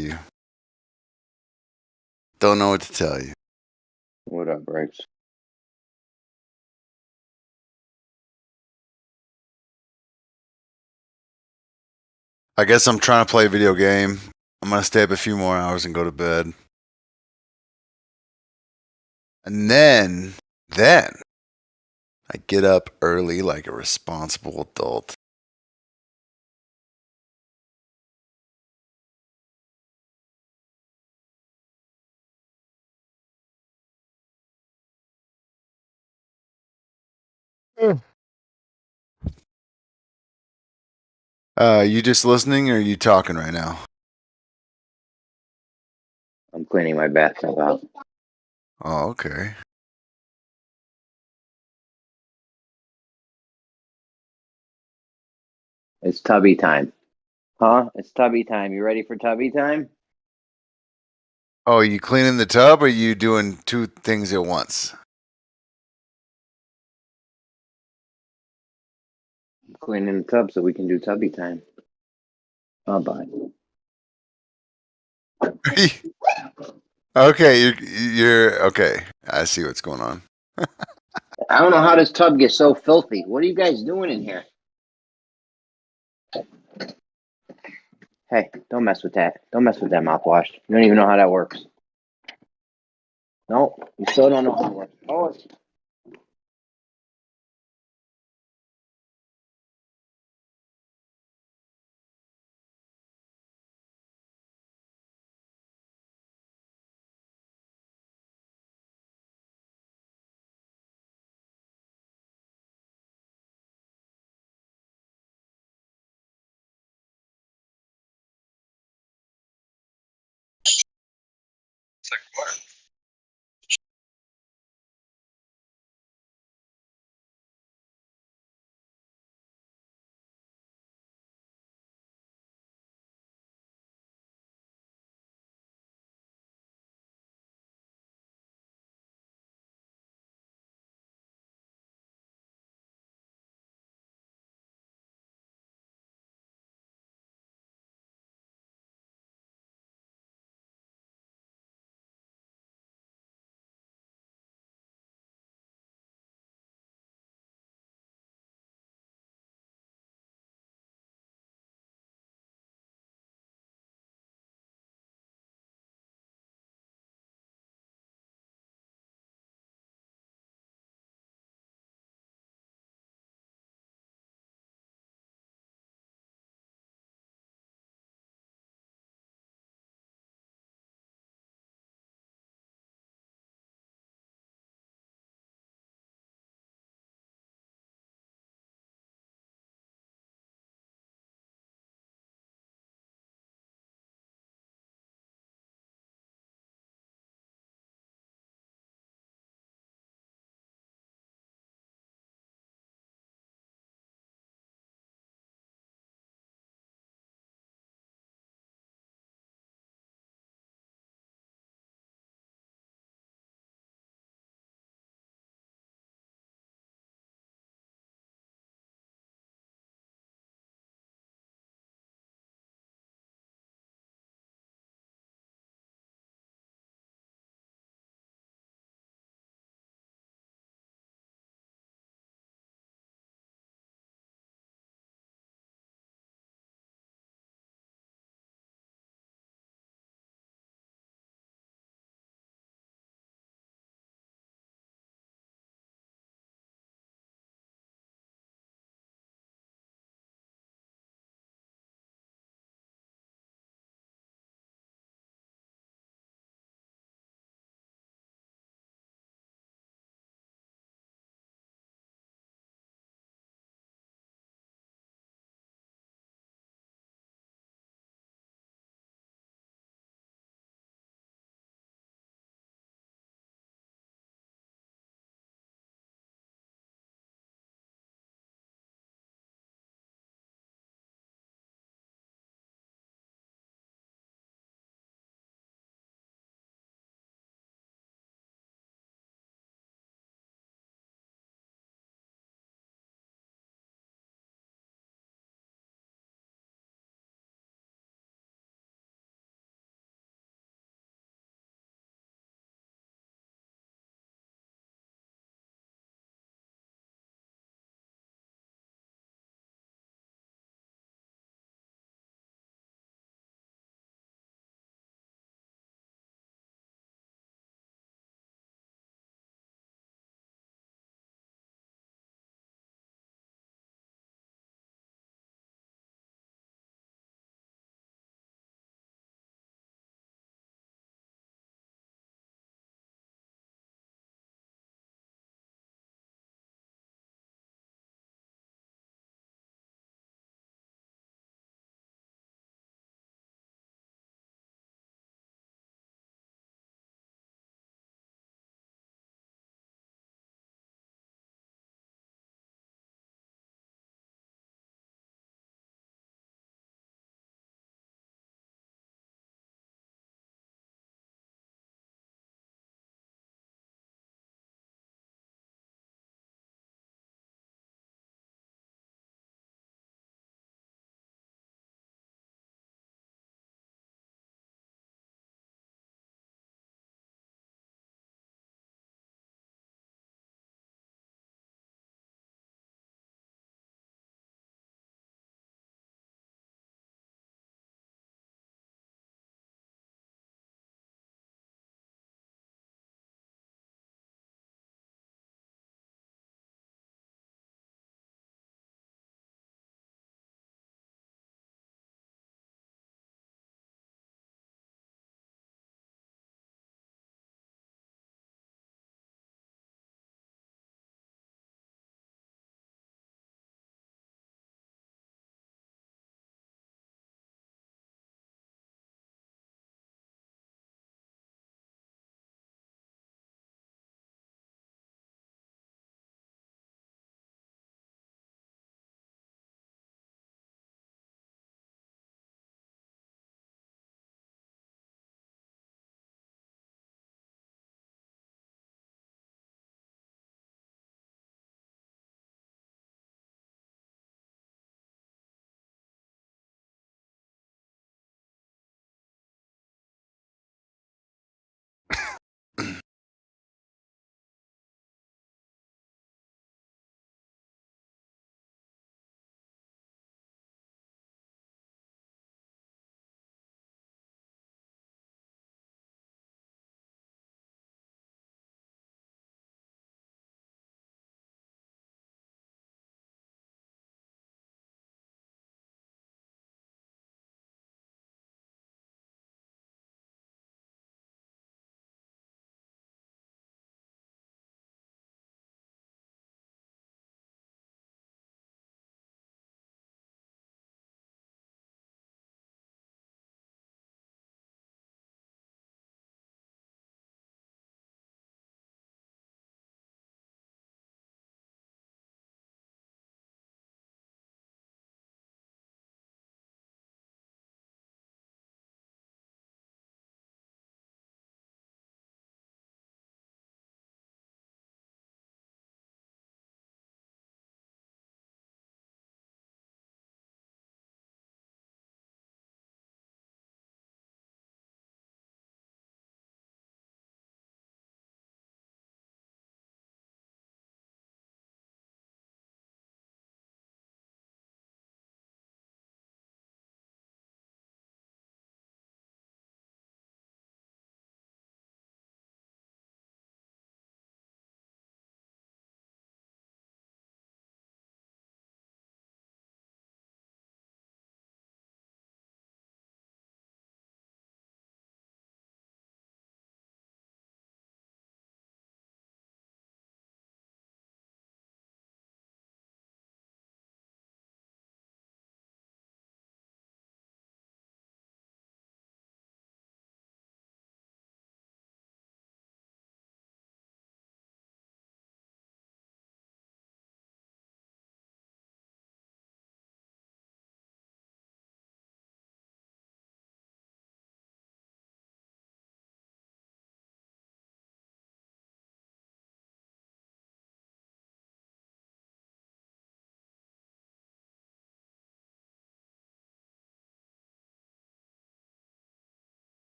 you. Don't know what to tell you. What up, Rex? I guess I'm trying to play a video game. I'm gonna stay up a few more hours and go to bed. And then I get up early like a responsible adult. You just listening or are you talking right now? I'm cleaning my bathtub out. Oh, okay. It's tubby time. Huh? It's tubby time. You ready for tubby time? Oh, are you cleaning the tub or are you doing two things at once? I'm cleaning the tub so we can do tubby time. Oh, bye. Okay, you're okay. I see what's going on. I don't know how this tub gets so filthy. What are you guys doing in here? Hey, don't mess with that. Don't mess with that mouthwash. You don't even know how that works. No, you still don't know how it works. Oh, it's like what?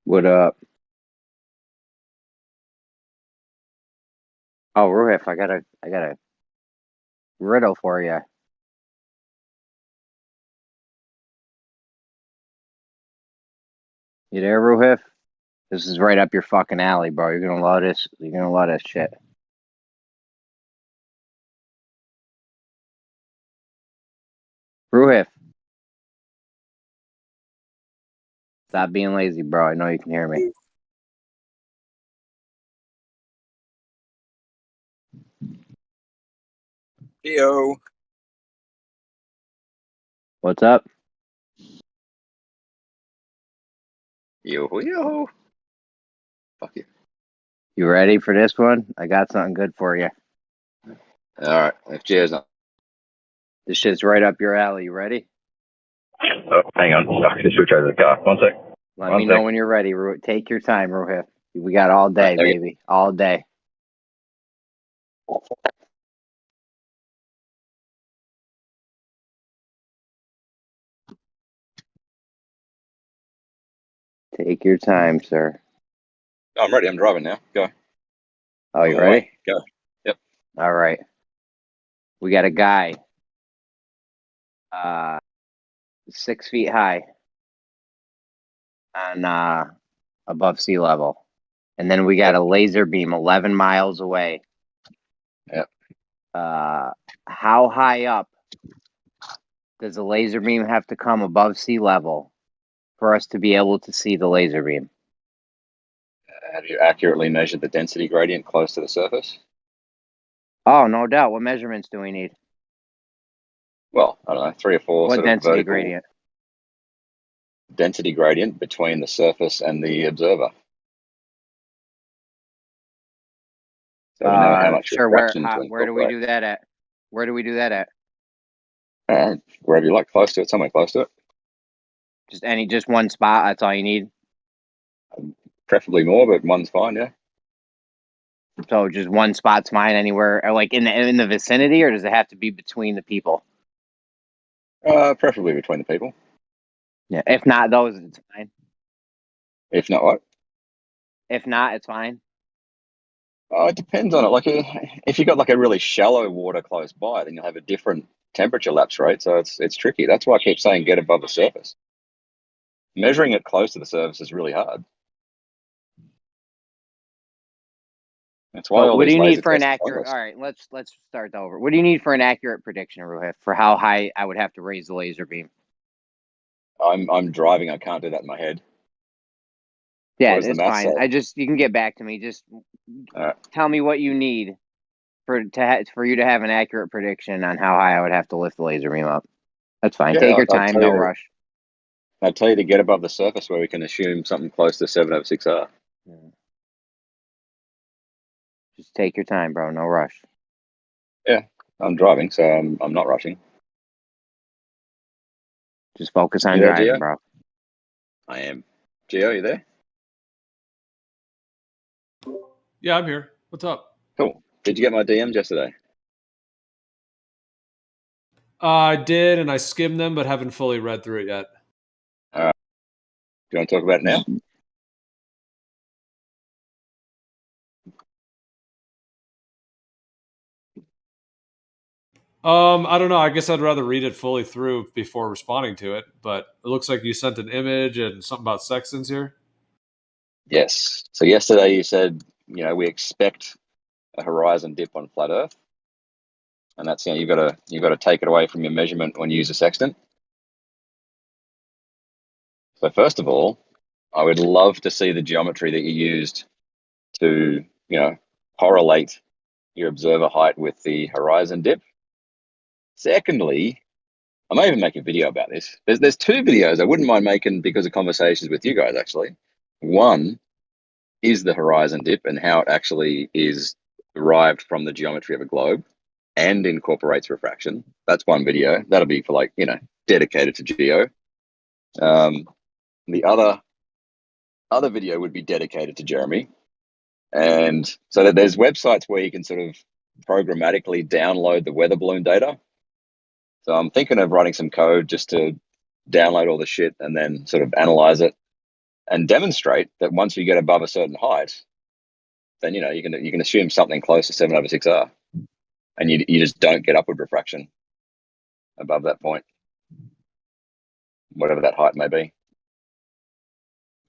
What up? Oh, Ruhif, I got a riddle for you. You there, Ruhif? This is right up your fucking alley, bro. You're gonna love this. You're gonna love this shit. Ruhif, stop being lazy, bro. I know you can hear me. Yo. What's up? Yo. Fuck you. You ready for this one? I got something good for you. Alright, if Jay's not. This shit's right up your alley. You ready? Oh, hang on. I can switch over the car. One sec. Let me know when you're ready. Take your time, Ruhif. We got all day, There you baby. All day. Take your time, sir. Oh, I'm ready. I'm driving now. Go. Oh, you On my ready? way. Go. Yep. All right. We got a guy, 6 feet high on above sea level, and then we got a laser beam 11 miles away. Yep. How high up does the laser beam have to come above sea level for us to be able to see the laser beam? Have you accurately measured the density gradient close to the surface? Oh, no doubt. What measurements do we need? Well, I don't know, 3 or 4 What sort of density vertical gradient? density gradient between the surface and the observer. So we know how much Sure. refraction to Where do we incorporate. do that at? Where do we do that at? Wherever you like, close to it, somewhere close to it. Just one spot. That's all you need. Preferably more, but one's fine, yeah. So just one spot's fine anywhere, or like in the vicinity, or does it have to be between the people? Preferably between the people. Yeah. If not those, it's fine. If not what? If not, it's fine. Oh, it depends on it. Like, if you got like a really shallow water close by, then you'll have a different temperature lapse rate. So it's tricky. That's why I keep saying get above the surface. Measuring it close to the surface is really hard. That's why all What do these you laser need for an tests are accurate? pointless. All right, let's start over. What do you need for an accurate prediction, Ruhif, for how high I would have to raise the laser beam? I'm driving. I can't do that in my head. Yeah, What does the it's math fine. say? You can get back to me. Just All right. tell me what you need for you to have an accurate prediction on how high I would have to lift the laser beam up. That's fine. Yeah, Take your I'd time, tell no you. rush. I'd tell you to get above the surface where we can assume something close to 7/6R. Just take your time, bro. No rush. Yeah, I'm driving, so I'm not rushing. Just focus on You there, driving, Gio? bro. I am. Gio, you there? Yeah, I'm here. What's up? Cool. Did you get my DMs yesterday? I did, and I skimmed them, but haven't fully read through it yet. All right. Do you want to talk about it now? I don't know. I guess I'd rather read it fully through before responding to it. But it looks like you sent an image and something about sextants here. Yes. So yesterday you said, we expect a horizon dip on flat Earth, and that's you've got to take it away from your measurement when you use a sextant. So first of all, I would love to see the geometry that you used to correlate your observer height with the horizon dip. Secondly, I may even make a video about this. There's 2 videos I wouldn't mind making because of conversations with you guys. Actually, one is the horizon dip and how it actually is derived from the geometry of a globe and incorporates refraction. That's one video. That'll be for dedicated to geo. The other video would be dedicated to Jeremy. And so that there's websites where you can sort of programmatically download the weather balloon data. So I'm thinking of writing some code just to download all the shit and then sort of analyze it and demonstrate that once you get above a certain height, then you can assume something close to 7/6R, and you just don't get upward refraction above that point, whatever that height may be,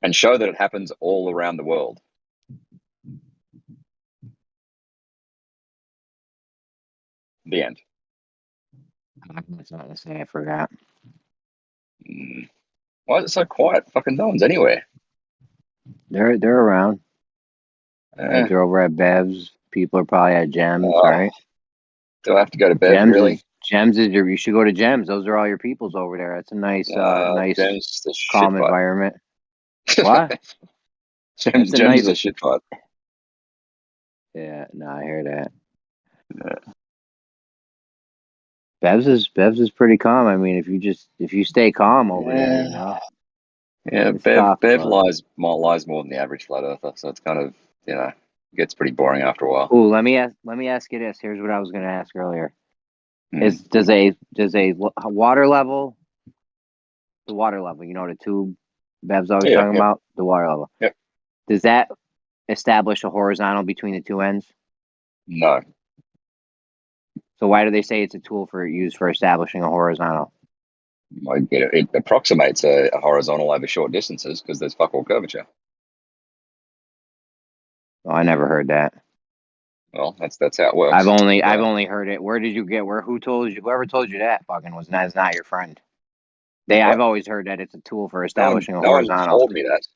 and show that it happens all around the world. The end. That's not to say I forgot. Why is it so quiet? Fucking no one's anywhere. They're around. Like they're over at Bev's. People are probably at Gems, right? Do I have to go to bed? Really? Gems is you should go to Gems. Those are all your peoples over there. It's a nice, nice, Gems, the calm shit environment. What? Gems is a shit fight. Yeah, no, I hear that. Yeah. Bev's is pretty calm. I mean, if you stay calm over there, you know. Yeah, Bev lies more than the average flat earther, so it's kind of, gets pretty boring after a while. Ooh, let me ask you this. Here's what I was going to ask earlier. Does a water level, the water level, the tube Bev's always talking about, the water level. Yep. Does that establish a horizontal between the two ends? No. So why do they say it's a tool used for establishing a horizontal? It approximates a horizontal over short distances because there's fuck all curvature. Oh, I never heard that. Well, that's how it works. I've only heard it. Whoever told you that fucking is not your friend. I've always heard that it's a tool for establishing a horizontal. No one told me that.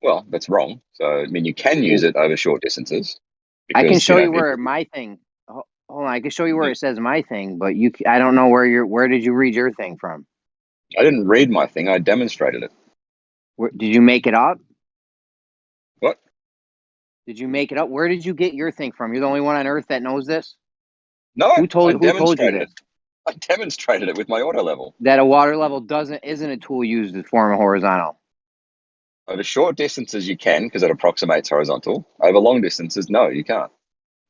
Well, that's wrong. So, I mean, you can use it over short distances. Because, I can show you where my thing. Hold on, I can show you where it says my thing, but I don't know where did you read your thing from? I didn't read my thing. I demonstrated it. Did you make it up? What? Did you make it up? Where did you get your thing from? You're the only one on Earth that knows this? No, who told you this? I demonstrated it with my auto level. That a water level isn't a tool used to form a horizontal. Over short distances, you can, because it approximates horizontal. Over long distances, no, you can't.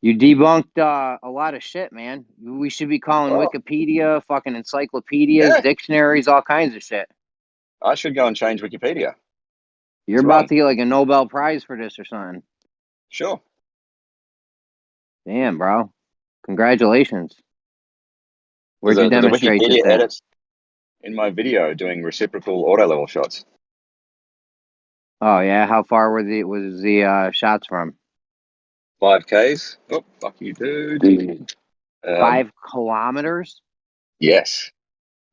You debunked a lot of shit, man. We should be calling Wikipedia, fucking encyclopedias, dictionaries, all kinds of shit. I should go and change Wikipedia. You're about to get like a Nobel Prize for this or something. Sure. Damn, bro. Congratulations. Where'd you demonstrate this? Wikipedia edit in my video doing reciprocal auto level shots. Oh yeah, how far was the shots from? 5Ks. Oh, fuck you, dude. 5 kilometers? Yes.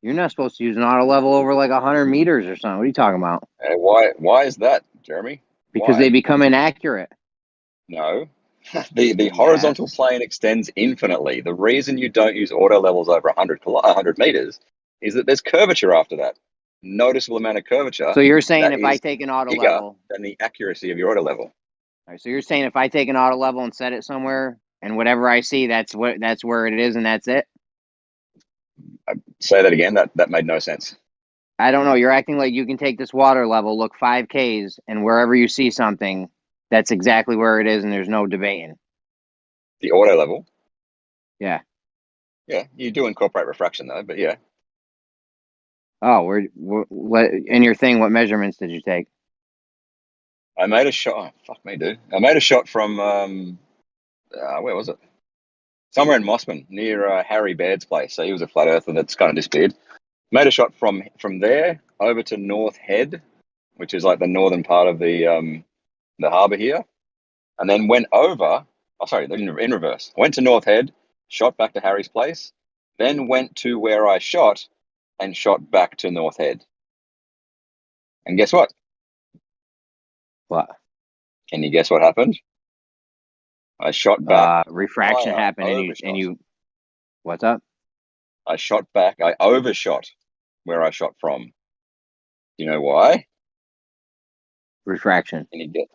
You're not supposed to use an auto level over like 100 meters or something. What are you talking about? Why is that, Jeremy? Because they become inaccurate. No. The horizontal plane extends infinitely. The reason you don't use auto levels over 100 meters is that there's curvature after that. Noticeable amount of curvature. So you're saying if I take an auto level, then the accuracy of your auto level. All right, so you're saying if I take an auto level and set it somewhere, and whatever I see, that's where it is, and that's it. Say that again. That made no sense. I don't know. You're acting like you can take this water level, look 5Ks, and wherever you see something, that's exactly where it is, and there's no debating. The auto level. Yeah. Yeah, you do incorporate refraction though, but yeah. Oh, in your thing, what measurements did you take? I made a shot. Oh, fuck me, dude. I made a shot from where was it? Somewhere in Mossman, near Harry Baird's place. So he was a flat earther that's kind of disappeared. Made a shot from there over to North Head, which is like the northern part of the harbour here, and then went over. Oh, sorry, in reverse. I went to North Head, shot back to Harry's place, then went to where I shot, and shot back to North Head. And guess what? What? Can you guess what happened? I shot back. Refraction happened, and you. What's up? I shot back. I overshot where I shot from. Do you know why? Refraction. Can you get?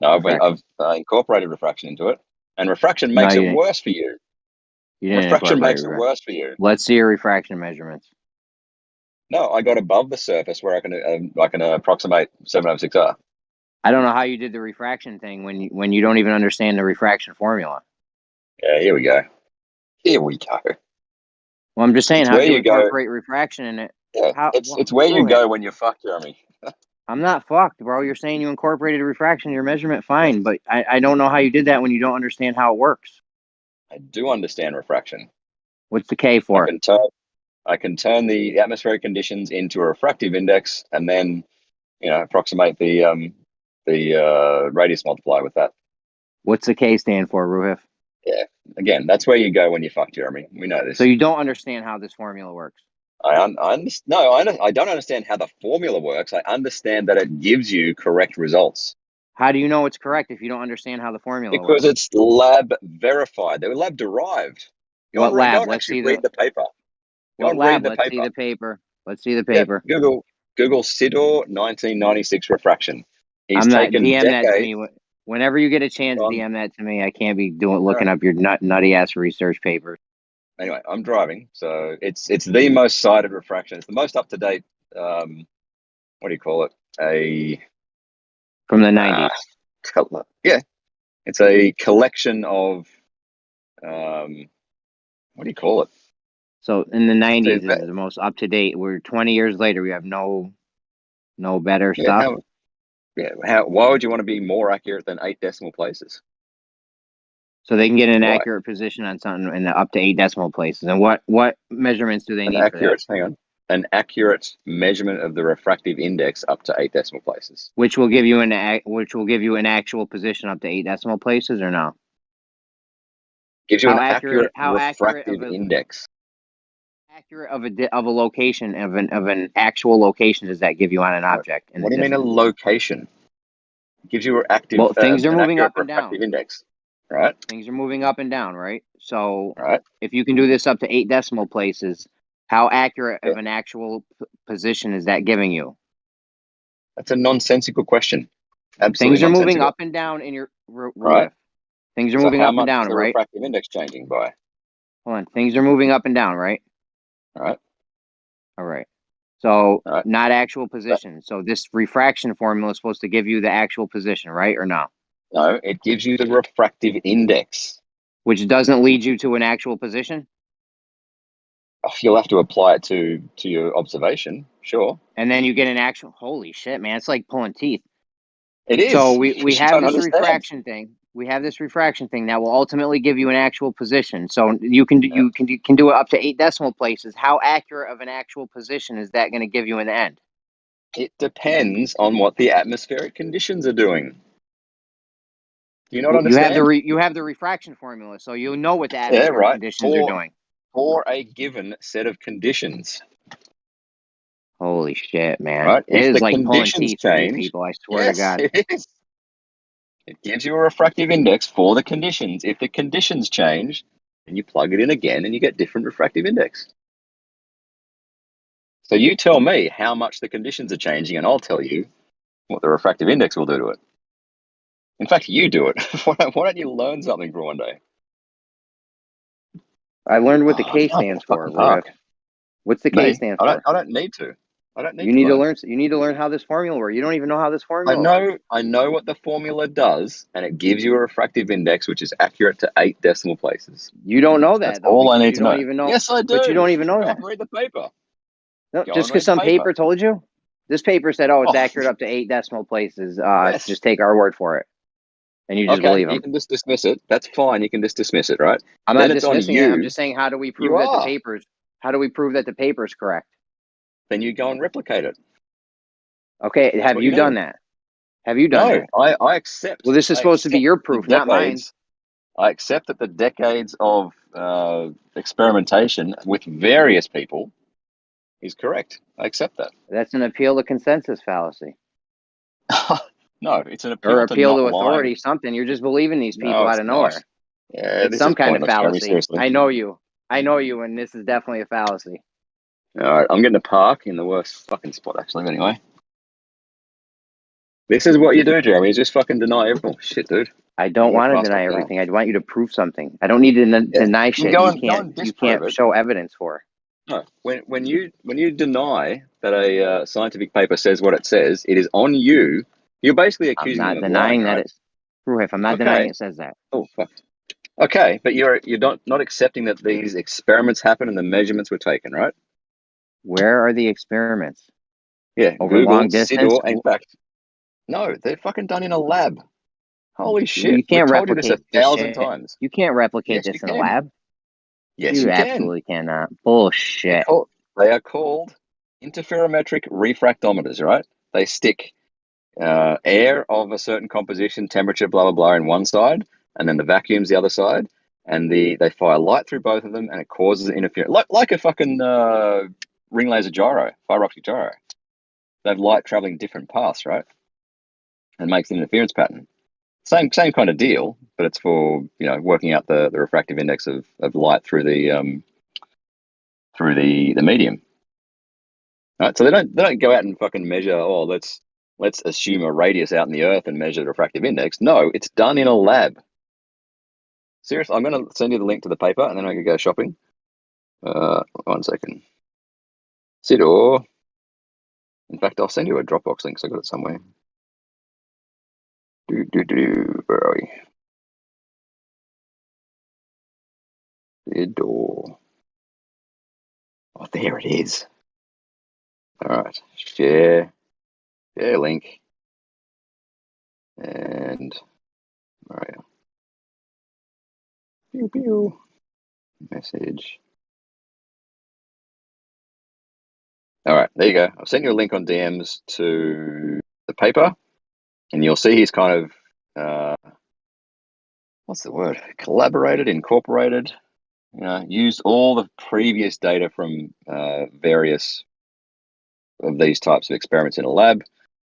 No, I've incorporated refraction into it, and refraction makes it worse for you. Refraction makes it worse for you. Let's see your refraction measurements. No, I got above the surface where I can approximate 7/6R. I don't know how you did the refraction thing when you don't even understand the refraction formula. Yeah, here we go. Well, I'm just saying, how do you incorporate refraction in it? Yeah, it's where you go when you fuck, Jeremy. I'm not fucked, bro. You're saying you incorporated refraction in your measurement, fine, but I don't know how you did that when you don't understand how it works. I do understand refraction. What's the K for? I can turn the atmospheric conditions into a refractive index, and then approximate the radius multiplier with that. What's the K stand for, Ruhif? Yeah. Again, that's where you go when you fuck, Jeremy. We know this. So you don't understand how this formula works. I don't understand how the formula works. I understand that it gives you correct results. How do you know it's correct if you don't understand how the formula works? Because it's lab verified. They were lab derived. What lab? Go Let's see read the paper. What lab? Let's see the paper. Let's see the paper. Yeah, Google Sidor 1996 refraction. I'm not DM that to me. Whenever you get a chance, DM that to me. I can't be looking up your nutty ass research papers. Anyway, I'm driving, so it's the most cited refraction. It's the most up to date. What do you call it? From the 90s. Yeah, it's a collection of what do you call it? So in the 90s is the most up to date. We're 20 years later. We have no better stuff. Why would you want to be more accurate than 8 decimal places? So they can get an accurate position on something in the up to 8 decimal places. And what measurements do they need for that? Hang on. An accurate measurement of the refractive index up to 8 decimal places. Which will give you an actual position up to 8 decimal places, or no? Gives you an accurate refractive index. Accurate of a location of an actual location does that give you on an object? What do you mean a location? It gives you active. Well, things are moving up and down. Index, right? Things are moving up and down, right? So if you can do this up to 8 decimal places, how accurate of an actual position is that giving you? That's a nonsensical question. Absolutely. Things are moving up and down in your right. Things are moving up and down, How much is the right? refractive index changing by? Hold on. Things are moving up and down, right? All right. So not actual position. So this refraction formula is supposed to give you the actual position, right? Or no? No, it gives you the refractive index. Which doesn't lead you to an actual position? You'll have to apply it to your observation, sure. And then you get an actual, holy shit, man. It's like pulling teeth. It is. So we have this refraction thing. We have this refraction thing that will ultimately give you an actual position. So you can do it up to 8 decimal places. How accurate of an actual position is that going to give you in the end? It depends on what the atmospheric conditions are doing. Do you not understand? You have the refraction formula, so you know what the atmospheric conditions are doing. For a given set of conditions. Holy shit, man. Right? It is like pulling teeth for these people, I swear to God. It is. It gives you a refractive index for the conditions. If the conditions change, then you plug it in again and you get different refractive index. So you tell me how much the conditions are changing and I'll tell you what the refractive index will do to it. In fact, you do it. Why don't you learn something for one day? I learned what the K stands for. What's the K stand for? I don't need to. I don't need you need to learn. You need to learn how this formula works. You don't even know how this formula works. I know what the formula does, and it gives you a refractive index which is accurate to 8 decimal places. You don't know that. That's all I need to know. Even know. Yes, I do. But you don't even know that. Read the paper. No, just because some paper told you. This paper said, "Oh, it's accurate up to 8 decimal places." Yes. Just take our word for it, and you just believe them. You can just dismiss it. That's fine. You can just dismiss it, right? I'm not dismissing it. I'm just saying, how do we prove that the paper's? How do we prove that the paper's correct? Then you go and replicate it. Okay, have you done that? Have you done that? No, I accept. Well, this is supposed to be your proof, not mine. I accept that the decades of experimentation with various people is correct. I accept that. That's an appeal to consensus fallacy. No, it's an appeal or appeal to authority. Lying. Something you're just believing these people out of nowhere. Yeah, it's some kind of fallacy. I know you, and this is definitely a fallacy. All right, I'm getting a park in the worst fucking spot, actually. Anyway, this is what you do, Jeremy. You just fucking deny everything. Shit, dude. I don't want to deny everything. I want you to prove something. I don't need to deny shit. You can't show evidence for. No, when you deny that a scientific paper says what it says, it is on you. You're basically accusing me of lying. I'm not denying that it's proof. I'm not denying it says that. Oh fuck. Okay, but you're not accepting that these experiments happened and the measurements were taken, right? Where are the experiments? Yeah, Over Google long distance? SIDOR. In fact, no, they're fucking done in a lab. Holy shit! You can't We've told you this replicate this 1,000 shit. times. You can't replicate Yes, this you in a can. lab. Yes, You you can. absolutely cannot. Bullshit. They are called interferometric refractometers, right? They stick air of a certain composition, temperature, blah, blah, blah, in one side, and then the vacuum's the other side, and they fire light through both of them, and it causes interference, like a fucking ring laser gyro, fiber optic gyro. They have light traveling different paths, right? And makes an interference pattern. Same kind of deal, but it's for working out the refractive index of light through the medium. Right, so they don't go out and fucking measure. Oh, let's assume a radius out in the Earth and measure the refractive index. No, it's done in a lab. Seriously, I'm going to send you the link to the paper, and then I can go shopping. 1 second. SIDOR. In fact, I'll send you a Dropbox link, so I got it somewhere. Where are we? SIDOR. Oh, there it is. All right, share link, and all right, pew pew, message. All right, there you go. I've sent you a link on DMs to the paper, and you'll see he's kind of what's the word? Collaborated, incorporated. Used all the previous data from various of these types of experiments in a lab,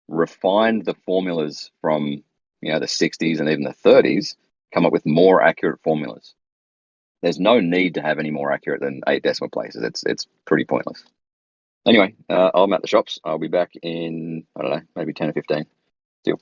refined the formulas from the 60s and even the 30s, come up with more accurate formulas. There's no need to have any more accurate than 8 decimal places. It's pretty pointless. Anyway, I'm at the shops. I'll be back in, I don't know, maybe 10 or 15. Deal.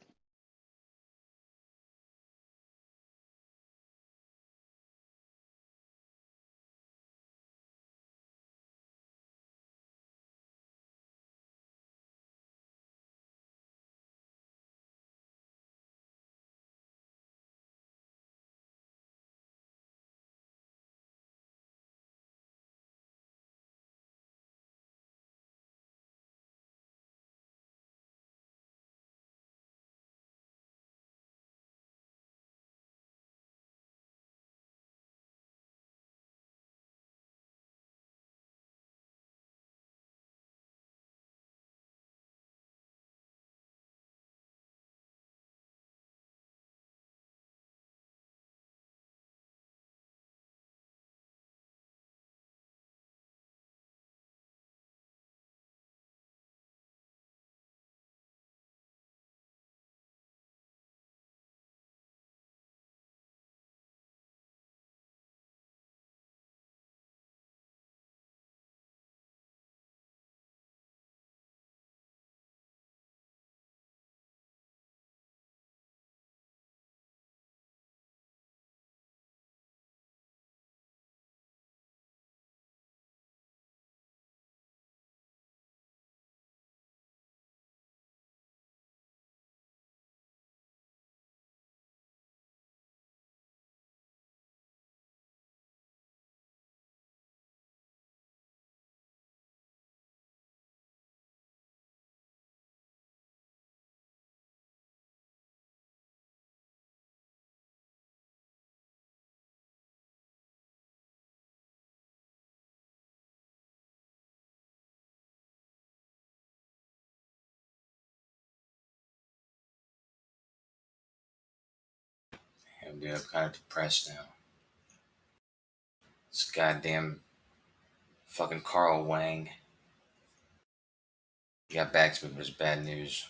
Dude, I'm kind of depressed now. This goddamn fucking Carl Wang. He got back to me, but it's bad news.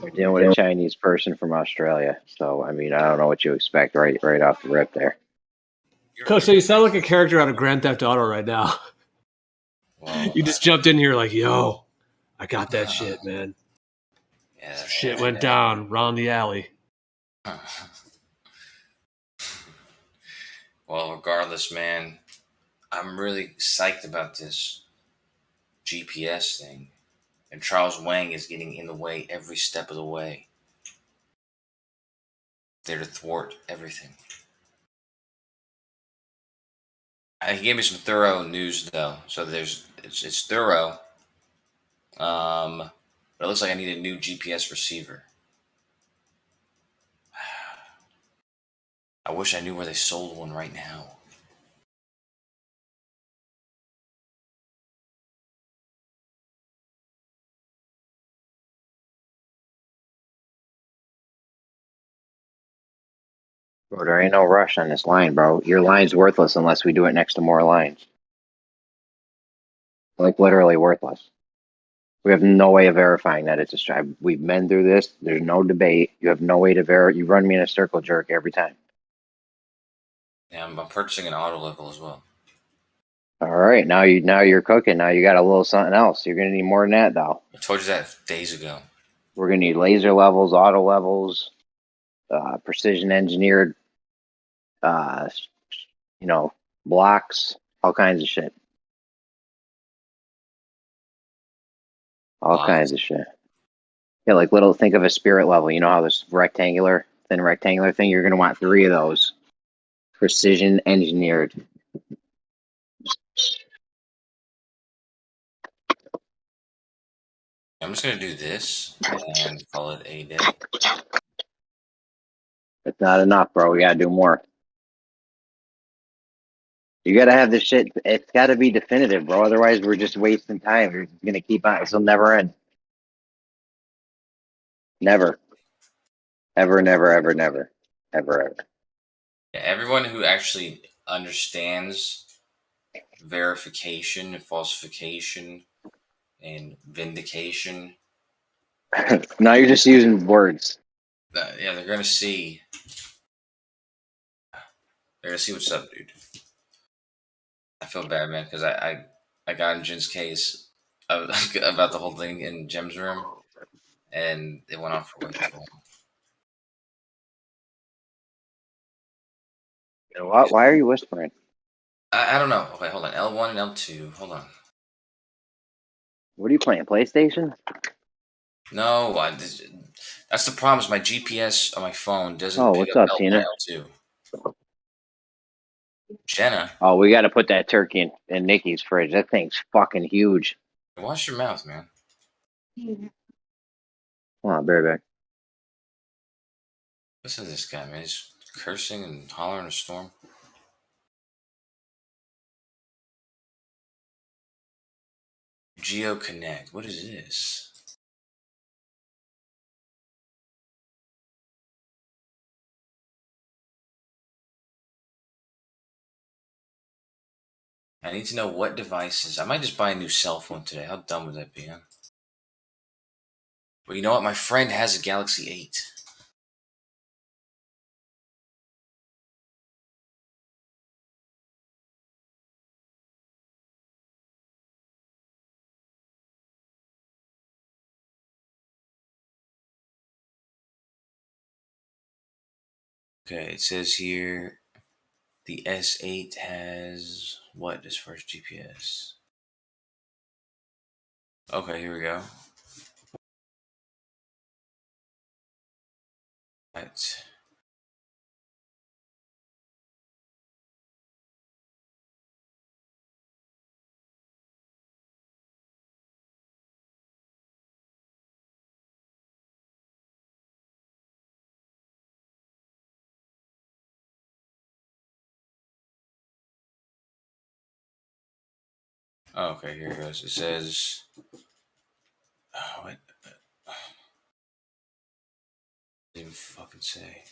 You're dealing with a Chinese person from Australia, so I mean, I don't know what you expect right off the rip there. Coach, so you sound like a character out of Grand Theft Auto right now. Well, You just jumped in here like, yo, I got that shit, man. Yeah, Some shit went down round the alley. Well, regardless, man, I'm really psyched about this GPS thing. And Charles Wang is getting in the way every step of the way. There to thwart everything. He gave me some thorough news though, so it's thorough. But it looks like I need a new GPS receiver. I wish I knew where they sold one right now. Bro, there ain't no rush on this line, bro. Your line's worthless unless we do it next to more lines. Like, literally worthless. We have no way of verifying that it's a stripe. We've been through this. There's no debate. You have no way to verify. You run me in a circle jerk every time. Yeah, I'm purchasing an auto level as well. All right, now you're cooking. Now you got a little something else. You're gonna need more than that, though. I told you that days ago. We're gonna need laser levels, auto levels, precision engineered, uh, blocks, all kinds of shit. All Blocks. kinds of shit. Yeah, like little. Think of a spirit level. You know how this thin rectangular thing. You're gonna want 3 of those. Precision engineered. I'm just gonna do this and call it a day. It's not enough, bro. We gotta do more. You gotta have this shit. It's gotta be definitive, bro. Otherwise, we're just wasting time. We're just gonna keep on. This will never end. Never. Ever, never, ever, never. Ever, ever. Yeah, everyone who actually understands verification and falsification and vindication, Now you're just using words. yeah, they're gonna see. They're gonna see what's up, dude. I feel bad, man, because I got in Jin's case about the whole thing in Jem's room, and it went on for way too long. You know what? Why are you whispering? I don't know. Okay, hold on. L1 and L2. Hold on. What are you playing? PlayStation? No, that's the problem. Is my GPS on my phone doesn't Oh, pick what's up up, L1 Tina? and L2. Jenna, Oh, we gotta put that turkey in Nikki's fridge. That thing's fucking huge. wash your mouth, man. Come on, bear back. Listen to this guy, man. He's cursing and hollering in a storm. GeoConnect. What is this? I need to know what devices. I might just buy a new cell phone today. How dumb would that be, huh? Well, you know what? My friend has a Galaxy 8. Okay, it says here the S8 has what as far as GPS? Okay, here we go. Right. Okay, here it goes. It says, what? Didn't even fucking say.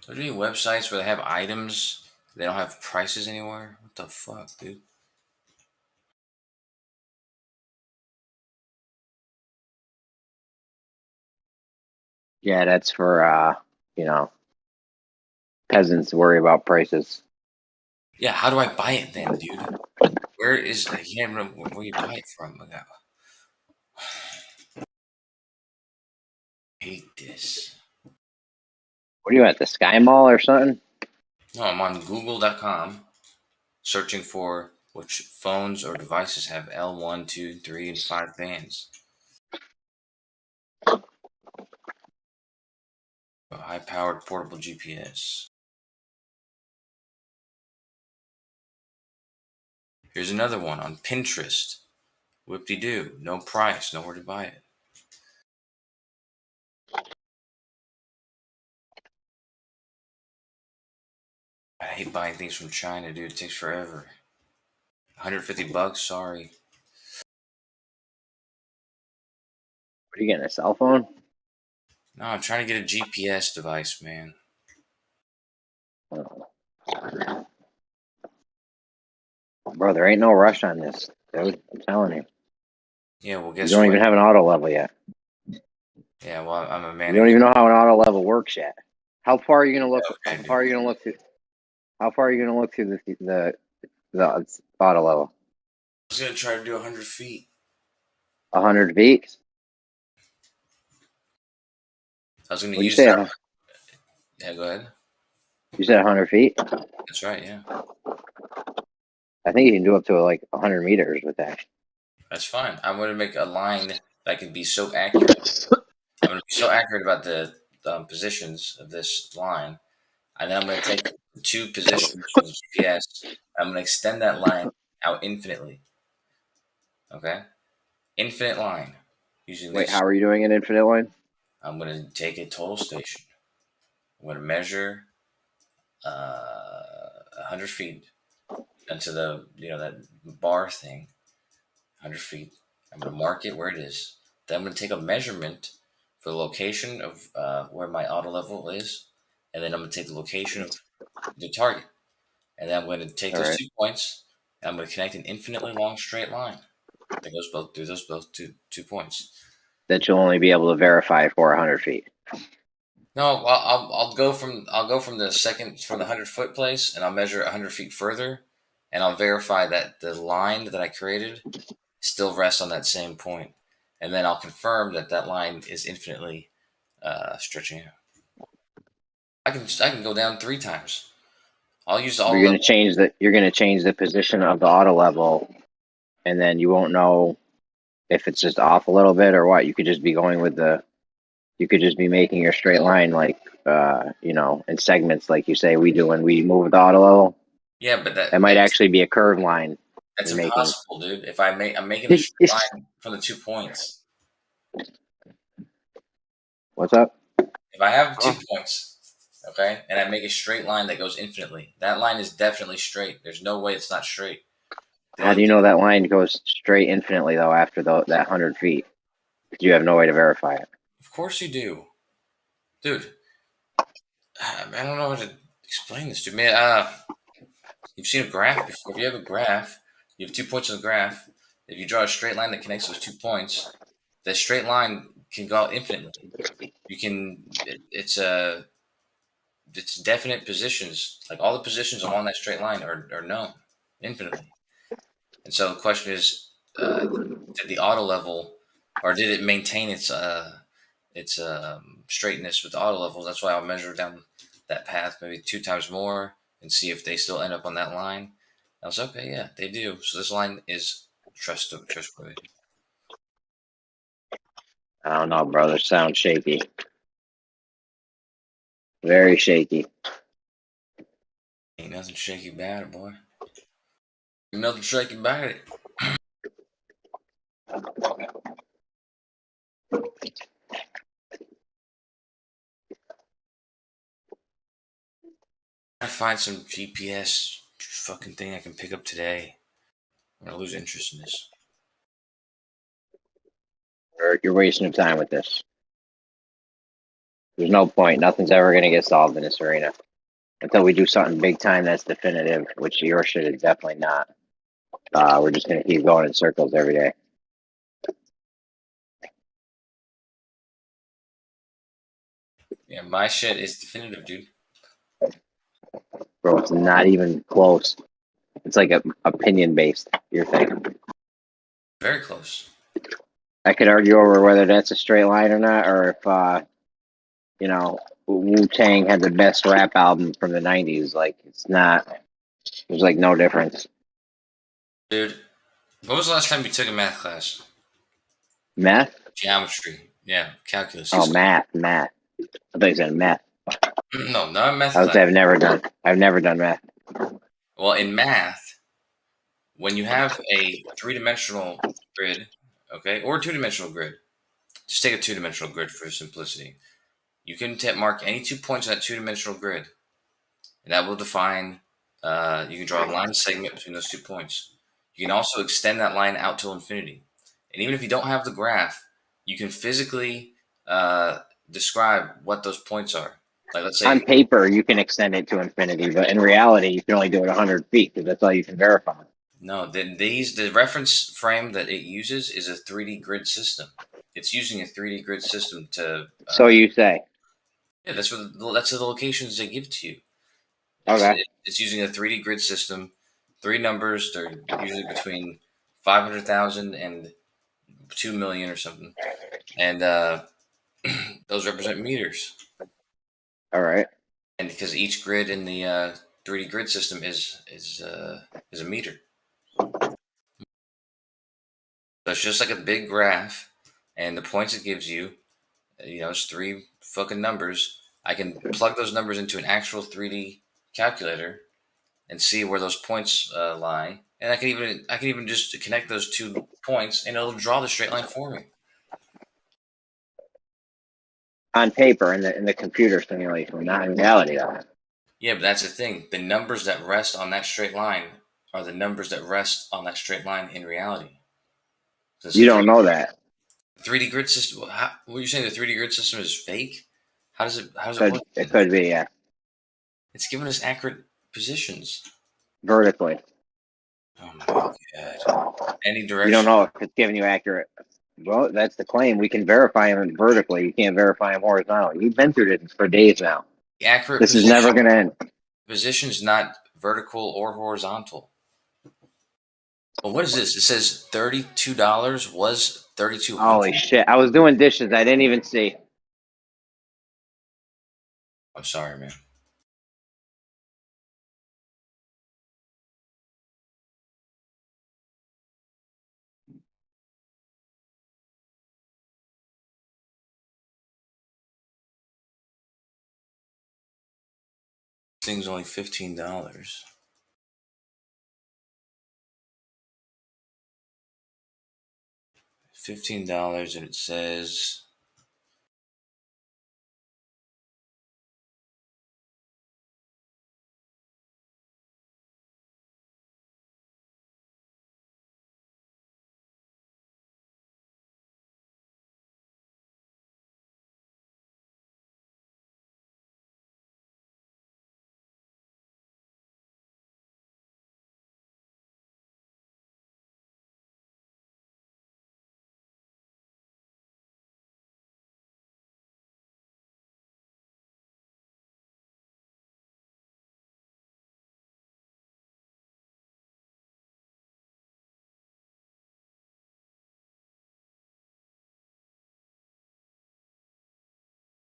There's any websites where they have items, they don't have prices anywhere? What the fuck, dude? Yeah, that's for you know, peasants worry about prices. Yeah, how do I buy it then, dude? Where is I can't remember where you buy it from. I hate this. What are you at, the Sky Mall or something? No, I'm on Google.com searching for which phones or devices have L1, 2, 3, and 5 bands. A high-powered portable GPS. Here's another one on Pinterest. Whip-de-doo. No price. Nowhere to buy it. I hate buying things from China, dude. It takes forever. $150? Sorry. What are you getting, a cell phone? No, I'm trying to get a GPS device, man. Oh. Bro, there ain't no rush on this, dude. I'm telling you. Yeah, well, You guess don't what? even have an auto level yet. Yeah, well, I'm a man. You don't even know how an auto level works yet. How far are you gonna look? Okay, How far are you gonna look through? How far are you gonna look through the auto level? I was gonna try to do 100 feet. 100 feet. I was gonna What you use say? that. Yeah, go ahead. You said 100 feet. That's right. Yeah, I think you can do up to like 100 meters with that. that's fine. I'm gonna make a line that can be so accurate. I'm gonna be so accurate about the positions of this line, and then I'm gonna take the 2 positions from the GPS. I'm gonna extend that line out infinitely. Okay, infinite line using Wait, this. how are you doing an infinite line? I'm gonna take a total station. I'm gonna measure 100 feet into the that bar thing. 100 feet. I'm gonna mark it where it is. Then I'm gonna take a measurement for the location of where my auto level is, and then I'm gonna take the location of the target, and then I'm gonna take All those right. 2 points, and I'm gonna connect an infinitely long straight line that goes both through those both two points. That you'll only be able to verify for 100 feet. No, I'll go from the 100-foot place, and I'll measure 100 feet further, and I'll verify that the line that I created still rests on that same point, and then I'll confirm that that line is infinitely stretching out. I can go down 3 times. I'll use all You're gonna change the position of the auto level, and then you won't know if it's just off a little bit or what. You could just be going with you could just be making your straight line like in segments like you say we do when we move the auto level. Yeah, but That might actually be a curved line. that's You're making. impossible, dude. If I'm making a straight line from the 2 points. What's up? If I have 2 points, okay, and I make a straight line that goes infinitely, that line is definitely straight. There's no way it's not straight. How do you know that line goes straight infinitely though after that 100 feet? You have no way to verify it. Of course you do, dude. I don't know how to explain this to me. You've seen a graph before. If you have a graph, you have 2 points on the graph. If you draw a straight line that connects those 2 points, that straight line can go out infinitely. You can. It's definite positions. Like all the positions along that straight line are known infinitely. And so the question is, did the auto level, or did it maintain its straightness with the auto level? That's why I'll measure down that path maybe 2 times more and see if they still end up on that line. I was okay, yeah, they do. So this line is trustworthy. I don't know, brother. Sounds shaky. Very shaky. Ain't nothing shaky about it, boy. Ain't nothing shaky about it. I find some GPS fucking thing I can pick up today. I'm gonna lose interest in this. You're wasting your time with this. There's no point. Nothing's ever going to get solved in this arena until we do something big time that's definitive, which your shit is definitely not. We're just going to keep going in circles every day. Yeah, my shit is definitive, dude. Bro, it's not even close. It's like a opinion based, your thing. Very close. I could argue over whether that's a straight line or not, or if, you know, Wu-Tang had the best rap album from the 90s. Like, it's not, there's like no difference. Dude, when was the last time you took a math class? Meth? Geometry. Yeah, calculus. Oh, math. I thought you said meth. No, not a math I would class. say I've never done math. Well, in math, when you have a 3-dimensional grid, okay, or a 2-dimensional grid, just take a 2-dimensional grid for simplicity. You can mark any 2 points on that 2-dimensional grid, and that will define. You can draw a line segment between those 2 points. You can also extend that line out till infinity. And even if you don't have the graph, you can physically describe what those points are. Like, let's say On paper, you can extend it to infinity, but in reality, you can only do it 100 feet because that's all you can verify. no, the reference frame that it uses is a 3D grid system. It's using a 3D grid system to. So you say. Yeah, that's the locations they give to you. Okay. It's using a 3D grid system. 3 numbers. They're usually between 500,000 and 2 million or something, and those represent meters. All right. And because each grid in the 3D grid system is a meter, so it's just like a big graph, and the points it gives you, it's 3 fucking numbers. I can plug those numbers into an actual 3D calculator and see where those points lie, and I can even just connect those 2 points, and it'll draw the straight line for me. On paper, in the computer simulation, not in reality, though. Yeah, but that's the thing. The numbers that rest on that straight line are the numbers that rest on that straight line in reality. So You don't know that. 3D grid system. What are you saying? The 3D grid system is fake? How does it work? It could be, yeah. It's giving us accurate positions. Vertically. Oh my god! Any direction? You don't know if it's giving you accurate. Well, that's the claim. We can verify them vertically. You can't verify them horizontally. You've been through this for days now. Accurate. This is never going to end. Position's not vertical or horizontal. Well, what is this? It says $32 was $3,200. Holy shit! I was doing dishes. I didn't even see. I'm sorry, man. This thing's only $15. $15, and it says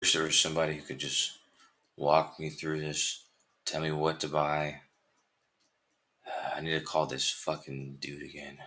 wish there was somebody who could just walk me through this, tell me what to buy. I need to call this fucking dude again.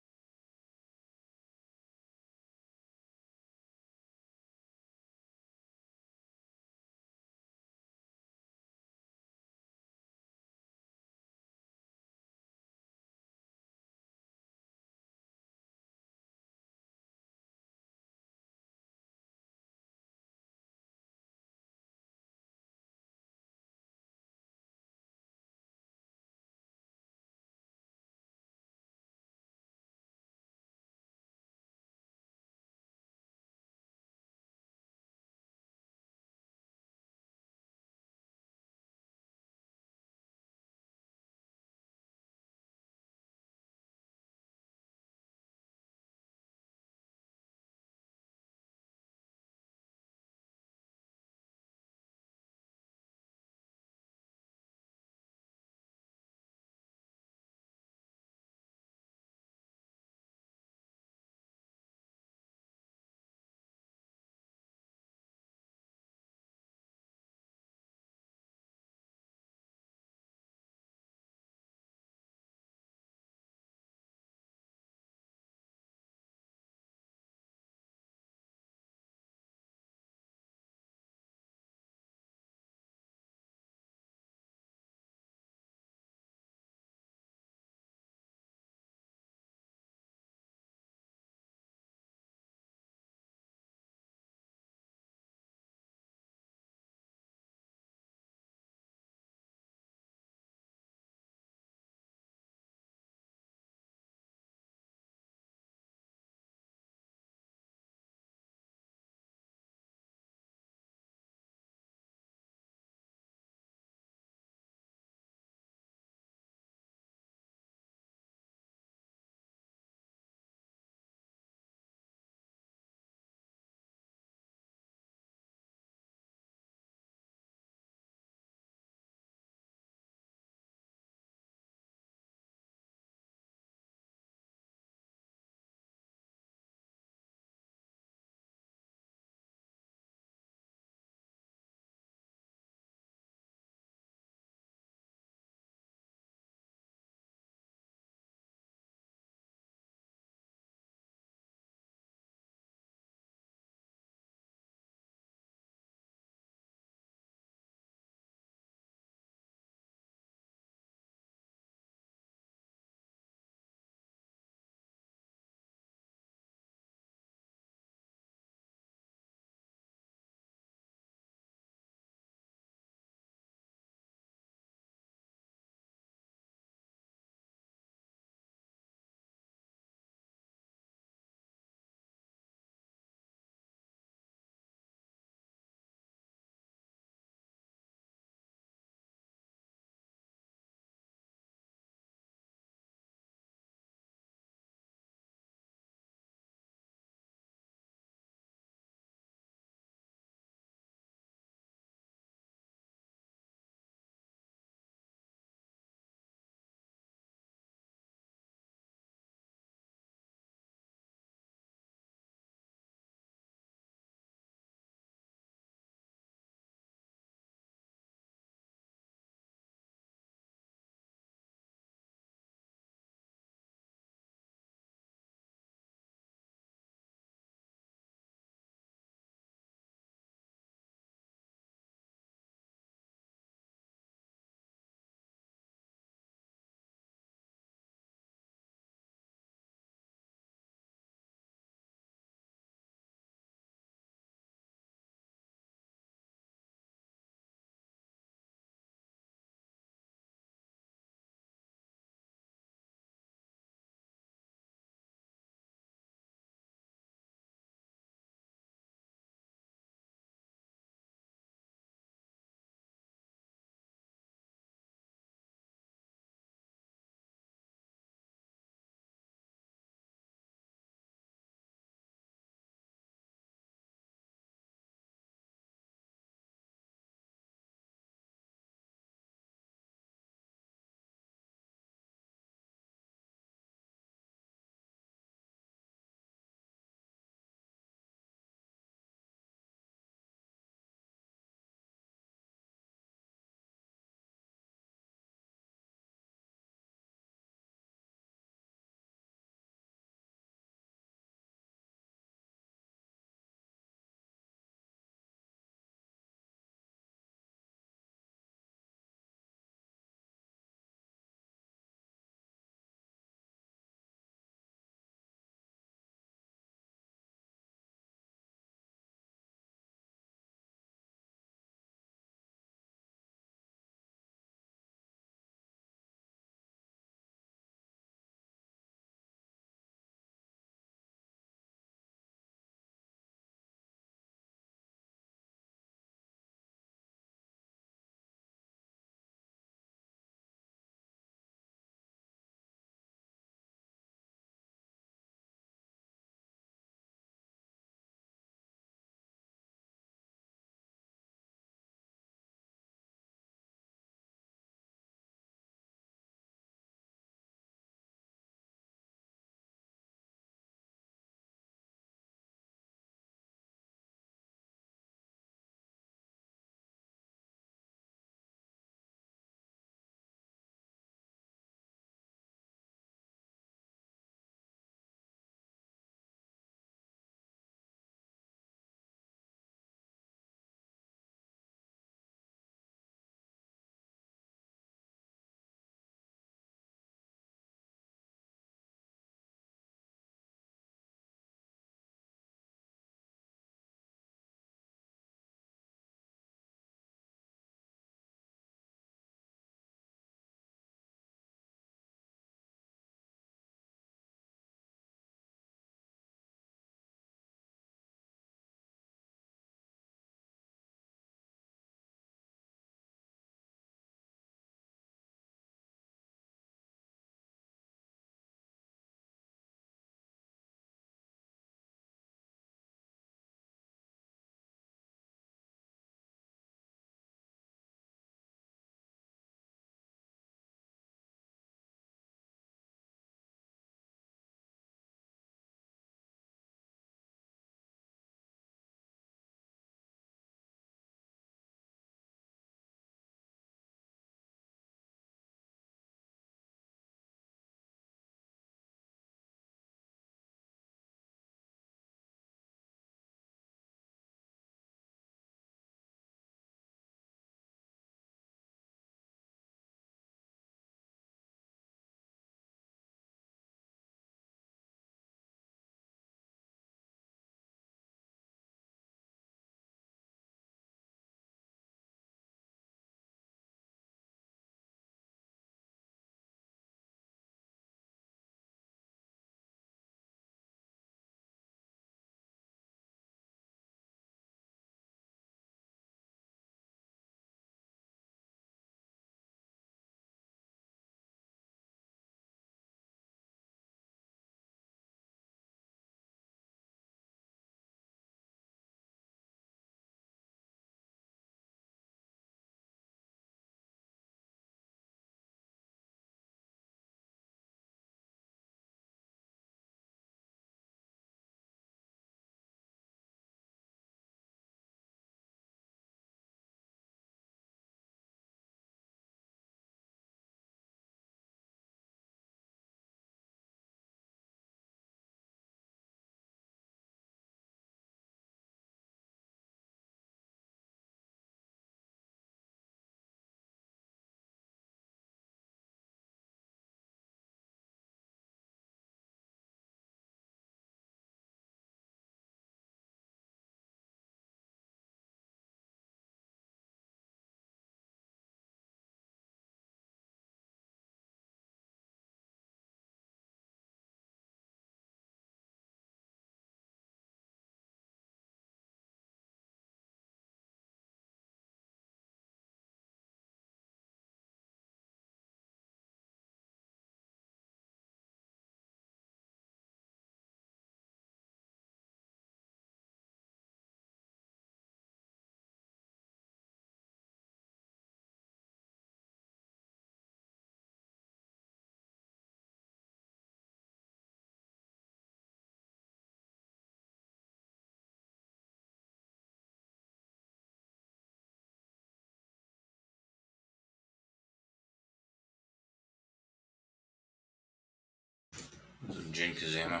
Jin Kazama.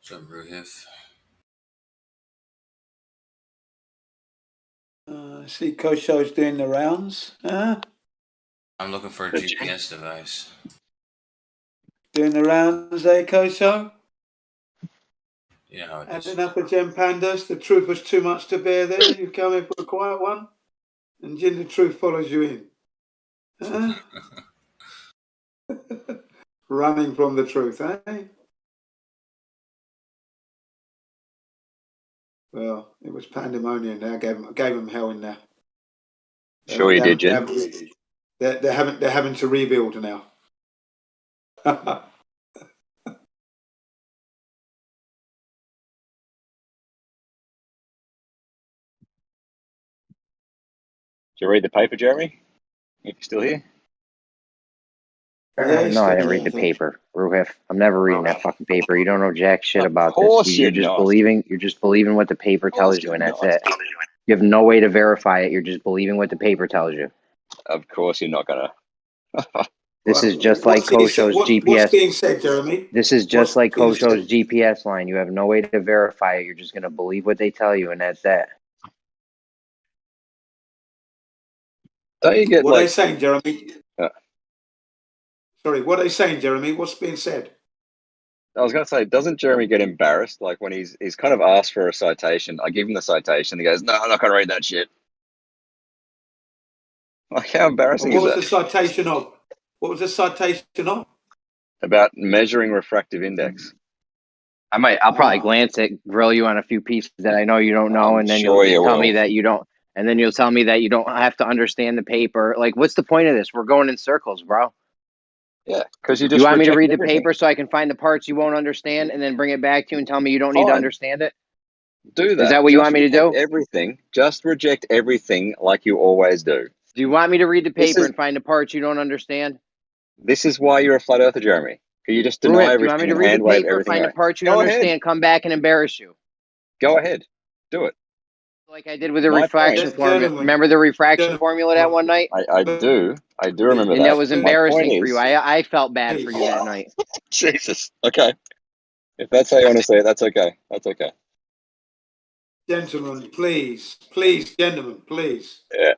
So Ruhif. See, Kosho's doing the rounds. I'm looking for a GPS device. Doing the rounds, eh, Kosho? You know how it Had is. enough of Gem Pandas. The truth was too much to bear there. You come in for a quiet one, and Jin, the truth follows you in. Running from the truth, eh? Well, it was pandemonium there. I gave them hell in there. Sure you did, Jin. They're having to rebuild now. Did you read the paper, Jeremy? If you're still here? Yeah, No, I didn't read the paper. Ruhif, I'm never reading that fucking paper. You don't know jack shit about this. You're just believing what the paper tells you, and that's it. You have no way to verify it. You're just believing what the paper tells you. Of course you're not gonna. This is just like Kosho's GPS. What's being said, Jeremy? This is just like Kosho's GPS line. You have no way to verify it. You're just going to believe what they tell you, and that's that. Don't you get what like? Are they saying, Jeremy? Sorry, what are they saying, Jeremy? What's being said? I was going to say, doesn't Jeremy get embarrassed? Like when he's kind of asked for a citation, I give him the citation. He goes, "No, I'm not going to read that shit." Like how embarrassing is that? What was the citation of? What was the citation of? About measuring refractive index. I'll probably glance at, grill you on a few pieces that I know you don't know, and then you'll tell me that you don't. And then you'll tell me that you don't have to understand the paper. Like, what's the point of this? We're going in circles, bro. Yeah, because you just. You want me to read the paper so I can find the parts you won't understand, and then bring it back to you and tell me you don't need to understand it? Do that. Is that what you want me to do? Everything. Just reject everything like you always do. Do you want me to read the paper and find the parts you don't understand? This is why you're a flat earther, Jeremy. You just deny everything. Do you want me to read the paper, find the parts you don't understand, come back and embarrass you? Go ahead. Do it. Like I did with the refraction formula. Remember the refraction formula that one night? I do remember that. And that was embarrassing for you. I felt bad for you that night. Jesus. Okay. If that's how you want to say it, that's okay. That's okay. Gentlemen, please, gentlemen, please. Yeah.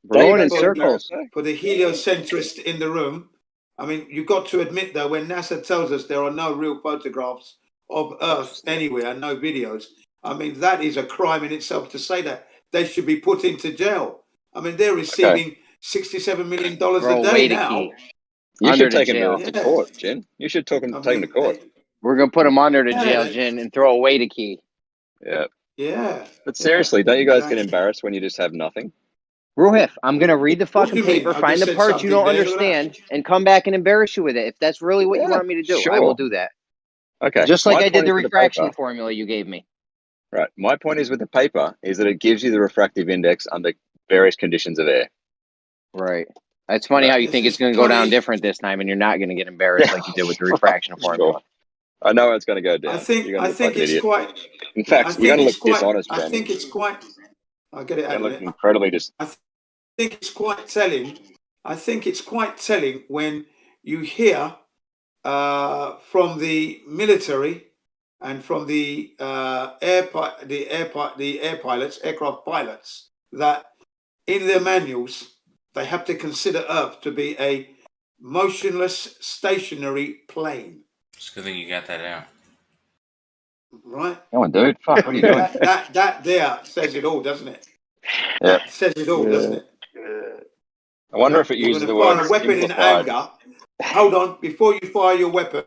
We're going in circles. For the heliocentrist in the room, I mean, you've got to admit, though, when NASA tells us there are no real photographs of Earth anywhere and no videos, I mean, that is a crime in itself to say that. They should be put into jail. I mean, they're receiving $67 million a day now. You should take them to court, Jen. You should take them to court. We're going to put them under the jail, Jen, and throw away the key. Yeah. Yeah. But seriously, don't you guys get embarrassed when you just have nothing? Ruhif, I'm going to read the fucking paper, find the parts you don't understand, and come back and embarrass you with it. If that's really what you want me to do, I will do that. Okay. Just like I did the refraction formula you gave me. Right. My point is with the paper is that it gives you the refractive index under various conditions of air. Right. It's funny how you think it's going to go down different this time, and you're not going to get embarrassed like you did with the refraction formula. I know it's going to go down. I think it's quite. In fact, you're going to look dishonest, Jeremy. I think it's quite. I'll get it out of it. Incredibly I think it's quite telling. I think it's quite telling when you hear from the military and from the aircraft pilots, that in their manuals they have to consider Earth to be a motionless, stationary plane. It's a good thing you got that out. Right? Come on, dude. Fuck, what are you doing? That there says it all, doesn't it? Yeah. That says it all, doesn't it? I wonder if it uses the word fire a weapon in anger. Hold on. Before you fire your weapon,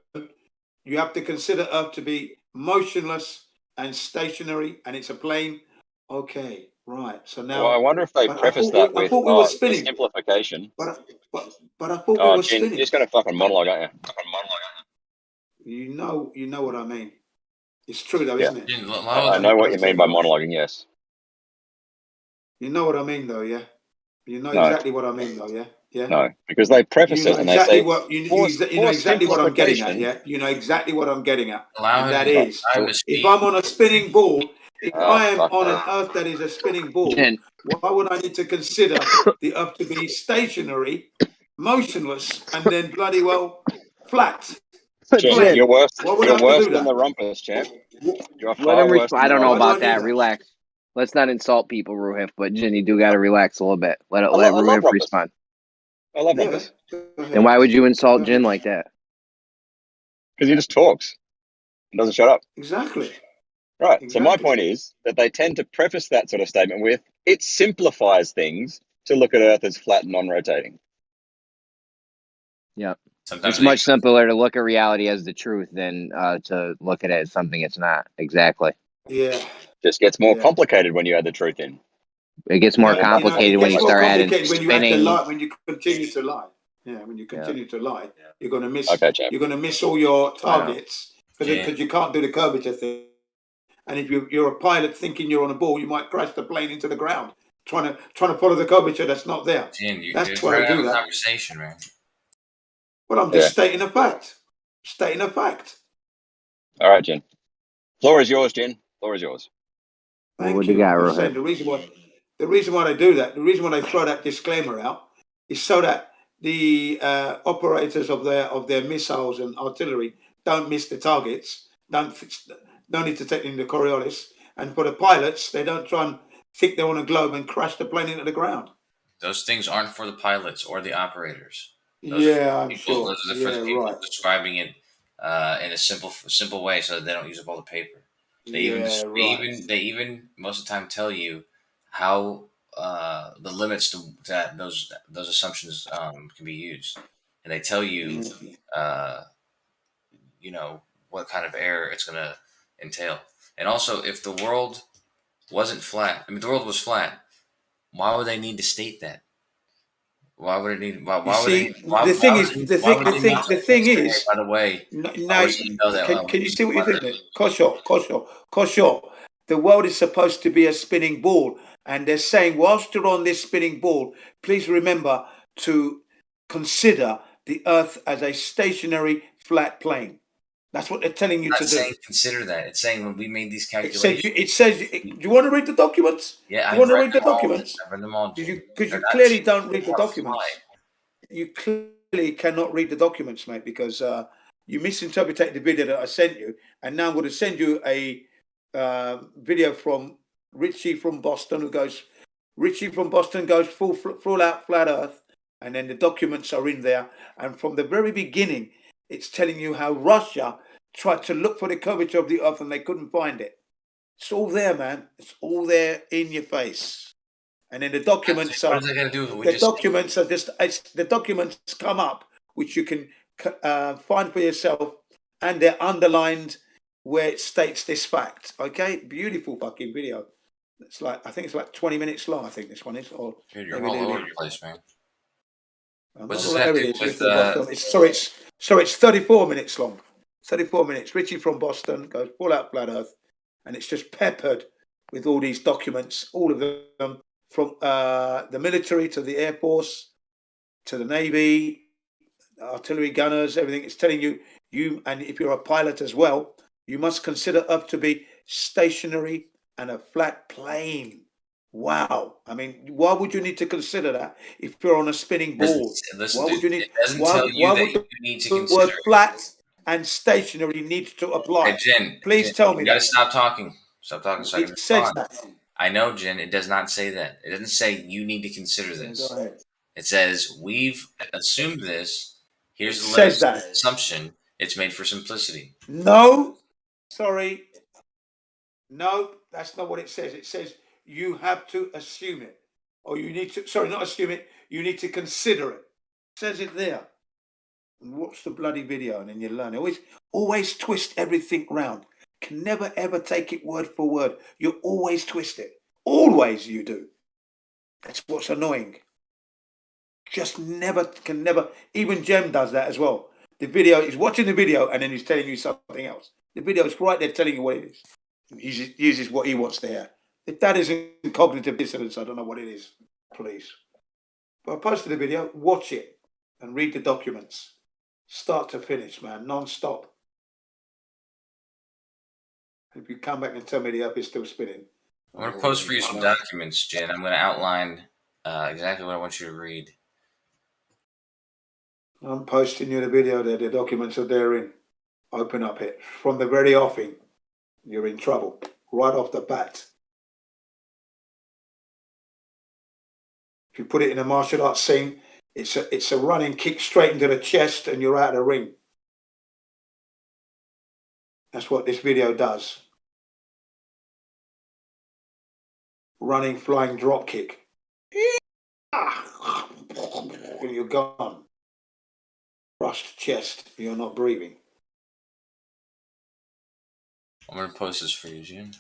you have to consider Earth to be motionless and stationary, and it's a plane. Okay, right. So now. Well, I wonder if they preface that with simplification. But I thought we were spinning. You're just going to fucking monologue, aren't you? You know what I mean. It's true, though, isn't it? I know what you mean by monologuing, yes. You know what I mean, though, yeah? You know exactly what I mean, though, yeah? Yeah. No, because they preface You know it and they exactly say, what you for know exactly what I'm getting at. simplification. Yeah, you know exactly what I'm getting at, Allow and him that to, is, allow him to if speak. I'm on a spinning ball, if Oh, I am fuck on no. an Earth that is a spinning ball, Jen, why would I need to consider the Earth to be stationary, motionless, and then bloody well flat? Champ, Plain. you're worse. Why would I You're have to worse do than that? the rumpus, champ. You're let far him worse respond. than I the don't know Why do I about rumpus. do that. that? Relax. Let's not insult people, Ruhif. But Jen, you do got to relax a little bit. Let I love Ruhif rumpus. respond. I love Yeah. rumpus Go And ahead. why would you insult Go Jen ahead. like that? because he just talks. He doesn't shut up. Exactly. Right. So my Exactly. point is that they tend to preface that sort of statement with, it simplifies things to look at Earth as flat and non-rotating. Yeah. Sometimes It's they much simpler to look at reality as the truth than to look at it as something it's not. Exactly. Yeah. Just gets more Yeah. complicated when you add the truth in. It gets You more know, complicated it when gets you more start adding complicated when you add the spinning. lie, when you continue to lie. Yeah, when you continue to lie, you're gonna miss. Okay, champ. You're gonna miss all your targets Yeah. because you can't do the curvature thing. And if you're a pilot thinking you're on a ball, you might crash the plane into the ground trying to follow the curvature that's not there. Jen, you're That's trying why to they have do a that. conversation, man. Well, I'm just stating a fact. Stating a fact. All right, Jen. Floor is yours, Jen. Floor is yours. What Thank would you you. got, I'm Ruhif? saying the reason why they do that, the reason why they throw that disclaimer out, is so that the operators of their missiles and artillery don't miss the targets, don't need to take in the Coriolis, and for the pilots, they don't try and think they're on a globe and crash the plane into the ground. Those things aren't for the pilots or the operators. Those Yeah, are I'm people, sure. Those are for Yeah, the people right. describing it in a simple way, so that they don't use up all the paper. They Yeah, right. they even most of the time tell you how the limits to that those assumptions can be used, and they tell you you know what kind of error it's going to entail. And also, if the world wasn't flat, I mean, the world was flat. Why would they need to state that? Why would it need? Why would they? The thing is, Why would they need to say, hey, by the way, I now, want you to know that. can you see what you're doing there? Kosho. The world is supposed to be a spinning ball, and they're saying, whilst you're on this spinning ball, please remember to consider the Earth as a stationary flat plane. That's what they're telling you I'm to not do. saying consider that. It's saying when we made these It calculations. says. Do you want to read the documents? Yeah, Do you want to read the documents? I've read them all. Because They're you not clearly cheap. don't read the They're documents. You clearly cannot read the documents, mate, because you misinterpreted the video that I sent you, and now I'm going to send you a video from Richie from Boston goes full out flat Earth, and then the documents are in there, and from the very beginning, it's telling you how Russia tried to look for the curvature of the Earth and they couldn't find it. It's all there, man. It's all there in your face. And then the documents What are does that got to do with what we the just? documents are just the documents come up, which you can find for yourself, and they're underlined where it states this fact. Okay, beautiful fucking video. It's like I think it's like 20 minutes long. I think this one is, or Dude, you're maybe a all little over bit. the place, man. Not What's all this got over to it do is. with? It's 34 minutes long. 34 minutes. Richie from Boston goes full out flat Earth, and it's just peppered with all these documents, all of them from the military to the Air Force to the Navy, artillery gunners, everything. It's telling you, and if you're a pilot as well, you must consider Earth to be stationary and a flat plane. Wow. I mean, why would you need to consider that if you're on a spinning ball? Listen, Why would you dude, need? it doesn't tell you Why that would you need to the word consider. flat and stationary need to Hey, apply? Jen, Please tell you me got to that. stop talking. Stop talking so I can It says respond. that. I know, Jen. It does not say that. It doesn't say you need to consider Go this. ahead. It says we've assumed this. It Here's the says limits of that. assumption. It's made for simplicity. No, sorry. No, that's not what it says. It says you have to assume it. Or you need to, sorry, not assume it, you need to consider it. It says it there. And watch the bloody video and then you learn. Always twist everything round. Can never ever take it word for word. You always twist it. Always you do. That's what's annoying. Just never, even Jem does that as well. The video, he's watching the video and then he's telling you something else. The video is right there telling you what it is. He uses what he wants to hear. If that isn't cognitive dissonance, I don't know what it is. Please. But I posted a video. Watch it and read the documents, start to finish, man, non-stop. If you come back and tell me the Earth is still spinning, I'm going to post for you some documents, Jen. I'm going to outline exactly what I want you to read. I'm posting you the video there. The documents are therein. Open up it. From the very offing, you're in trouble. Right off the bat. If you put it in a martial arts scene, it's a running kick straight into the chest and you're out of the ring. That's what this video does. Running flying drop kick. And you're gone. Crushed chest. You're not breathing. I'm going to post this for you, Jen.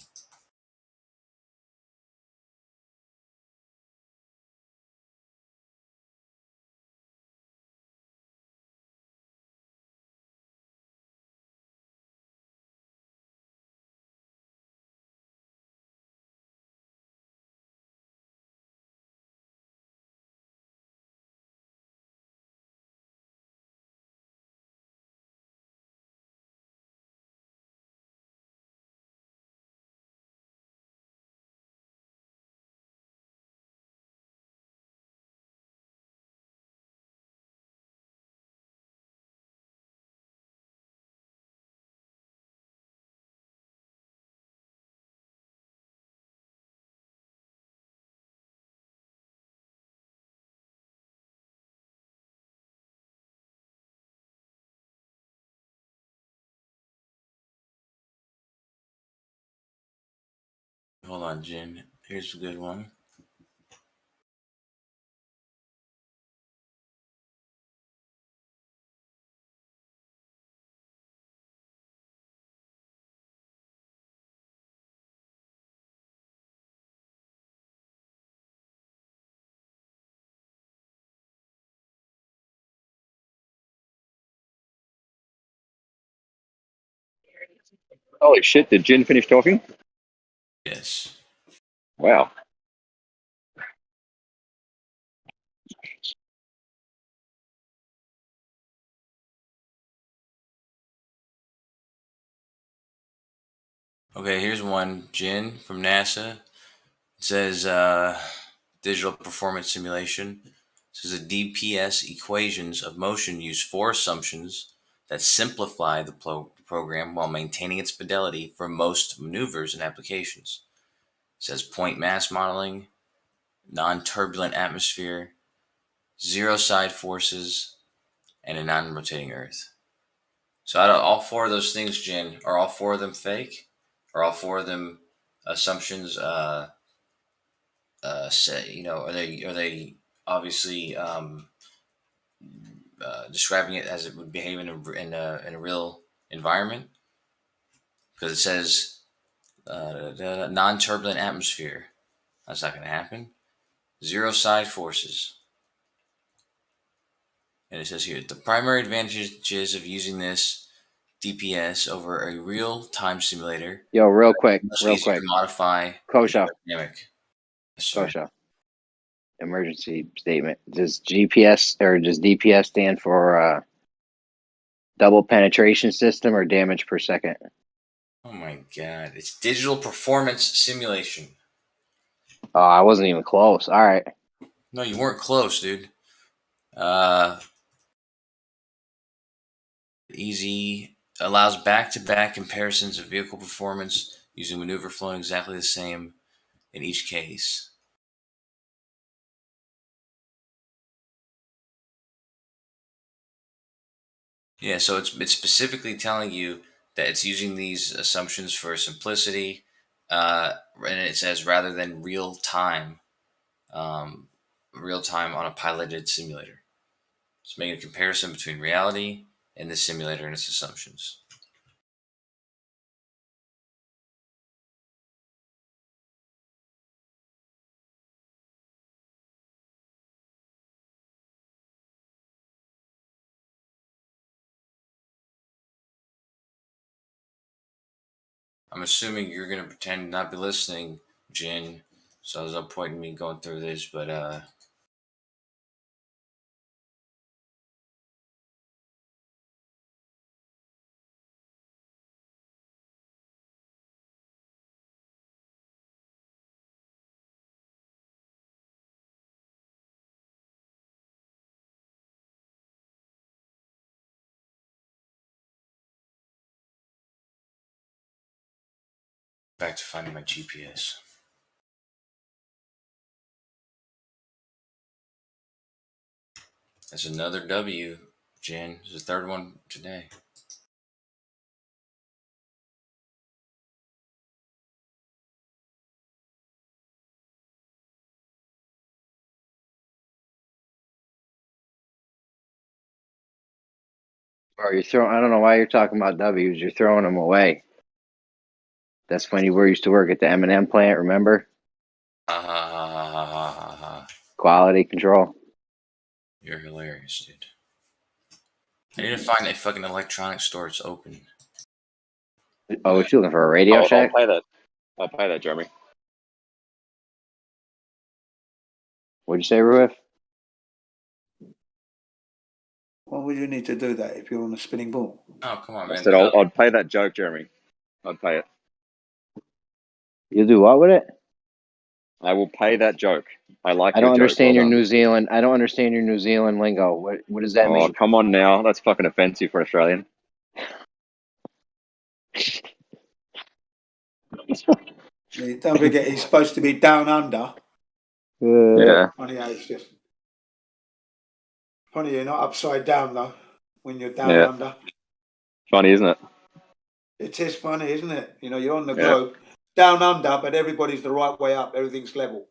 Hold on, Jen. Here's a good one. Holy shit, did Jin finish talking? Yes. Wow. Okay, here's one, Jen from NASA. It says digital performance simulation. It says the DPS equations of motion use 4 assumptions that simplify the program while maintaining its fidelity for most maneuvers and applications. It says point mass modeling, non-turbulent atmosphere, zero side forces, and a non-rotating Earth. So out of all 4 of those things, Jen, are all 4 of them fake? Are all 4 of them assumptions? Say, you know, are they obviously describing it as it would behave in a real environment? Because it says non-turbulent atmosphere. That's not going to happen. Zero side forces. And it says here, the primary advantages of using this DPS over a real-time simulator. Yo, real quick. To modify Kosha. the dynamic. Kosha. Emergency statement. Does GPS or does DPS stand for double penetration system or damage per second? Oh my god. It's digital performance simulation. Oh, I wasn't even close. All right. No, you weren't close, dude. Easy allows back-to-back comparisons of vehicle performance using maneuver flowing exactly the same in each case. Yeah, so it's specifically telling you that it's using these assumptions for simplicity, and it says rather than real time on a piloted simulator. It's making a comparison between reality and the simulator and its assumptions. I'm assuming you're going to pretend not be listening, Jin. So there's no point in me going through this, but Back to finding my GPS. That's another W, Jen. It's the third one today. Or you're throwing. I don't know why you're talking about W's. You're throwing them away. That's when you used to work at the M&M plant. Remember? Quality control. You're hilarious, dude. I need to find a fucking electronics store that's open. Oh, what you looking for? A Radio Shack? I'll pay that, Jeremy. What'd you say, Ruif? Why would you need to do that if you're on a spinning ball? Oh, come on, I man. said I'd pay that joke, Jeremy. I'd pay it. You'll do what with it? I will pay that joke. I like. I don't understand your done. New Zealand. I don't understand your New Zealand lingo. What does that mean? Oh, come on now. That's fucking offensive for an Australian. Don't forget, he's supposed to be down under. Yeah. Funny how it's just. Funny you're not upside down though. When you're down Yeah. under. Funny, isn't it? It is funny, isn't it? You know, you're on the globe, down under, but everybody's the right way up. Everything's level.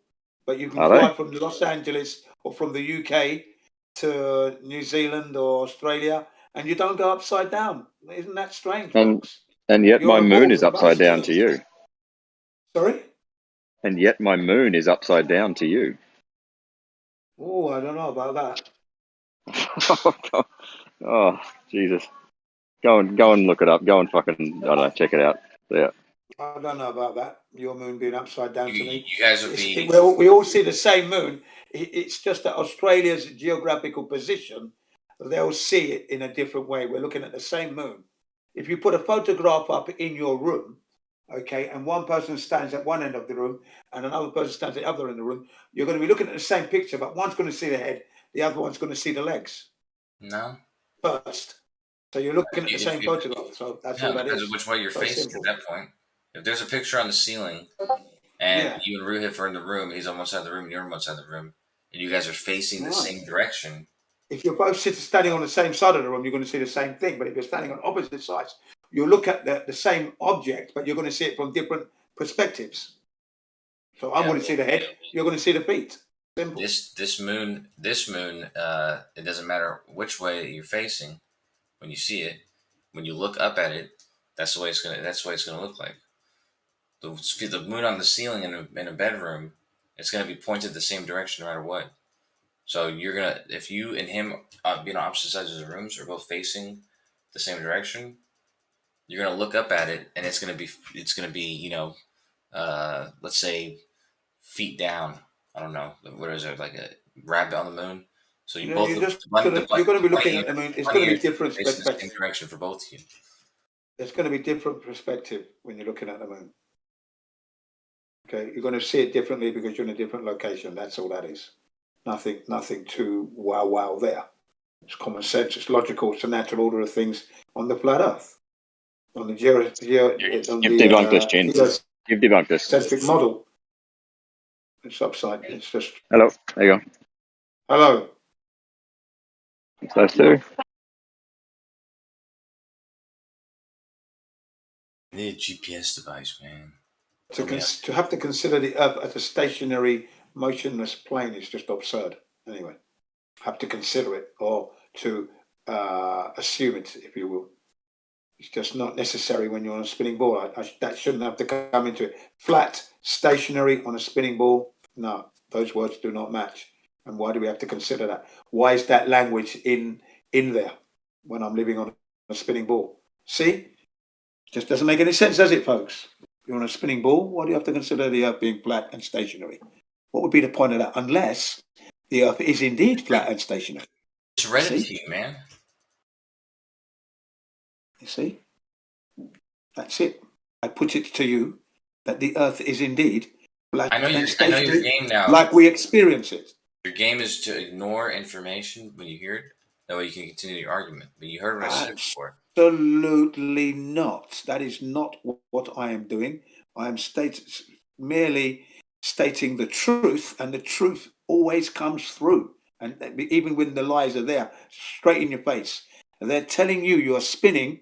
But you can fly from Los Angeles or from the UK to New Zealand or Australia, and you don't go upside down. Isn't that strange, folks? And yet You're my on moon board is with upside us. down to you. Sorry? And yet my moon is upside down to you. Oh, I don't know about that. Oh, Jesus. Go and look it up. Go and fucking, I don't know, check it out. Yeah. I don't know about that. Your moon being upside down to me. You guys would be. We all see the same moon. It's just that Australia's geographical position, they'll see it in a different way. We're looking at the same moon. If you put a photograph up in your room, okay, and one person stands at one end of the room and another person stands at the other end of the room, you're going to be looking at the same picture, but one's going to see the head, the other one's going to see the legs. No. First. So you're looking at the same photograph. So that's all that is. Depends on which way you're facing at that point. If there's a picture on the ceiling and you and Ruhif are in the room, he's on one side of the room and you're on one side of the room, and you guys are facing the same direction. If you're both standing on the same side of the room, you're going to see the same thing. But if you're standing on opposite sides, you'll look at the same object, but you're going to see it from different perspectives. So I'm going to see the head, you're going to see the feet. Simple. This moon, it doesn't matter which way you're facing. When you see it, when you look up at it, that's the way it's gonna look like. The moon on the ceiling in a bedroom, it's gonna be pointed the same direction no matter what. So if you and him be on opposite sides of the rooms or both facing the same direction, you're gonna look up at it and it's gonna be let's say feet down. I don't know, what is it, like a rabbit on the moon? So you're going to be looking at the moon. It's going to be different perspective. Direction for both of you. There's going to be different perspective when you're looking at the moon. Okay, you're going to see it differently because you're in a different location. That's all that is. Nothing too wow there. It's common sense. It's logical. It's a natural order of things on the flat Earth. On the You've debunked this, Jen. You've debunked this. Centric model. It's upside. It's just. Hello. There you go. Hello. It's those two. You need a GPS device, man. To have to consider the Earth as a stationary, motionless plane is just absurd. Anyway, have to consider it or to assume it, if you will. It's just not necessary when you're on a spinning ball. That shouldn't have to come into it. Flat, stationary on a spinning ball. No, those words do not match. And why do we have to consider that? Why is that language in there when I'm living on a spinning ball? See? Just doesn't make any sense, does it, folks? You're on a spinning ball. Why do you have to consider the Earth being flat and stationary? What would be the point of that? Unless the Earth is indeed flat and stationary. It's read it to you, man. You see? That's it. I put it to you that the Earth is indeed flat and stationary. I know your game now. Like we experience it. Your game is to ignore information when you hear it. That way you can continue your argument. But you heard what I said before. Absolutely not. That is not what I am doing. I am merely stating the truth, and the truth always comes through. And even when the lies are there, straight in your face, and they're telling you are spinning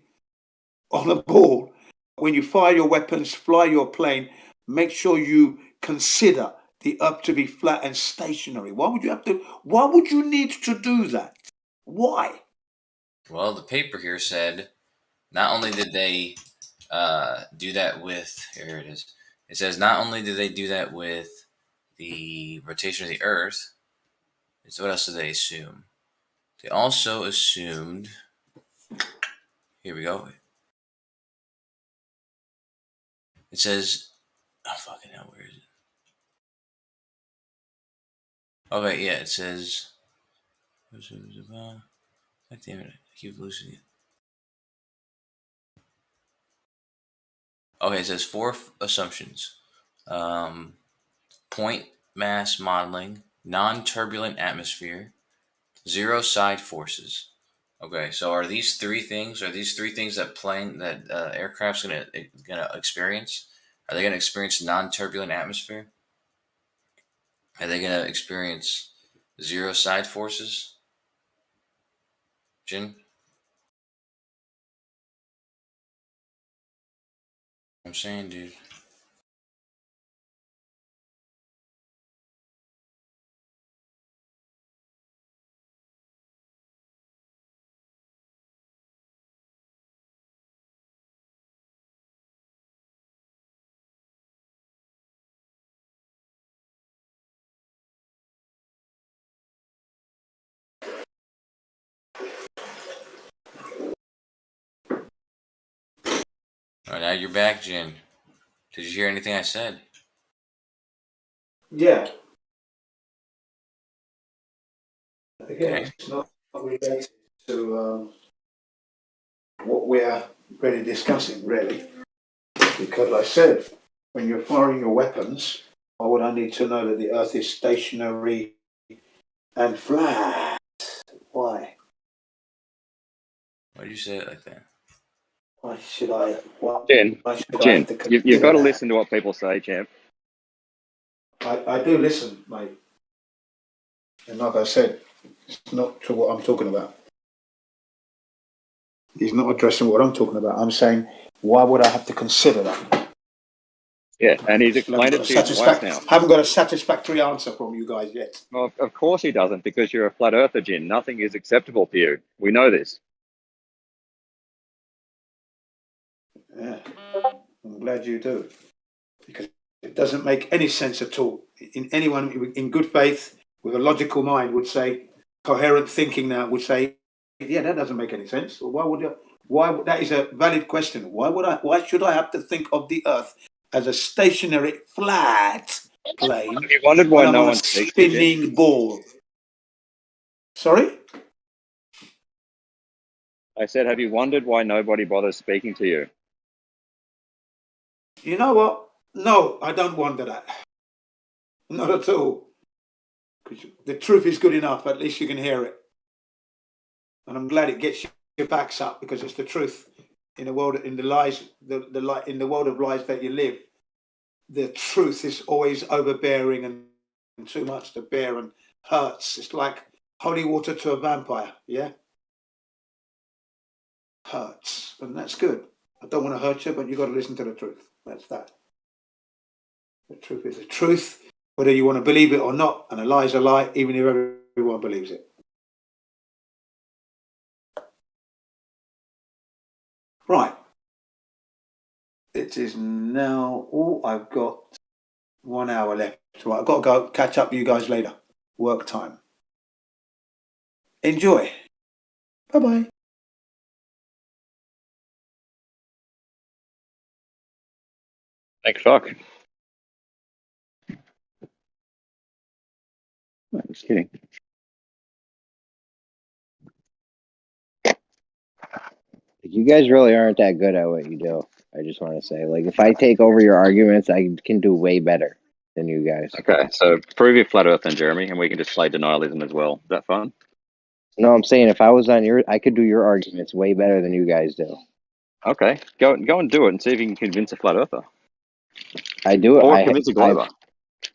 on a ball. When you fire your weapons, fly your plane, make sure you consider the Earth to be flat and stationary. Why would you have to? Why would you need to do that? Why? Well, the paper here said not only did they do that with, here it is. It says not only did they do that with the rotation of the Earth, so what else did they assume? They also assumed, here we go. It says, oh fucking hell, where is it? Okay, yeah, it says, God damn it, I keep losing it. Okay, it says 4 assumptions. Point mass modeling, non-turbulent atmosphere, zero side forces. Okay, so are these 3 things? Are these 3 things that aircraft's gonna experience? Are they gonna experience non-turbulent atmosphere? Are they gonna experience zero side forces? Jin? I'm saying, dude. Oh, now you're back, Jin. Did you hear anything I said? Yeah. Again, Okay. it's not related to what we're really discussing, really. Because I said, when you're firing your weapons, why would I need to know that the Earth is stationary and flat? Why? Why did you say it like that? Why should I? Jen, Why should I Jen, have to consider you've got to that? listen to what people say, champ. I do listen, mate. And like I said, it's not to what I'm talking about. He's not addressing what I'm talking about. I'm saying, why would I have to consider that? Yeah, and he's explained it to you twice now. Haven't got a satisfactory answer from you guys yet. Well, of course he doesn't, because you're a flat earther, Jin. Nothing is acceptable to you. We know this. Yeah, I'm glad you do, because it doesn't make any sense at all. Anyone in good faith with a logical mind would say, coherent thinking now would say, yeah, that doesn't make any sense. Well, that is a valid question. Why should I have to think of the Earth as a stationary flat plane Have you wondered why when I'm no on a one speaks to you, Jin? spinning ball? Sorry? I said, have you wondered why nobody bothers speaking to you? You know what? No, I don't wonder that. Not at all. Because the truth is good enough. At least you can hear it. And I'm glad it gets your backs up, because it's the truth. In the world, in the lies, in the world of lies that you live, the truth is always overbearing and too much to bear and hurts. It's like holy water to a vampire. Yeah, hurts, and that's good. I don't want to hurt you, but you got to listen to the truth. That's that. The truth is the truth, whether you want to believe it or not, and a lie is a lie, even if everyone believes it. Right. It is now. Oh, I've got 1 hour left. Right, I've got to go catch up with you guys later. Work time. Enjoy. Bye-bye. Thanks, fuck. No, just kidding. You guys really aren't that good at what you do. I just want to say, like, if I take over your arguments, I can do way better than you guys. Okay, so prove your flat earth then, Jeremy, and we can just play denialism as well. Is that fun? No, I'm saying if I was on your, I could do your arguments way better than you guys do. Okay, go and do it and see if you can convince a flat earther. I do it. Or convince a glober.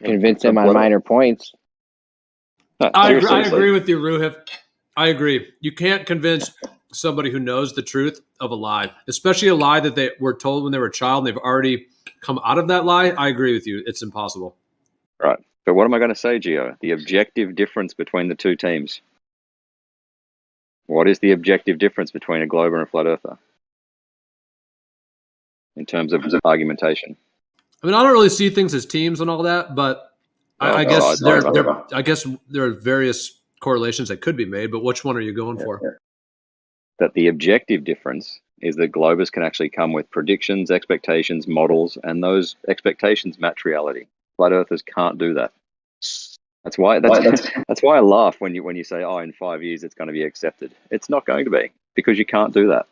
I convince him on minor points. No, I seriously. agree with you, Ruhif. I agree. You can't convince somebody who knows the truth of a lie, especially a lie that they were told when they were a child and they've already come out of that lie. I agree with you. It's impossible. Right. But what am I going to say, Gio? The objective difference between the two teams. What is the objective difference between a glober and a flat earther? In terms of argumentation. I mean, I don't really see things as teams and all that, but I guess there are various correlations that could be made, but which one are you going for? That the objective difference is that globers can actually come with predictions, expectations, models, and those expectations match reality. Flat earthers can't do that. That's why I laugh when you say, "Oh, in 5 years it's going to be accepted." It's not going to be, because you can't do that.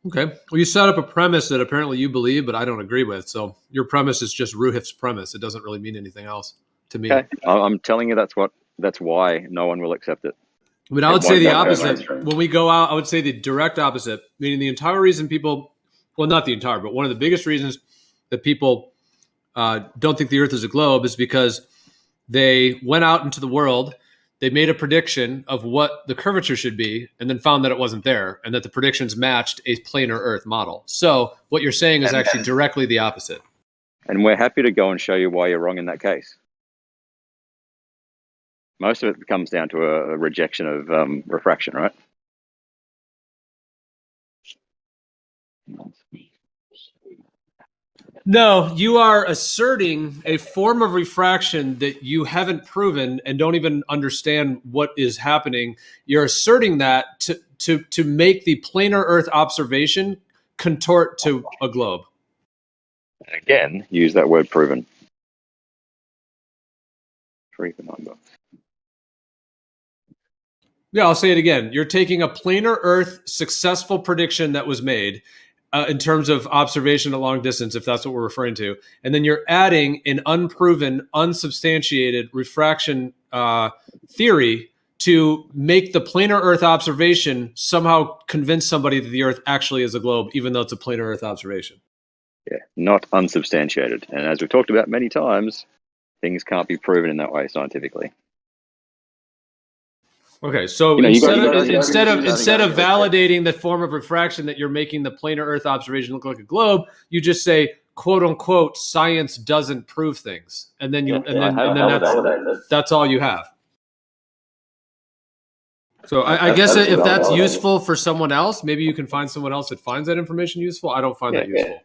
Okay. Well, you set up a premise that apparently you believe, but I don't agree with. So your premise is just Ruhif's premise. It doesn't really mean anything else to me. Okay. I'm telling you that's why no one will accept it. I mean, I would say the opposite. When we go out, I would say the direct opposite, meaning the entire reason people, well, not the entire, but one of the biggest reasons that people don't think the Earth is a globe is because they went out into the world, they made a prediction of what the curvature should be, and then found that it wasn't there, and that the predictions matched a planar Earth model. So what you're saying is actually directly the opposite. And we're happy to go and show you why you're wrong in that case. Most of it comes down to a rejection of refraction, right? No, you are asserting a form of refraction that you haven't proven and don't even understand what is happening. You're asserting that to make the planar Earth observation contort to a globe. And again, use that word proven. $3 Yeah, I'll say it again. You're taking a planar Earth successful prediction that was made in terms of observation at long distance, if that's what we're referring to, and then you're adding an unproven, unsubstantiated refraction theory to make the planar Earth observation somehow convince somebody that the Earth actually is a globe, even though it's a planar Earth observation. Yeah, not unsubstantiated. And as we've talked about many times, things can't be proven in that way scientifically. Okay, so instead of validating the form of refraction that you're making the planar Earth observation look like a globe, you just say, "quote unquote," science doesn't prove things, and then that's all you have. So I guess if that's useful for someone else, maybe you can find someone else that finds that information useful. I don't find that useful.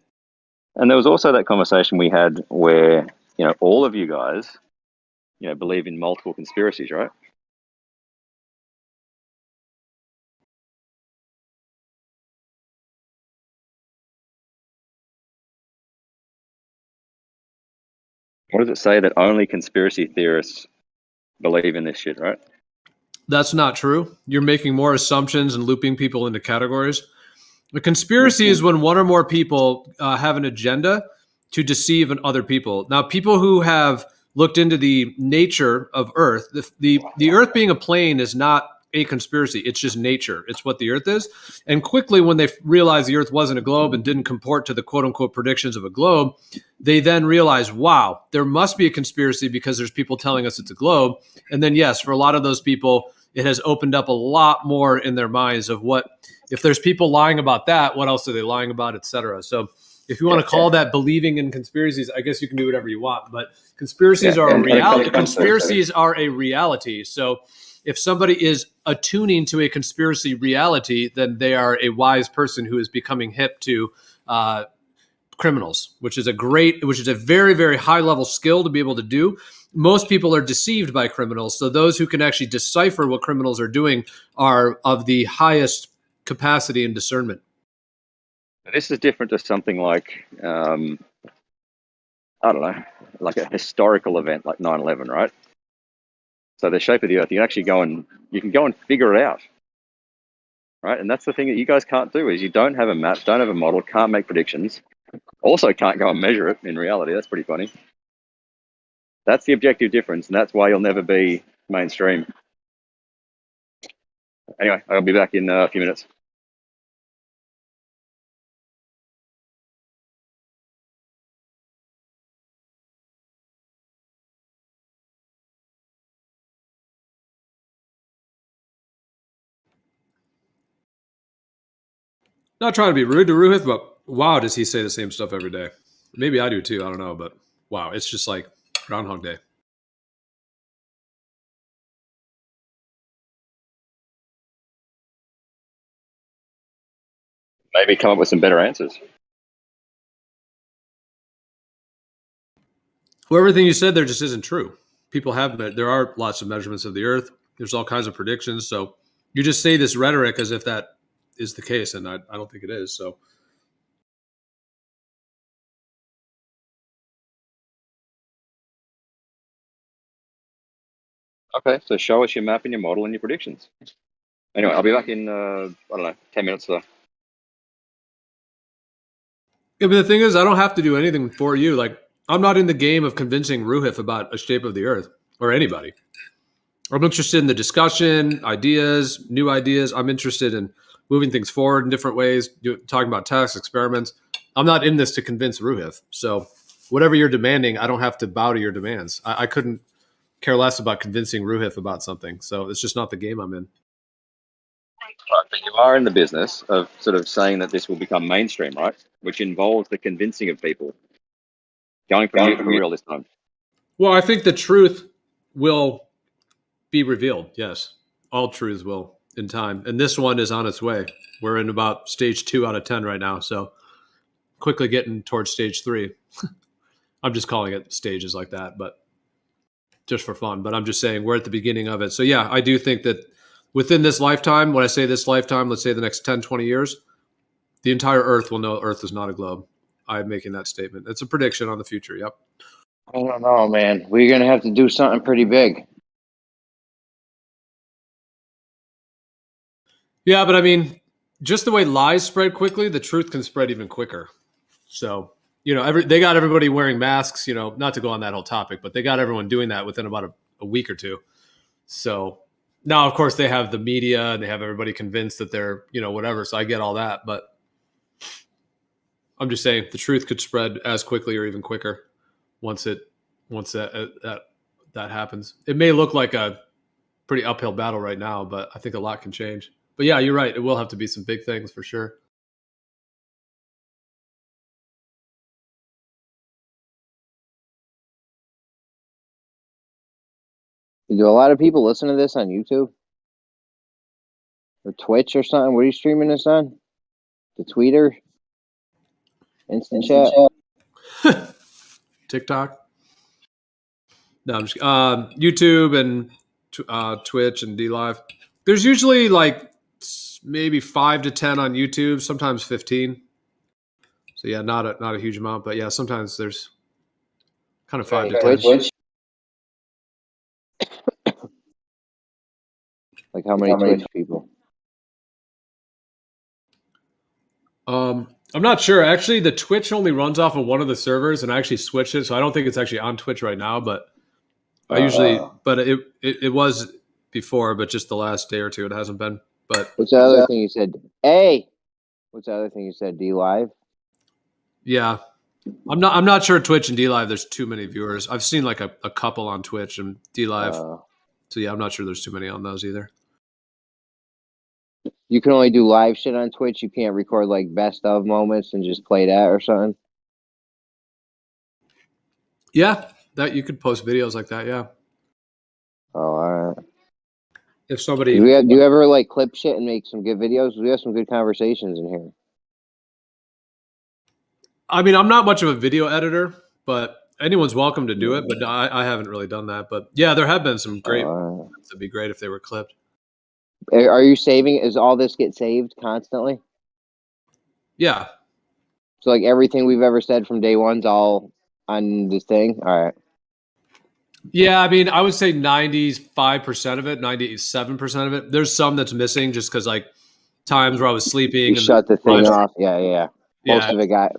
And there was also that conversation we had where all of you guys believe in multiple conspiracies, right? What does it say that only conspiracy theorists believe in this shit, right? That's not true. You're making more assumptions and looping people into categories. A conspiracy is when one or more people have an agenda to deceive other people. Now, people who have looked into the nature of Earth, the Earth being a plane is not a conspiracy. It's just nature. It's what the Earth is. And quickly, when they realized the Earth wasn't a globe and didn't comport to the quote-unquote predictions of a globe, they then realized, wow, there must be a conspiracy because there's people telling us it's a globe. And then, yes, for a lot of those people, it has opened up a lot more in their minds of what, if there's people lying about that, what else are they lying about, et cetera. So if you want to call that believing in conspiracies, I guess you can do whatever you want. But conspiracies are a reality. Conspiracies are a reality. So if somebody is attuning to a conspiracy reality, then they are a wise person who is becoming hip to criminals, which is a very, very high level skill to be able to do. Most people are deceived by criminals. So those who can actually decipher what criminals are doing are of the highest capacity and discernment. This is different to something like, I don't know, like a historical event like 9/11, right? So the shape of the Earth, you can actually go and figure it out, right? And that's the thing that you guys can't do, is you don't have a map, don't have a model, can't make predictions, also can't go and measure it in reality. That's pretty funny. That's the objective difference, and that's why you'll never be mainstream. Anyway, I'll be back in a few minutes. Not trying to be rude to Ruhith, but wow, does he say the same stuff every day? Maybe I do too. I don't know, but wow, it's just like Groundhog Day. Maybe come up with some better answers. Well, everything you said there just isn't true. People have, there are lots of measurements of the Earth. There's all kinds of predictions. So you just say this rhetoric as if that is the case, and I don't think it is. So. Okay, so show us your map and your model and your predictions. Anyway, I'll be back in, I don't know, 10 minutes or so. Yeah, but the thing is, I don't have to do anything for you. Like, I'm not in the game of convincing Ruhith about a shape of the Earth or anybody. I'm interested in the discussion, ideas, new ideas. I'm interested in moving things forward in different ways, talking about tests, experiments. I'm not in this to convince Ruhith. So whatever you're demanding, I don't have to bow to your demands. I couldn't care less about convincing Ruhith about something. So it's just not the game I'm in. Right, but you are in the business of sort of saying that this will become mainstream, right? Which involves the convincing of people. Going from you for real this time. Well, I think the truth will be revealed. Yes, all truths will in time. And this one is on its way. We're in about stage 2 out of 10 right now. So quickly getting towards stage 3. I'm just calling it stages like that, but just for fun. But I'm just saying we're at the beginning of it. So yeah, I do think that within this lifetime, when I say this lifetime, let's say the next 10, 20 years, the entire Earth will know Earth is not a globe. I'm making that statement. It's a prediction on the future. Yep. I don't know, man. We're going to have to do something pretty big. Yeah, but I mean, just the way lies spread quickly, the truth can spread even quicker. So, you know, they got everybody wearing masks, you know, not to go on that whole topic, but they got everyone doing that within about a week or two. So now, of course, they have the media and they have everybody convinced that they're, you know, whatever. So I get all that, but I'm just saying the truth could spread as quickly or even quicker once that happens. It may look like a pretty uphill battle right now, but I think a lot can change. But yeah, you're right. It will have to be some big things for sure. Do a lot of people listen to this on YouTube? Or Twitch or something? What are you streaming this on? The Twitter? Instant chat? TikTok? No, I'm just YouTube and Twitch and DLive. There's usually like maybe 5 to 10 on YouTube, sometimes 15. So yeah, not a huge amount, but yeah, sometimes there's kind of 5 to 10. Twitch? Like how many Twitch people? I'm not sure. Actually, the Twitch only runs off of one of the servers, and I actually switched it, so I don't think it's actually on Twitch right now. But I usually, but it was before, but just the last day or two, it hasn't been. But what's the other thing you said? Hey, what's the other thing you said? DLive? Yeah, I'm not sure Twitch and DLive. There's too many viewers. I've seen like a couple on Twitch and DLive. So yeah, I'm not sure there's too many on those either. You can only do live shit on Twitch. You can't record like best of moments and just play that or something. Yeah, that you could post videos like that. Yeah. Oh, all right. If somebody, do you ever like clip shit and make some good videos? We have some good conversations in here. I mean, I'm not much of a video editor, but anyone's welcome to do it. But I haven't really done that. But yeah, there have been some great. It'd be great if they were clipped. Are you saving? Is all this get saved constantly? Yeah. So like everything we've ever said from day one's all on this thing? All right. Yeah, I mean, I would say 95% of it, 97% of it. There's some that's missing just because like times where I was sleeping. You shut the thing off. Yeah.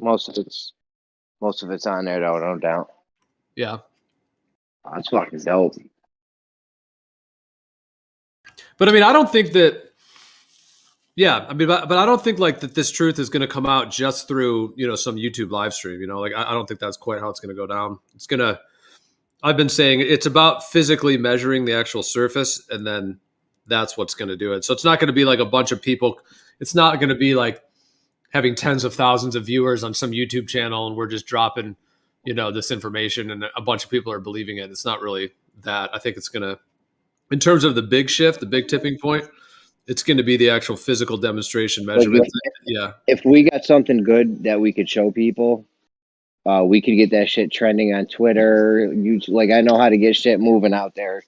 Most of it's on there though, no doubt. Yeah. Oh, that's fucking dope. But I mean, I don't think that. Yeah, I mean, but I don't think like that this truth is going to come out just through some YouTube live stream. Like I don't think that's quite how it's going to go down. It's gonna. I've been saying it's about physically measuring the actual surface, and then that's what's going to do it. So it's not going to be like a bunch of people. It's not going to be like having tens of thousands of viewers on some YouTube channel, and we're just dropping, this information, and a bunch of people are believing it. It's not really that. I think it's going to, in terms of the big shift, the big tipping point, it's going to be the actual physical demonstration measurement. Yeah. If we got something good that we could show people, we could get that shit trending on Twitter. Like, I know how to get shit moving out there.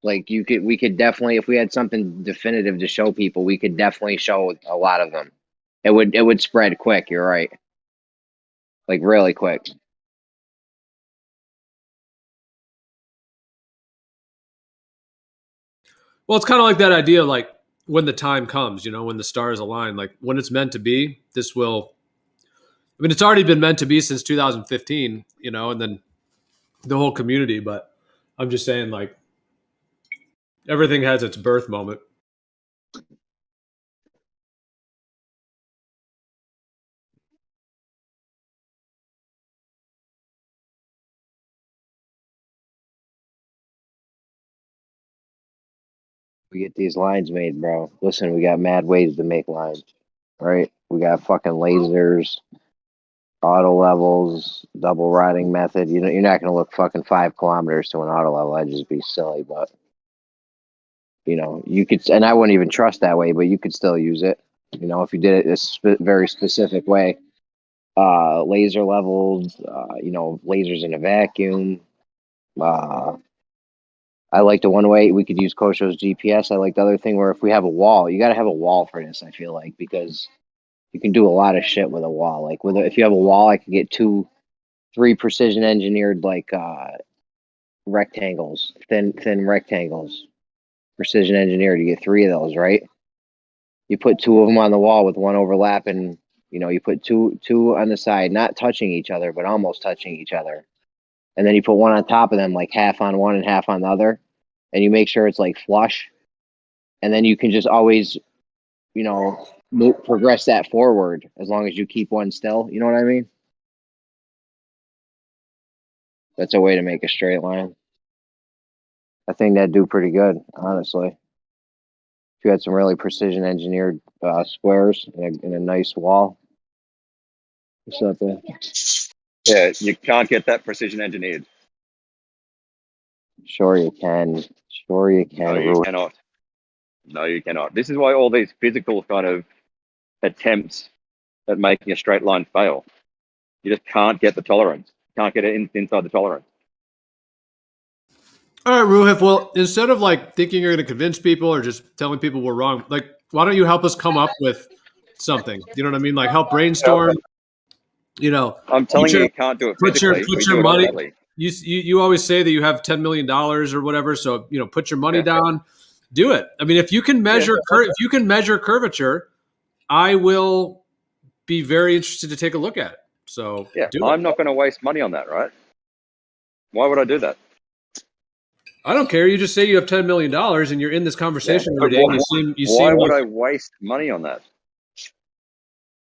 Like, we could definitely, if we had something definitive to show people, we could definitely show a lot of them. It would spread quick. You're right. Like, really quick. Well, it's kind of like that idea, like when the time comes, when the stars align, like when it's meant to be, this will. I mean, it's already been meant to be since 2015, and then the whole community. But I'm just saying, like, everything has its birth moment. We get these lines made, bro. Listen, we got mad ways to make lines, right? We got fucking lasers, auto levels, double riding method. You're not gonna look fucking 5 kilometers to an auto level. That'd just be silly, but you could, and I wouldn't even trust that way, but you could still use it. If you did it a very specific way. Laser levels, lasers in a vacuum. I like the one way we could use Kosho's GPS. I like the other thing where if we have a wall, you got to have a wall for this, I feel like, because you can do a lot of shit with a wall. Like if you have a wall, I could get 3 precision engineered like rectangles, thin rectangles, precision engineered. You get 3 of those, right? You put 2 of them on the wall with one overlapping. You put two on the side, not touching each other, but almost touching each other. And then you put one on top of them, like half on one and half on the other. And you make sure it's like flush. And then you can just always, progress that forward as long as you keep one still. You know what I mean? That's a way to make a straight line. I think that'd do pretty good, honestly. If you had some really precision engineered squares in a nice wall. What's up there? Yeah, you can't get that precision engineered. Sure you can. Sure you can. No, you cannot. No, you cannot. This is why all these physical kind of attempts at making a straight line fail. You just can't get the tolerance. Can't get it inside the tolerance. All right, Ruhif. Well, instead of like thinking you're going to convince people or just telling people we're wrong, like, why don't you help us come up with something? You know what I mean? Like, help brainstorm. I'm telling you can't do it physically. Put your money. You always say that you have $10 million or whatever. So put your money down. Do it. I mean, if you can measure curvature, I will be very interested to take a look at it. So I'm not going to waste money on that, right? Why would I do that? I don't care. You just say you have $10 million and you're in this conversation every day. Why would I waste money on that?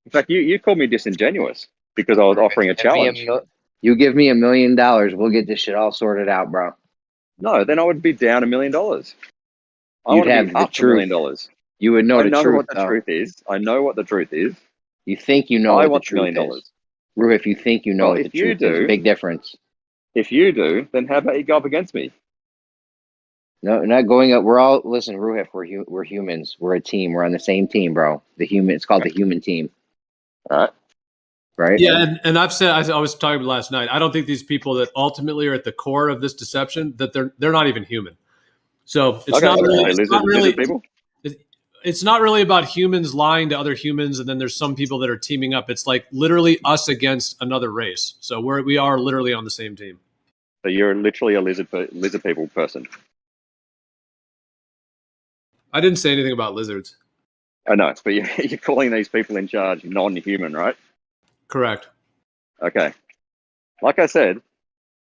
In fact, you called me disingenuous because I was offering a challenge. You give me $1 million, we'll get this shit all sorted out, bro. No, then I would be down $1 million. You'd have the truth. $1 million. You would know the truth. I know what the truth is. I know what the truth is. You think you know I what want the truth $1 million. is. Ruh, if you think you know what the truth is, big difference. If you do, then how about you go up against me? No, not going up. We're all listen, Ruhif. We're humans. We're a team. We're on the same team, bro. It's called the human team. All right. Right. Yeah, and I've said I was talking about last night. I don't think these people that ultimately are at the core of this deception that they're not even human. So it's not really people. It's not really about humans lying to other humans, and then there's some people that are teaming up. It's like literally us against another race. So we are literally on the same team. So you're literally a lizard people person. I didn't say anything about lizards. I know, but you're calling these people in charge non-human, right? Correct. Okay. Like I said,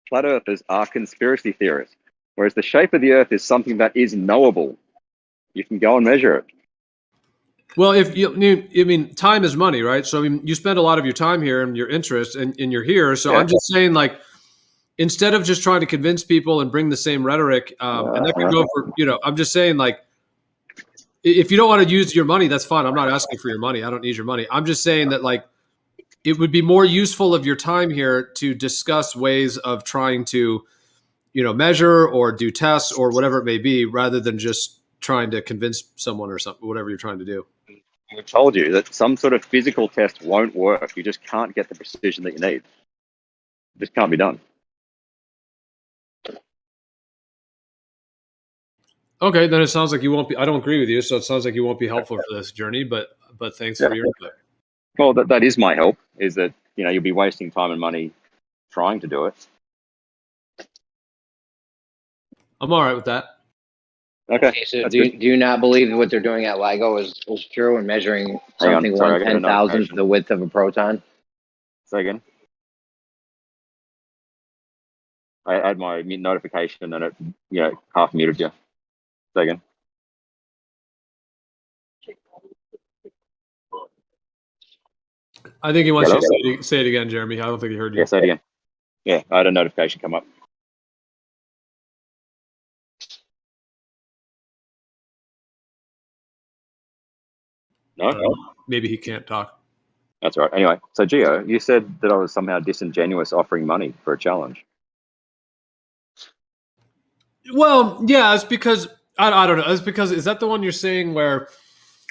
flat earthers are conspiracy theorists, whereas the shape of the earth is something that is knowable. You can go and measure it. Well, if you, I mean, time is money, right? So I mean, you spend a lot of your time here and your interest, and you're here. So I'm just saying, like, instead of just trying to convince people and bring the same rhetoric, and that could go for, I'm just saying, like, if you don't want to use your money, that's fine. I'm not asking for your money. I don't need your money. I'm just saying that, like, it would be more useful of your time here to discuss ways of trying to, measure or do tests or whatever it may be, rather than just trying to convince someone or something, whatever you're trying to do. I told you that some sort of physical test won't work. You just can't get the precision that you need. It just can't be done. Okay, then it sounds like you won't be. I don't agree with you, so it sounds like you won't be helpful for this journey. But thanks for your input. Well, that is my help. Is that you'll be wasting time and money trying to do it. I'm all right with that. Okay. So do you not believe that what they're doing at LIGO is true and measuring something 1/10,000th the width of a proton? Say again. I had my notification and it half muted you. Say again. I think he wants you to say it again, Jeremy. I don't think he heard you. Yeah, say it again. Yeah, I had a notification come up. No? Maybe he can't talk. That's right. Anyway, so Gio, you said that I was somehow disingenuous offering money for a challenge. Well, yeah, it's because I don't know. It's because, is that the one you're saying where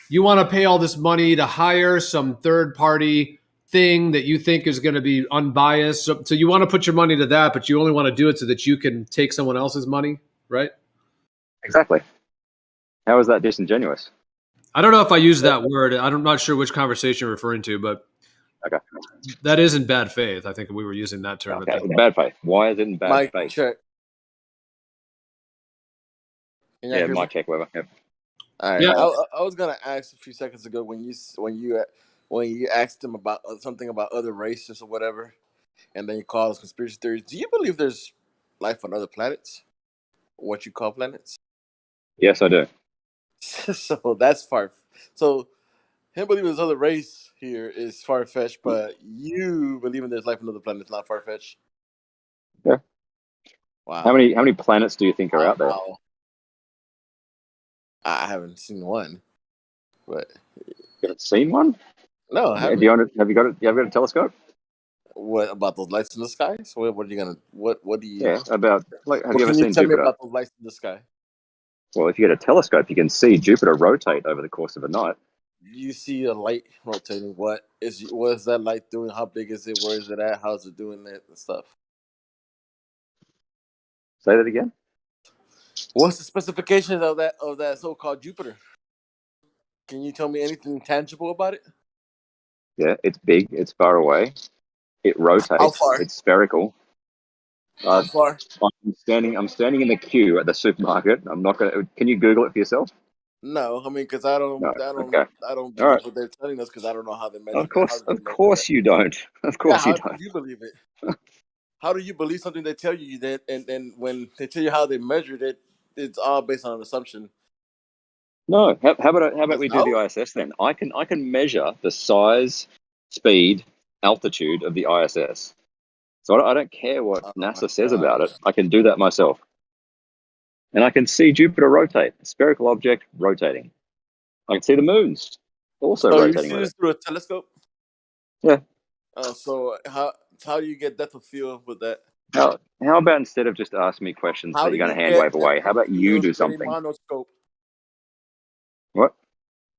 you want to pay all this money to hire some third party thing that you think is going to be unbiased? So you want to put your money to that, but you only want to do it so that you can take someone else's money, right? Exactly. How is that disingenuous? I don't know if I use that word. I'm not sure which conversation you're referring to, but okay, that is in bad faith. I think we were using that term. Okay, bad faith. Why is it in bad faith? Check. Yeah, mic check, Weber. Yep. All right. Yeah. I was gonna ask a few seconds ago when you asked him about something about other races or whatever, and then you call us conspiracy theories. Do you believe there's life on other planets? What you call planets? Yes, I do. So that's far. So him believing there's other race here is far fetched, but you believing there's life on other planets is not far fetched. Yeah. Wow. How many planets do you think are out there? Wow. I haven't seen one, but you haven't seen one? No, I haven't. Have you got a telescope? What about those lights in the sky? So what are you gonna? What do you? Yeah, about have you ever seen Jupiter? Tell me about those lights in the sky. Well, if you get a telescope, you can see Jupiter rotate over the course of a night. You see a light rotating. What is that light doing? How big is it? Where is it at? How's it doing that and stuff? Say that again. What's the specifications of that so-called Jupiter? Can you tell me anything tangible about it? Yeah, it's big. It's far away. It rotates. How far? It's spherical. How far? I'm standing in the queue at the supermarket. I'm not gonna. Can you Google it for yourself? No, I mean, because I don't believe what they're telling us because I don't know how they measure. Of course you don't. Of course you don't. How do you believe it? How do you believe something they tell you that, and when they tell you how they measured it, it's all based on an assumption? No. How about we do the ISS then? I can measure the size, speed, altitude of the ISS. So I don't care what NASA says about it. I can do that myself. And I can see Jupiter rotate, a spherical object rotating. I can see the moons also rotating. So you see this through a telescope? Yeah. So how do you get depth of field with that? How about instead of just asking me questions that you're going to hand wave away, how about you do something? Monoscope. What?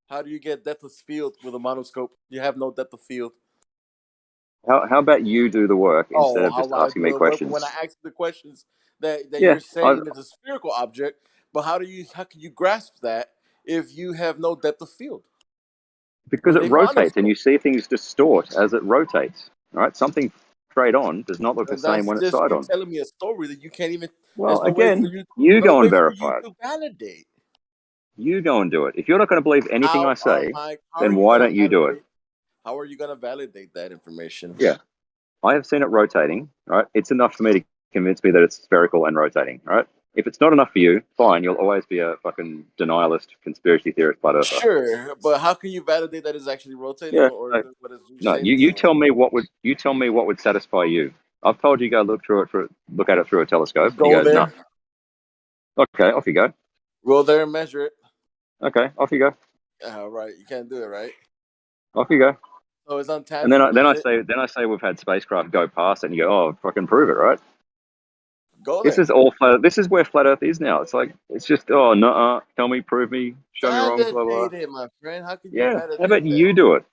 How do you get depth of field with a monoscope? You have no depth of field. How about you do the work instead of just asking me questions? When I ask the questions that you're saying it's a spherical object, but how can you grasp that if you have no depth of field? Because it rotates and you see things distort as it rotates. Right? Something straight on does not look the same when it's side on. You're telling me a story that you can't even. Well, again, you go and verify it. To validate. You go and do it. If you're not going to believe anything I say, then why don't you do it? How are you going to validate that information? Yeah. I have seen it rotating, right? It's enough for me to convince me that it's spherical and rotating, right? If it's not enough for you, fine. You'll always be a fucking denialist, conspiracy theorist, flat earther. Sure, but how can you validate that it's actually rotating, Yeah. or No, what is you no, saying? you tell me what would satisfy you. I've told you go look at it through a telescope. And you Go go, no. there, Okay, off you go. go there and measure it. Okay, off you go. Right, you can't do it, right? Off you go. So it's And then untangible. I say we've had spacecraft go past it, and you go, oh, fucking prove it, right? Go This there. is all flat. This is where flat Earth is now. It's like it's just no, tell me, prove me, show me wrong, blah blah. Validate it, my friend. How can you Yeah, how validate about that? you do it?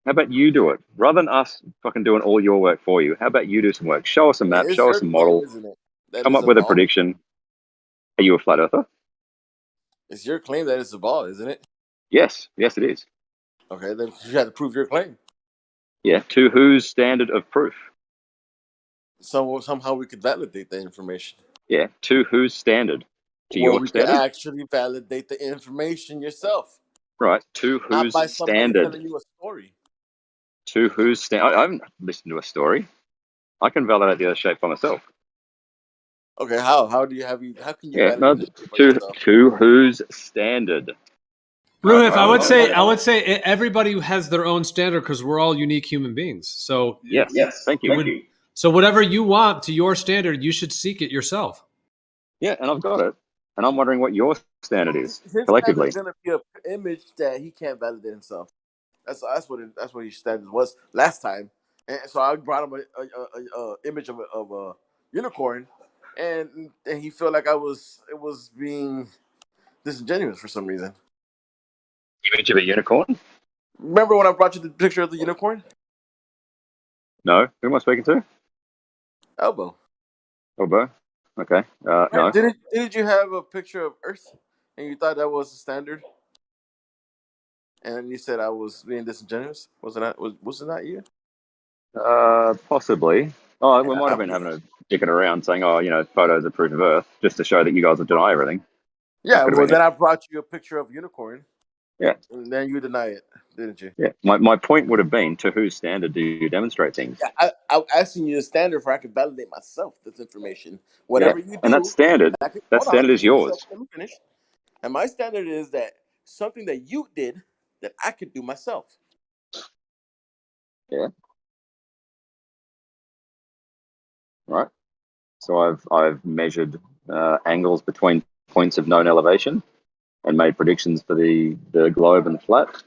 How about you do it rather than us fucking doing all your work for you? How about you do some work? Show us a map, It's show us your a claim, model, isn't it? That come it's up a with a ball. prediction. Are you a flat earther? It's your claim that it's a ball, isn't it? Yes, yes, it is. Okay, then you have to prove your claim. Yeah, to whose standard of proof? So somehow we could validate the information. Yeah, to whose standard? To Well, your we could standard, actually validate the information yourself, right? To not whose by somebody standard? telling you a story. To whose standard? I haven't listened to a story. I can validate the Earth shape for myself. Okay, how? How do you have you? How can you Yeah, no, validate it for yourself? to whose standard? Ruhif, I I'll- would say everybody has their own standard because we're all unique human beings. So Yes, thank you. So whatever you want to your standard, you should seek it yourself. Yeah, and I've got it. And I'm wondering what your standard is His collectively. standard is going to be an image that he can't validate himself. That's what his standard was last time. And so I brought him a image of a unicorn, and he felt like it was being disingenuous for some reason. Image of a unicorn? Remember when I brought you the picture of the unicorn? No. Who am I speaking to? Elbow. Elbow. Okay. No. Didn't you have a picture of Earth, and you thought that was the standard? And you said I was being disingenuous. Was it not you? Possibly. Oh, we And might have been having a dicking around saying, oh, photos are proof of Earth, just to show that you guys will deny everything. yeah. Could have Well, been then it. I brought you a picture of unicorn. Yeah. And then you deny it, didn't you? Yeah. My point would have been, to whose standard do you demonstrate things? Yeah, I'm asking you the standard for I can validate myself this information. Yeah. Whatever you do, And that standard is yours. Let me finish. And my standard is that something that you did that I could do myself. Yeah. Right. So I've measured angles between points of known elevation and made predictions for the globe and the flat,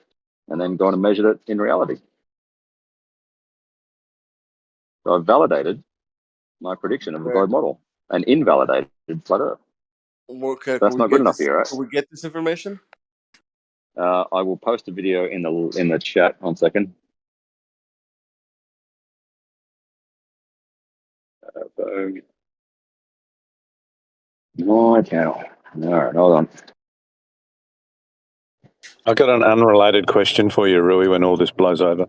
and then gone and measured it in reality. So I've validated my prediction of the globe model and invalidated flat Earth. Okay, That's not good enough for you, right? Can we get this information? I will post a video in the chat. 1 second. My channel. All right, hold on. I've got an unrelated question for you, Rui, when all this blows over.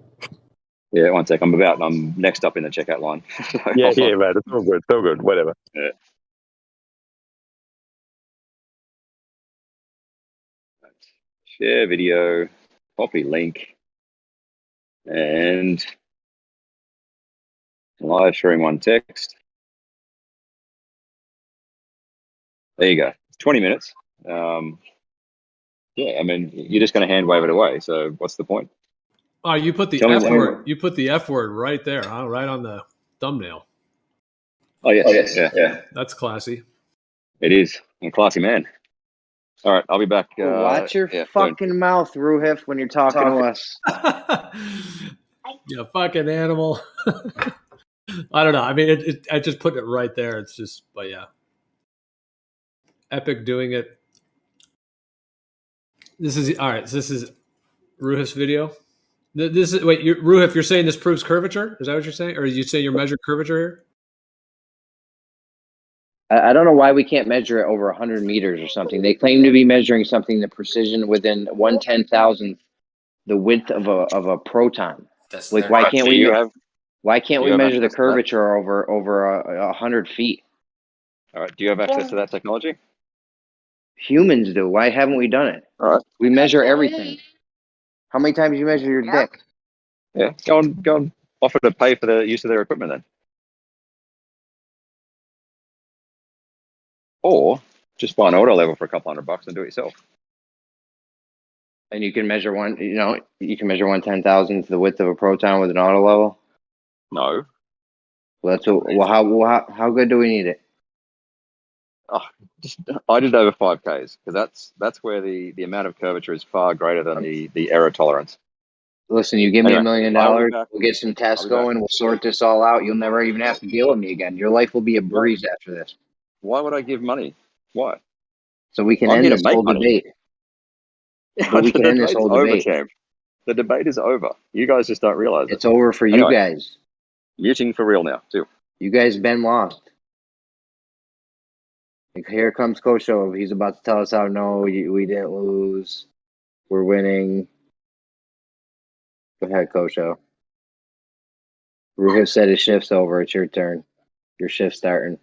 Yeah, 1 sec. I'm next up in the checkout line. So Yeah, mate. It's all good. It's all good. Whatever. Yeah. Share video, copy link, and live stream on text. There you go. 20 minutes. Yeah, I mean, you're just going to hand wave it away. So what's the point? Oh, you put the F word. You put the F word right there, huh? Right on the thumbnail. Oh, yes. Yeah. That's classy. It is. I'm a classy man. All right, I'll be back. Watch your fucking mouth, Ruhif, when you're talking to us. You fucking animal. I don't know. I mean, I just put it right there. It's just, but yeah. Epic doing it. This is, all right, so this is Ruhif's video. This is, wait, Ruhif, you're saying this proves curvature? Is that what you're saying? Or you say you measured curvature here? I don't know why we can't measure it over 100 meters or something. They claim to be measuring something, the precision within 1/10,000th the width of a proton. That's Like, why can't we have measure the access to that? curvature over 100 feet? All right, do you have access to that technology? Humans do. Why haven't we done it? All right. We measure everything. How many times do you measure your dick? Yeah, go on. Offer to pay for the use of their equipment then. Or Just buy an auto level for a couple $100 and do it yourself. And you can measure one. You know, you can measure 1/10,000 to the width of a proton with an auto level. No. Well, that's how good do we need it? Oh, I did over 5Ks because that's where the amount of curvature is far greater than the error tolerance. Listen, you give me Anyway, $1 million, we'll get some tests going, we'll sort this all out. You'll never even have to deal with me again. Your life will be a breeze after this. Why would I give money? Why? So we can I'm end here to this make whole money. debate. So we The can end this debate's whole over, debate. champ. The debate is over. You guys just don't realize It's over for you guys. Muting for real now, too. You guys been lost. Like, here comes Kosho. He's about to tell us how no, we didn't lose. We're winning. Go ahead, Kosho. Ruhiv said his shift's over. It's your turn. Your shift's starting.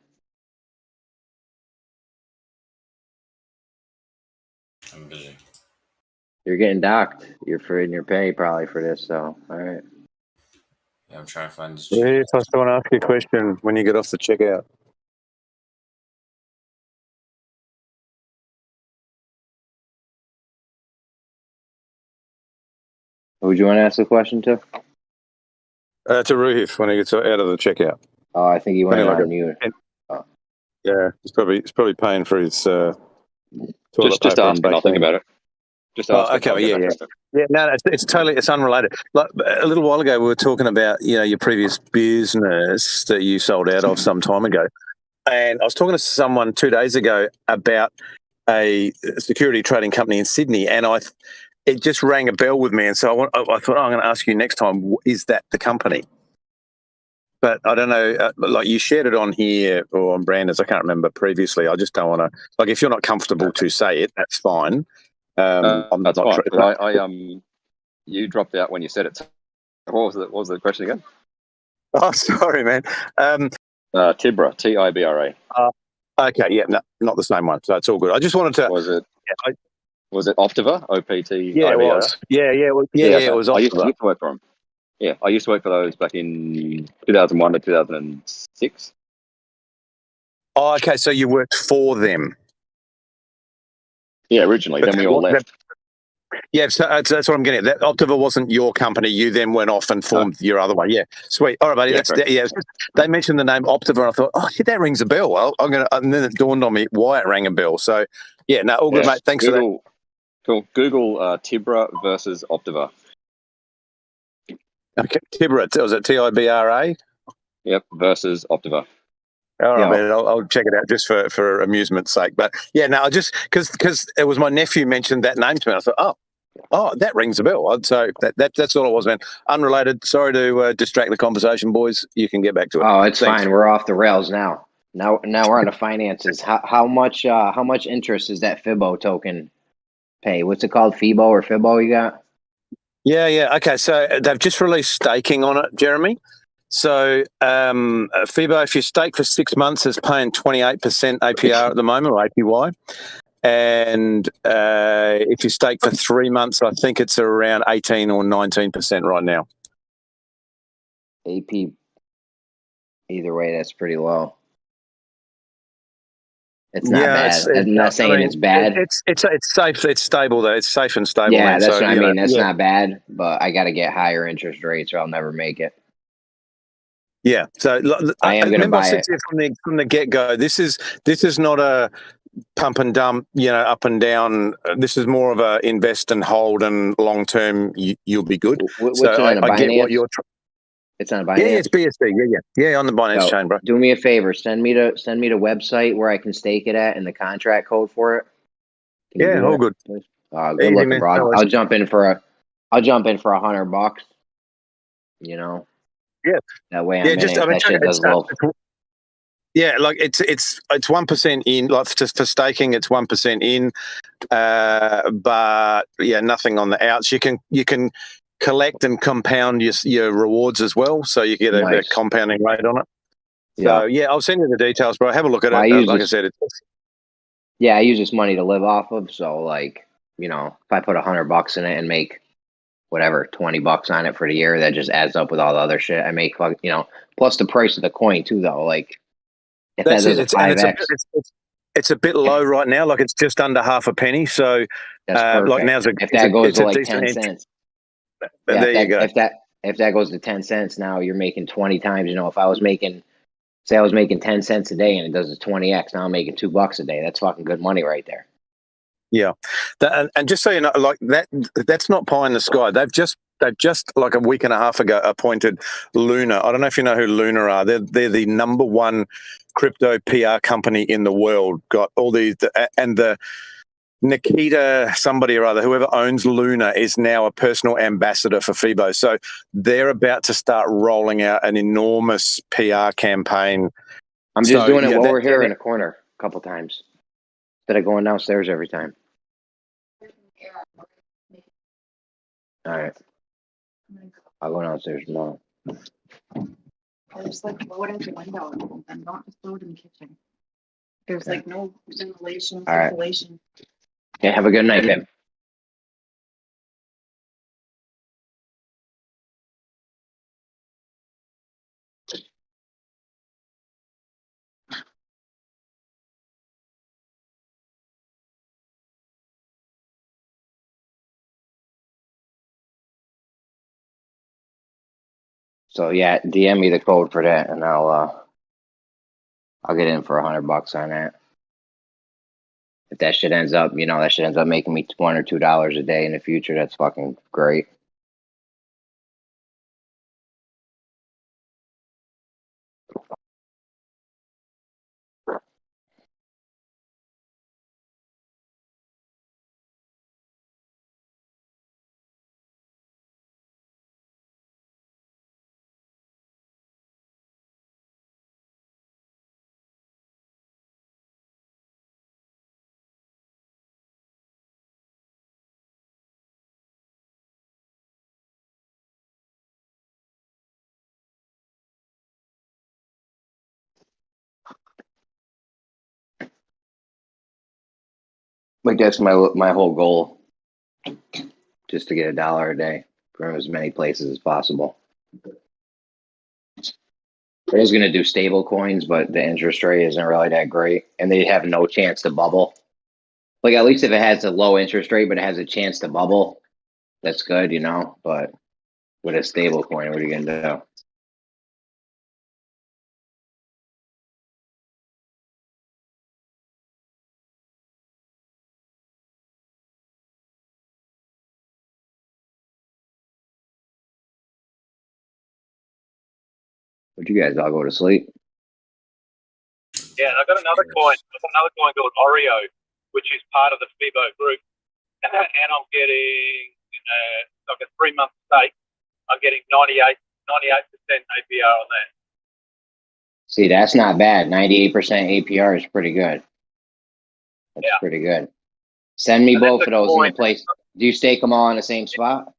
I'm busy. You're getting docked. You're in your pay probably for this, so all right. Yeah, I'm trying to find this. Yeah, I still want to ask you a question when you get off the checkout. Who would you want to ask the question to? To Ruhif when he gets out of the checkout. Oh, I think he went on mute. Yeah, he's probably paying for his toilet just paper. ask and I'll think about it. Just ask. Oh, okay, yeah. No, it's unrelated. Like a little while ago, we were talking about your previous business that you sold out of some time ago, and I was talking to someone 2 days ago about a security trading company in Sydney, and it just rang a bell with me, and so I thought I'm going to ask you next time: is that the company? But I don't know, like you shared it on here or on Brandon's, I can't remember previously. I just don't want to, like, if you're not comfortable to say it, that's fine. That's fine. You dropped out when you said it. What was the question again? Oh, sorry, man. Tibra, Tibra. Okay, yeah, no, not the same one. So it's all good. I just wanted to. Was it? Was it Optiva? OPT? Yeah, it was. Yeah, it was Optiva. I used to work for them. Yeah, I used to work for those back in 2001 to 2006. Oh, okay. So you worked for them? Yeah, originally. Then we all left. Yeah, so that's what I'm getting at. That Optiva wasn't your company. You then went off and formed your other one. Yeah, sweet. All right, buddy. Yeah, they mentioned the name Optiva, and I thought, oh, yeah, that rings a bell. Well, and then it dawned on me why it rang a bell. So, yeah, no, all good, mate. Thanks for that. Cool. Google Tibra versus Optiva. Okay, Tibra. Was it Tibra? Yep, versus Optiva. All right, man. I'll check it out just for amusement's sake. But yeah, no, just because it was my nephew mentioned that name to me, I thought, oh, that rings a bell. So that's all it was, man. Unrelated. Sorry to distract the conversation, boys. You can get back to it. Oh, it's fine. We're off the rails now. Now we're on the finances. How much interest is that Fibbo token pay? What's it called? Fibo or Fibbo you got? Yeah. Okay, so they've just released staking on it, Jeremy. So Fibo, if you stake for 6 months, is paying 28% APR at the moment, or APY. And if you stake for 3 months, I think it's around 18 or 19% right now. AP, either way, that's pretty low. It's not bad. I'm not saying it's bad. It's safe. It's stable though. It's safe and stable. Yeah, man. that's what I mean. That's not bad, but I got to get higher interest rates, or I'll never make it. Yeah. So I am going to buy it from the get go. This is not a pump and dump, up and down. This is more of a invest and hold, and long term you'll be good. What's it on I get what you're. It's on Binance. Yeah, it's BSC. Yeah, on the Binance chain, bro. Do me a favor. Send me the website where I can stake it at and the contract code for it. Yeah, all good. Good looking, bro. I'll jump in for $100. Yeah. That way I'm in it. That shit does well. Yeah, like it's 1% in, like for staking, it's 1% in, but yeah, nothing on the outs. You can collect and compound your rewards as well, so you get a compounding rate on it. So yeah, I'll send you the details, bro. Have a look at it. Like I said, I use this money to live off of. So if I put $100 in it and make whatever $20 on it for the year, that just adds up with all the other shit I make. Plus the price of the coin too, though. If that does a 5x, it's a bit low right now. Like it's just under half a penny. So That's perfect. like now's if that goes it's to a like decent 10 entry. cents. Yeah, there you go. If that goes to 10 cents now, you're making 20 times. You know, if I was making, say I was making 10 cents a day and it does a 20x, now I'm making $2 a day. That's fucking good money right there. Yeah, and just so you know, like that's not pie in the sky. They've just like a week and a half ago appointed Luna. I don't know if you know who Luna are. They're the number one crypto PR company in the world. Got all these, and the Nikita somebody or other, whoever owns Luna, is now a personal ambassador for FIBO. So they're about to start rolling out an enormous PR campaign. I'm just doing it while we're here in a corner a couple times instead of going downstairs every time. All right. I'll go downstairs tomorrow. There's like load out the window and not just load in the kitchen. There's like no ventilation, circulation. Yeah, have a good night, babe. So yeah, DM me the code for that, and I'll get in for $100 on that. If that shit ends up, you know, that shit ends up making me $1 or $2 a day in the future, that's fucking great. Like that's my whole goal, just to get $1 a day from as many places as possible. I was gonna do stable coins, but the interest rate isn't really that great, and they have no chance to bubble. Like at least if it has a low interest rate, but it has a chance to bubble, that's good, you know. But with a stable coin, what are you gonna do? Would you guys all go to sleep? Yeah, and I've got another coin. I've got another coin called Oreo, which is part of the FIBO group, and I'm getting like a 3-month stake. I'm getting 98% APR on that. See, that's not bad. 98% APR is pretty good. That's pretty good. Send me both of those in the place. Do you stake them all in the same spot?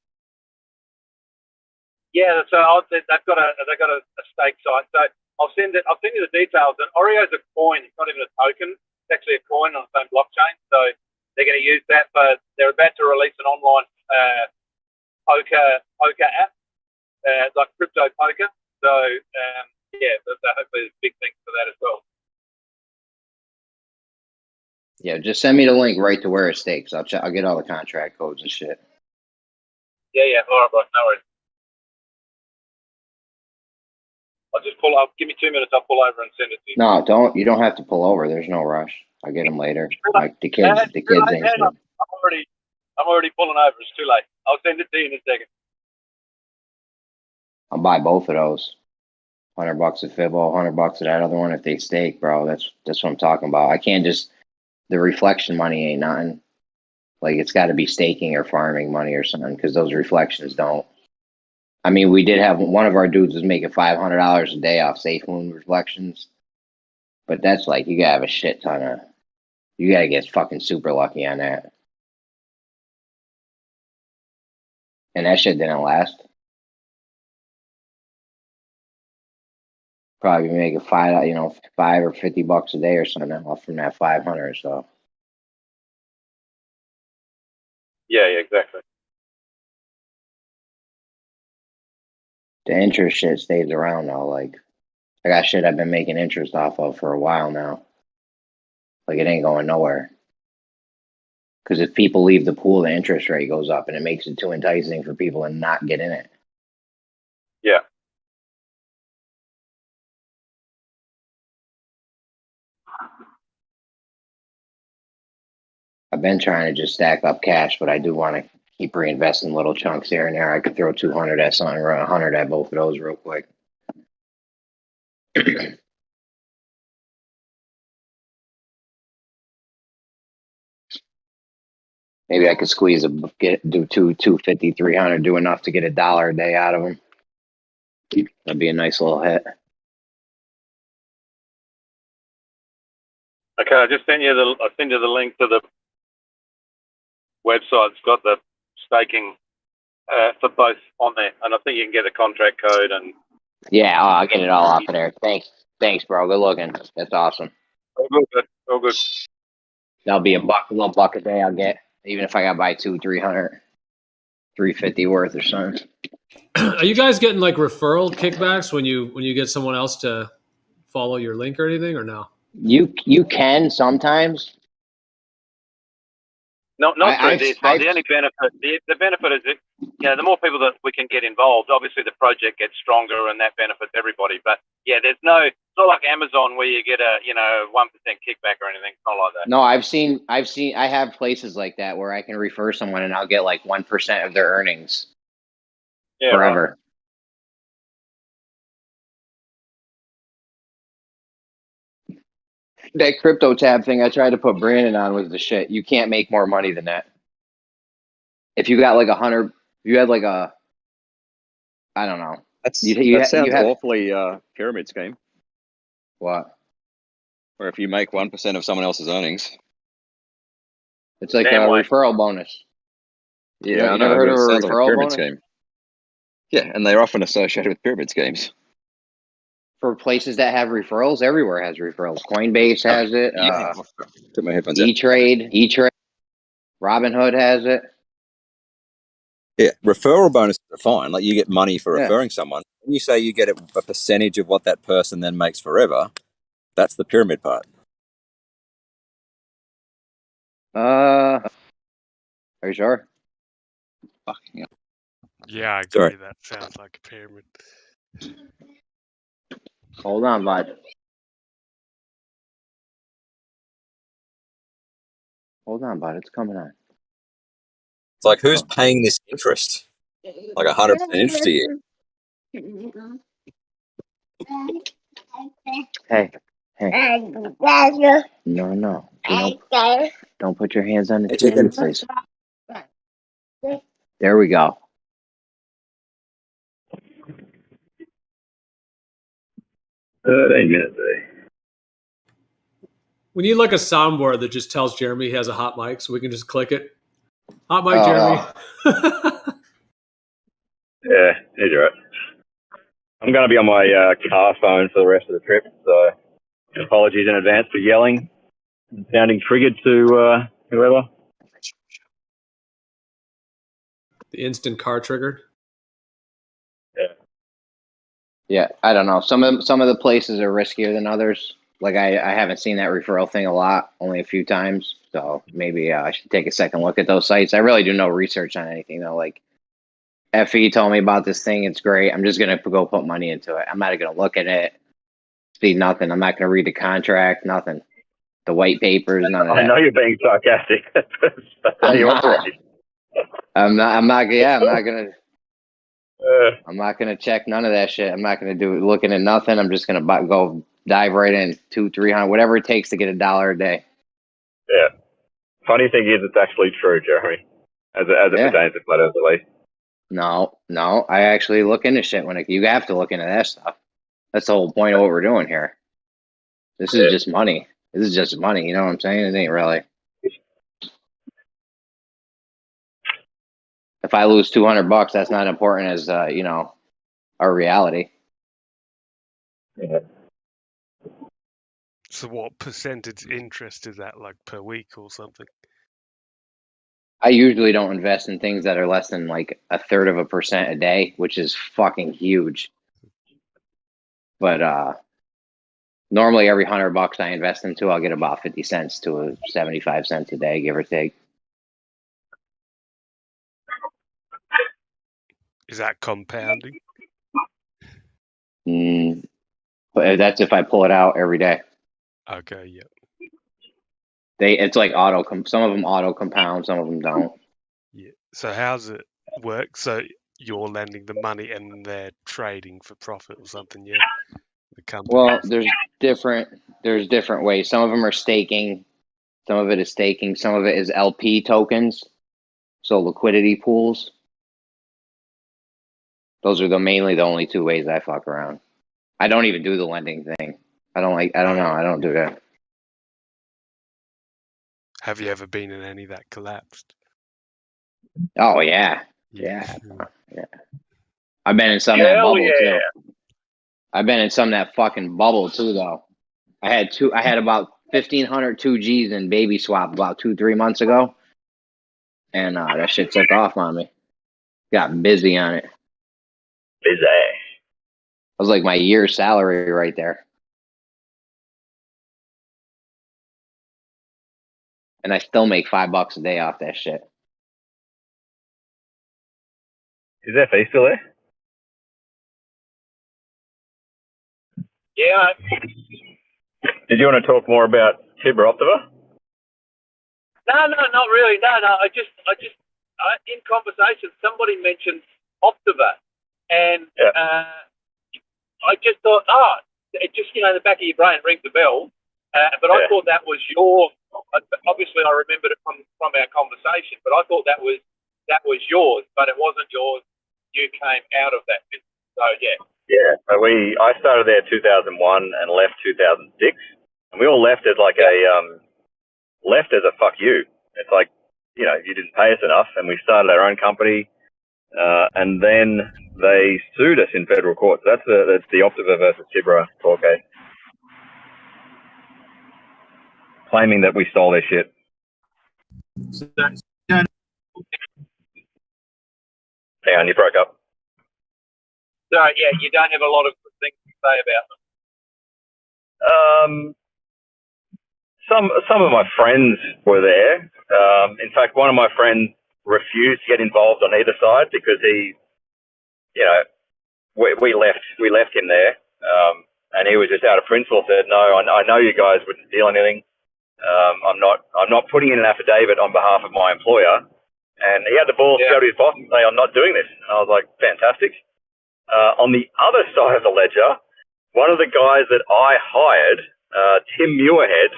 Yeah, so they've got a stake site. So I'll send you the details. And Oreo's a coin. It's not even a token. It's actually a coin on the same blockchain. So they're going to use that. But they're about to release an online poker app, like crypto poker. So yeah, hopefully there's big things for that as well. Yeah, just send me the link right to where it stakes. I'll get all the contract codes and shit. Yeah. All right, bro. No worries. I'll just pull up. Give me 2 minutes. I'll pull over and send it to you. No, don't. You don't have to pull over. There's no rush. I'll get them later. Like the kids ain't shit. I'm already pulling over. It's too late. I'll send it to you in a second. I'll buy both of those. $100 at Fibbo, $100 at that other one if they stake, bro. That's what I'm talking about. I can't just. The reflection money ain't nothing. Like it's got to be staking or farming money or something because those reflections don't. I mean, we did have one of our dudes was making $500 a day off Safe Moon reflections, but that's like you gotta have a shit ton of. You gotta get fucking super lucky on that, and that shit didn't last. Probably making $5 or $50 a day or something off from that 500. So yeah, exactly. the interest shit stays around though. Like I got shit I've been making interest off of for a while now. Like it ain't going nowhere. Because if people leave the pool, the interest rate goes up, and it makes it too enticing for people to not get in it. Yeah. I've been trying to just stack up cash, but I do want to keep reinvesting little chunks here and there. I could throw 200 at something or 100 at both of those real quick. Maybe I could squeeze do 250, 300, do enough to get $1 a day out of them. That'd be a nice little hit. Okay, I just sent you the link to the website. It's got the staking for both on there, and I think you can get a contract code and. Yeah, I'll get it all off of there. Thanks, bro. Good looking. That's awesome. All good. All good. That'll be a little buck a day I'll get, even if I got to buy 200, 300, 350 worth or something. Are you guys getting like referral kickbacks when you get someone else to follow your link or anything, or no? You can sometimes. Not through this, but the only benefit, the benefit is that, the more people that we can get involved, obviously the project gets stronger and that benefits everybody. But yeah, it's not like Amazon where you get a 1% kickback or anything. It's not like that. No, I have places like that where I can refer someone and I'll get like 1% of their earnings forever. Right. That crypto tab thing I tried to put Brandon on was the shit. You can't make more money than that. If you got like 100, if you had like I don't know. That sounds awfully pyramid scheme. What? Where if you make 1% of someone else's earnings. It's like a referral bonus. You never heard of a referral bonus? Scheme. Yeah, and they're often associated with pyramid schemes. For places that have referrals, everywhere has referrals. Coinbase has it. Took my headphones out. E-Trade, Robinhood has it. Yeah, referral bonuses are fine. Like you get money for referring someone. When you say you get a percentage of what that person then makes forever, that's the pyramid part. Are you sure? Yeah, I agree. Sorry. That sounds like a pyramid. Hold on, bud. Hold on, bud. It's coming on. It's like, who's paying this interest? Like 100% interest a year. Hey. No. Don't put your hands on the chicken, please. There we go. We need like a soundboard that just tells Jeremy he has a hot mic, so we can just click it. Hot mic, Jeremy. Yeah, you're right. I'm going to be on my car phone for the rest of the trip, so apologies in advance for yelling and sounding triggered to whoever. The instant car triggered. Yeah, I don't know. Some of the places are riskier than others. Like I haven't seen that referral thing a lot, only a few times. So maybe I should take a second look at those sites. I really do no research on anything though. Like FE told me about this thing. It's great. I'm just going to go put money into it. I'm not going to look at it, see nothing. I'm not going to read the contract, nothing. The white papers, none of that. I know you're being sarcastic. I'm not gonna check none of that shit. I'm not gonna do looking at nothing. I'm just gonna go dive right in 200-300, whatever it takes to get $1 a day. Yeah. Funny thing is, it's actually true, Jeremy, as it pertains to Flat Earth Elite. No. I actually look into shit when you have to look into that stuff. That's the whole point of what we're doing here. This is just money. This is just money. You know what I'm saying? It ain't really. If I lose $200, that's not important as our reality. Yeah. So what percentage interest is that, like per week or something? I usually don't invest in things that are less than like 1/3% a day, which is fucking huge. But Normally, every $100 I invest into, I'll get about 50 cents to 75 cents a day, give or take. Is that compounding? But that's if I pull it out every day. Okay, yeah. It's like some of them auto compound, some of them don't. Yeah. So how's it work? So you're lending the money and they're trading for profit or something, yeah? The company. Well, there's different ways. Some of them are staking. Some of it is staking. Some of it is LP tokens. So liquidity pools. Those are mainly the only two ways I fuck around. I don't even do the lending thing. I don't know. I don't do that. Have you ever been in any that collapsed? Oh yeah. Yeah. I've been in some that Hell bubble yeah. too. I've been in some that fucking bubble too though. I had about 1,500 2Gs in baby swap about 2-3 months ago. And that shit took off on me. Got busy on it. Busy. It was like my year's salary right there. And I still make $5 a day off that shit. Is FE still there? Yeah. Did you want to talk more about Tibber Optiva? No, not really. No. I just in conversation, somebody mentioned Optiva, and I just thought, it just, in the back of your brain rings a bell. But I thought that was your. Obviously, I remembered it from our conversation, but I thought that was yours, but it wasn't yours. You came out of that business, so yeah. Yeah, so I started there 2001 and left 2006, and we all left as like left as a fuck you. It's like, you didn't pay us enough, and we started our own company, and then they sued us in federal court. So that's the Optiva versus Tibber court case, claiming that we stole their shit. Hang on, you broke up. So yeah, you don't have a lot of good things to say about them. Some of my friends were there. In fact, one of my friends refused to get involved on either side because he, we left him there, and he was just out of principle said, no, I know you guys wouldn't steal anything. I'm not putting in an affidavit on behalf of my employer. And he had the balls to go to his boss and say, I'm not doing this. And I was like, fantastic. On the other side of the ledger, one of the guys that I hired, Tim Muirhead,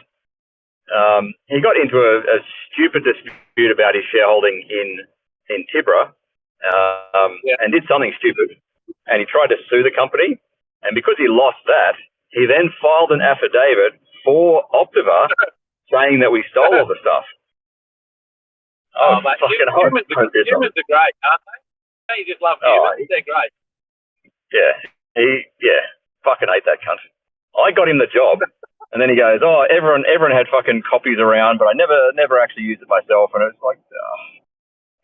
he got into a stupid dispute about his shareholding in Tibber, and did something stupid. And he tried to sue the company. And because he lost that, he then filed an affidavit for Optiva saying that we stole all the stuff. Mate, humans are great, aren't they? You just love humans. They're great. Yeah, fucking hate that cunt. I got him the job, and then he goes, everyone had fucking copies around, but I never actually used it myself. And it's like,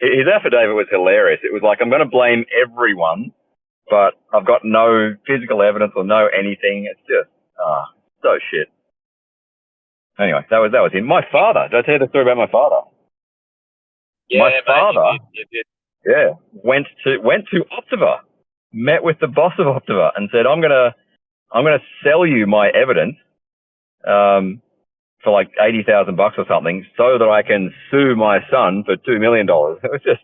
his affidavit was hilarious. It was like, I'm going to blame everyone, but I've got no physical evidence or no anything. It's just, so shit. Anyway, that was him. My father. Did I tell you the story about my father? Yeah, my father, you did. Yeah, went to Optiva, met with the boss of Optiva, and said, "I'm gonna sell you my evidence, for like $80,000 or something, so that I can sue my son for $2 million." It was just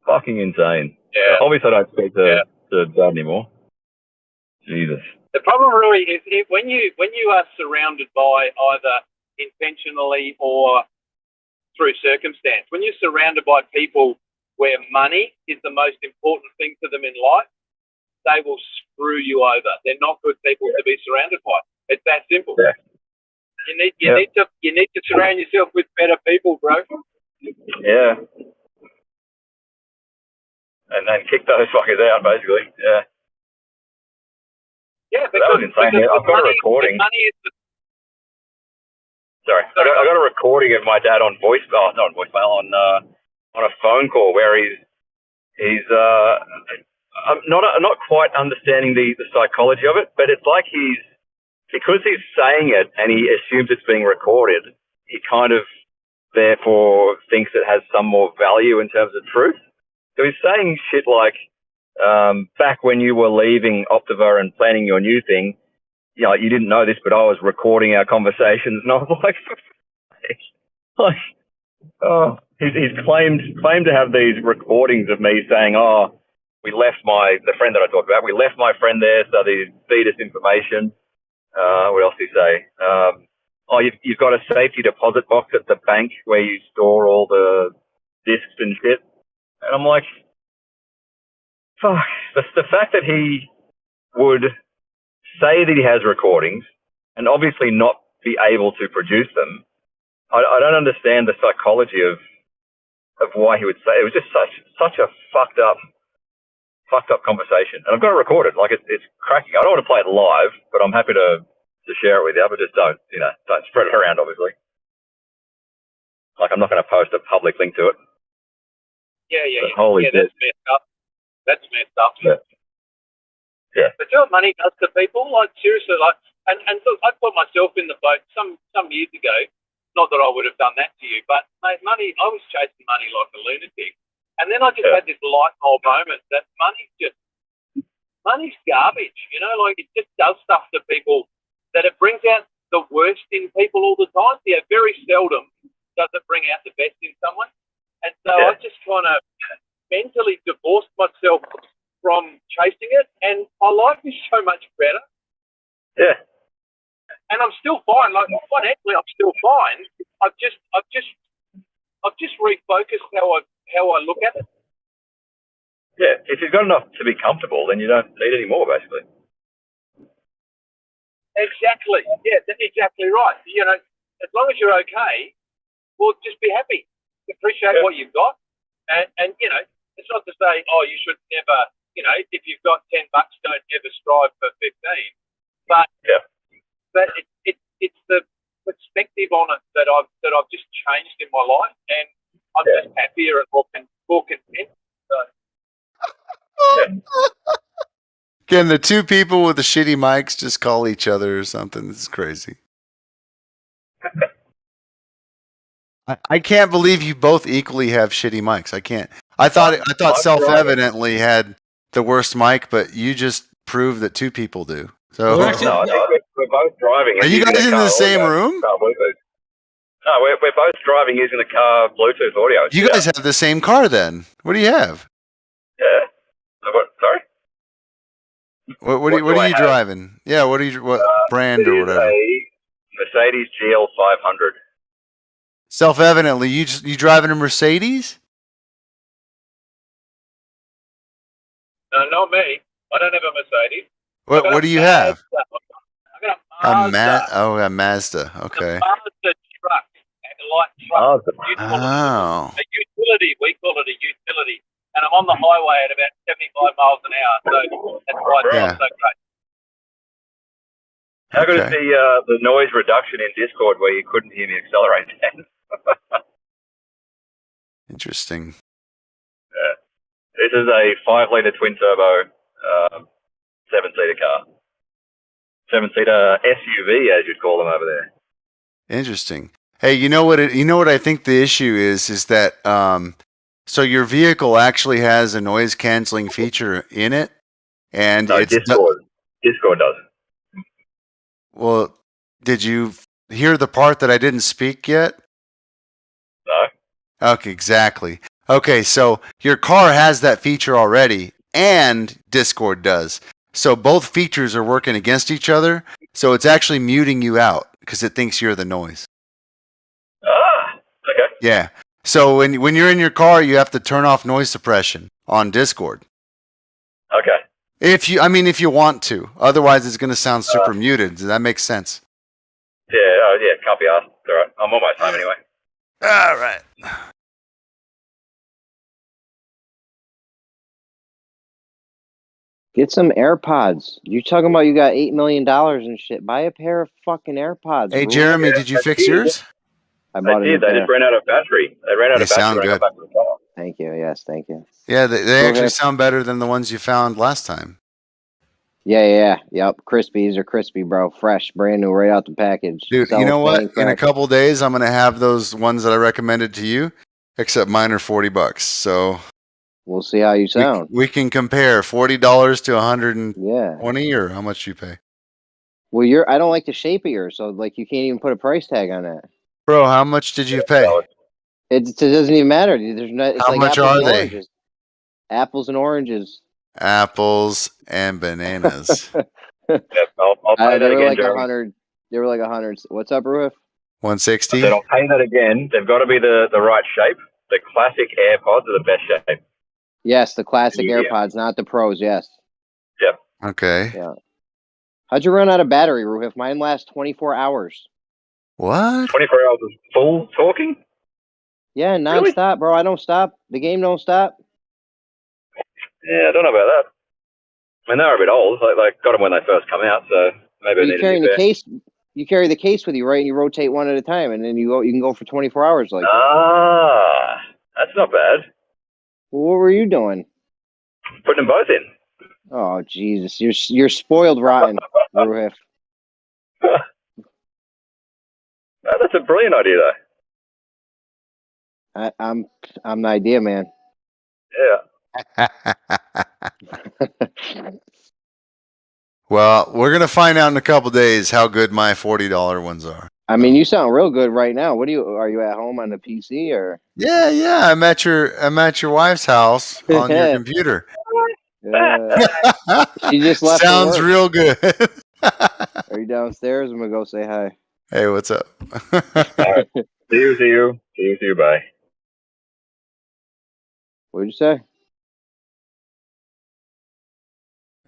fucking insane. Yeah. Obviously, I don't speak to Dad anymore. Jesus. The problem really is when you are surrounded by either intentionally or through circumstance, when you're surrounded by people where money is the most important thing to them in life, they will screw you over. They're not good people to be surrounded by. It's that simple. Yeah. You need to surround yourself with better people, bro. Yeah. And then kick those fuckers out, basically. Yeah. Yeah, because that was insane. I've got a recording. Sorry, I got a recording of my dad on voicemail, not on voicemail, on a phone call where he's I'm not quite understanding the psychology of it, but it's like he's because he's saying it and he assumes it's being recorded, he kind of therefore thinks it has some more value in terms of truth. So he's saying shit like, back when you were leaving Optiva and planning your new thing, you know, you didn't know this, but I was recording our conversations. And I was like, oh, he's claimed to have these recordings of me saying, oh, we left the friend that I talked about, we left my friend there, so they feed us information. What else do you say? You've got a safety deposit box at the bank where you store all the discs and shit. And I'm like, fuck, the fact that he would say that he has recordings and obviously not be able to produce them, I don't understand the psychology of why he would say it. It was just such a fucked up conversation. And I've got it recorded. Like it's cracking. I don't want to play it live, but I'm happy to share it with you. But just don't spread it around, obviously. Like I'm not going to post a public link to it. Yeah. Holy shit. That's messed up. That's messed up. Yeah. But you know what money does to people? Like seriously, like and look, I put myself in the boat some years ago. Not that I would have done that to you, but mate, money. I was chasing money like a lunatic, and then I just had this light bulb moment that money's garbage. You know, like it just does stuff to people that it brings out the worst in people all the time. Yeah, very seldom does it bring out the best in someone, and so I just kind of mentally divorced myself from chasing it, and my life is so much better. Yeah. And I'm still fine. Like financially, I'm still fine. I've just refocused how I look at it. Yeah. If you've got enough to be comfortable, then you don't need any more, basically. Exactly. Yeah, that's exactly right. You know, as long as you're okay, well, just be happy. Appreciate what you've got, and you know, it's not to say, oh, you should never. You know, if you've got $10, don't ever strive for 15. But it's the perspective on it that I've just changed in my life, and I'm just happier and more content. So. Can the two people with the shitty mics just call each other or something? This is crazy. I can't believe you both equally have shitty mics. I can't. I thought self-evidently had the worst mic, but you just proved that two people do. So no, we're both driving. Are you guys in the same room? No, we're both driving using the car Bluetooth audio. You guys have the same car then. What do you have? Yeah. Sorry? What are you driving? Yeah, what brand or whatever? A Mercedes GL 500. Self-evidently, you driving a Mercedes? No, not me. I don't have a Mercedes. What do you have? I got a Mazda. Okay. A Mazda truck, a light truck. Oh. A utility. We call it a utility. And I'm on the highway at about 75 miles an hour. So that's why it drives so great. How good is the noise reduction in Discord where you couldn't hear me accelerate then? Interesting. Yeah. This is a 5-litre twin-turbo 7-seater car. 7-seater SUV, as you'd call them over there. Interesting. Hey, you know what I think the issue is that so your vehicle actually has a noise canceling feature in it, and no, Discord does. Well, did you hear the part that I didn't speak yet? No. Okay, exactly. Okay, so your car has that feature already, and Discord does. So both features are working against each other, so it's actually muting you out because it thinks you're the noise. Ah, okay. Yeah. So when you're in your car, you have to turn off noise suppression on Discord. Okay. If you want to. Otherwise, it's going to sound super muted. Does that make sense? Yeah, can't be asked. All right. I'm almost home anyway. All right. Get some AirPods. You're talking about you got $8 million and shit. Buy a pair of fucking AirPods. Hey, Jeremy, did you fix yours? I bought it. They just ran out of battery. They ran out of battery. Sound good. Back to the car. Thank you. Yes, thank you. Yeah, they actually sound better than the ones you found last time. Yep. Crispies are crispy, bro. Fresh, brand new, right out the package. Dude, you know what? Cellophane In a fresh. couple days, I'm gonna have those ones that I recommended to you, except mine are $40. So We'll see how you sound. we can compare $40 to 120, Yeah. or how much you pay, Well, I don't like the shape of yours, so like you can't even put a price tag on that. bro. How much did you pay? It doesn't even matter. There's not. It's How like much apples are and they? oranges. Apples and oranges. Apples and bananas. Yep, I'll pay They that were again, like Jeremy. 100. They were like 100. What's up, Ruif? I 160. said I'll pay that again. They've got to be the right shape. The classic AirPods are the best shape. Yes, the classic Yeah. AirPods, not the Pros. Yes. Yep. Okay. Yeah. How'd you run out of battery, Ruif? Mine lasts 24 hours. What? 24 hours of full talking? Yeah, Really? nonstop, bro. I don't stop. The game don't stop. Yeah, I don't know about that. I mean, they're a bit old. Like got them when they first come out, so maybe I You need a carrying new the pair. case. You carry the case with you, right? And you rotate one at a time, and then you go. You can go for 24 hours like that. Ah, that's not bad. Well, what were you doing? Putting them both in. Oh Jesus, you're spoiled rotten, Ruif. That's a brilliant idea, though. I'm the idea man. Yeah. Well, we're gonna find out in a couple days how good my $40 ones are. I mean, you sound real good right now. Are you at home on the PC or? Yeah. I'm at your wife's house on your computer. She just left. Sounds for work. real good. Are you downstairs? I'm gonna go say hi. Hey, what's up? All right. See you. Bye. What'd you say?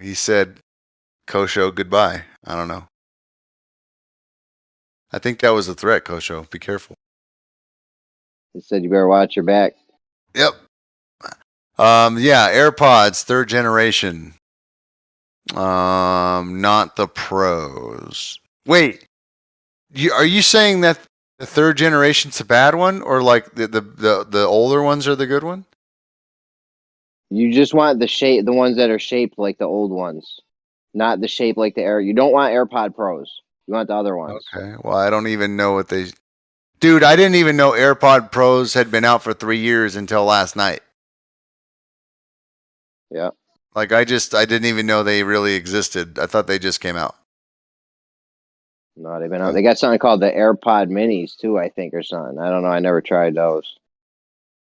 He said, Kosho, goodbye. I don't know. I think that was a threat, Kosho. Be careful. He said you better watch your back. Yep. Yeah, AirPods, 3rd generation. Not the Pros. Wait, are you saying that the 3rd generation's a bad one, or like the older ones are the good one? You just want the ones that are shaped like the old ones, not the shape like the Air. You don't want AirPod Pros. You want the other ones. Okay. Well, I don't even know what they. Dude, I didn't even know AirPod Pros had been out for 3 years until last night. Yeah. Like I didn't even know they really existed. I thought they just came out. No, they've been out. They got something called the AirPod Minis too, I think, or something. I don't know. I never tried those.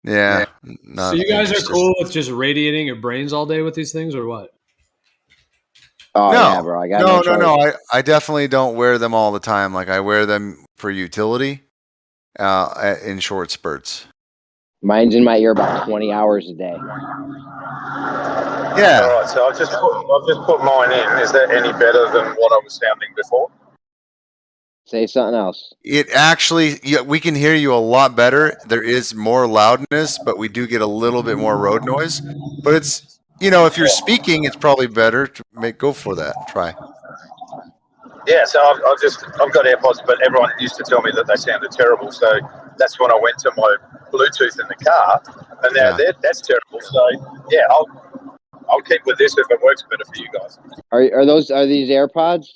Yeah. So you guys are cool with just radiating your brains all day with these things, or what? Oh no, yeah, bro. I got no. I definitely don't wear them all the time. Like I wear them for utility, in short spurts. Mine's in my ear about 20 hours a day. Yeah. All right, so I've just put mine in. Is that any better than what I was sounding before? Say something else. It actually, we can hear you a lot better. There is more loudness, but we do get a little bit more road noise. But it's, if you're speaking, it's probably better to go for that. Try. Yeah, so I've got AirPods, but everyone used to tell me that they sounded terrible. So that's when I went to my Bluetooth in the car, and now that's terrible. So yeah, I'll keep with this if it works better for you guys. Are these AirPods?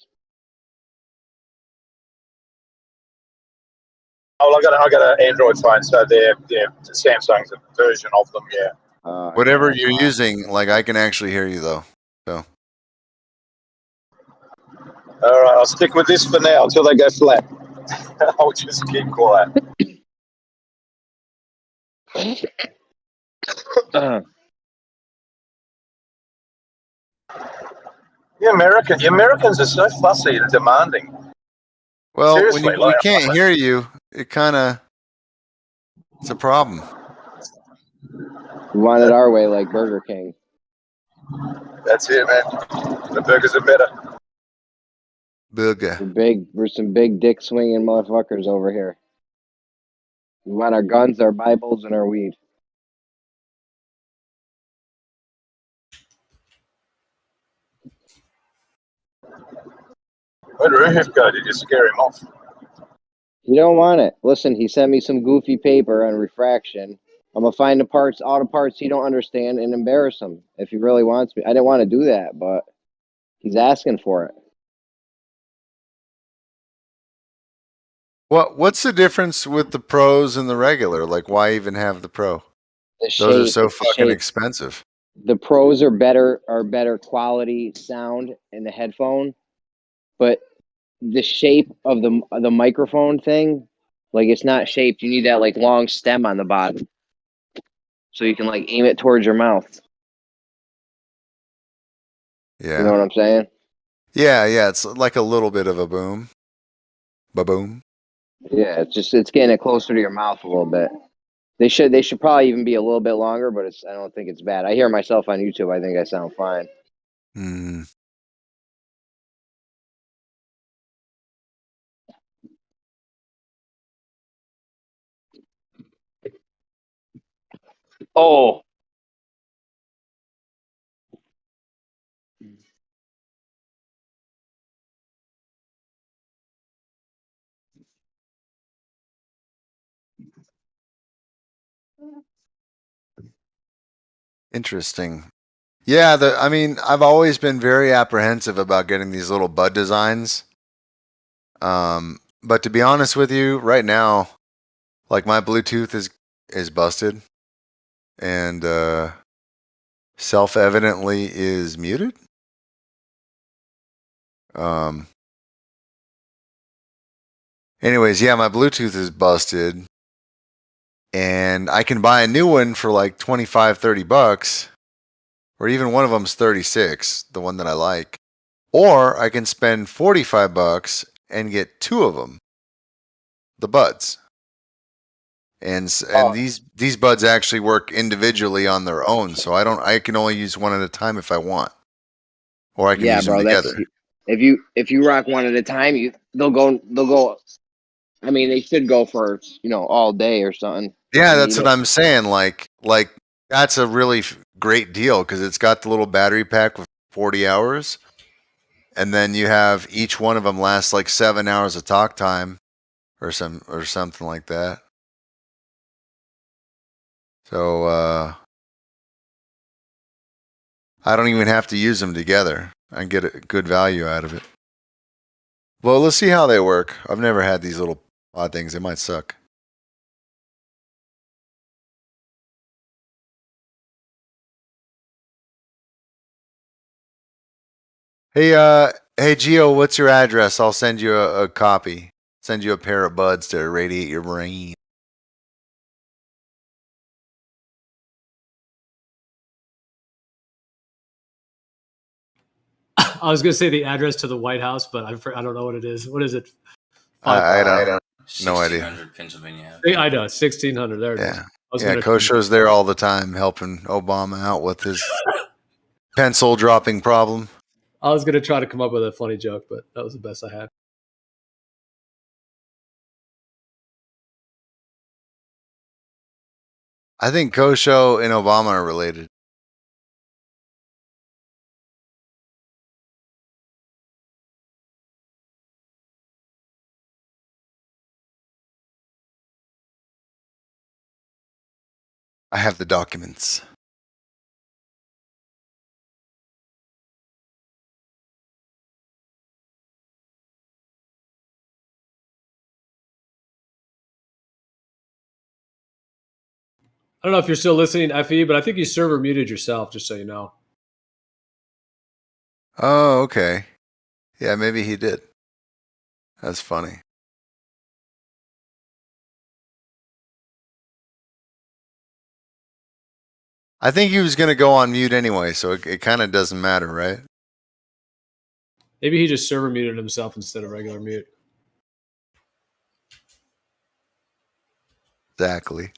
Oh, I got an Android phone, so they're Samsung's version of them. Yeah. Whatever you're using, like I can actually hear you though. So. All right, I'll stick with this for now until they go flat. I'll just keep quiet. Americans are so fussy and demanding. Well, seriously, when we can't hear you, it's a problem. We want it our way, like Burger King. That's it, man. The burgers are better. Burger. We're some big dick swinging motherfuckers over here. We want our guns, our Bibles, and our weed. Where did Ruhif go? Did you scare him off? You don't want it. Listen, he sent me some goofy paper on refraction. I'm gonna find all the parts he don't understand, and embarrass him if he really wants me. I didn't want to do that, but He's asking for it. What's the difference with the pros and the regular? Like, why even have the pro? The Those are shape, so the fucking shape. expensive. The pros are better quality sound in the headphone, but the shape of the microphone thing, like it's not shaped. You need that like long stem on the bottom, so you can like aim it towards your mouth. Yeah. You know what I'm saying? Yeah, yeah. It's like a little bit of a boom. Ba-boom. Yeah, it's getting it closer to your mouth a little bit. They should probably even be a little bit longer, but I don't think it's bad. I hear myself on YouTube. I think I sound fine. Hmm. Oh. Interesting. Yeah, I mean, I've always been very apprehensive about getting these little bud designs. But to be honest with you, right now, like my Bluetooth is busted and self-evidently is muted. Anyways, yeah, my Bluetooth is busted and I can buy a new one for like 25, 30 bucks, or even one of them's 36, the one that I like. Or I can spend 45 bucks and get two of them, the buds. And these buds actually work individually on their own, so I can only use one at a time if I want. Or I can use them together. If you rock one at a time, they'll go. I mean, they should go for all day or something. Yeah, that's what I'm saying. Like that's a really great deal because it's got the little battery pack with 40 hours, and then you have each one of them lasts like 7 hours of talk time, or something like that. So I don't even have to use them together. I can get a good value out of it. Well, let's see how they work. I've never had these little odd things. They might suck. Hey, Gio, what's your address? I'll send you a copy. Send you a pair of buds to radiate your brain. I was going to say the address to the White House, but I don't know what it is. What is it? I don't. No idea. 1600 Pennsylvania. I know 1600. There it is. Yeah, Kosho's there all the time helping Obama out with his pencil dropping problem. I was going to try to come up with a funny joke, but that was the best I had. I think Kosho and Obama are related. I have the documents. I don't know if you're still listening, FE, but I think you server muted yourself, just so you know. Oh, okay. Yeah, maybe he did. That's funny. I think he was going to go on mute anyway, so it kind of doesn't matter, right? Maybe he just server muted himself instead of regular mute. Exactly.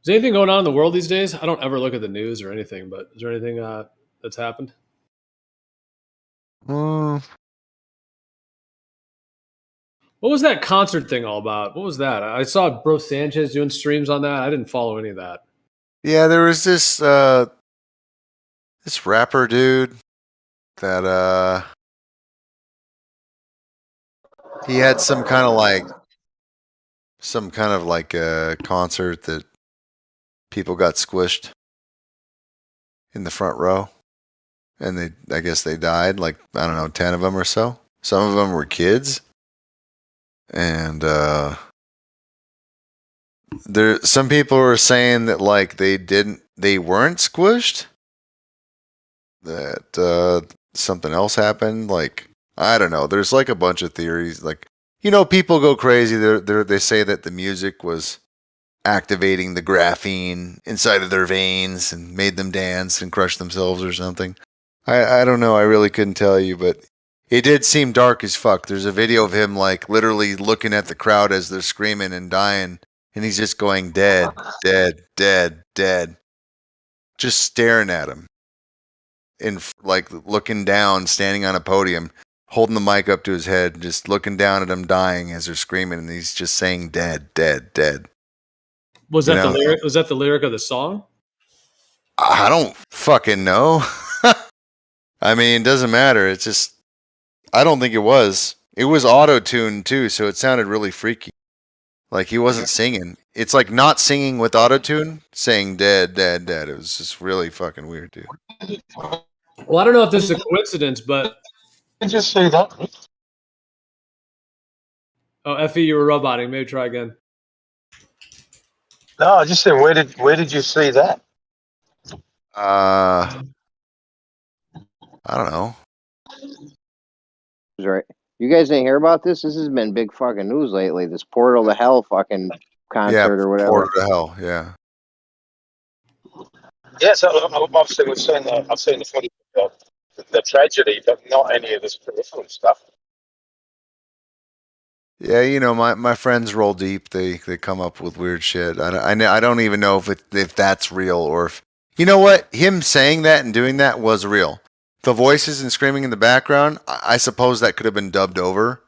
Is anything going on in the world these days? I don't ever look at the news or anything, but is there anything that's happened? What was that concert thing all about? What was that? I saw Bro Sanchez doing streams on that. I didn't follow any of that. Yeah, there was this this rapper dude that he had some kind of like a concert that people got squished in the front row, and I guess they died, like, I don't know, 10 of them or so. Some of them were kids, and some people were saying that like they weren't squished, that something else happened. Like, I don't know. There's like a bunch of theories. Like, people go crazy. They say that the music was activating the graphene inside of their veins and made them dance and crush themselves or something. I don't know. I really couldn't tell you, but it did seem dark as fuck. There's a video of him like literally looking at the crowd as they're screaming and dying, and he's just going dead, dead, dead, dead, just staring at him, like looking down, standing on a podium, holding the mic up to his head, just looking down at him dying as they're screaming, and he's just saying dead, dead, dead. Was that the lyric? Was that the lyric of the song? I don't fucking know. I mean, it doesn't matter. It's just, I don't think it was. It was auto-tuned too, so it sounded really freaky. Like he wasn't singing. It's like not singing with auto-tune, saying dead, dead, dead. It was just really fucking weird, dude. Well, I don't know if this is a coincidence, but I just say that. Oh, Effie, you were roboting. Maybe try again. No, I just said, where did you see that? I don't know. Right. You guys didn't hear about this? This has been big fucking news lately. This Portal to Hell fucking concert or whatever. Portal to Hell, yeah. Yes, obviously we've seen I've seen the footage of the tragedy, but not any of this peripheral stuff. Yeah, my friends roll deep. They come up with weird shit. I don't even know if that's real or if, you know what? Him saying that and doing that was real. The voices and screaming in the background, I suppose that could have been dubbed over.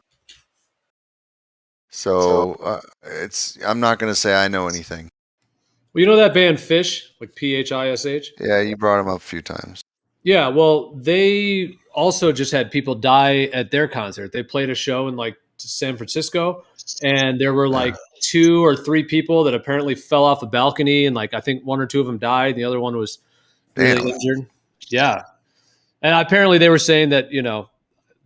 So I'm not going to say I know anything. Well, you know that band Phish, like Phish? Yeah, you brought them up a few times. Yeah, well, they also just had people die at their concert. They played a show in like San Francisco, and there were like 2 or 3 people that apparently fell off a balcony, and like I think 1 or 2 of them died, and the other one was really injured. Yeah. And apparently they were saying that,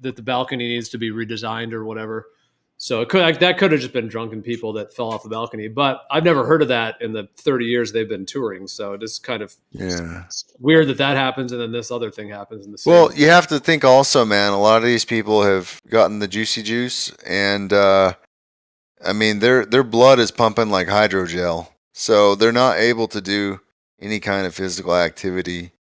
that the balcony needs to be redesigned or whatever. So that could have just been drunken people that fell off the balcony. But I've never heard of that in the 30 years they've been touring. So it is kind of weird that happens and then this other thing happens in the same. Well, you have to think also, man, a lot of these people have gotten the juicy juice, and I mean their blood is pumping like hydrogel. So they're not able to do any kind of physical activity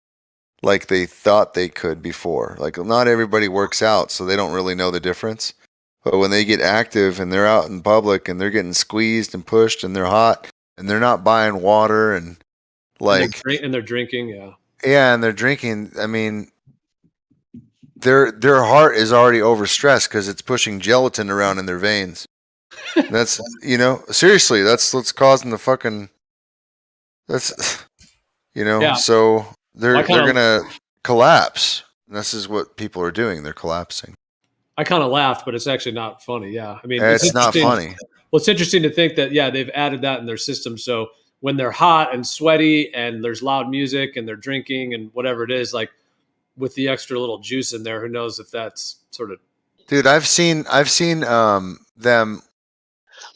like they thought they could before. Like, not everybody works out, so they don't really know the difference. But when they get active and they're out in public and they're getting squeezed and pushed and they're hot and they're not buying water and like and they're drinking, yeah, and they're drinking. I mean, their heart is already overstressed because it's pushing gelatin around in their veins. That's seriously, that's what's causing the fucking. That's so. They're gonna collapse. This is what people are doing. They're collapsing. I kind of laughed, but it's actually not funny. Yeah, I mean, it's not funny. Well, it's interesting to think that they've added that in their system. So when they're hot and sweaty and there's loud music and they're drinking and whatever it is, like with the extra little juice in there, who knows if that's sort of. Dude, I've seen them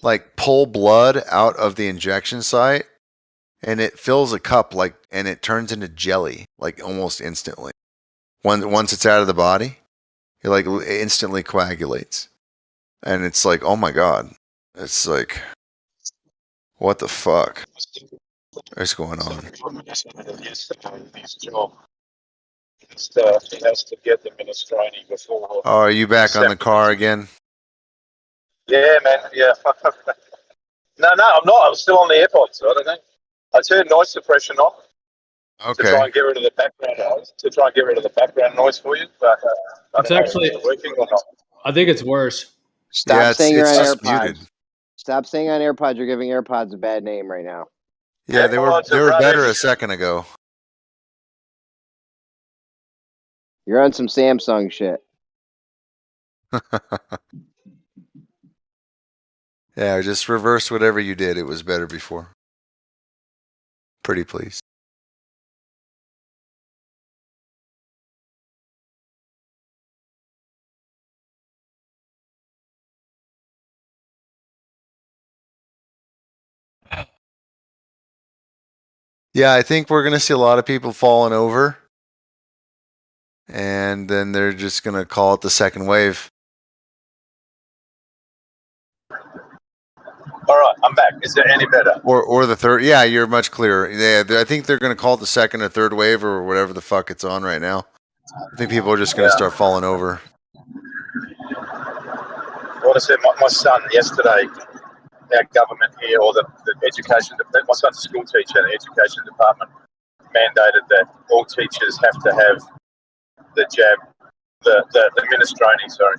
like pull blood out of the injection site. And it fills a cup and it turns into jelly like almost instantly. Once it's out of the body, it like instantly coagulates, and it's like, oh my god, it's like, what the fuck is going on? He has to get the minestrone before. Oh, are you back on the car again? Yeah, man. Yeah. No, I'm not. I'm still on the AirPods. I don't know. I turned noise suppression on to try and get rid of the background noise. For you, but it's actually working or not. I think it's worse. Stop saying you're on AirPods. Stop saying on AirPods. You're giving AirPods a bad name right now. Yeah, they were better a second ago. You're on some Samsung shit. Yeah, just reverse whatever you did. It was better before. Pretty please. Yeah, I think we're going to see a lot of people falling over. And then they're just going to call it the second wave. All right, I'm back. Is it any better? Or the third. Yeah, you're much clearer. Yeah, I think they're going to call it the second or third wave or whatever the fuck it's on right now. I think people are just going to start falling over. What I said, my son yesterday, our government here, or the education, my son's a school teacher, and the education department mandated that all teachers have to have the jab, the minestrone, sorry,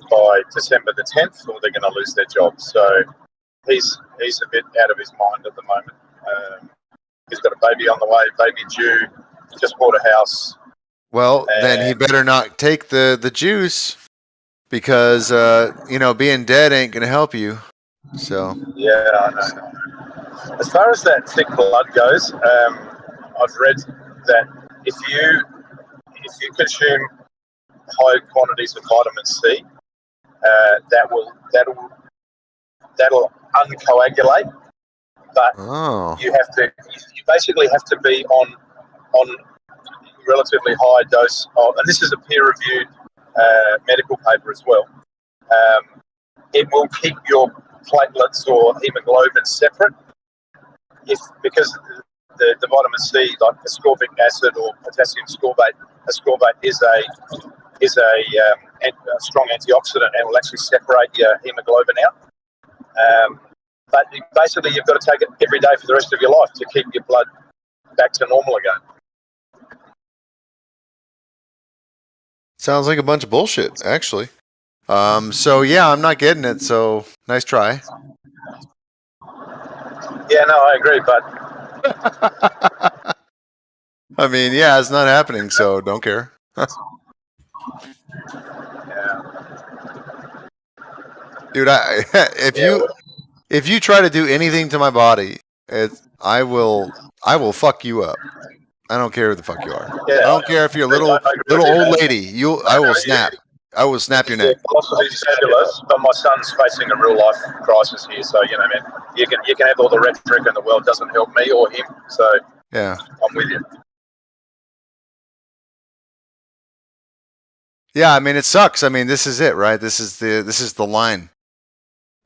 by December the 10th, or they're going to lose their job. So he's a bit out of his mind at the moment. He's got a baby on the way, baby due, just bought a house. Well, then he better not take the juice because, being dead ain't going to help you. So. Yeah, I know. As far as that thick blood goes, I've read that if you consume high quantities of vitamin C, that'll uncoagulate. But you basically have to be on relatively high dose of, and this is a peer-reviewed medical paper as well. It will keep your platelets or hemoglobin separate, because the vitamin C, like ascorbic acid or potassium ascorbate is a strong antioxidant and will actually separate your hemoglobin out. But basically, you've got to take it every day for the rest of your life to keep your blood back to normal again. Sounds like a bunch of bullshit, actually. So yeah, I'm not getting it. So nice try. Yeah, no, I agree, but I mean, yeah, it's not happening, so don't care. Dude, if you try to do anything to my body, I will fuck you up. I don't care who the fuck you are. Yeah, I don't care if you're a little old lady. I will snap. I will snap your neck. Philosophy is fabulous, but my son's facing a real life crisis here. So man, you can have all the rhetoric in the world, doesn't help me or him. So yeah, I'm with you. Yeah, I mean it sucks. I mean this is it, right? This is the line,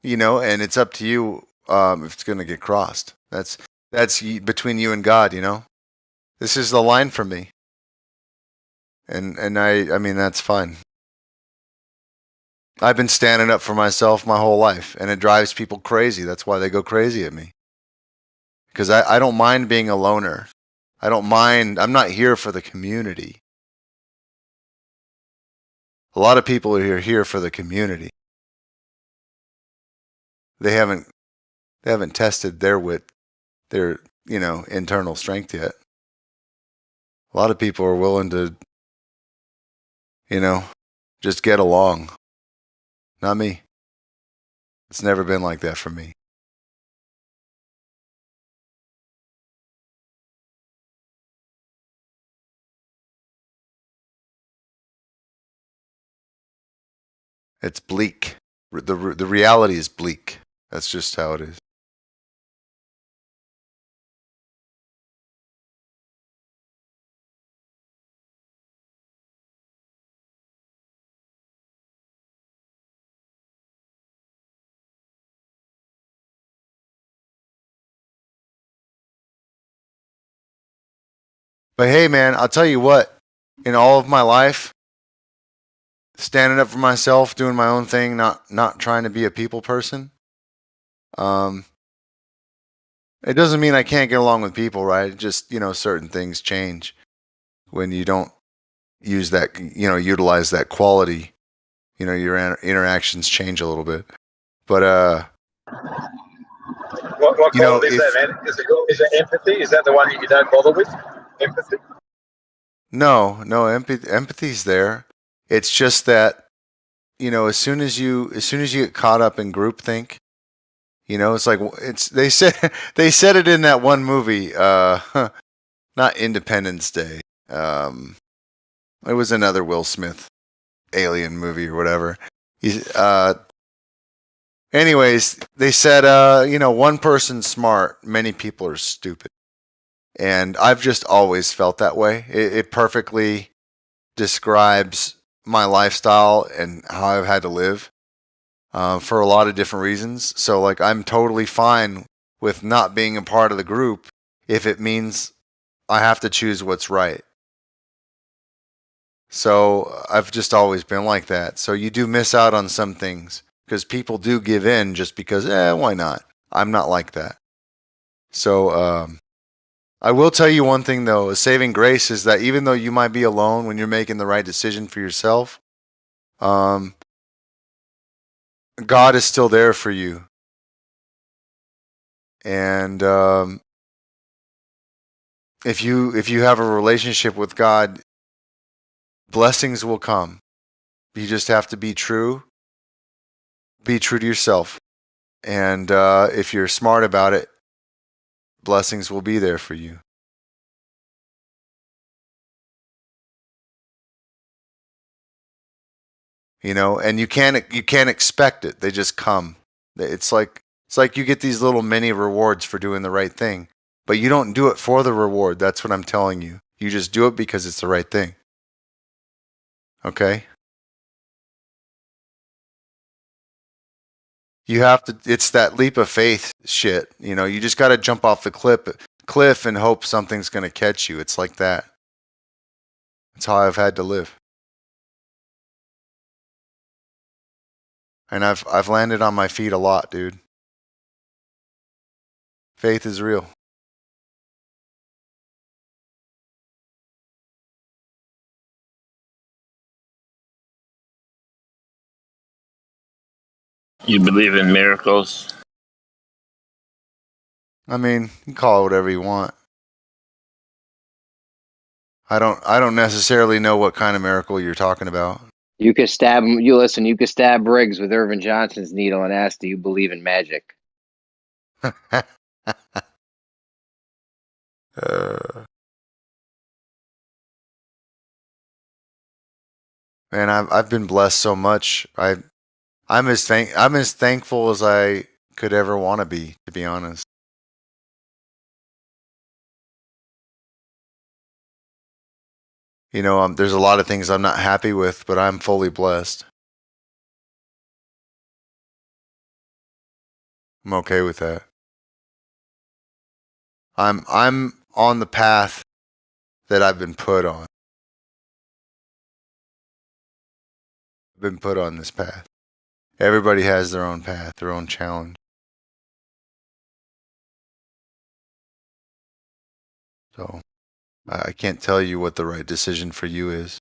and it's up to you if it's going to get crossed. That's between you and God, This is the line for me, and I mean that's fine. I've been standing up for myself my whole life, and it drives people crazy. That's why they go crazy at me. Because I don't mind being a loner. I don't mind. I'm not here for the community. A lot of people are here for the community. They haven't tested their internal strength yet. A lot of people are willing to, just get along. Not me. It's never been like that for me. It's bleak. The reality is bleak. That's just how it is. But hey, man, I'll tell you what. In all of my life, standing up for myself, doing my own thing, not trying to be a people person. It doesn't mean I can't get along with people, right? It just, certain things change when you don't use that, utilize that quality. Your interactions change a little bit. But What You know, quality is that, man? Is it empathy? Is that the one that you don't bother with? Empathy? no, empathy's there. It's just that, you know, as soon as you get caught up in groupthink, you know, it's like they said it in that one movie, not Independence Day. It was another Will Smith alien movie or whatever. Anyways, they said, you know, one person's smart, many people are stupid. And I've just always felt that way. It perfectly describes my lifestyle and how I've had to live for a lot of different reasons. So, like, I'm totally fine with not being a part of the group if it means I have to choose what's right. So, I've just always been like that. So, you do miss out on some things because people do give in just because, why not? I'm not like that. So, I will tell you one thing though, a saving grace is that even though you might be alone when you're making the right decision for yourself, God is still there for you. And if you have a relationship with God, blessings will come. You just have to be true. Be true to yourself. And if you're smart about it, blessings will be there for you. You know, and you can't expect it. They just come. It's like you get these little mini rewards for doing the right thing, but you don't do it for the reward. That's what I'm telling you. You just do it because it's the right thing. Okay? You have to, it's that leap of faith shit. You know, you just got to jump off the cliff and hope something's going to catch you. It's like that. That's how I've had to live. And I've landed on my feet a lot, dude. Faith is real. You believe in miracles? I mean, you can call it whatever you want. I don't necessarily know what kind of miracle you're talking about. You could stab him. You listen. You could stab Briggs with Irvin Johnson's needle and ask, "Do you believe in magic?" Man, I've been blessed so much. I'm as thankful as I could ever want to be honest. You know, there's a lot of things I'm not happy with, but I'm fully blessed. I'm okay with that. I'm on the path that I've been put on. I've been put on this path. Everybody has their own path, their own challenge. So I can't tell you what the right decision for you is.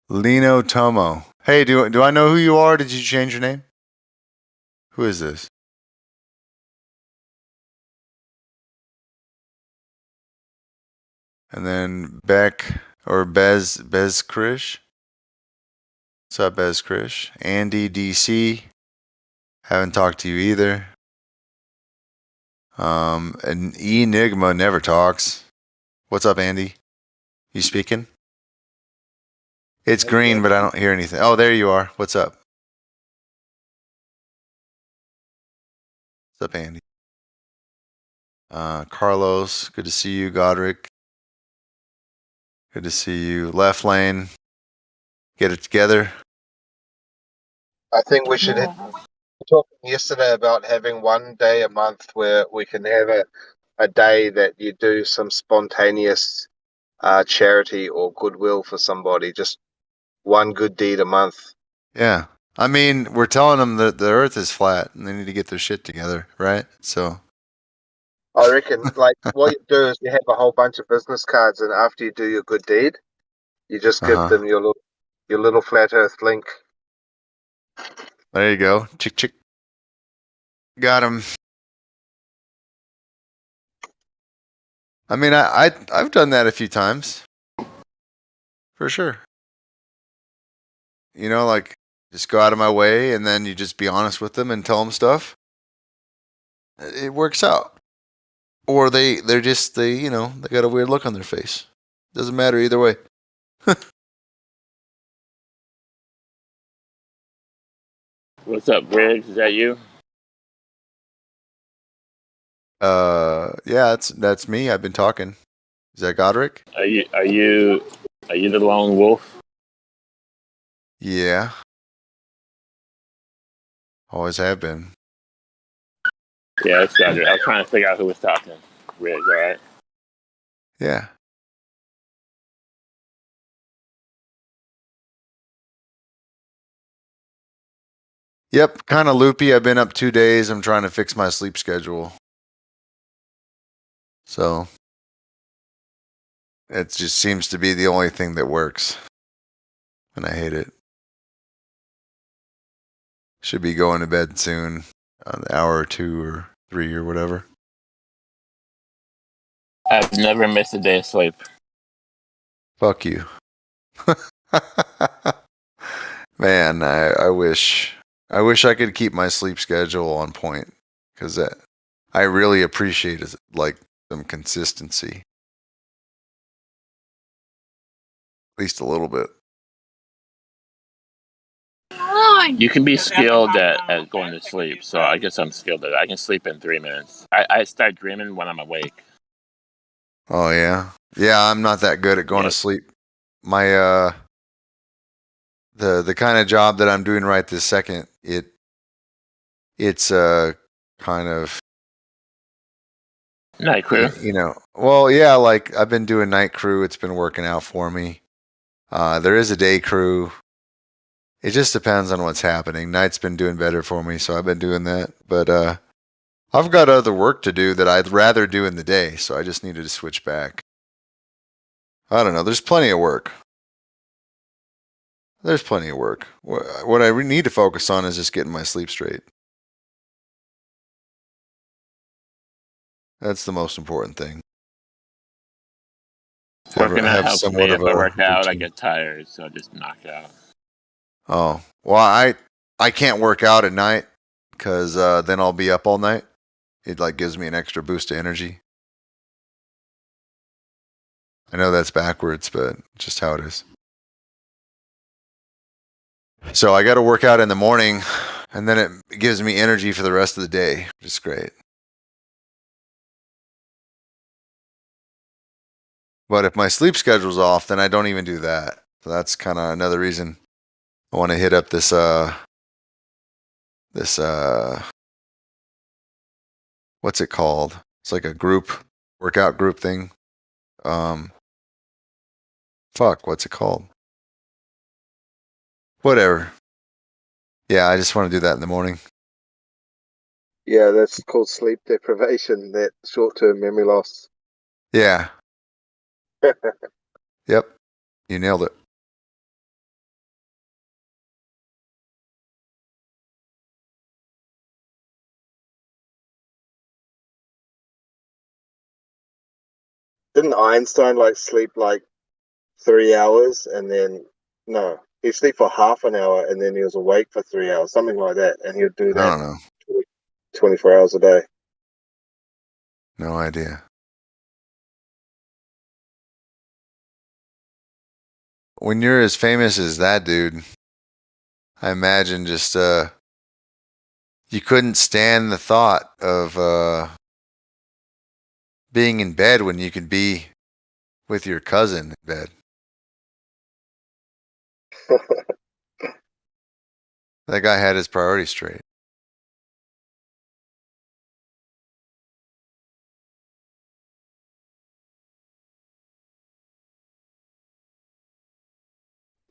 Lino Tomo. Hey, do I know who you are? Did you change your name? Who is this? And then Beck or Bez Krish. What's up, Bez Krish? Andy DC. Haven't talked to you either. And Enigma never talks. What's up, Andy? You speaking? It's green, but I don't hear anything. Oh, there you are. What's up? What's up, Andy? Carlos, good to see you. Godric, good to see you. Left lane, get it together. I think we should talking yesterday about having one day a month where we can have a day that you do some spontaneous charity or goodwill for somebody. Just one good deed a month. Yeah. I mean, we're telling them that the earth is flat and they need to get their shit together, right? So I reckon, like, what you do is you have a whole bunch of business cards, and after you do your good deed, you just give them your little flat Earth link. There you go. Chick chick. Got him. I mean, I've done that a few times, for sure. You know, like just go out of my way, and then you just be honest with them and tell them stuff. It works out. Or they you know, they got a weird look on their face. Doesn't matter either way. What's up, Briggs? Is that you? Yeah, that's me. I've been talking. Is that Godric? Are you the lone wolf? Yeah. Always have been. Yeah, it's Godric. I was trying to figure out who was talking. Briggs, all right? Yeah. Yep, kind of loopy. I've been up 2 days. I'm trying to fix my sleep schedule. So it just seems to be the only thing that works. And I hate it. Should be going to bed soon. An hour or 2 or 3 or whatever. I've never missed a day of sleep. Fuck you. Man, I wish I could keep my sleep schedule on point, because I really appreciate it, like some consistency, at least a little bit. You can be skilled at going to sleep, so I guess I'm skilled at it. I can sleep in 3 minutes. I start dreaming when I'm awake. Oh yeah, yeah. I'm not that good at going to sleep. My the kind of job that I'm doing right this second, it's kind of night crew. You know, well, yeah. Like I've been doing night crew. It's been working out for me. There is a day crew. It just depends on what's happening. Night's been doing better for me, so I've been doing that. But I've got other work to do that I'd rather do in the day, so I just needed to switch back. I don't know. There's plenty of work. There's plenty of work. What I need to focus on is just getting my sleep straight. That's the most important thing. Working out helps me. If I work out, I get tired, so I just knock out. Oh, well, I can't work out at night because then I'll be up all night. It like gives me an extra boost of energy. I know that's backwards, but just how it is. So I got to work out in the morning, and then it gives me energy for the rest of the day, which is great. But if my sleep schedule's off, then I don't even do that. So that's kind of another reason I want to hit up this what's it called? It's like a workout group thing. What's it called? Whatever. Yeah, I just want to do that in the morning. Yeah, that's called sleep deprivation, that short-term memory loss. Yeah. Yep. You nailed it. Didn't Einstein sleep 3 hours and then he'd sleep for half an hour and then he was awake for 3 hours, something like that, and he would do that. I don't know. 24 hours a day. No idea. When you're as famous as that dude, I imagine just you couldn't stand the thought of being in bed when you could be with your cousin in bed. That guy had his priorities straight.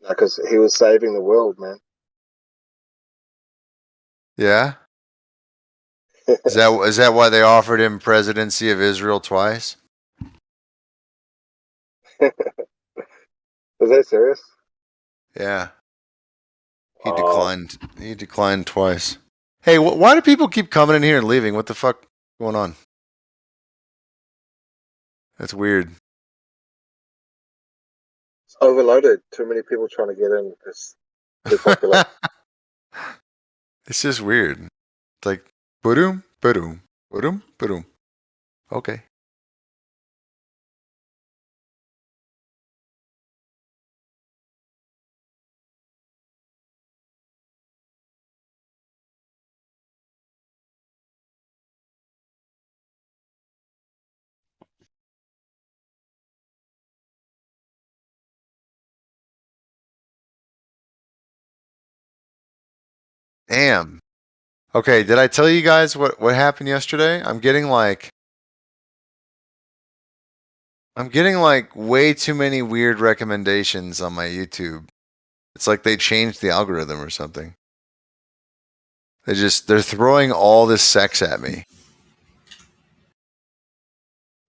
Because he was saving the world, man. Yeah. Is that why they offered him presidency of Israel twice? Is that serious? Yeah. He declined. He declined twice. Hey, why do people keep coming in here and leaving? What the fuck going on? That's weird. It's overloaded. Too many people trying to get in. It's too popular. It's just weird. It's like, boom, boom, boom, boom. Okay. Damn. Okay, did I tell you guys what happened yesterday? I'm getting like way too many weird recommendations on my YouTube. It's like they changed the algorithm or something. They're throwing all this sex at me.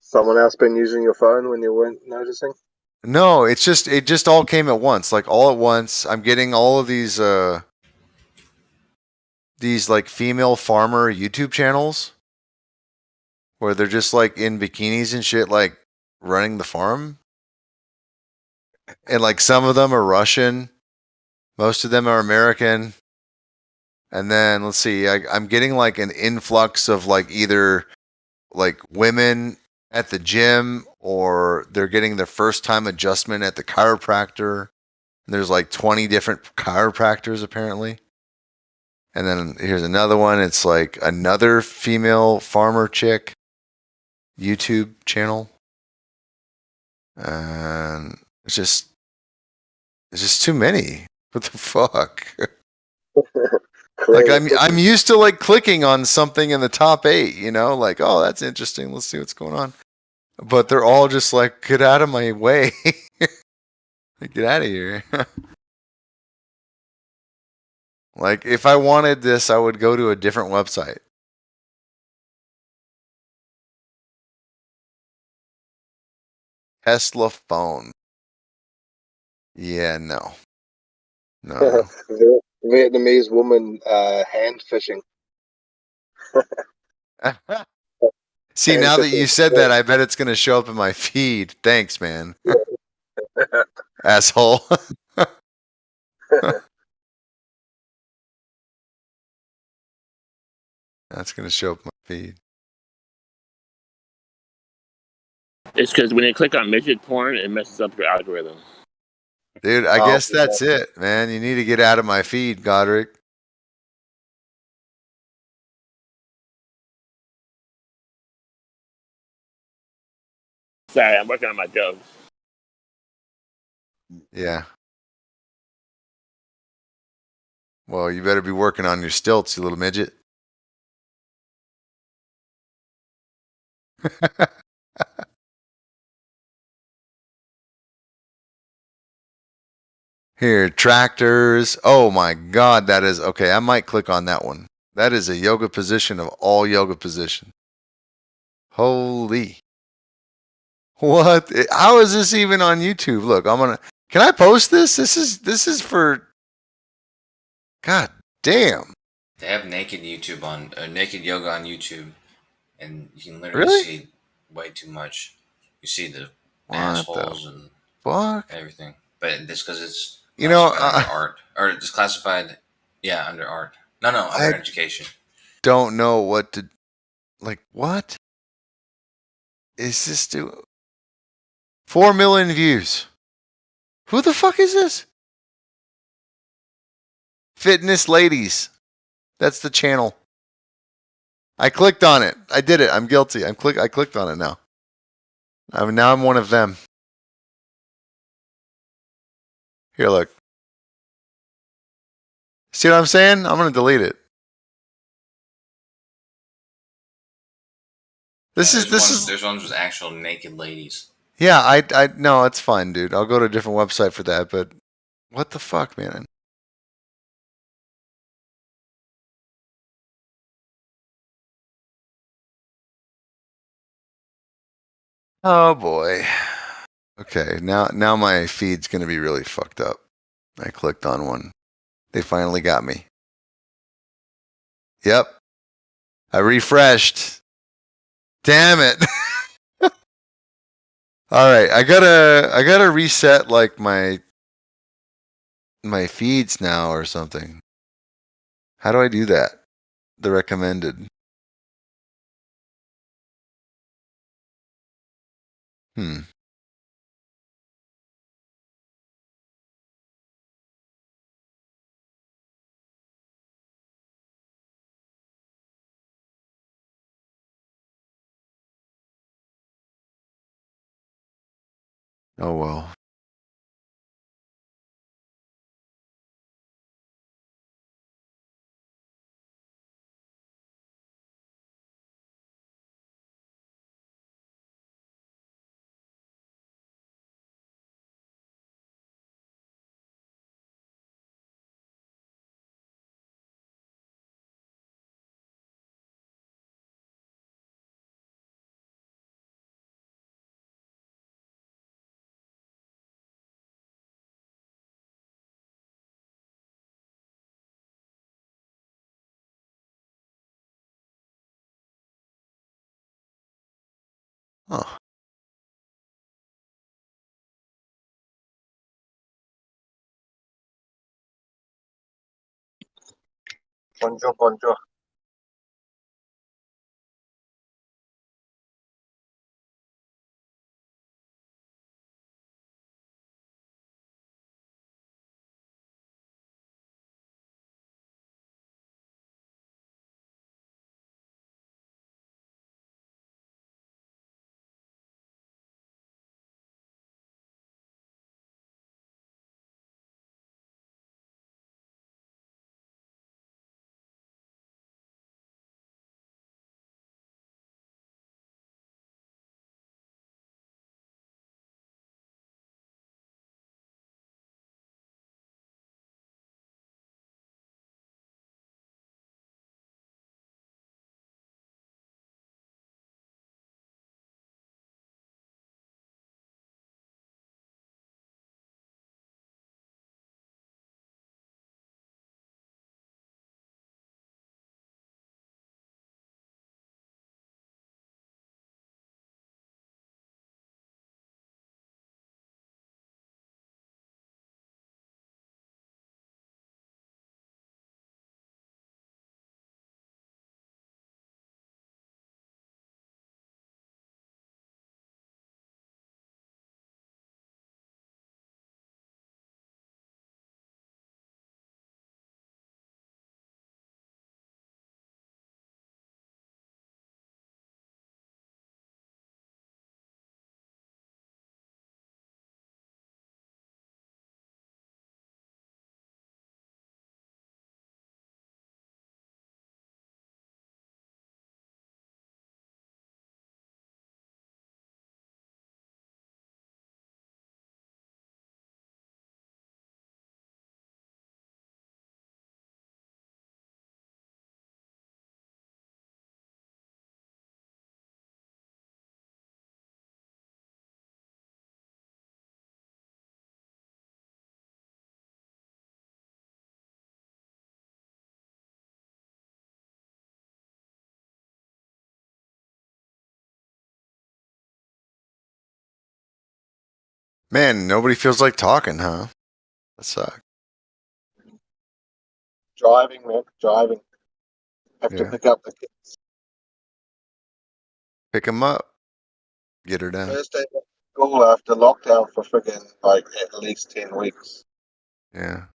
Someone else been using your phone when you weren't noticing? No, it just all came at once. Like all at once, I'm getting all of these like female farmer YouTube channels where they're just like in bikinis and shit, like running the farm. And like some of them are Russian, most of them are American. And then let's see, I'm getting like an influx of like either like women at the gym or they're getting their first time adjustment at the chiropractor. And there's like 20 different chiropractors apparently. And then here's another one. It's like another female farmer chick YouTube channel. And it's just too many. What the fuck? Like I'm used to like clicking on something in the top 8, you know, like, oh, that's interesting. Let's see what's going on. But they're all just like, get out of my way. Get out of here. Like if I wanted this, I would go to a different website. Tesla phone. Yeah, no. Vietnamese woman hand fishing. See, now that you said that, I bet it's going to show up in my feed. Thanks, man. Asshole. That's going to show up in my feed. It's because when you click on midget porn, it messes up your algorithm. Dude, I guess that's it, man. You need to get out of my feed, Godric. Sorry, I'm working on my jokes. Yeah. Well, you better be working on your stilts, you little midget. Here, tractors. Oh my God, that is okay. I might click on that one. That is a yoga position of all yoga positions. Holy. What? How is this even on YouTube? Look, can I post this? This is for, God damn. They have naked naked yoga on YouTube, and you can literally see way too much. You see the assholes and everything, but this because it's under art, or it's classified, under art. No, under education. Don't know what to like. What is this doing? 4 million views. Who the fuck is this? Fitness Ladies. That's the channel. I clicked on it. I did it. I'm guilty. I clicked on it now. Now I'm one of them. Here, look. See what I'm saying? I'm going to delete it. There's ones with actual naked ladies. Yeah, I no, it's fine, dude. I'll go to a different website for that, but What the fuck, man? Oh boy. Okay, now my feed's gonna be really fucked up. I clicked on one. They finally got me. Yep. I refreshed. Damn it. All right, I gotta reset like my feeds now or something. How do I do that? The recommended. Oh well. Oh. Bonjour, bonjour. Man, nobody feels like talking, huh? That sucks. Driving, man, driving. Have to Yeah. pick up the kids. Pick them up. Get her down. First day of school after lockdown for friggin' like at least 10 weeks. Yeah.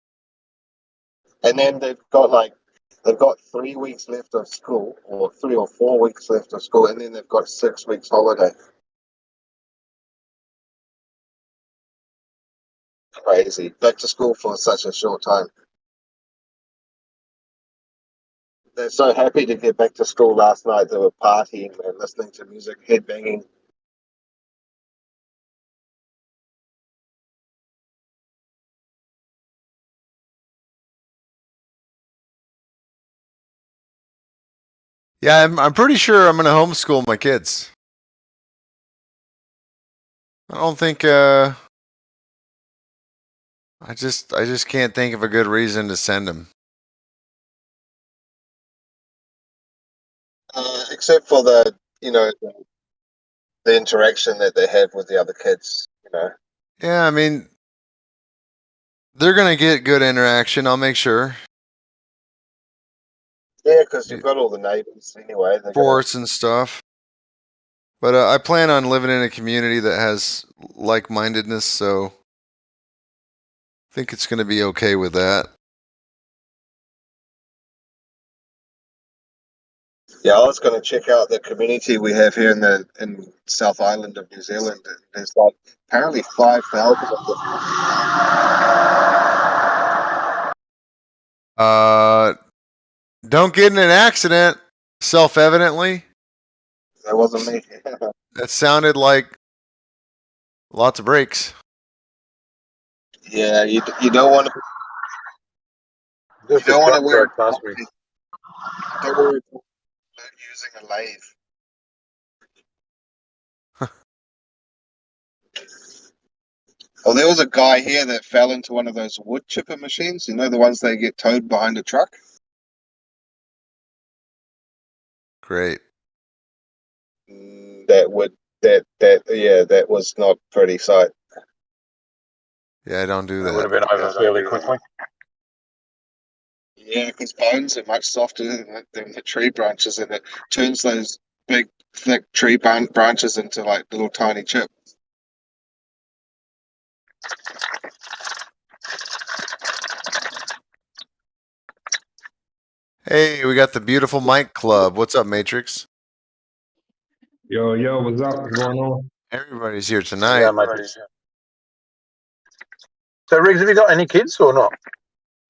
And then they've got 3 weeks left of school, or 3 or 4 weeks left of school, and then they've got 6 weeks holiday. Crazy. Back to school for such a short time. They're so happy to get back to school last night. They were partying and listening to music, headbanging. Yeah, I'm pretty sure I'm going to homeschool my kids. I don't think I just can't think of a good reason to send them. Except for the the interaction that they have with the other kids. Yeah, I mean, they're going to get good interaction. I'll make sure. Yeah, because you've got all the neighbors anyway. They're Sports and stuff. But I plan on living in a community that has like-mindedness, so I think it's going to be okay with that. Yeah, I was going to check out the community we have here in South Island of New Zealand. There's like apparently 5,000 of them. Don't get in an accident, self-evidently. That wasn't me. That sounded like lots of brakes. Yeah, you don't want to. You don't want to wear. Don't wear it using a lathe. Oh, there was a guy here that fell into one of those wood chipper machines. You know, the ones that get towed behind a truck. Great. That was not pretty sight. Yeah, I don't do It that. would have been over fairly quickly. Yeah, because bones are much softer than the tree branches, and it turns those big, thick tree branches into like little tiny chips. Hey, we got the beautiful Mike Club. What's up, Matrix? Yo, what's up? What's going on? Everybody's here tonight. Yeah, Matrix. So, Riggs, have you got any kids or not?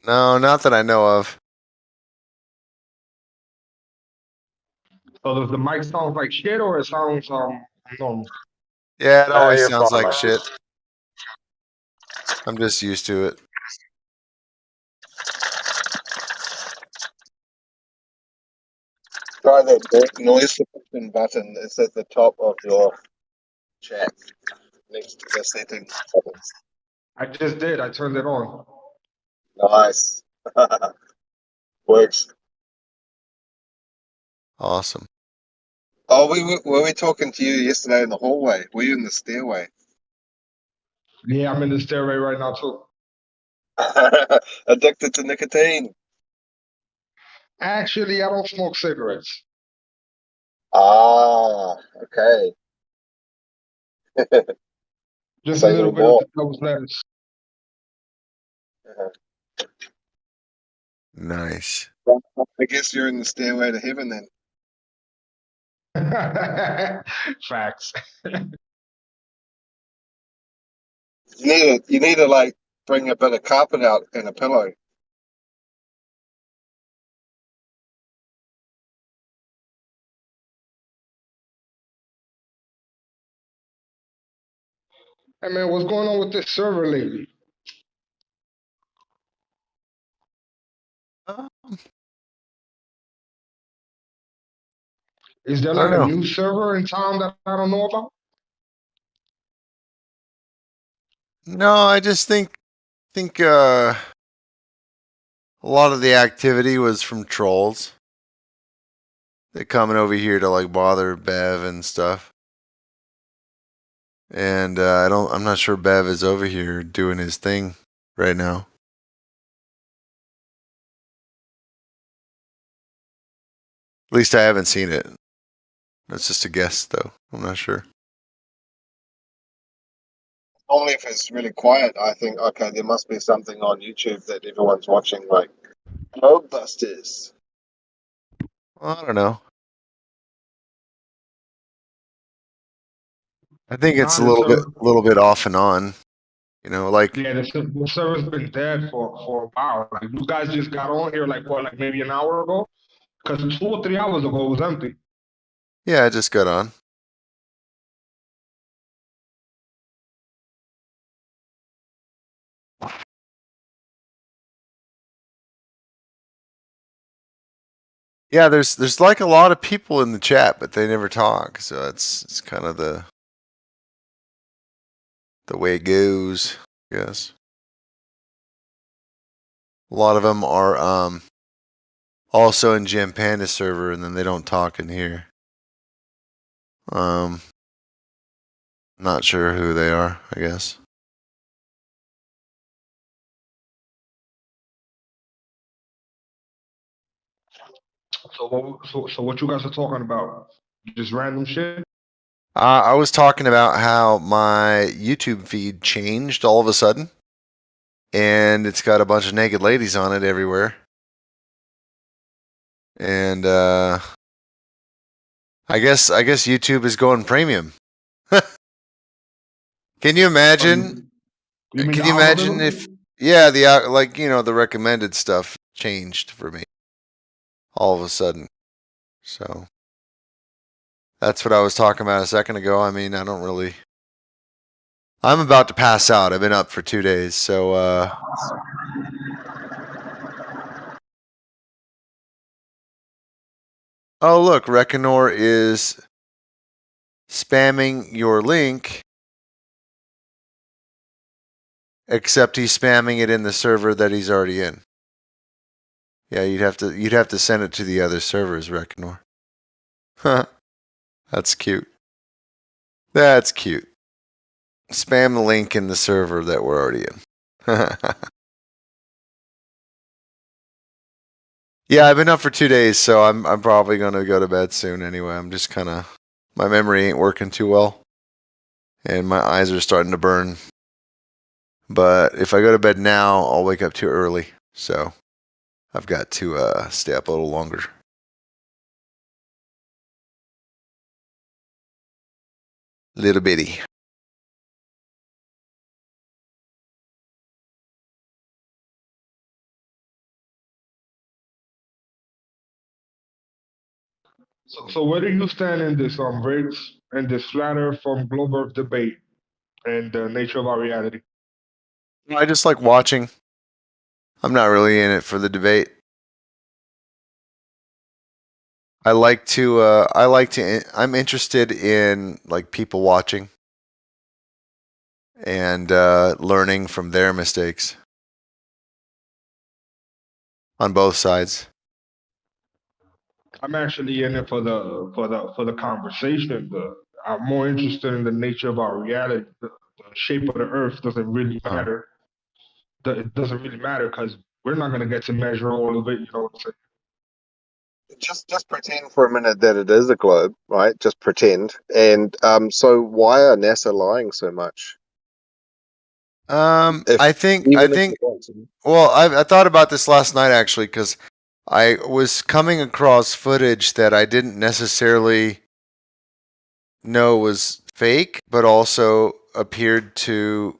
No, not that I know of. So does the mic sound like shit or it sounds normal? Yeah, it always you're sounds fine, like mate. shit. I'm just used to it. Try the noise suppression button. It's at the top of your chat, next to the settings button. I just did. I turned it on. Nice. Works. Awesome. Oh, were we talking to you yesterday in the hallway? Were you in the stairway? Yeah, I'm in the stairway right now too. Addicted to nicotine. Actually, I don't smoke cigarettes. Ah, okay. Just Say a little no bit of more. the devil's lettuce. Nice. I guess you're in the stairway to heaven then. Facts. You need to like bring a bit of carpet out and a pillow. Hey man, what's going on with this server lately? Is there I like don't a know. new server in town that I don't know about? No, I just think a lot of the activity was from trolls. They're coming over here to like bother Bev and stuff. And I'm not sure Bev is over here doing his thing right now. At least I haven't seen it. That's just a guess though. I'm not sure. Only if it's really quiet, I think, okay, there must be something on YouTube that everyone's watching, like Globebusters. Well, I don't know. I think it's a The little bit off and on. You know, like yeah, the server's been dead for a while. Like you guys just got on here like what, like maybe an hour ago? Because 2 or 3 hours ago it was empty. yeah, I just got on. Yeah, there's like a lot of people in the chat, but they never talk. So it's kind of the way it goes, I guess. A lot of them are also in Jam Panda server, and then they don't talk in here. Not sure who they are, I guess. So what you guys are talking about? Just random shit? I was talking about how my YouTube feed changed all of a sudden, and it's got a bunch of naked ladies on it everywhere. And I guess YouTube is going premium. Can you imagine? You Can you imagine if the recommended stuff changed for me all of a sudden? So that's what I was talking about a second ago. I mean, I'm about to pass out. I've been up for 2 days, so oh look, Reconor is spamming your link, except he's spamming it in the server that he's already in. Yeah, you'd have to send it to the other servers, Reconor. Huh. That's cute. That's cute. Spam the link in the server that we're already in. Yeah, I've been up for 2 days, so I'm probably gonna go to bed soon anyway. I'm just my memory ain't working too well, and my eyes are starting to burn. But if I go to bed now, I'll wake up too early, so I've got to stay up a little longer. Little bitty. So where do you stand in this Briggs, and this flat Earth from global Earth debate and the nature of our reality? I just like watching. I'm not really in it for the debate. I'm interested in like people watching and learning from their mistakes on both sides. I'm actually in it for the conversation. I'm more interested in the nature of our reality. The shape of the Earth doesn't really matter. It doesn't really matter because we're not going to get to measure all of it. You know what I'm saying? Just pretend for a minute that it is a globe, right? Just pretend. And so why are NASA lying so much? I think. Well, I thought about this last night actually because I was coming across footage that I didn't necessarily know was fake, but also appeared to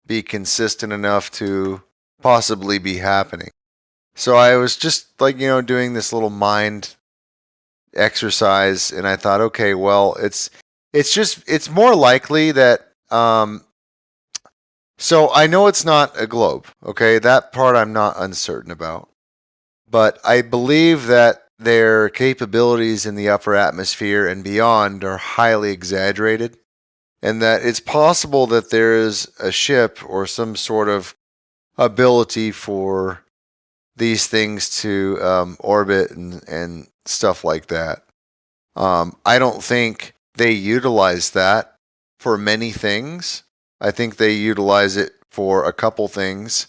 be consistent enough to possibly be happening. So I was just like, doing this little mind exercise, and I thought, okay, well, it's more likely that so I know it's not a globe, okay? That part I'm not uncertain about. But I believe that their capabilities in the upper atmosphere and beyond are highly exaggerated, and that it's possible that there is a ship or some sort of ability for these things to orbit and stuff like that. I don't think they utilize that for many things. I think they utilize it for a couple things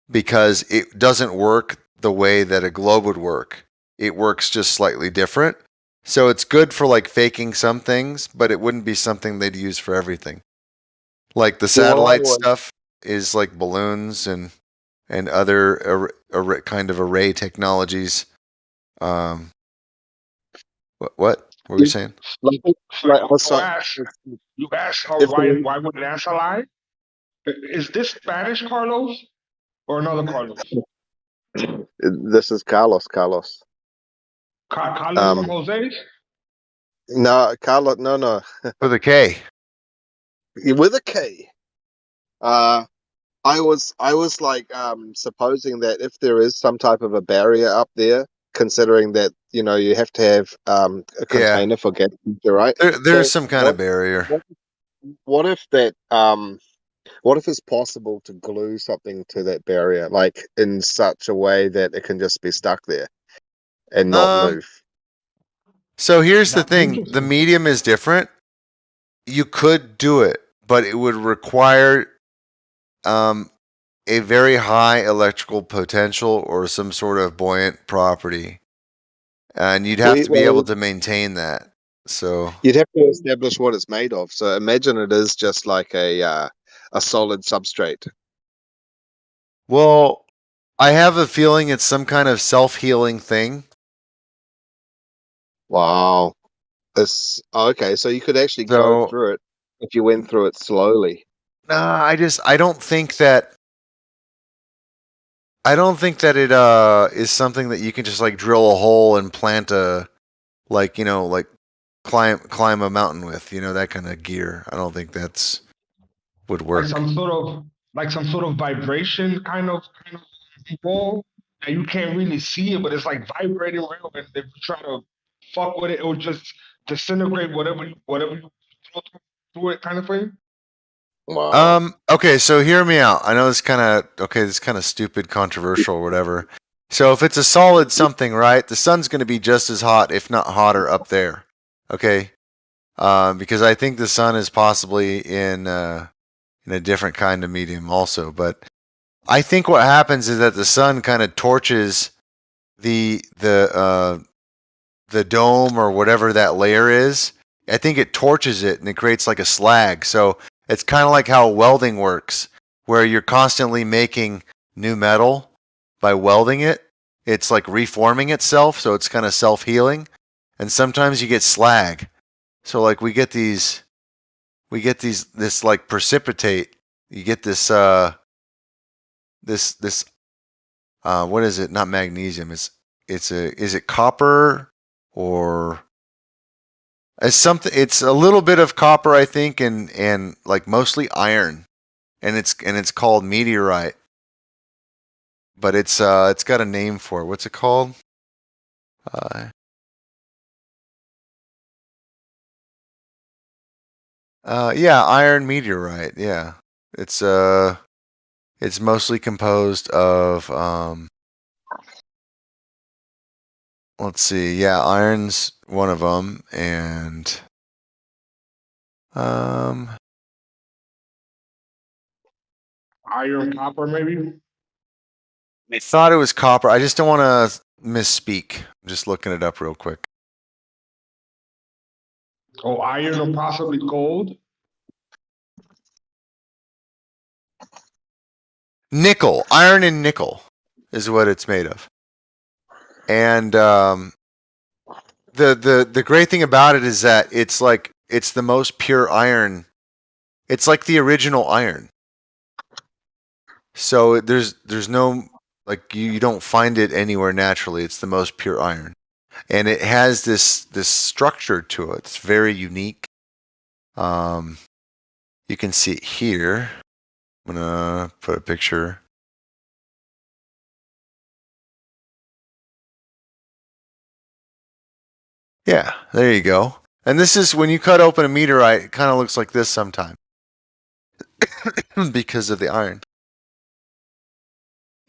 because it doesn't work the way that a globe would work. It works just slightly different. So it's good for like faking some things, but it wouldn't be something they'd use for everything. Like the satellite stuff is like balloons and other kind of array technologies. What were you saying? You asked why would NASA lie? Is this Spanish Carlos or another Carlos? This is Carlos. Carlos from Jose's? No, Carlos. No. With a K. With a K. I was like supposing that if there is some type of a barrier up there, considering that you have to have a container for gas, right? There's some kind of barrier. What if that what if it's possible to glue something to that barrier, like in such a way that it can just be stuck there and not move? So here's the thing: the medium is different. You could do it, but it would require a very high electrical potential or some sort of buoyant property, and you'd have to be able to maintain that. So you'd have to establish what it's made of. So imagine it is just like a solid substrate. Well, I have a feeling it's some kind of self-healing thing. Wow. Okay, so you could actually go through it if you went through it slowly. I don't think that it is something that you can just like drill a hole and plant a like climb a mountain with, that kind of gear. I don't think that's would work. Like some sort of vibration kind of ball, and you can't really see it, but it's like vibrating real. And if you try to fuck with it, it will just disintegrate whatever you throw through it, kind of thing. Wow. Okay, so hear me out. I know this is kind of stupid, controversial, or whatever. So if it's a solid something, right? The sun's going to be just as hot, if not hotter, up there. Okay, because I think the sun is possibly in a different kind of medium, also. But I think what happens is that the sun kind of torches the dome or whatever that layer is. I think it torches it and it creates like a slag. So it's kind of like how welding works, where you're constantly making new metal by welding it. It's like reforming itself, so it's kind of self-healing. And sometimes you get slag. So like we get this like precipitate. You get this what is it? Not magnesium. Is it copper or it's a little bit of copper, I think, and like mostly iron, and it's called meteorite, but it's got a name for it. What's it called? Yeah, iron meteorite. Yeah, it's mostly composed of let's see. Yeah, iron's one of them, and iron, copper, maybe. I thought it was copper. I just don't want to misspeak. I'm just looking it up real quick. Oh, iron or possibly gold. Nickel, iron and nickel is what it's made of. And the great thing about it is that it's the most pure iron. It's like the original iron. So there's no like you don't find it anywhere naturally. It's the most pure iron. And it has this structure to it. It's very unique. You can see it here. I'm gonna put a picture. Yeah, there you go. And this is when you cut open a meteorite, it kind of looks like this sometimes because of the iron.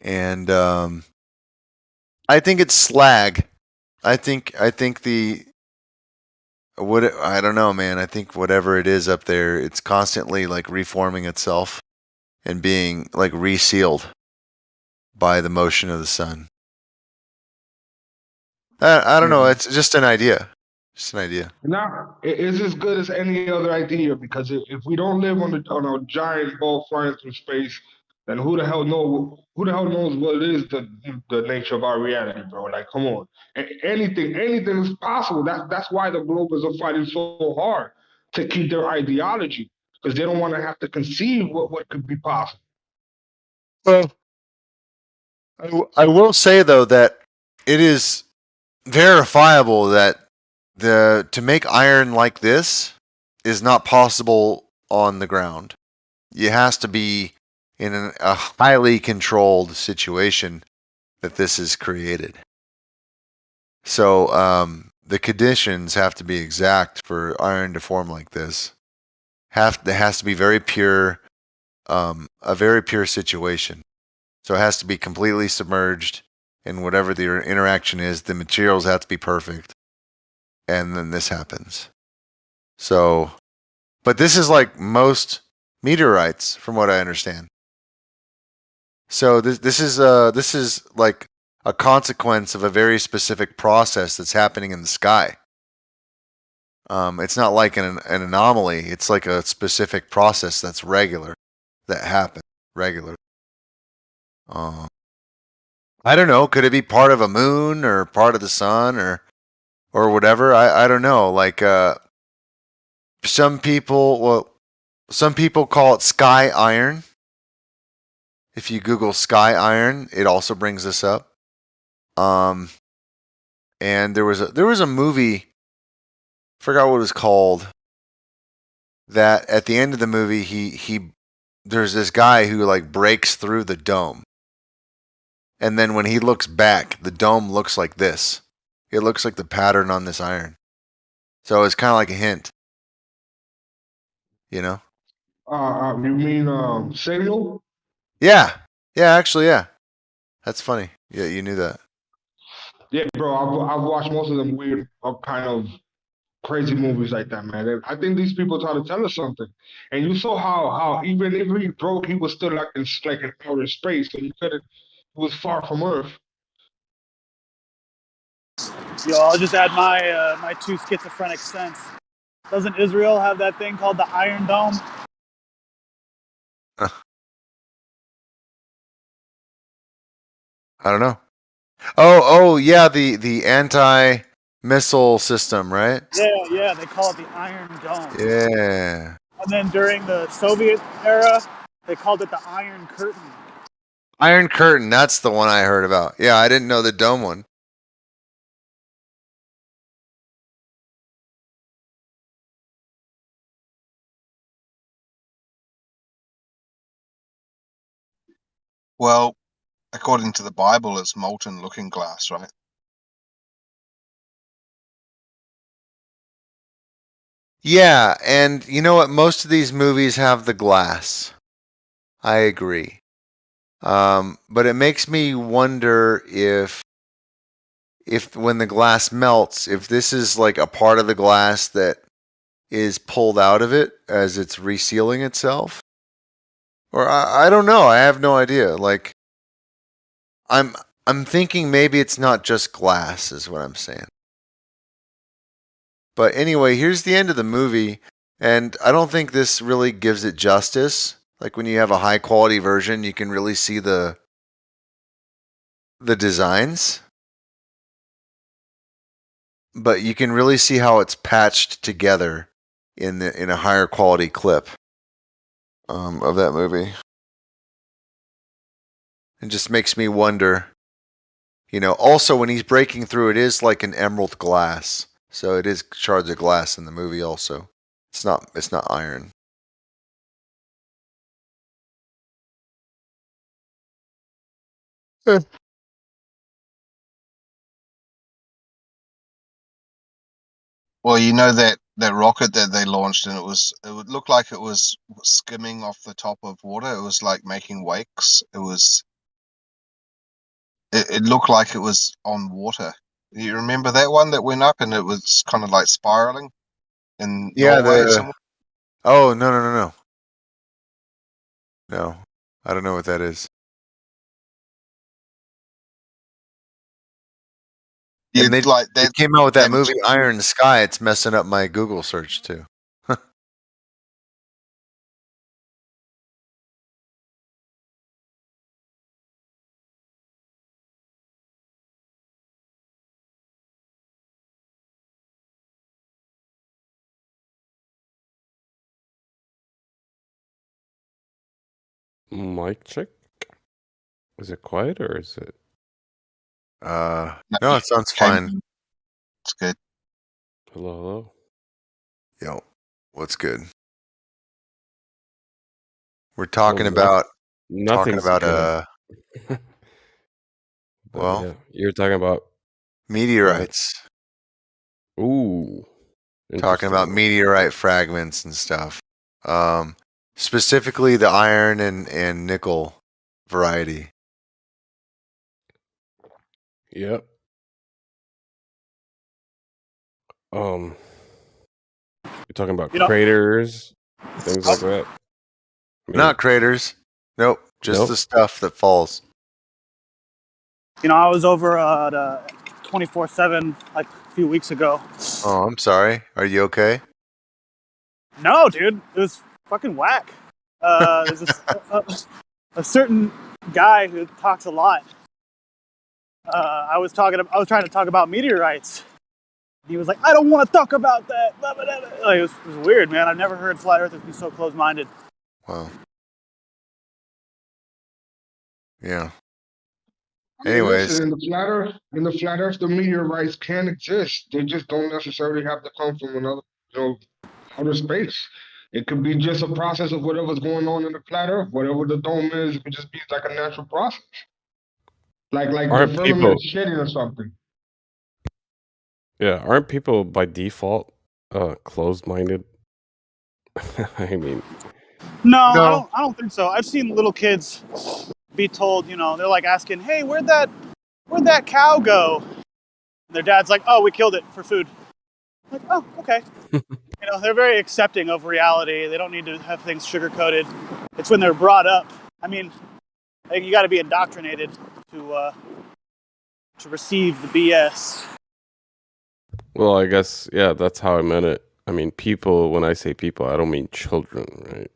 And I think it's slag. I think I don't know, man. I think whatever it is up there, it's constantly like reforming itself and being like resealed by the motion of the sun. I don't know. It's just an idea. Just an idea. Now, it's as good as any other idea, because if we don't live on a giant ball flying through space, then who the hell knows what it is the nature of our reality, bro? Like, come on, anything is possible. That's why the globals are fighting so hard to keep their ideology, because they don't want to have to conceive what could be possible. Well, I will say though that it is verifiable that to make iron like this is not possible on the ground. It has to be in a highly controlled situation that this is created. So the conditions have to be exact for iron to form like this. It has to be very pure, a very pure situation. So it has to be completely submerged in whatever the interaction is. The materials have to be perfect. And then this happens. So, but this is like most meteorites, from what I understand. So this is like a consequence of a very specific process that's happening in the sky. It's not like an anomaly. It's like a specific process that's regular, that happens regular. I don't know. Could it be part of a moon or part of the sun or whatever? I don't know. Like some people call it sky iron. If you Google sky iron, it also brings this up. And there was a movie, forgot what it was called, that at the end of the movie he there's this guy who like breaks through the dome. And then when he looks back, the dome looks like this. It looks like the pattern on this iron. So it's kind of like a hint. You know? You mean Signal? Yeah. Yeah, actually, yeah. That's funny. Yeah, you knew that. Yeah, bro. I've watched most of them weird, kind of crazy movies like that, man. I think these people try to tell us something. And you saw how even if he broke, he was still like in outer space, so he couldn't. He was far from Earth. Yo, I'll just add my my 2 schizophrenic cents. Doesn't Israel have that thing called the Iron Dome? I don't know. Oh, yeah, the anti-missile system, right? Yeah, they call it the Iron Dome. Yeah. And then during the Soviet era, they called it the Iron Curtain. Iron Curtain, that's the one I heard about. Yeah, I didn't know the dome one. Well, according to the Bible, it's molten looking glass, right? Yeah, and you know what? Most of these movies have the glass. I agree. But it makes me wonder if when the glass melts, if this is like a part of the glass that is pulled out of it as it's resealing itself. Or I don't know. I have no idea. Like I'm thinking maybe it's not just glass is what I'm saying. But anyway, here's the end of the movie, and I don't think this really gives it justice. Like when you have a high quality version, you can really see the designs. But you can really see how it's patched together in a higher quality clip of that movie. It just makes me wonder. You know, also when he's breaking through, it is like an emerald glass. So it is shards of glass in the movie also. It's not iron. Well, you know that rocket that they launched, and it would look like it was skimming off the top of water. It was like making wakes. It looked like it was on water. You remember that one that went up and it was kind of like spiraling in Norway somewhere? Oh, no. No. I don't know what that is. And they came out with that movie Iron Sky. It's messing up my Google search too. Mic check. Is it quiet or is it? No, it sounds fine. It's good. Hello. Yo, what's good? We're talking about nothing's good. well, yeah, you're talking about Meteorites. Ooh. Talking about Interesting. meteorite fragments and stuff. Specifically the iron and nickel variety. Yep. You're talking about craters, things like that. I mean, Not craters. Nope. Just the stuff that falls. I was over at 24/7 like a few weeks ago. Oh, I'm sorry. Are you okay? No, dude, it was fucking whack. There's a certain guy who talks a lot. I was trying to talk about meteorites. He was like, "I don't want to talk about that." Like, it was weird, man. I've never heard flat earthers be so close-minded. Wow. Yeah. I mean, Anyways, listen, in the flat Earth, the meteorites can exist. They just don't necessarily have to come from another, outer space. It could be just a process of whatever's going on in the flat Earth. Whatever the dome is, it could just be like a natural process, like the firmament shedding or something. Yeah, aren't people by default closed-minded? I mean, No, I don't think so. I've seen little kids be told, they're like asking, "Hey, where'd that cow go?" And their dad's like, "Oh, we killed it for food." I'm like, oh, okay. They're very accepting of reality. They don't need to have things sugar-coated. It's when they're brought up. I mean, I think you got to be indoctrinated to receive the BS. well, I guess, yeah, that's how I meant it. I mean, people, when I say people, I don't mean children, right?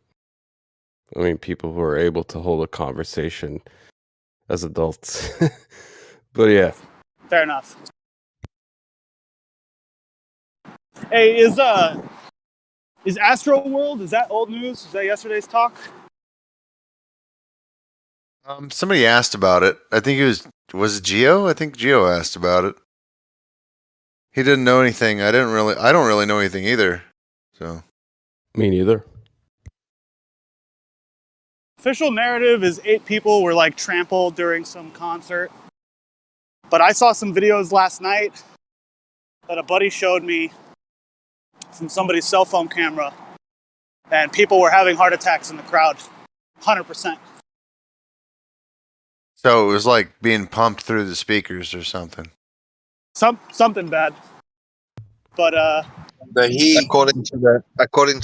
I mean people who are able to hold a conversation as adults. But yeah. Fair enough. Hey, is Astro World, is that old news? Is that yesterday's talk? somebody asked about it. I think was it Geo? I think Geo asked about it. He didn't know anything. I don't really know anything either. So me neither. Official narrative is 8 people were like trampled during some concert. But I saw some videos last night that a buddy showed me from somebody's cell phone camera, and people were having heart attacks in the crowd. 100%. So it was like being pumped through the speakers or something. Something bad. But according to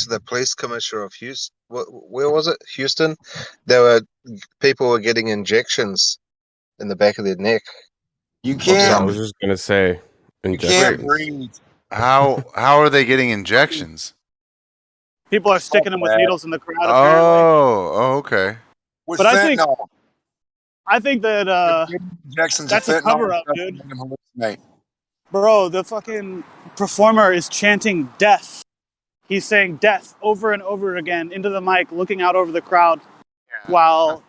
the police commissioner of Houston, where was it? Houston. People were getting injections in the back of their neck. You Yeah, I was just gonna say injections. breathe. How are they getting injections? People are sticking them with needles in the crowd. Oh, okay. With But fentanyl. I think that injections that's of a fentanyl cover-up, to dude. make them hallucinate. Bro, the fucking performer is chanting death. He's saying death over and over again into the mic, looking out over the crowd, while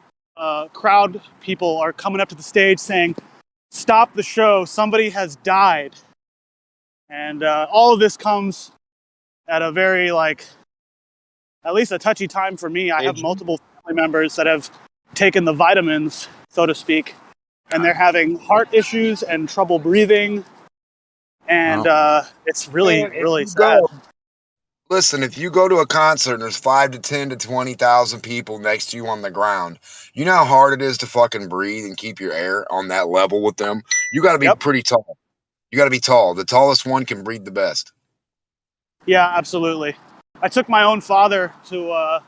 crowd people are coming up to the stage saying, "Stop the show, somebody has died." And all of this comes at a very, at least a touchy time for me. I have multiple family members that have taken the vitamins, so to speak, and they're having heart issues and trouble breathing. And it's really, really sad. Listen, if you go to a concert and there's 5 to 10 to 20,000 people next to you on the ground, you know how hard it is to fucking breathe and keep your air on that level with them? You got to be pretty tall. You got to be tall. The tallest one can breathe the best. Yeah, absolutely. I took my own father to our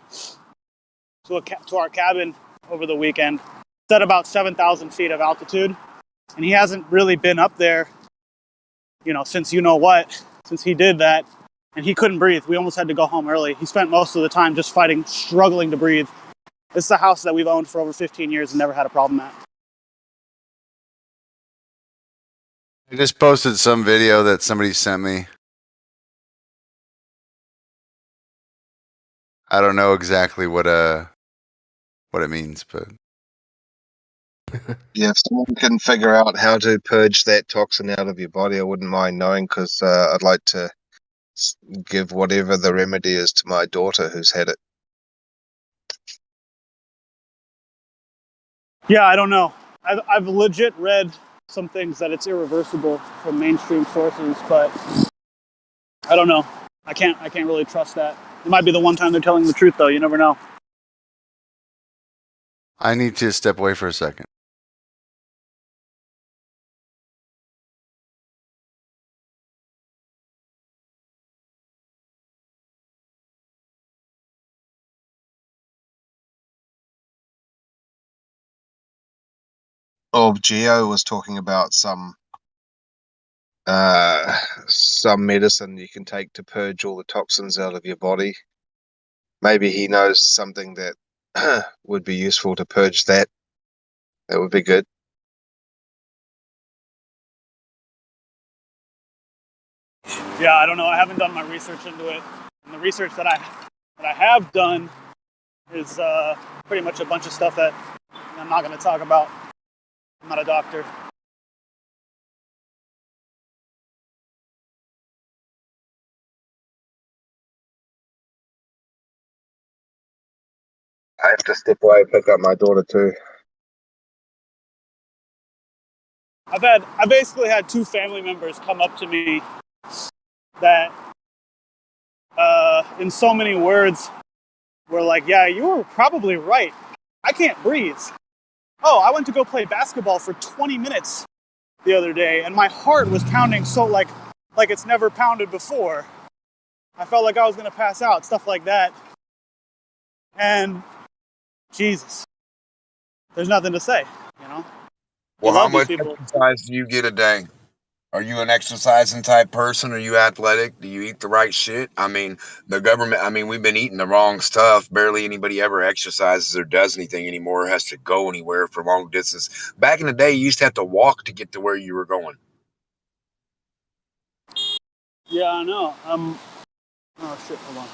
cabin over the weekend. It's at about 7,000 feet of altitude, and he hasn't really been up there, since since he did that, and he couldn't breathe. We almost had to go home early. He spent most of the time just struggling to breathe. This is a house that we've owned for over 15 years and never had a problem at. I just posted some video that somebody sent me. I don't know exactly what it means, but Yeah, if someone can figure out how to purge that toxin out of your body, I wouldn't mind knowing, because I'd like to give whatever the remedy is to my daughter who's had it. Yeah, I don't know. I've legit read some things that it's irreversible from mainstream sources, but I don't know. I can't really trust that. It might be the one time they're telling the truth, though. You never know. I need to step away for a second. Oh, Geo was talking about some medicine you can take to purge all the toxins out of your body. Maybe he knows something that would be useful to purge that. That would be good. Yeah, I don't know. I haven't done my research into it. And the research that I have done is pretty much a bunch of stuff that I'm not going to talk about. I'm not a doctor. I have to step away and pick up my daughter too. I basically had two family members come up to me that, in so many words, were like, "Yeah, you were probably right. I can't breathe. Oh, I went to go play basketball for 20 minutes the other day, and my heart was pounding so like it's never pounded before. I felt like I was gonna pass out, stuff like that. And Jesus, there's nothing to say, you know. Well, You how love these much people. exercise do you get a day? Are you an exercising type person? Are you athletic? Do you eat the right shit? I mean, the government, I mean, we've been eating the wrong stuff. Barely anybody ever exercises or does anything anymore, has to go anywhere for long distance. Back in the day, you used to have to walk to get to where you were going. Yeah, I know. Oh shit, hold on.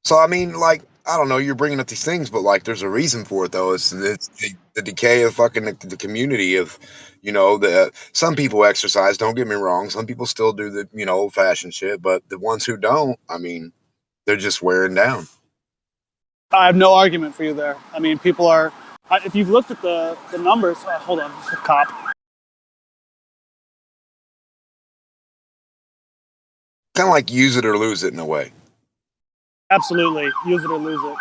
So, I mean, like, I don't know, you're bringing up these things, but like, there's a reason for it, though. It's the decay of fucking the community of, you know, some people exercise, don't get me wrong. Some people still do the, you know, old fashioned shit, but the ones who don't, I mean, they're just wearing down. I have no argument for you there. I mean, people are. If you've looked at the numbers, hold on, it's a cop. Kind of like use it or lose it in a way. Absolutely, use it or lose it.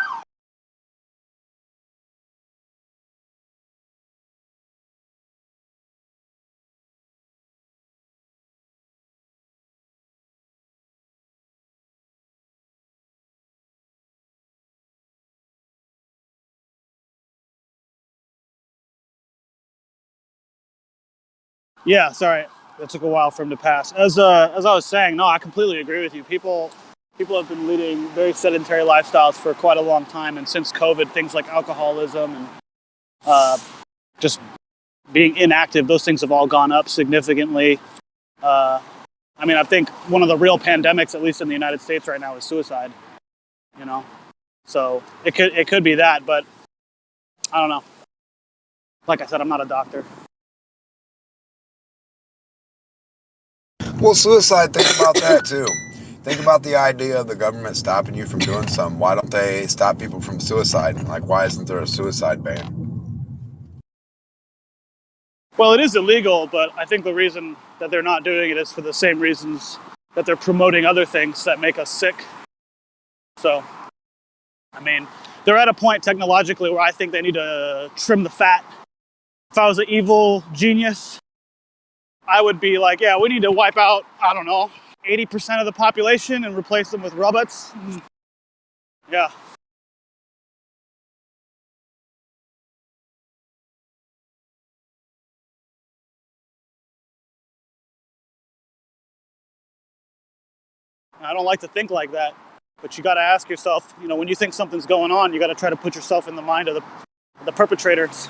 Yeah, sorry, that took a while for him to pass. As I was saying, no, I completely agree with you. People have been leading very sedentary lifestyles for quite a long time, and since COVID, things like alcoholism and just being inactive, those things have all gone up significantly. I mean, I think one of the real pandemics, at least in the United States right now, is suicide. You know, so it could be that, but I don't know. Like I said, I'm not a doctor. Well, suicide, think about that too. Think about the idea of the government stopping you from doing something. Why don't they stop people from suicide? Like, why isn't there a suicide ban? Well, it is illegal, but I think the reason that they're not doing it is for the same reasons that they're promoting other things that make us sick. So, I mean, they're at a point technologically where I think they need to trim the fat. If I was an evil genius, I would be like, yeah, we need to wipe out, I don't know, 80% of the population and replace them with robots. Yeah. I don't like to think like that, but you got to ask yourself, you know, when you think something's going on, you got to try to put yourself in the mind of the perpetrators.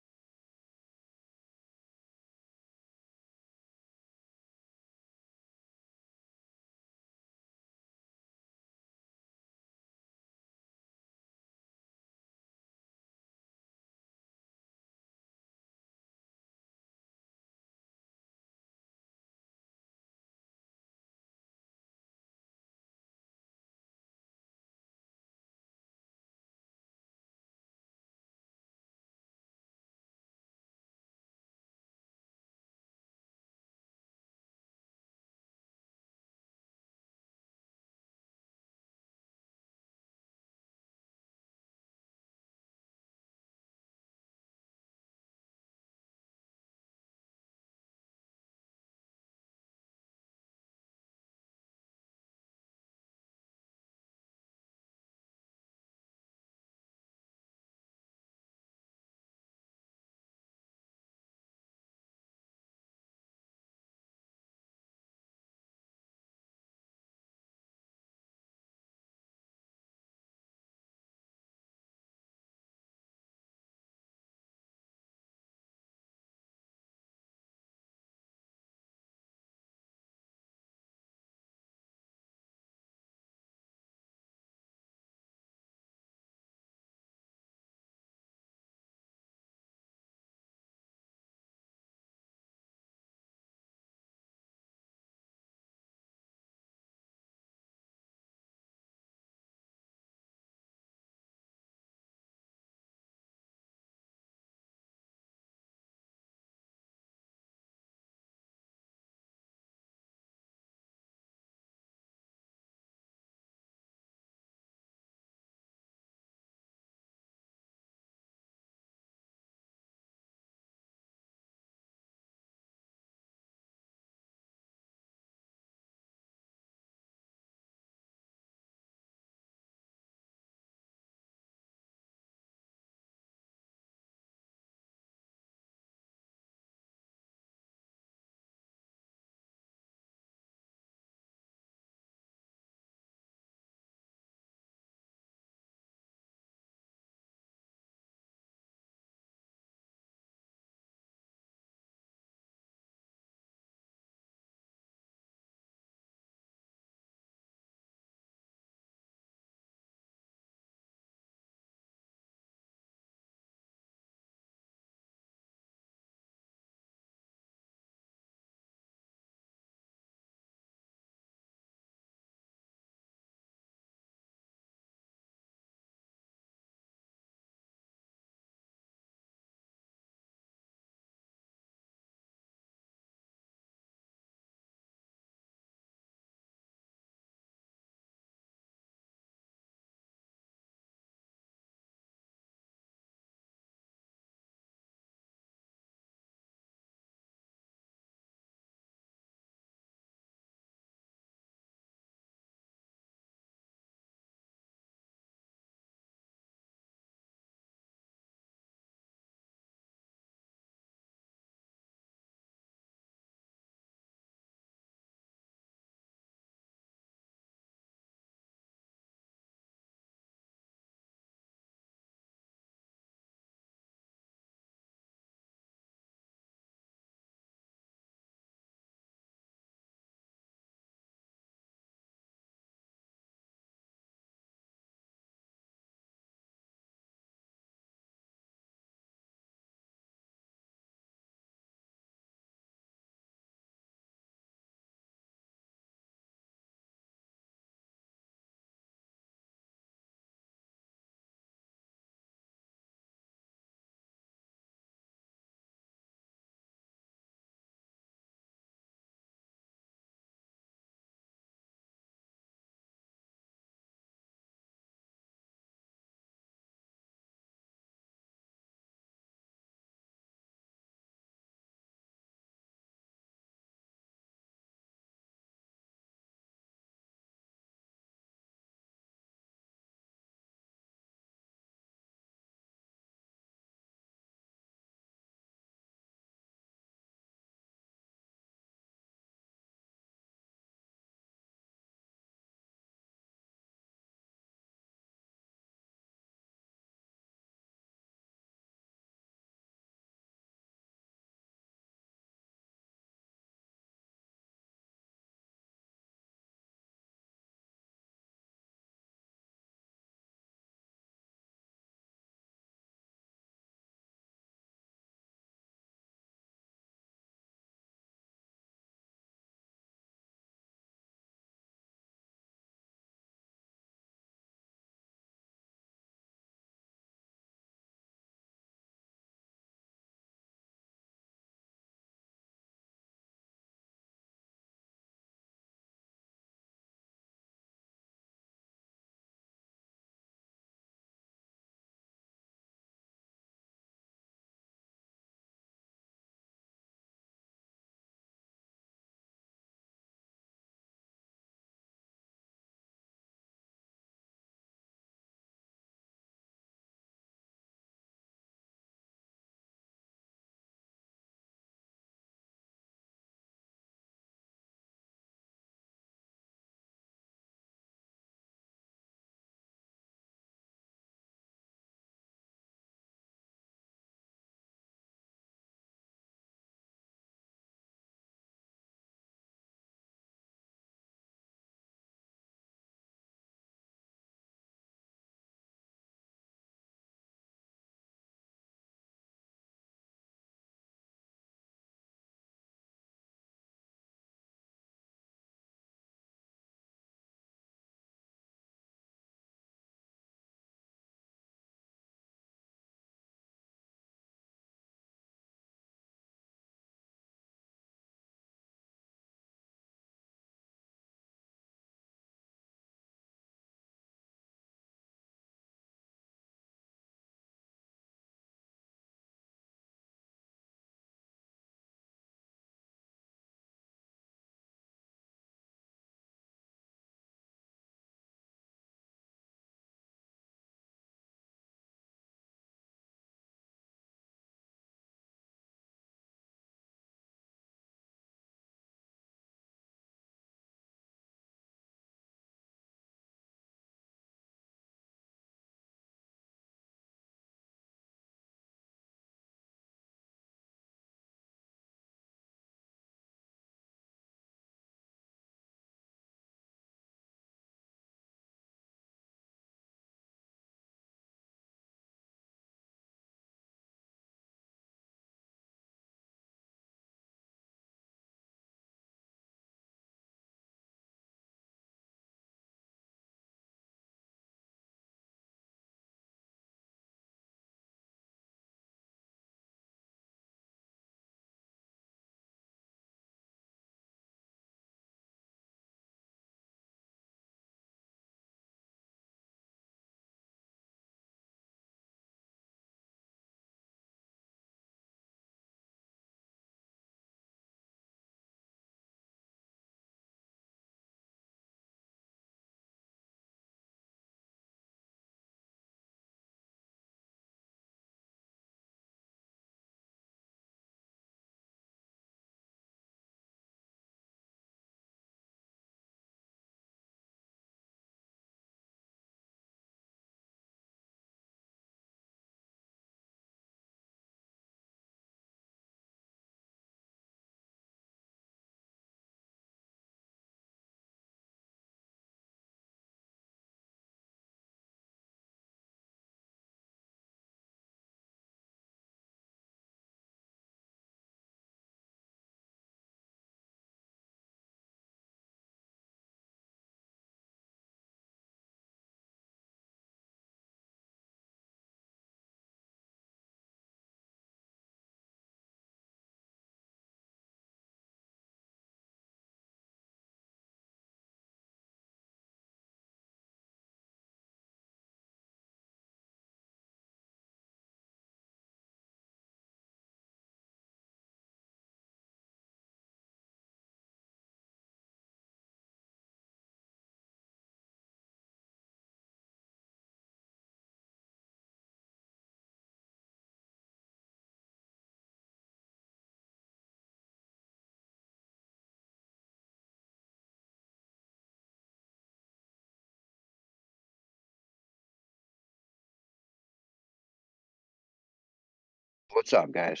What's up, guys?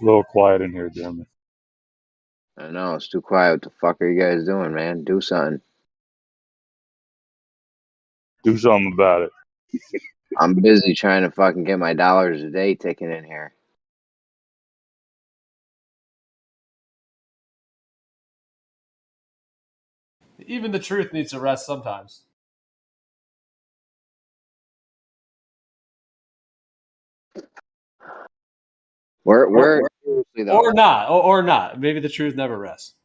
A little quiet in here, Jeremy. I know, it's too quiet. What the fuck are you guys doing, man? Do something. Do something about it. I'm busy trying to fucking get my dollars a day ticking in here. Even the truth needs to rest sometimes. We're or not, or not. Maybe the truth never rests.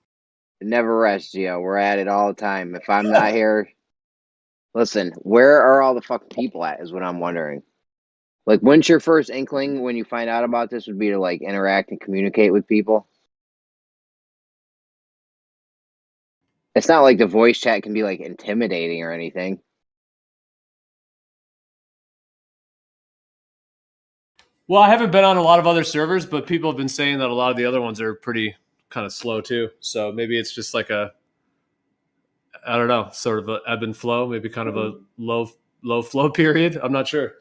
It never rests, Gio. We're at it all the time. If I'm not here, listen, where are all the fucking people at is what I'm wondering. Like, when's your first inkling when you find out about this would be to, like, interact and communicate with people? It's not like the voice chat can be, like, intimidating or anything. Well, I haven't been on a lot of other servers, but people have been saying that a lot of the other ones are pretty kind of slow too. So maybe it's just like I don't know, sort of a ebb and flow, maybe kind of a low flow period. I'm not sure.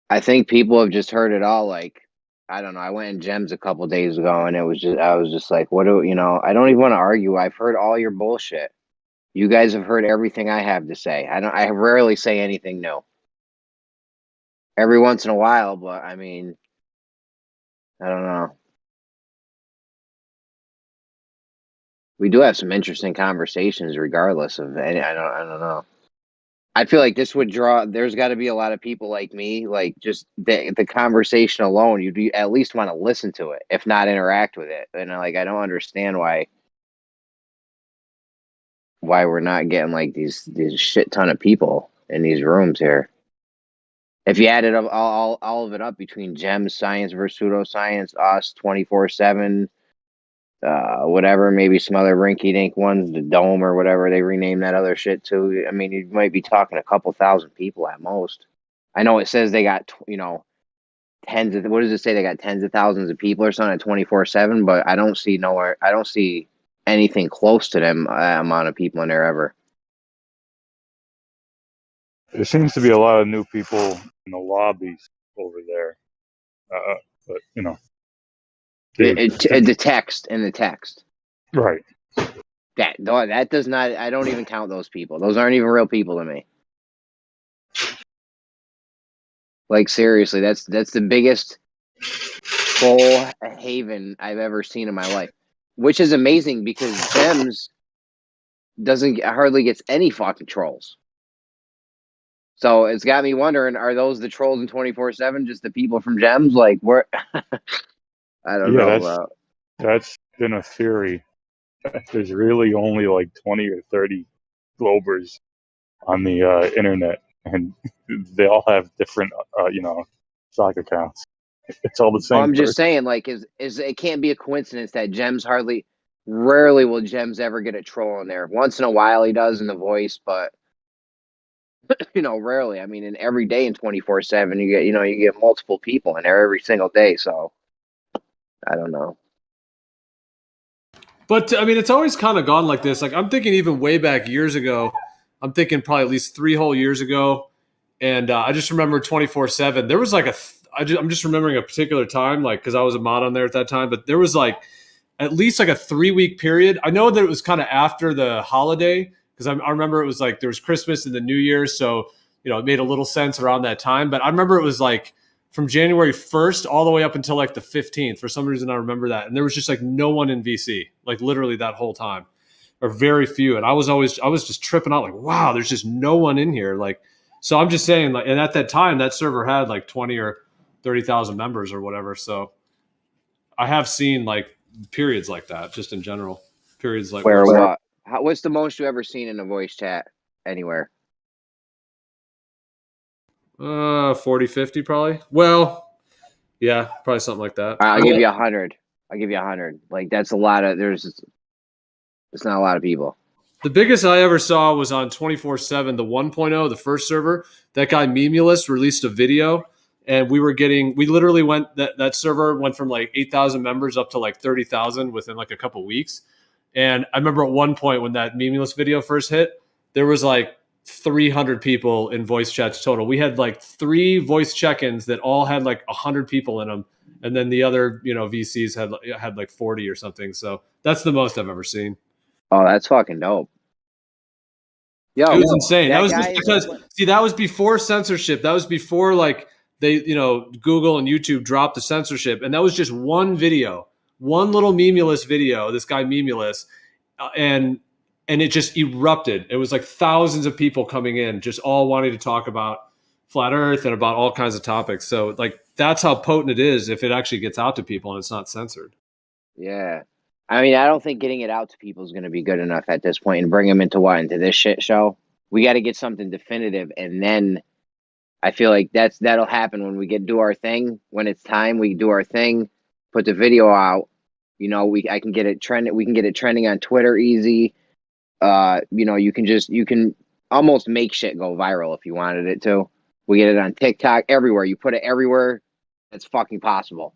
I think people have just heard it all. Like, I don't know. I went in Gems a couple days ago, and I was just like, what do you know? I don't even want to argue. I've heard all your bullshit. You guys have heard everything I have to say. I rarely say anything new. Every once in a while, but I mean, I don't know. We do have some interesting conversations, regardless of any. I don't know. I feel like this would draw. There's got to be a lot of people like me, like just the conversation alone. You'd at least want to listen to it, if not interact with it. And like, I don't understand why we're not getting like these shit ton of people in these rooms here. If you added up all of it up between Gems, Science versus Pseudoscience, us 24/7, whatever, maybe some other rinky-dink ones, the Dome or whatever they renamed that other shit to. I mean, you might be talking a couple thousand people at most. I know it says they got, tens of, what does it say? They got tens of thousands of people or something at 24/7, but I don't see anything close to them amount of people in there ever. There seems to be a lot of new people in the lobbies over there. But, The text in the text. Right. That does not, I don't even count those people. Those aren't even real people to me. Like, seriously, that's the biggest troll haven I've ever seen in my life. Which is amazing because Gems hardly gets any fucking trolls. So it's got me wondering, are those the trolls in 24/7? Just the people from Gems? Like, where? I don't know, bro. That's been a theory. There's really only like 20 or 30 Globers on the internet, and they all have different, stock accounts. It's all the same. I'm just saying, like, is it can't be a coincidence that Gems rarely will Gems ever get a troll in there. Once in a while he does in the voice, but rarely. I mean, in every day in 24/7, you get multiple people in there every single day. So I don't know. But I mean, it's always kind of gone like this. Like, I'm thinking even way back years ago. I'm thinking probably at least 3 whole years ago, and I just remember 24/7. There was like I'm just remembering a particular time, like, because I was a mod on there at that time. But there was like at least like a 3-week period. I know that it was kind of after the holiday, because I remember it was like there was Christmas and the New Year, so it made a little sense around that time. But I remember it was like from January 1st all the way up until like the 15th. For some reason, I remember that, and there was just like no one in VC, like literally that whole time, or very few. And I was just tripping out, like, wow, there's just no one in here. Like, so I'm just saying, like, and at that time, that server had like 20 or 30,000 members or whatever. So I have seen like periods like that, just in general. Periods like where what? What's the most you ever seen in a voice chat anywhere? 40, 50 probably. Well, yeah, probably something like that. I'll give you 100. I'll give you 100. Like, that's a lot of. It's not a lot of people. The biggest I ever saw was on 24/7, the 1.0, the first server. That guy Memulus released a video, and we literally went, that server went from like 8,000 members up to like 30,000 within like a couple weeks. And I remember at one point when that Memulus video first hit, there was like 300 people in voice chats total. We had like 3 voice check-ins that all had like 100 people in them, and then the other, you know, VCs had like 40 or something. So that's the most I've ever seen. Oh, that's fucking dope. Yo, it was insane. That was guy just because, see, that was before censorship. That was before like they, you know, Google and YouTube dropped the censorship, and that was just one video, one little Memulus video. This guy Memulus, and it just erupted. It was like thousands of people coming in, just all wanting to talk about flat Earth and about all kinds of topics. So like that's how potent it is if it actually gets out to people and it's not censored. Yeah. I mean, I don't think getting it out to people is going to be good enough at this point, and bring them into into this shit show. We got to get something definitive, and then I feel like that'll happen when we do our thing. When it's time, we do our thing, put the video out. You know, I can get it trending. We can get it trending on Twitter easy. You know, you can almost make shit go viral if you wanted it to. We get it on TikTok, everywhere. You put it everywhere, it's fucking possible.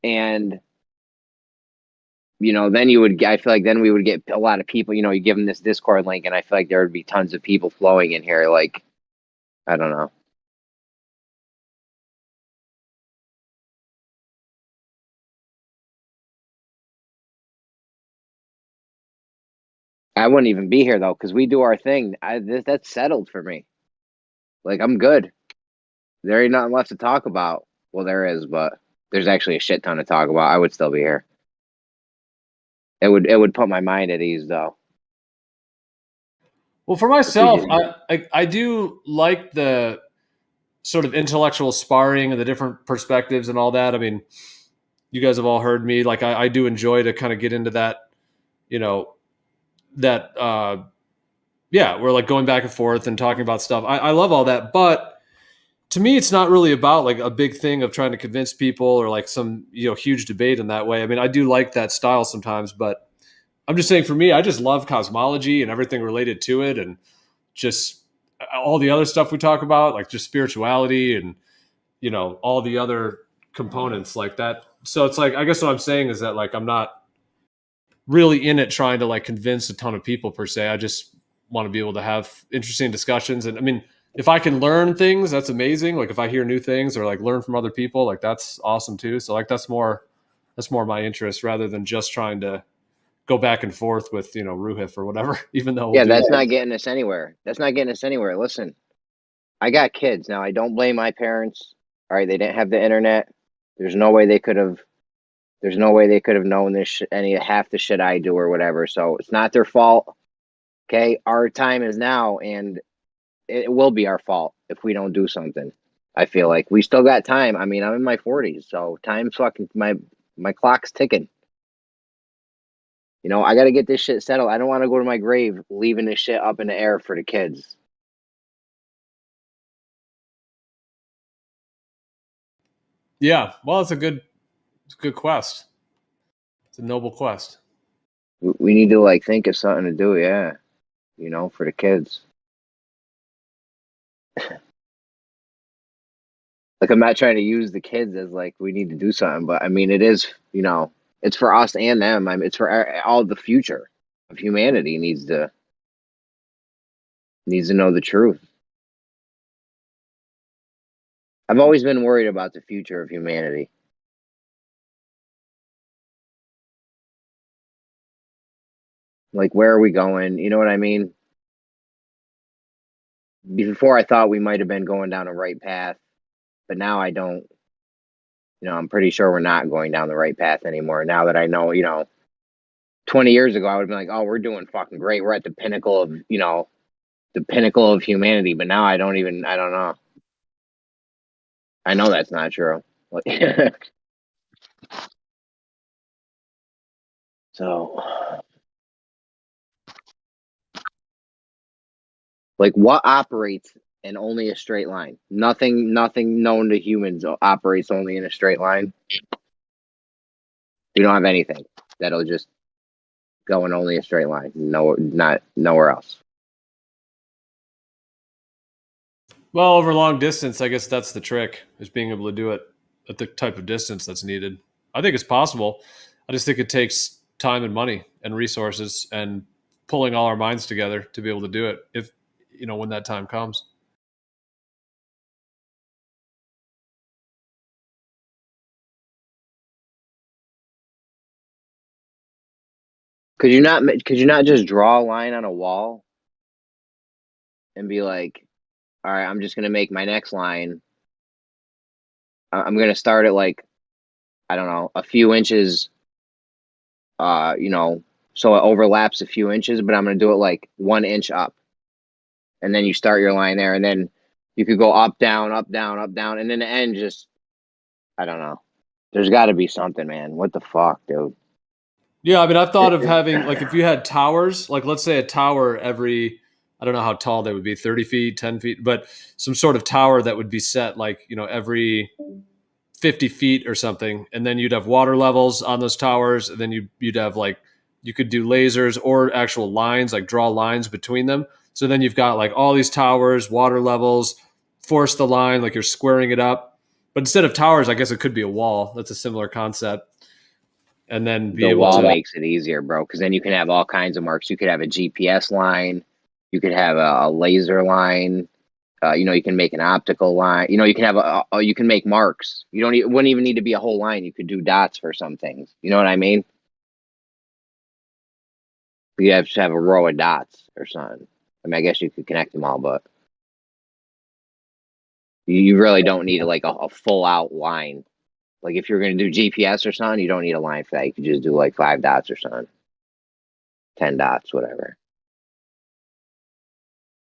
And you know, then I feel like then we would get a lot of people, you know, you give them this Discord link, and I feel like there would be tons of people flowing in here. Like, I don't know. I wouldn't even be here though, because we do our thing. That's settled for me. Like, I'm good. There ain't nothing left to talk about. Well, there is, but there's actually a shit ton to talk about. I would still be here. It would put my mind at ease though. Well, for myself, I do like the sort of intellectual sparring and the different perspectives and all that. I mean, you guys have all heard me. Like, I do enjoy to kind of get into that, you know, that, we're like going back and forth and talking about stuff. I love all that. But to me, it's not really about like a big thing of trying to convince people or like some, you know, huge debate in that way. I mean, I do like that style sometimes, but I'm just saying for me, I just love cosmology and everything related to it, and just all the other stuff we talk about, like just spirituality and, you know, all the other components like that. So it's like, I guess what I'm saying is that like, I'm not really in it trying to like convince a ton of people per se. I just want to be able to have interesting discussions. And I mean, if I can learn things, that's amazing. Like if I hear new things or like learn from other people, like that's awesome too. So like, that's more my interest rather than just trying to go back and forth with, you know, Ruhif or whatever, even though. That's not getting us anywhere. That's not getting us anywhere. Listen, I got kids now. I don't blame my parents. All right. They didn't have the internet. There's no way they could have known this half the shit I do or whatever. So it's not their fault. Okay. Our time is now, and it will be our fault if we don't do something. I feel like we still got time. I mean, I'm in my 40s, so time's fucking, my clock's ticking. You know, I got to get this shit settled. I don't want to go to my grave leaving this shit up in the air for the kids. Yeah. Well, it's a good quest. It's a noble quest. We need to like think of something to do. Yeah. You know, for the kids. Like, I'm not trying to use the kids as like we need to do something, but I mean, it is, you know, it's for us and them. I mean, it's for all the future of humanity needs to know the truth. I've always been worried about the future of humanity. Like, where are we going? You know what I mean? Before I thought we might have been going down the right path, but now I don't. You know, I'm pretty sure we're not going down the right path anymore. Now that I know, you know, 20 years ago, I would have been like, oh, we're doing fucking great. We're at the pinnacle of, you know, the pinnacle of humanity. But now I don't know. I know that's not true. So, like, what operates in only a straight line? Nothing known to humans operates only in a straight line. We don't have anything that'll just go in only a straight line. No, not nowhere else. Well, over long distance, I guess that's the trick, is being able to do it at the type of distance that's needed. I think it's possible. I just think it takes time and money and resources and pulling all our minds together to be able to do it. when that time comes. Could you not just draw a line on a wall and be like, all right, I'm just going to make my next line. I'm going to start at like, I don't know, a few inches, so it overlaps a few inches, but I'm going to do it like 1 inch up. And then you start your line there, and then you could go up, down, up, down, up, down, and then the end just, I don't know. There's got to be something, man. What the fuck, dude? Yeah, I mean, I've thought of having, like, if you had towers, like, let's say a tower every, I don't know how tall they would be, 30 feet, 10 feet, but some sort of tower that would be set, like, every 50 feet or something. And then you'd have water levels on those towers. And then you'd have, like, you could do lasers or actual lines, like draw lines between them. So then you've got, like, all these towers, water levels, force the line, like you're squaring it up. But instead of towers, I guess it could be a wall. That's a similar concept. And then the wall makes it easier, bro, because then you can have all kinds of marks. You could have a GPS line, you could have a laser line, you can make an optical line. You can have you can make marks. Wouldn't even need to be a whole line. You could do dots for some things. You know what I mean? You have to have a row of dots or something. I mean, I guess you could connect them all, but you really don't need like a full out line. Like if you're going to do GPS or something, you don't need a line for that. You could just do like 5 dots or something. 10 dots, whatever.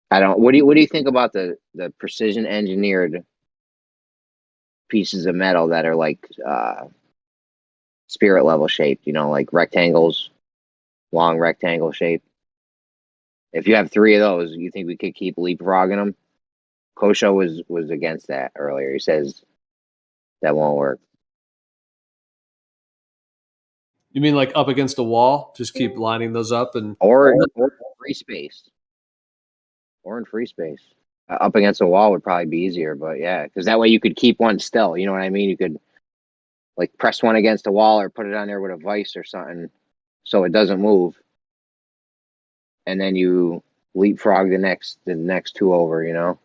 What do you think about the precision engineered pieces of metal that are like spirit level shaped, like rectangles, long rectangle shape? If you have 3 of those, you think we could keep leapfrogging them? Kosho was against that earlier. He says that won't work. You mean like up against a wall? Just keep lining those up or free space. Or in free space. Up against a wall would probably be easier, but yeah, because that way you could keep one still. You know what I mean? You could like press one against a wall or put it on there with a vise or something so it doesn't move. And then you leapfrog the next 2 over,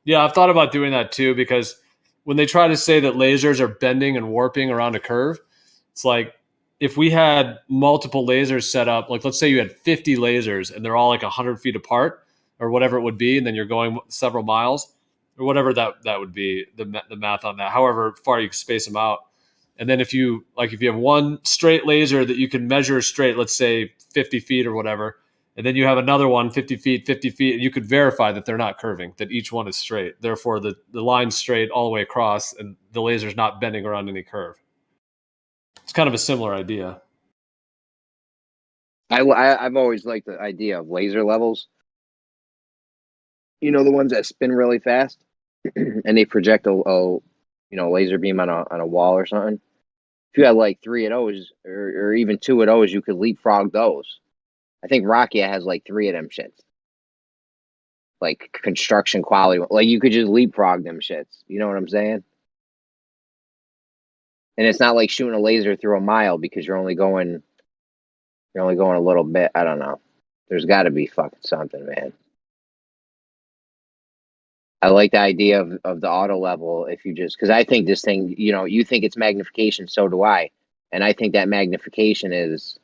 Yeah, I've thought about doing that too, because when they try to say that lasers are bending and warping around a curve, it's like if we had multiple lasers set up, like let's say you had 50 lasers and they're all like 100 feet apart or whatever it would be, and then you're going several miles or whatever that would be, the math on that, however far you can space them out. And then if you have one straight laser that you can measure straight, let's say 50 feet or whatever, and then you have another one 50 feet, and you could verify that they're not curving, that each one is straight. Therefore, the line's straight all the way across and the laser's not bending around any curve. It's kind of a similar idea. I've always liked the idea of laser levels. The ones that spin really fast and they project a laser beam on a wall or something. If you had like 3 of those or even 2 of those, you could leapfrog those. I think Rakia has like 3 of them shits. Like construction quality. Like you could just leapfrog them shits. You know what I'm saying? And it's not like shooting a laser through a mile because you're only going a little bit. I don't know. There's got to be fucking something, man. I like the idea of the auto level. If you just, because I think this thing, you think it's magnification, so do I, and I think that magnification is,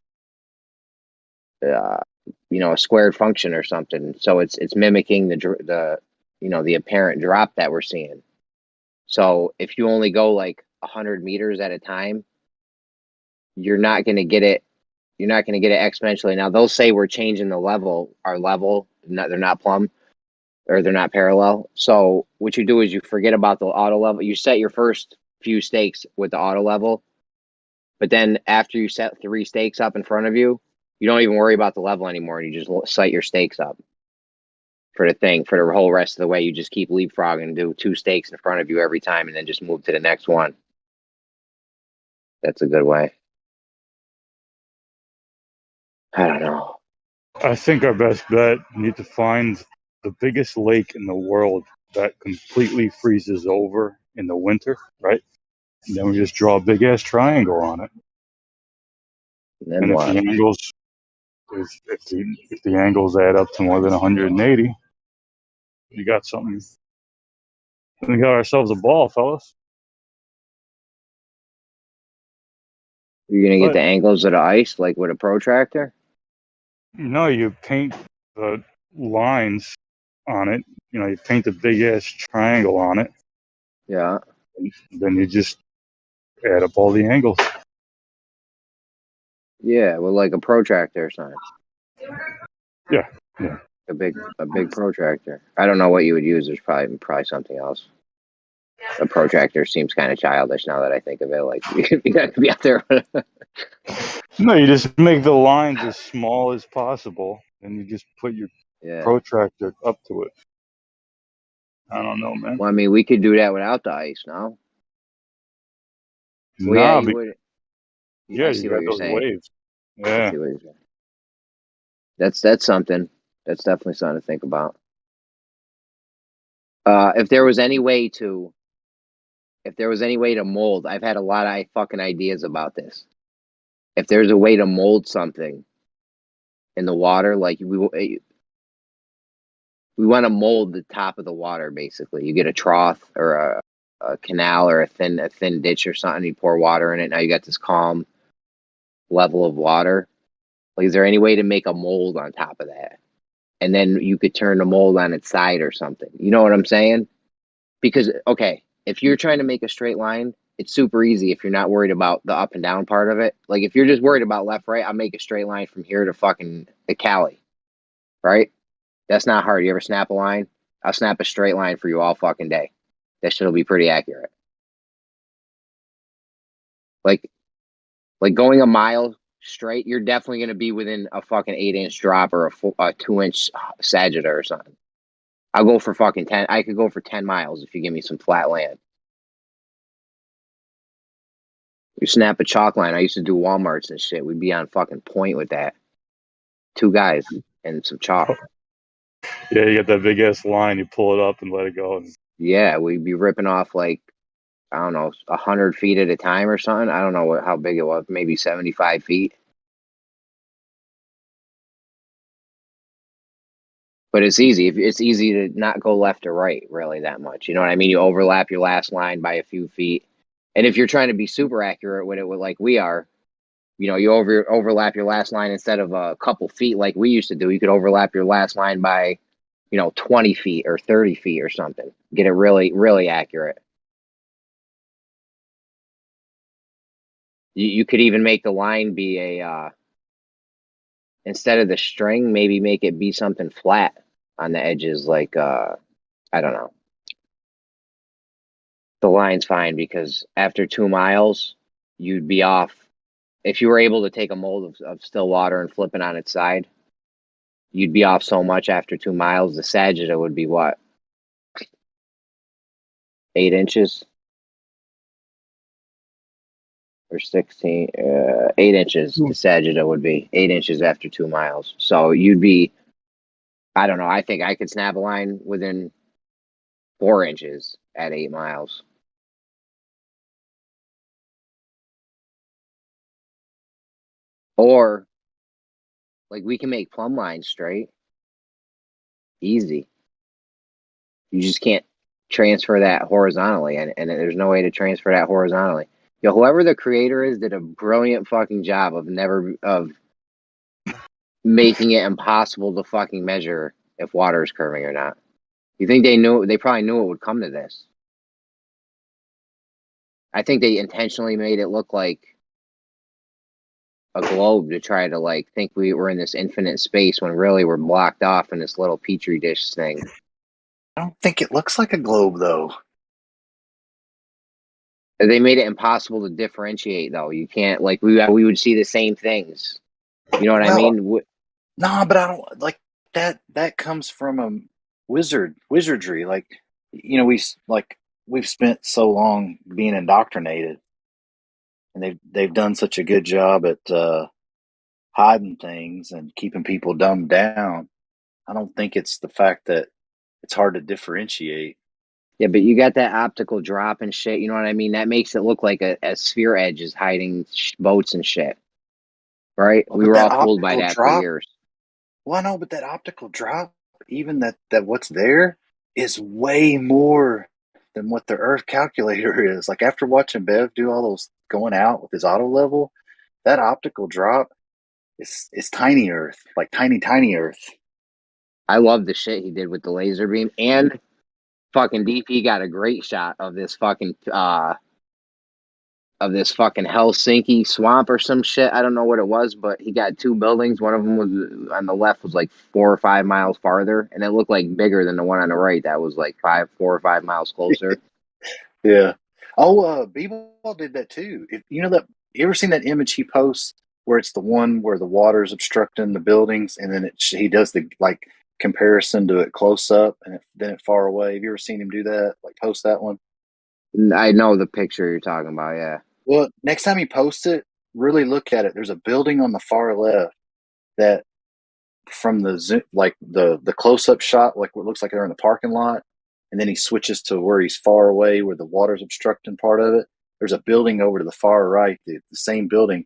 a squared function or something. So it's mimicking the apparent drop that we're seeing. So if you only go like 100 meters at a time, you're not going to get it. You're not going to get it exponentially. Now they'll say we're changing our level. They're not plumb, or they're not parallel. So what you do is you forget about the auto level. You set your first few stakes with the auto level, but then after you set 3 stakes up in front of you, you don't even worry about the level anymore. You just set your stakes up for the whole rest of the way. You just keep leapfrogging and do 2 stakes in front of you every time, and then just move to the next one. That's a good way. I don't know. I think our best bet, we need to find the biggest lake in the world that completely freezes over in the winter, right? And then we just draw a big ass triangle on it. And then what? if the angles add up to more than 180, you got something. We got ourselves a ball, fellas. You're gonna get But the angles of the ice like with a protractor? no, you paint the lines on it. You know, you paint a big ass triangle on it. Yeah. And then you just add up all the angles. Yeah, with like a protractor or something. Yeah, yeah. A big protractor. I don't know what you would use. There's probably something else. A protractor seems kind of childish now that I think of it. Like you got to be out there. No, you just make the lines as small as possible, and you just put your protractor up to it. I don't know, man. Well, I mean, we could do that without the ice, no? Well, yeah, Nah, you would. yeah, I you see what got you're those saying. waves. I Yeah. see what you're saying. That's something. That's definitely something to think about. If there was any way to mold, I've had a lot of fucking ideas about this. If there's a way to mold something in the water, like we want to mold the top of the water. Basically, you get a trough or a canal or a thin ditch or something. You pour water in it. Now you got this calm level of water. Like, is there any way to make a mold on top of that? And then you could turn the mold on its side or something. You know what I'm saying? Because, okay, if you're trying to make a straight line, it's super easy if you're not worried about the up and down part of it. Like, if you're just worried about left, right, I'll make a straight line from here to fucking the Cali, right? That's not hard. You ever snap a line? I'll snap a straight line for you all fucking day. That shit'll be pretty accurate. Like going a mile straight, you're definitely going to be within a fucking 8-inch drop or a 2-inch Sagittar or something. I'll go for fucking 10. I could go for 10 miles if you give me some flat land. You snap a chalk line. I used to do Walmarts and shit. We'd be on fucking point with that. 2 guys and some chalk. Yeah, you got that big ass line. You pull it up and let it go. Yeah, we'd be ripping off like, I don't know, 100 feet at a time or something. I don't know how big it was. Maybe 75 feet. But it's easy. It's easy to not go left or right really that much. You know what I mean? You overlap your last line by a few feet. And if you're trying to be super accurate with it, like we are, you know, you overlap your last line instead of a couple feet like we used to do. You could overlap your last line by, 20 feet or 30 feet or something. Get it really, really accurate. You could even make the line be instead of the string, maybe make it be something flat on the edges, like I don't know. The line's fine because after 2 miles, you'd be off. If you were able to take a mold of still water and flip it on its side, you'd be off so much after 2 miles. The Sagittar would be what? 8 inches? Or 16, 8 inches. The Sagittar would be 8 inches after 2 miles. So you'd be, I don't know. I think I could snap a line within 4 inches at 8 miles. Or, like, we can make plumb lines straight. Easy. You just can't transfer that horizontally, and there's no way to transfer that horizontally. Yo, whoever the creator is did a brilliant fucking job of making it impossible to fucking measure if water is curving or not. You think they probably knew it would come to this. I think they intentionally made it look like a globe to try to like think we were in this infinite space when really we're blocked off in this little petri dish thing. I don't think it looks like a globe though. They made it impossible to differentiate though. You can't, like, we would see the same things. You know what I mean? No, but I don't like that. That comes from a wizardry. Like, we've spent so long being indoctrinated, and they've done such a good job at hiding things and keeping people dumbed down. I don't think it's the fact that it's hard to differentiate. Yeah, but you got that optical drop and shit. You know what I mean? That makes it look like a sphere edge is hiding boats and shit. right? Well, We but were that all fooled by optical that for drop. years. Well, no, but that optical drop, even that what's there is way more than what the Earth calculator is. Like after watching Bev do all those going out with his auto level, that optical drop is tiny Earth, like tiny Earth. I love the shit he did with the laser beam, and fucking DP got a great shot of this fucking Helsinki swamp or some shit. I don't know what it was, but he got two buildings. One of them was on the left was like 4 or 5 miles farther, and it looked like bigger than the one on the right. That was like 4 or 5 miles closer. Yeah. Oh, B-Ball did that too. If you know that, you ever seen that image he posts where it's the one where the water's obstructing the buildings, and then he does the like comparison to it close up and then it far away. Have you ever seen him do that? Like post that one? I know the picture you're talking about. Yeah. Well, next time he posts it, really look at it. There's a building on the far left that, from the zoom, like the close up shot, like what looks like they're in the parking lot, and then he switches to where he's far away, where the water's obstructing part of it. There's a building over to the far right, the same building.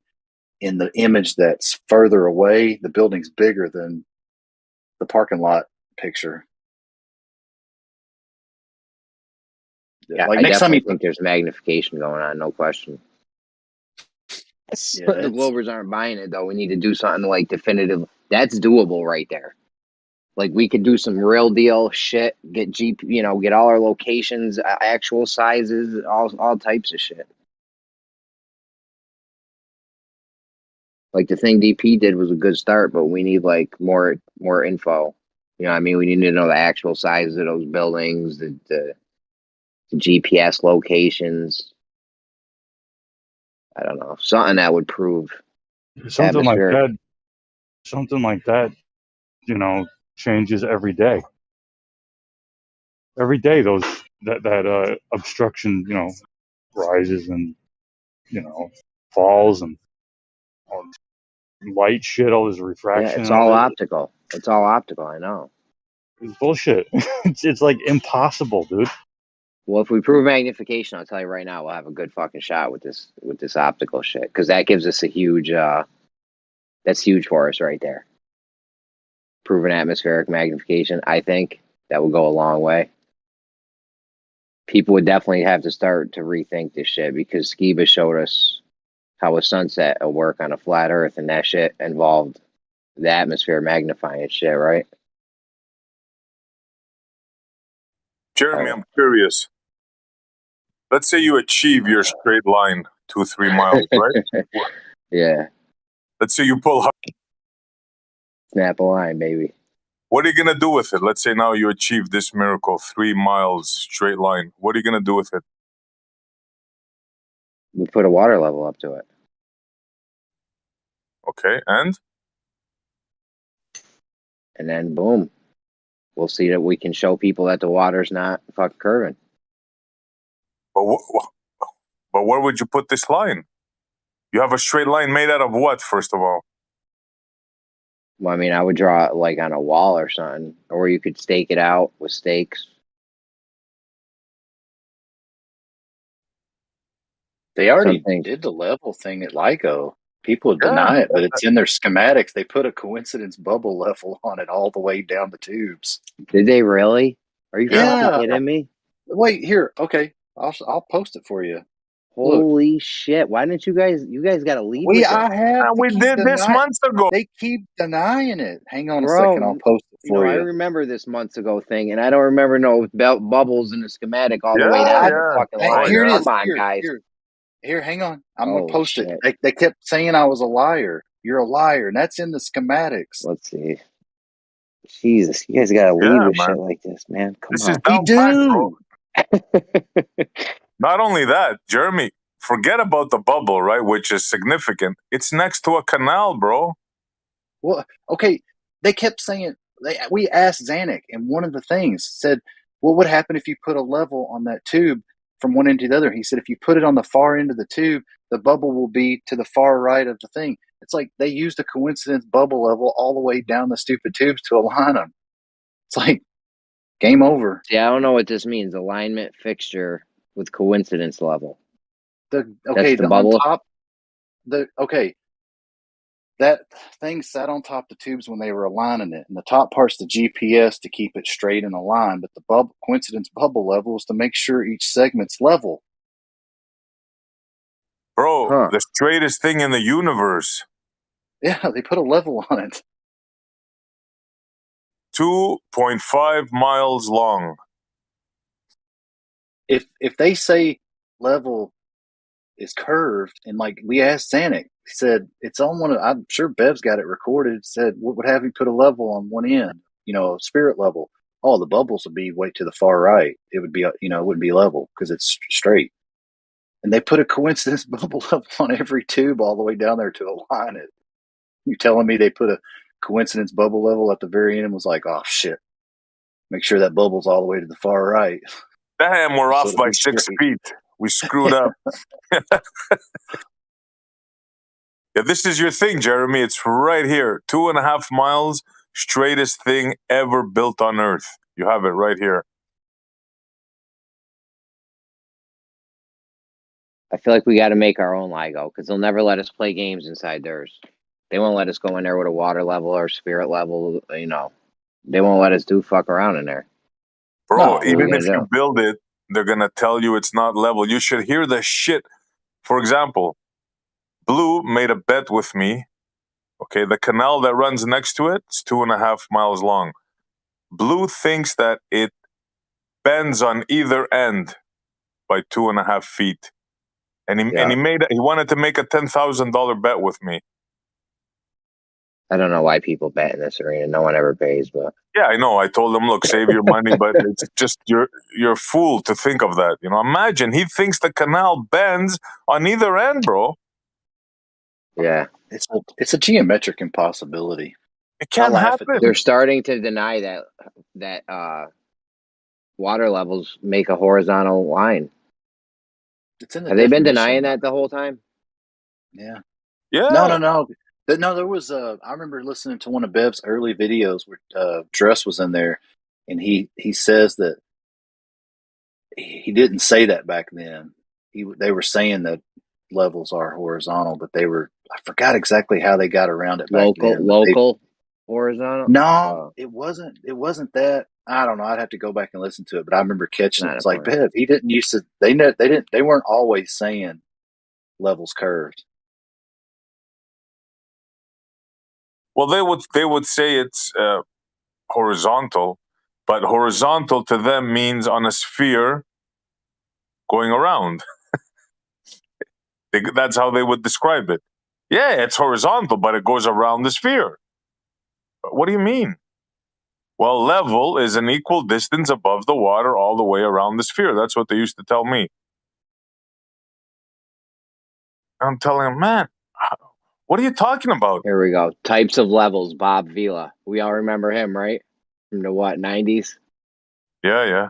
In the image that's further away, the building's bigger than the parking lot picture. Yeah, like I next time definitely think there's magnification going on, no question. Yeah, the Globers aren't buying it though. We need to do something like definitive. That's doable right there. Like we could do some real deal shit. Get get all our locations, actual sizes, all types of shit. Like the thing DP did was a good start, but we need like more info. You know what I mean? We need to know the actual sizes of those buildings, the GPS locations. I don't know. Something that would prove Something like atmospheric. that. Something like that, changes every day. Every day, that obstruction, rises and falls, and light shit, all this refraction. Yeah, it's and all that. optical. It's all optical. I know. It's bullshit. it's like impossible, dude. Well, if we prove magnification, I'll tell you right now, we'll have a good fucking shot with this optical shit, because that gives us a huge. That's huge for us right there. Proven atmospheric magnification, I think that will go a long way. People would definitely have to start to rethink this shit, because Skiba showed us how a sunset will work on a flat Earth, and that shit involved the atmosphere magnifying shit, right? Jeremy, I'm curious. Let's say you achieve your straight line 2-3 miles, right? Yeah. Let's say you pull. Snap a line, baby. What are you gonna do with it? Let's say now you achieve this miracle, 3 miles straight line. What are you gonna do with it? We put a water level up to it. Okay, and then boom, we'll see that we can show people that the water's not fucking curving. But where would you put this line? You have a straight line made out of what, first of all? Well, I mean, I would draw it like on a wall or something, or you could stake it out with stakes. They already did the level thing at LIGO. People deny it, but it's in their schematics. They put a coincidence bubble level on it all the way down the tubes. Did they really? Are you fucking kidding me? Wait, here. Okay, I'll post it for you. Holy shit! Why didn't you guys? You guys got to lead with it. We did this months ago. They keep denying it. Hang on a Bro, second. I'll post it for I you. remember this months ago thing, and I don't remember no bubbles in the schematic all the way down the fucking line. Here it is. Come on, guys. Here, hang on. I'm gonna post it. They kept saying I was a liar. You're a liar, and that's in the schematics. Let's see. Jesus, you guys gotta lead with shit like this, man. Come This on. is down pat, bro. Not only that, Jeremy, forget about the bubble, right? Which is significant. It's next to a canal, bro. Well, okay. They kept saying we asked Zanuck, and one of the things said, "What would happen if you put a level on that tube from one end to the other?" He said, "If you put it on the far end of the tube, the bubble will be to the far right of the thing." It's like they used a coincidence bubble level all the way down the stupid tubes to align them. It's like game over. See, I don't know what this means. Alignment fixture with coincidence level. The bubble. on top. Okay. that thing sat on top of the tubes when they were aligning it, and the top part's the GPS to keep it straight in a line, but the coincidence bubble level is to make sure each segment's level. Bro, the straightest thing in the universe. Yeah, they put a level on it. 2.5 miles long. If they say level is curved, and like we asked Zanuck, he said it's on one of, I'm sure Bev's got it recorded, said what would have you put a level on one end, a spirit level. Oh, the bubbles would be way to the far right. It would be, it wouldn't be level because it's straight. And they put a coincidence bubble level on every tube all the way down there to align it. You telling me they put a coincidence bubble level at the very end and was like, oh shit, make sure that bubble's all the way to the far right. Damn, we're So off it'll by be 6 straight. feet. We screwed up. Yeah, this is your thing, Jeremy. It's right here. 2.5 miles, straightest thing ever built on Earth. You have it right here. I feel like we got to make our own LIGO because they'll never let us play games inside theirs. They won't let us go in there with a water level or spirit level. They won't let us do fuck around in there. Bro, even if you build it, they're going to tell you it's not level. You should hear the shit. For example, Blue made a bet with me. Okay, the canal that runs next to it is 2.5 miles long. Blue thinks that it bends on either end by 2.5 feet. And he wanted to make a $10,000 bet with me. I don't know why people bet in this arena. No one ever pays, but Yeah, I know. I told him, look, save your money, but it's just you're a fool to think of that. Imagine he thinks the canal bends on either end, bro. Yeah, it's a geometric impossibility. It can't happen. They're starting to deny that water levels make a horizontal line. It's in the Have they been definition. denying that the whole time? Yeah. Yeah. No. No, there was I remember listening to one of Bev's early videos where Dress was in there, and he says that he didn't say that back then. They were saying that levels are horizontal, but I forgot exactly how they got around it back then. Local horizontal? No, it wasn't that. I don't know. I'd have to go back and listen to it, but I remember catching it. It's like, Bev, he didn't used to. They weren't always saying levels curved. Well, they would say it's horizontal, but horizontal to them means on a sphere going around. That's how they would describe it. Yeah, it's horizontal, but it goes around the sphere. What do you mean? Well, level is an equal distance above the water all the way around the sphere. That's what they used to tell me. I'm telling them, man, what are you talking about? Here we go. Types of levels. Bob Vila. We all remember him, right? From the 90s? Yeah.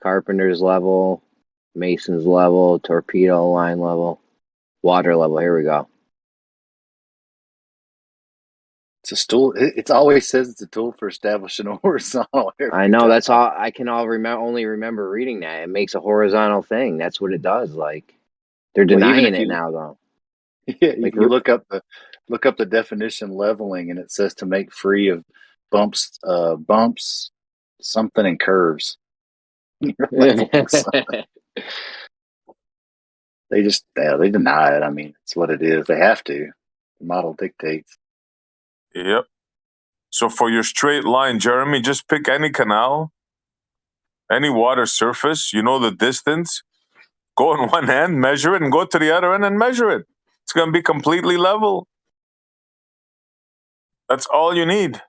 Carpenter's level, Mason's level, torpedo line level, water level. Here we go. It's a tool. It always says it's a tool for establishing a horizontal. I know. That's all. I can only remember reading that. It makes a horizontal thing. That's what it does. Like they're denying it now, though. Yeah, you look up the definition leveling, and it says to make free of bumps, something, and curves. They deny it. I mean, it's what it is. They have to. The model dictates. Yep. So for your straight line, Jeremy, just pick any canal, any water surface. You know the distance. Go on one end, measure it, and go to the other end and measure it. It's going to be completely level. That's all you need.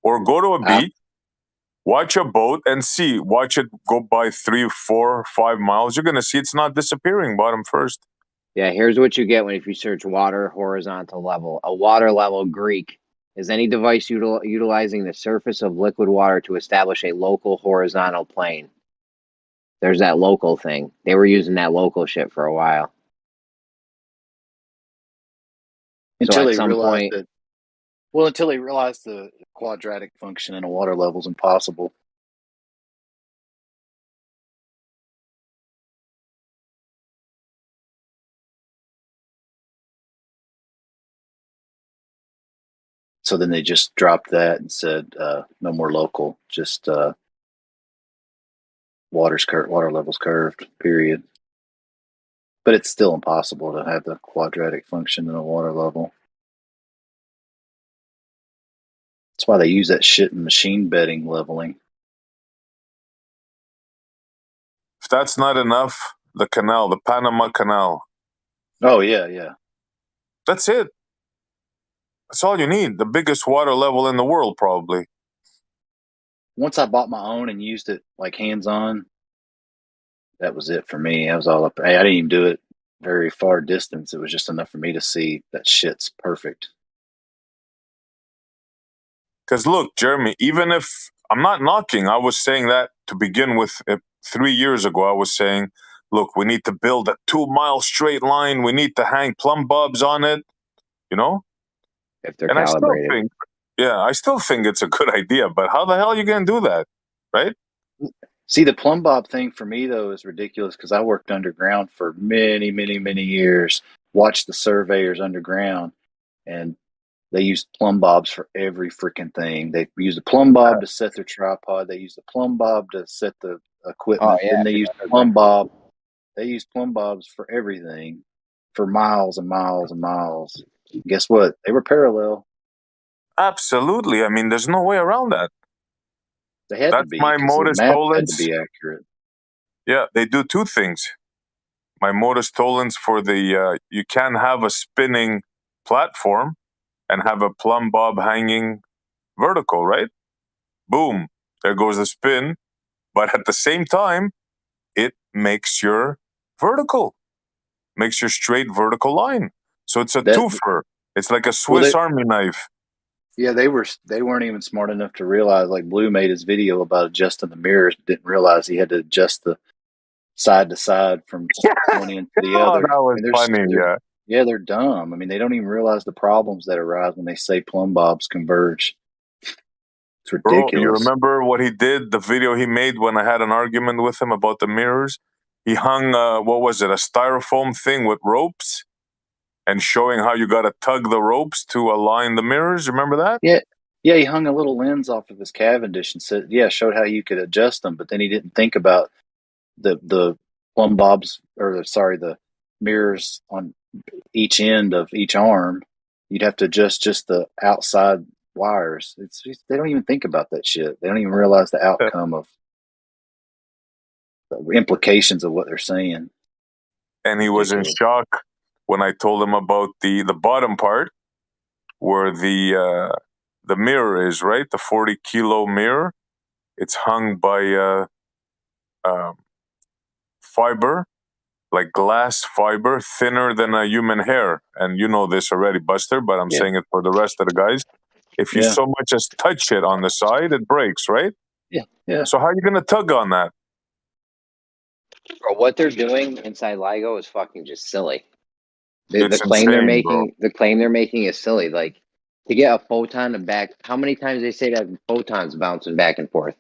Or go to a beach, watch a boat, and see. Watch it go by 3, 4, 5 miles. You're going to see it's not disappearing bottom first. Yeah, here's what you get if you search water horizontal level. A water level Greek is any device utilizing the surface of liquid water to establish a local horizontal plane. There's that local thing. They were using that local shit for a while. Until they realized the quadratic function in a water level is impossible. So then they just dropped that and said no more local, just water levels curved. Period. But it's still impossible to have the quadratic function in a water level. That's why they use that shit in machine bedding leveling. If that's not enough, the canal, the Panama Canal. Oh yeah. That's it. That's all you need. The biggest water level in the world, probably. Once I bought my own and used it like hands-on, that was it for me. I was all up. I didn't even do it very far distance. It was just enough for me to see that shit's perfect. Because look, Jeremy, even if I'm not knocking, I was saying that to begin with 3 years ago. I was saying, look, we need to build a 2-mile straight line. We need to hang plumb bobs on it, you know? If they're And calibrated. I still think it's a good idea, but how the hell are you going to do that, right? See, the plumb bob thing for me, though, is ridiculous because I worked underground for many, many, many years, watched the surveyors underground, and they used plumb bobs for every freaking thing. They used a plumb bob to set their tripod. They used a plumb bob to set the equipment. Oh, yeah, Then they used plumb bob. They used plumb bobs for everything for miles and miles and miles. Guess what? They were parallel. Absolutely. I mean, there's no way around that. They had to be because the maps had to be accurate. Yeah, they do two things. My modus tollens for the you can have a spinning platform and have a plumb bob hanging vertical, right? Boom, there goes the spin. But at the same time, it makes your vertical, makes your straight vertical line. So it's a twofer. It's like a Swiss Army knife. Yeah, they weren't even smart enough to realize. Like Blue made his video about adjusting the mirrors, but didn't realize he had to adjust the side to side from one end to the other. That was funny. Yeah, they're dumb. I mean, they don't even realize the problems that arise when they say plumb bobs converge. It's ridiculous. Bro, you remember what he did? The video he made when I had an argument with him about the mirrors. He hung what was it? A styrofoam thing with ropes, and showing how you got to tug the ropes to align the mirrors. Remember that? Yeah. He hung a little lens off of his Cavendish and said, showed how you could adjust them, but then he didn't think about the plumb bobs, the mirrors on each end of each arm. You'd have to adjust just the outside wires. They don't even think about that shit. They don't even realize the outcome of the implications of what they're saying. And he was in shock when I told him about the bottom part where the mirror is, right? The 40-kilo mirror. It's hung by fiber, like glass fiber, thinner than a human hair. And you know this already, Buster, but I'm saying it for the rest of the guys. If you so much as touch it on the side, it breaks, right? Yeah. So how are you going to tug on that? Bro, what they're doing inside LIGO is fucking just silly. The It's claim they're insane, making, bro. the claim they're making is silly. Like to get a photon and back, how many times they say that photons bouncing back and forth?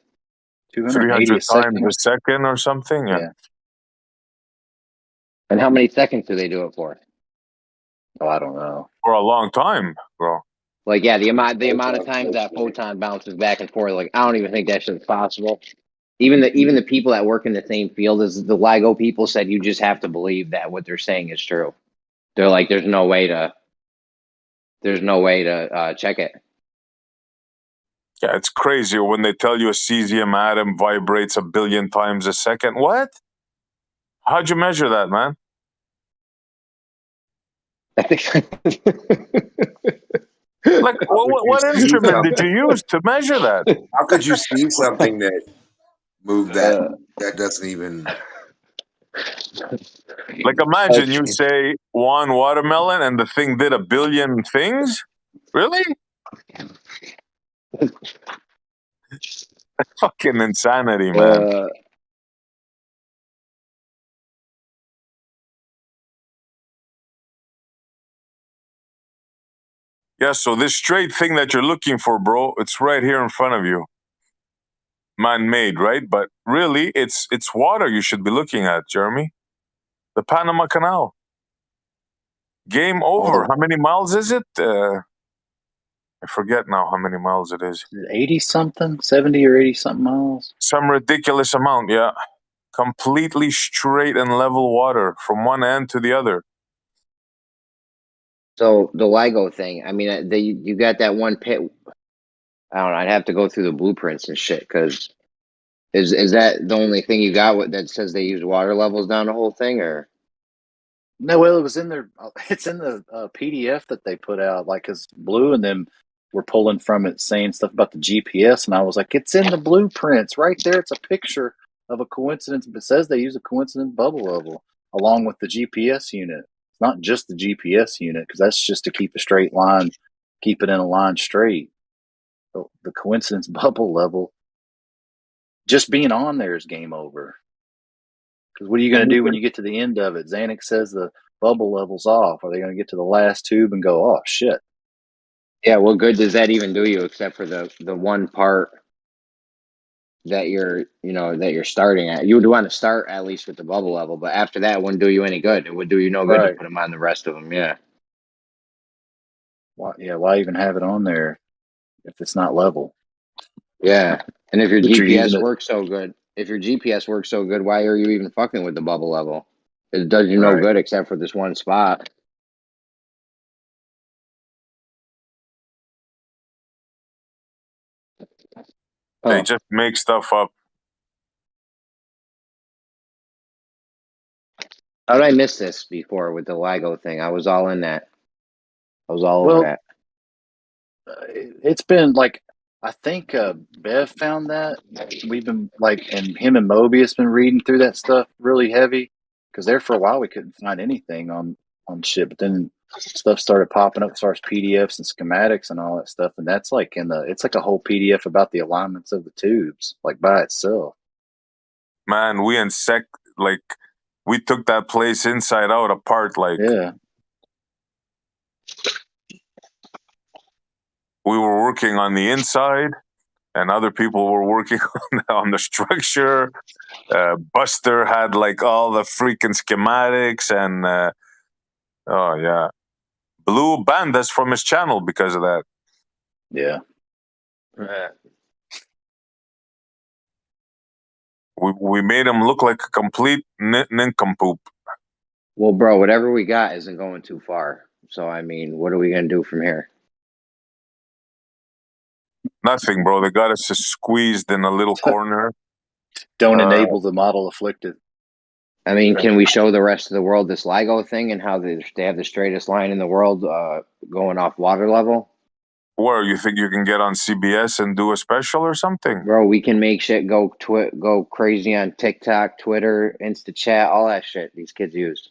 280 times a second or something. Yeah. And how many seconds do they do it for? Oh, I don't know. For a long time, bro. Like, the amount of times that photon bounces back and forth, like, I don't even think that shit's possible. Even the people that work in the same field as the LIGO people said, you just have to believe that what they're saying is true. They're like, there's no way to check it. Yeah, it's crazy when they tell you a cesium atom vibrates 1 billion times a second. What? How'd you measure that, man? Like, what instrument did you use to measure that? How could you see something that moved that doesn't even... Like, imagine you say one watermelon and the thing did 1 billion things? Really? Fucking insanity, man. Yeah, so this straight thing that you're looking for, bro, it's right here in front of you. Man-made, right? But really, it's water you should be looking at, Jeremy. The Panama Canal. Game over. How many miles is it? I forget now how many miles it is. 80 something, 70 or 80 something miles. Some ridiculous amount, yeah. Completely straight and level water from one end to the other. So the LIGO thing, I mean, you got that one pit. I don't know. I'd have to go through the blueprints and shit. Because is that the only thing you got that says they used water levels down the whole thing, or? No, well, it was in there. It's in the PDF that they put out. Like, cause Blue and them were pulling from it, saying stuff about the GPS, and I was like, it's in the blueprints right there. It's a picture of a coincidence. It says they use a coincidence bubble level along with the GPS unit. It's not just the GPS unit, because that's just to keep a straight line, keep it in a line straight. The coincidence bubble level, just being on there is game over. Because what are you going to do when you get to the end of it? Xanax says the bubble level's off. Are they going to get to the last tube and go, oh, shit? Yeah, what good does that even do you, except for the one part that you're starting at? You would want to start at least with the bubble level, but after that, it wouldn't do you any good. It would do you no good to put them on the rest of them. Yeah. Why even have it on there if it's not level? Yeah, and if your But you're using GPS it- works so good, why are you even fucking with the bubble level? It does you no Right. good except for this one spot. They just make stuff up. How did I miss this before with the LIGO thing? I was all in that. I was all over Well, that. It's been like, I think Bev found that. We've been like, and him and Mobius been reading through that stuff really heavy, because there for a while we couldn't find anything on shit, but then stuff started popping up as far as PDFs and schematics and all that stuff, and that's like it's like a whole PDF about the alignments of the tubes, like by itself. Man, we we took that place inside out apart, like we were working on the inside and other people were working on the structure. Buster had like all the freaking schematics, and oh yeah, Blue banned us from his channel because of that. Yeah. We made him look like a complete nincompoop. Well, bro, whatever we got isn't going too far. So, I mean, what are we going to do from here? Nothing, bro. They got us just squeezed in a little corner. Don't enable the model afflicted. I mean, can we show the rest of the world this LIGO thing and how they have the straightest line in the world going off water level? Where you think you can get on CBS and do a special or something? Bro, we can make shit go crazy on TikTok, Twitter, InstaChat, all that shit these kids use.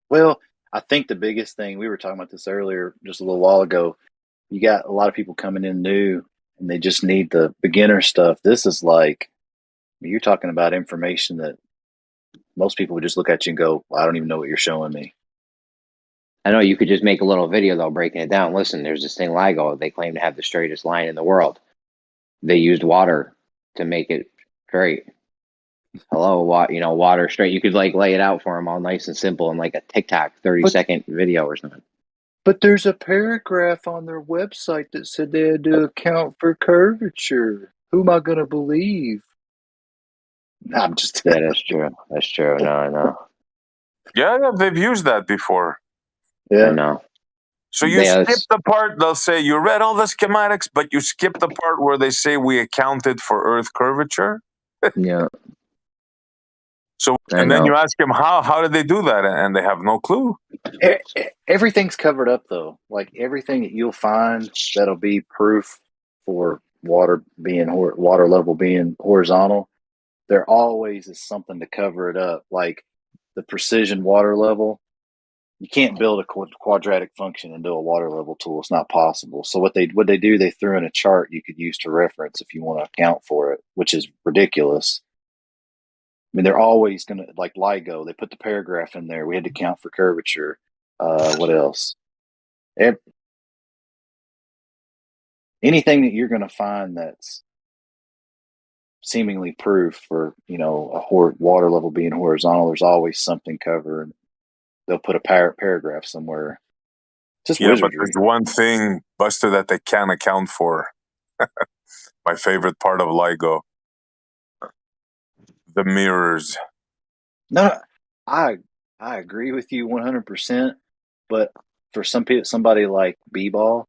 Well, I think the biggest thing, we were talking about this earlier just a little while ago, you got a lot of people coming in new and they just need the beginner stuff. This is like, you're talking about information that most people would just look at you and go, well, I don't even know what you're showing me. I know you could just make a little video though, breaking it down. Listen, there's this thing LIGO. They claim to have the straightest line in the world. They used water to make it straight. Hello, water straight. You could like lay it out for them all nice and simple in like a TikTok 30-second video or something. But there's a paragraph on their website that said they had to account for curvature. Who am I going to believe? No, I'm just Yeah, that's true. That's true. No, I know. Yeah, they've used that before. Yeah, I know. So you skip the part, they'll say you read all the schematics, but you skip the part where they say we accounted for Earth curvature. Yeah. So, and then you ask them, how did they do that? And they have no clue. Everything's covered up, though. Like, everything that you'll find that'll be proof for water level being horizontal, there always is something to cover it up. Like the precision water level, you can't build a quadratic function into a water level tool. It's not possible. So what they do, they threw in a chart you could use to reference if you want to account for it, which is ridiculous. I mean, they're always going to, like LIGO, they put the paragraph in there. We had to count for curvature. What else? Anything that you're going to find that's seemingly proof for, a water level being horizontal, there's always something covered. They'll put a paragraph somewhere. Just yeah, wizardry. but there's one thing Buster that they can't account for. My favorite part of LIGO. The mirrors. No, I agree with you 100%. But for some people, somebody like B-Ball,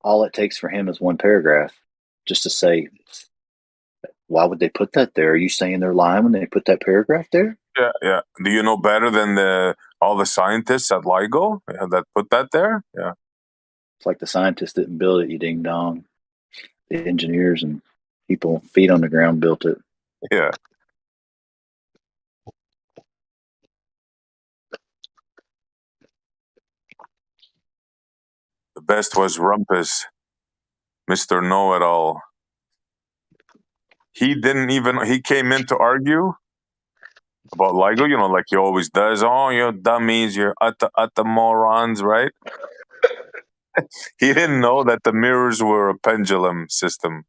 all it takes for him is one paragraph, just to say, why would they put that there? Are you saying they're lying when they put that paragraph there? Yeah, yeah. Do you know better than all the scientists at LIGO that put that there? Yeah. It's like the scientists didn't build it, you ding dong. The engineers and people feet on the ground built it. Yeah. The best was Rumpus, Mr. Know-It-All. He came in to argue about LIGO, like he always does. Oh, you're dummies, you're utter morons, right? He didn't know that the mirrors were a pendulum system.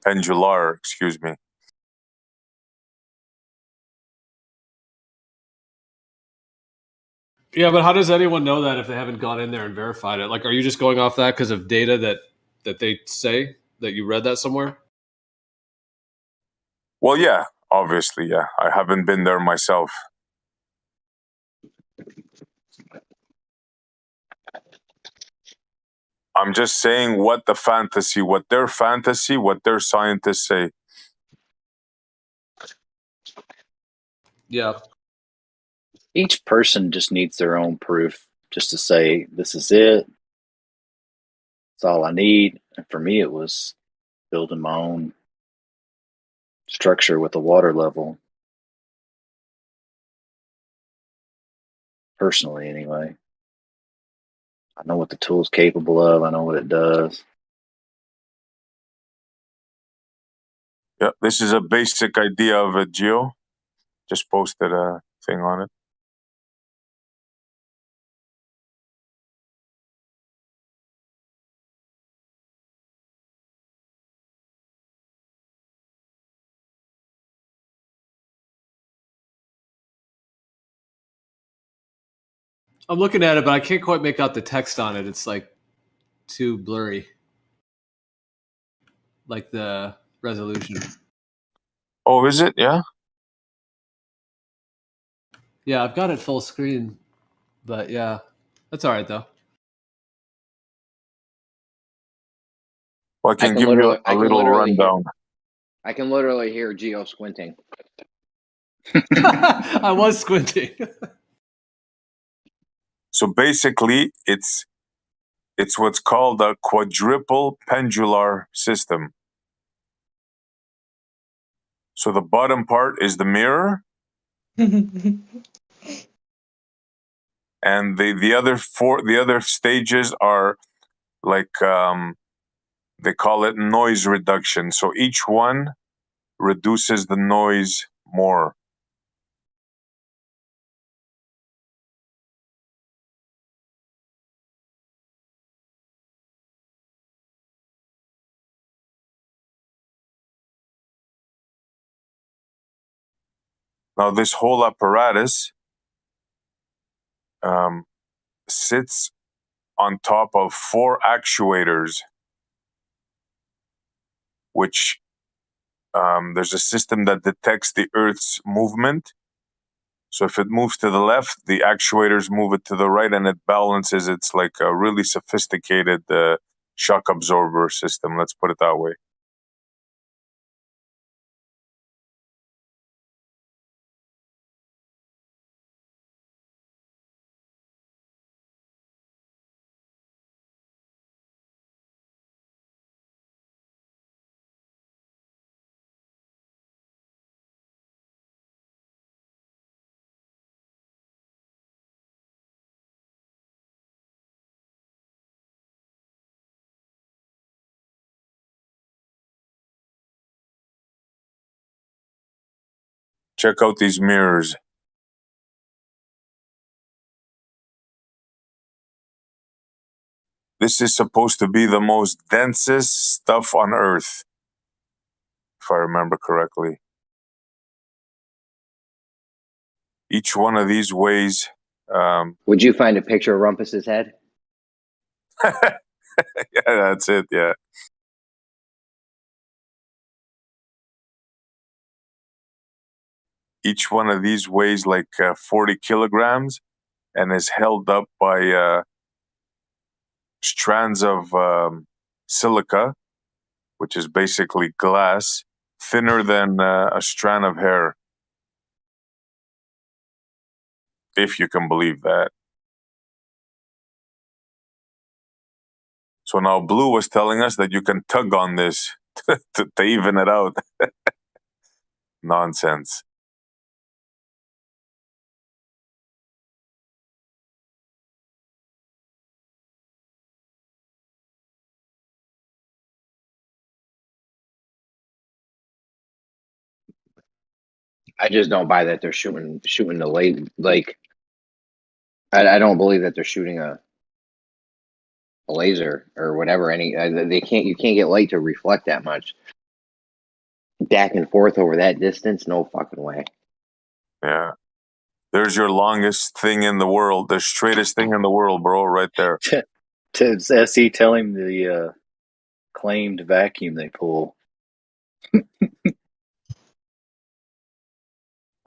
Pendular, excuse me. Yeah, but how does anyone know that if they haven't gone in there and verified it? Like, are you just going off that because of data that they say that you read that somewhere? Well, yeah, obviously, yeah. I haven't been there myself. I'm just saying what their fantasy, what their scientists say. Yeah. Each person just needs their own proof, just to say, this is it. It's all I need. And for me, it was building my own structure with the water level. Personally, anyway. I know what the tool's capable of. I know what it does. Yeah, this is a basic idea of a geo. Just posted a thing on it. I'm looking at it, but I can't quite make out the text on it. It's like too blurry. Like the resolution. Oh, is it? Yeah. Yeah, I've got it full screen, but yeah, that's all right though. Well, I can give you a little rundown. I can literally hear Geo squinting. I was squinting. So basically, it's what's called a quadruple pendular system. So the bottom part is the mirror, and the other stages are like they call it noise reduction. So each one reduces the noise more. Now, this whole apparatus sits on top of 4 actuators, which there's a system that detects the Earth's movement. So if it moves to the left, the actuators move it to the right, and it balances. It's like a really sophisticated shock absorber system. Let's put it that way. Check out these mirrors. This is supposed to be the most densest stuff on Earth, if I remember correctly. Each one of these weighs... Would you find a picture of Rumpus's head? Yeah, that's it. Yeah. Each one of these weighs like 40 kilograms and is held up by strands of silica, which is basically glass, thinner than a strand of hair, if you can believe that. So now Blue was telling us that you can tug on this to even it out. Nonsense. I just don't buy that they're shooting the late. Like, I don't believe that they're shooting a laser or whatever. You can't get light to reflect that much back and forth over that distance. No fucking way. Yeah. There's your longest thing in the world, the straightest thing in the world, bro, right there. To SE, tell him the claimed vacuum they pull.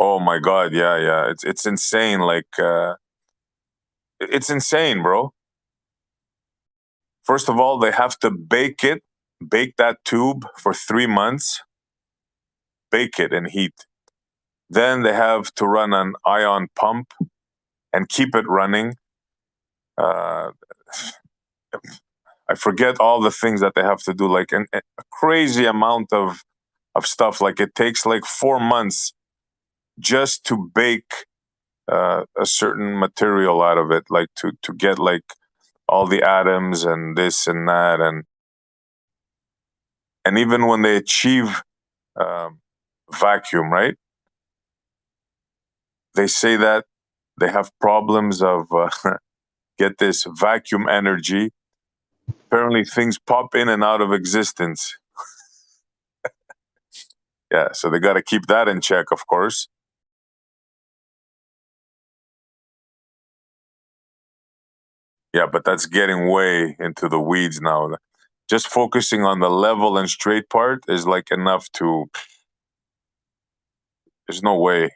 Oh my God, yeah. It's insane. Like, it's insane, bro. First of all, they have to bake that tube for 3 months, bake it in heat. Then they have to run an ion pump and keep it running. I forget all the things that they have to do, like a crazy amount of stuff. Like it takes like 4 months just to bake a certain material out of it, like to get like all the atoms and this and that, and even when they achieve vacuum, right? They say that they have problems of get this vacuum energy. Apparently, things pop in and out of existence. Yeah, so they got to keep that in check, of course. Yeah, but that's getting way into the weeds now. Just focusing on the level and straight part is like enough to. There's no way.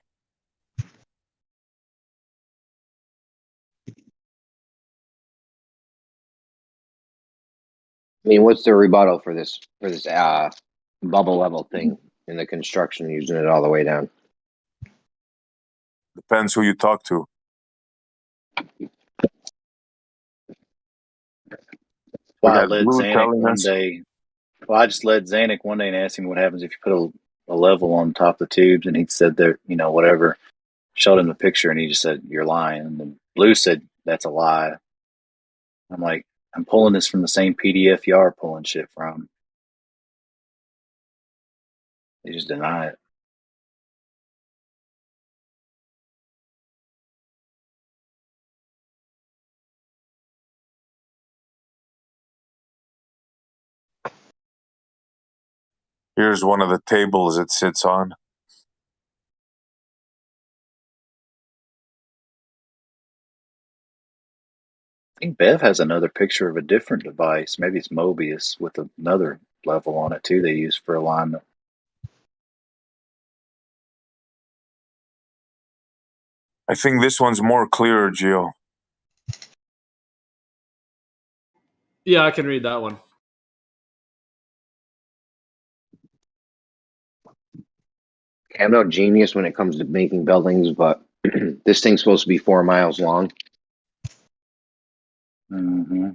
I mean, what's the rebuttal for this bubble level thing in the construction, using it all the way down? Depends who you talk to. Well, I led Zanuck one day. Well, I just led Zanuck one day and asked him what happens if you put a level on top of the tubes, and he said there, whatever. Showed him the picture, and he just said, "You're lying." And then Blue said, "That's a lie." I'm like, I'm pulling this from the same PDF you are pulling shit from. They just deny it. Here's one of the tables it sits on. I think Bev has another picture of a different device. Maybe it's Mobius with another level on it too they use for alignment. I think this one's more clear, Gio. Yeah, I can read that one. I'm no genius when it comes to making buildings, but this thing's supposed to be 4 miles long. Mm-hmm.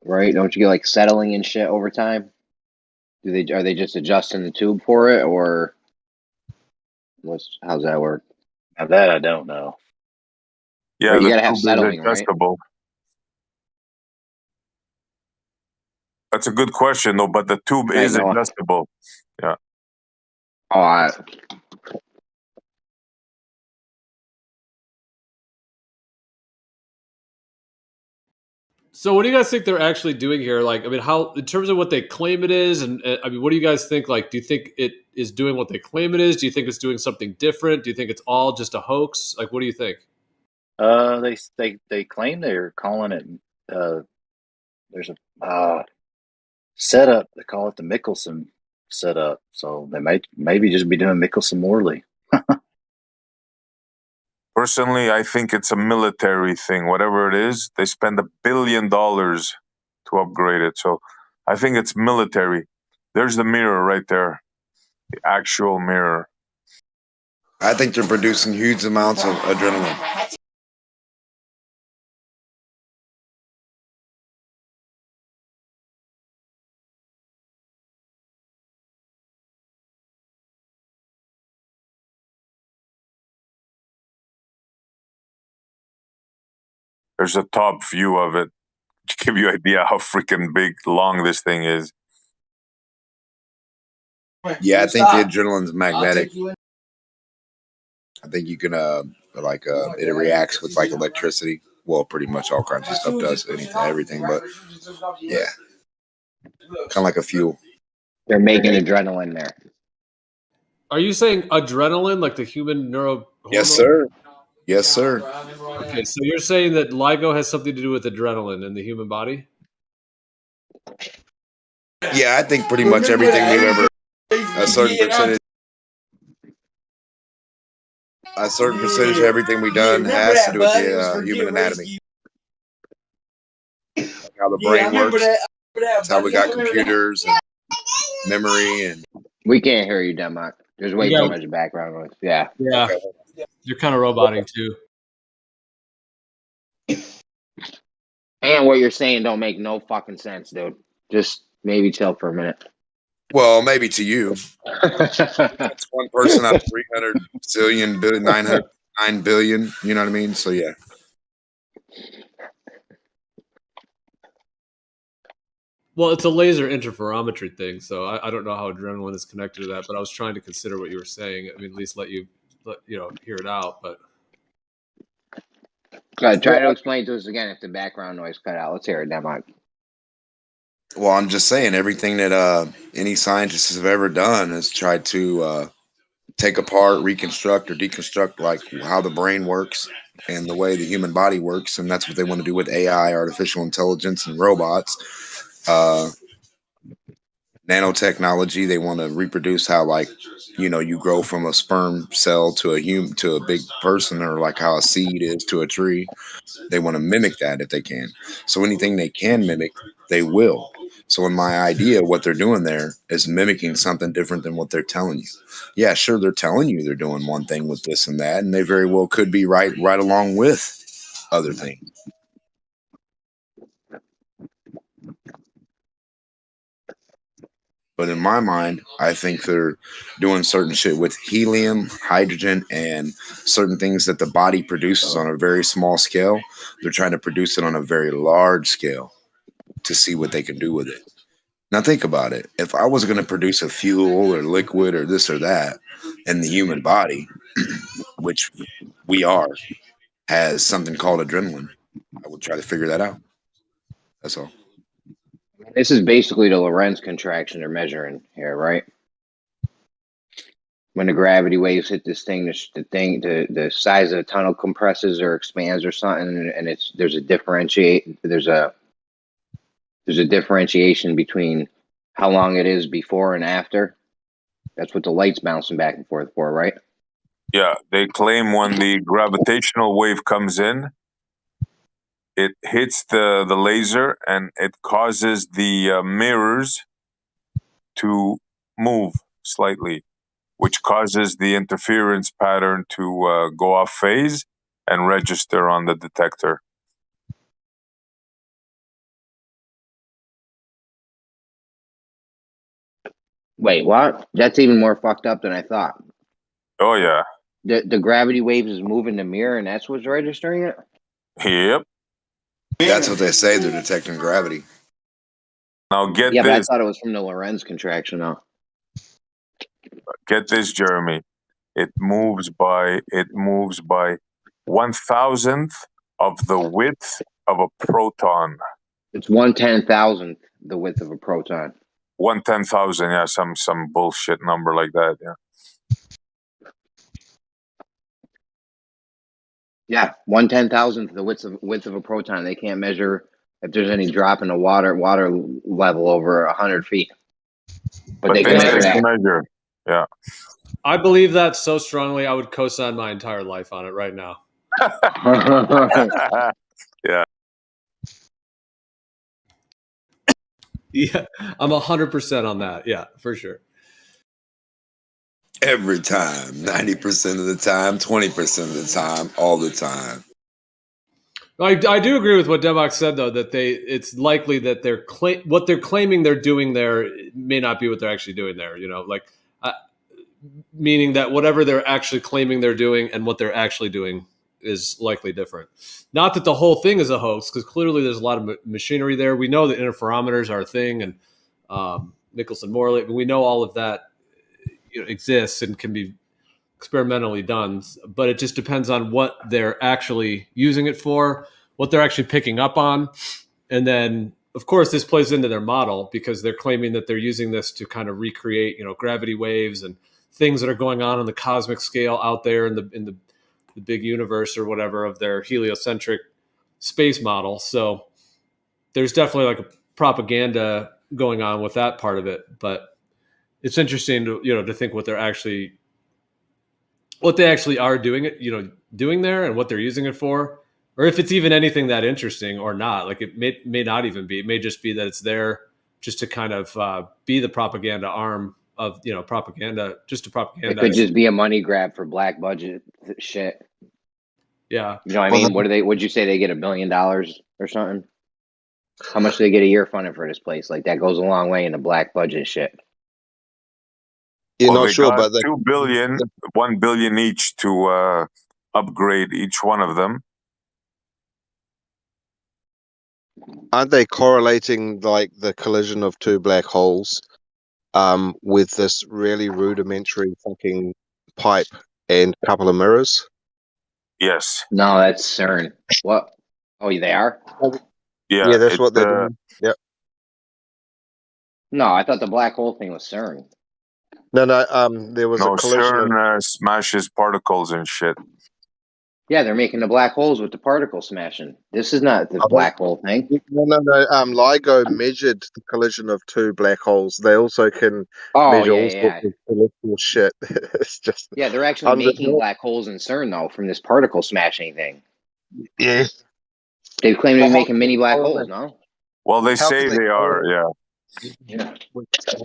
Right? Don't you get like settling and shit over time? Are they just adjusting the tube for it, or how's that work? Now that I don't know. Yeah, right, you the gotta have tube settling, is adjustable. Right? That's a good question, though. But the tube is adjustable. Yeah. Oh, So what do you guys think they're actually doing here? Like, I mean, how, in terms of what they claim it is, and I mean, what do you guys think? Like, do you think it is doing what they claim it is? Do you think it's doing something different? Do you think it's all just a hoax? Like, what do you think? They claim they're calling it there's a setup. They call it the Mickelson setup. So they may maybe just be doing Mickelson Morley. Personally, I think it's a military thing. Whatever it is, they spend $1 billion to upgrade it. So I think it's military. There's the mirror right there, the actual mirror. I think they're producing huge amounts of adrenaline. There's a top view of it to give you an idea how freaking big, long this thing is. Yeah, I think the adrenaline's magnetic. I think you can it reacts with like electricity. Well, pretty much all kinds of stuff does everything, but yeah, kind of like a fuel. They're making adrenaline there. Are you saying adrenaline, like the human neuro? Yes, sir. Yes, sir. Okay, so you're saying that LIGO has something to do with adrenaline in the human body? Yeah, I think pretty much everything we've ever a certain percentage of everything we've done has to do with the human anatomy. How the brain works. That's how we got computers and memory and. We can't hear you, Denmark. There's way too much background noise. Yeah. Yeah. Okay. You're kind of roboting too. And what you're saying don't make no fucking sense, dude. Just maybe chill for a minute. Well, maybe to you. It's one person out of 300 zillion, 909 billion. You know what I mean? So, yeah. Well, it's a laser interferometry thing, so I don't know how adrenaline is connected to that, but I was trying to consider what you were saying. I mean, at least let you hear it out. But try to explain to us again if the background noise cut out. Let's hear it, Denmark. Well, I'm just saying everything that any scientists have ever done is tried to take apart, reconstruct, or deconstruct like how the brain works and the way the human body works, and that's what they want to do with AI, artificial intelligence, and robots. Nanotechnology, they want to reproduce how you grow from a sperm cell to a big person, or like how a seed is to a tree. They want to mimic that if they can. So anything they can mimic, they will. So in my idea, what they're doing there is mimicking something different than what they're telling you. Yeah, sure, they're telling you they're doing one thing with this and that, and they very well could be right along with other things. But in my mind, I think they're doing certain shit with helium, hydrogen, and certain things that the body produces on a very small scale. They're trying to produce it on a very large scale to see what they can do with it. Now think about it. If I was going to produce a fuel or liquid or this or that, and the human body, which we are, has something called adrenaline, I would try to figure that out. That's all. This is basically the Lorentz contraction they're measuring here, right? When the gravity waves hit this thing, the size of the tunnel compresses or expands or something, and there's a differentiation between how long it is before and after. That's what the light's bouncing back and forth for, right? Yeah, they claim when the gravitational wave comes in, it hits the laser and it causes the mirrors to move slightly, which causes the interference pattern to go off phase and register on the detector. Wait, what? That's even more fucked up than I thought. Oh, yeah. The gravity waves is moving the mirror, and that's what's registering it? Yep. That's what they say. They're detecting gravity. Now get yeah, this. But I thought it was from the Lorentz contraction, though. Get this, Jeremy. It moves by 1/1000th of the width of a proton. It's 1/10,000th the width of a proton. 1/10,000, yeah, some bullshit number like that, yeah. Yeah, 1/10,000th the width of a proton. They can't measure if there's any drop in the water level over 100 feet. But they they can measure take the that. measure. Yeah. I believe that so strongly. I would co-sign my entire life on it right now. Yeah. Yeah, I'm 100% on that. Yeah, for sure. Every time, 90% of the time, 20% of the time, all the time. I do agree with what Debox said, though, that it's likely that what they're claiming they're doing there may not be what they're actually doing there. You know, like meaning that whatever they're actually claiming they're doing and what they're actually doing is likely different. Not that the whole thing is a hoax, because clearly there's a lot of machinery there. We know that interferometers are a thing, and Nicholson-Morley. We know all of that exists and can be experimentally done, but it just depends on what they're actually using it for, what they're actually picking up on. And then, of course, this plays into their model because they're claiming that they're using this to kind of recreate, gravity waves and things that are going on the cosmic scale out there in the big universe or whatever of their heliocentric space model. So there's definitely like a propaganda going on with that part of it, but it's interesting to think what they actually are doing there and what they're using it for, or if it's even anything that interesting or not. Like it may not even be. It may just be that it's there just to kind of be the propaganda arm of propaganda, just to propaganda. It could just be a money grab for black budget shit. Yeah, you know what I mean. What'd you say they get $1 billion or something? How much do they get a year funded for this place? Like that goes a long way in the black budget shit. You're Well, not they sure, got but they, 2 billion, 1 billion each to upgrade each one of them. aren't they correlating like the collision of two black holes with this really rudimentary fucking pipe and couple of mirrors? Yes. No, that's CERN. What? Oh, they are? Yeah, that's what they're doing. Yep. No, I thought the black hole thing was CERN. No, there was a collision of... CERN smashes particles and shit. Yeah, they're making the black holes with the particle smashing. This is not the black hole thing. No. LIGO measured the collision of two black holes. They also can measure all sorts of celestial shit. It's just they're actually making black holes in CERN though from this particle smashing thing. Yeah, they claim to be making mini black holes. No. Well, they say they are. Yeah. Yeah.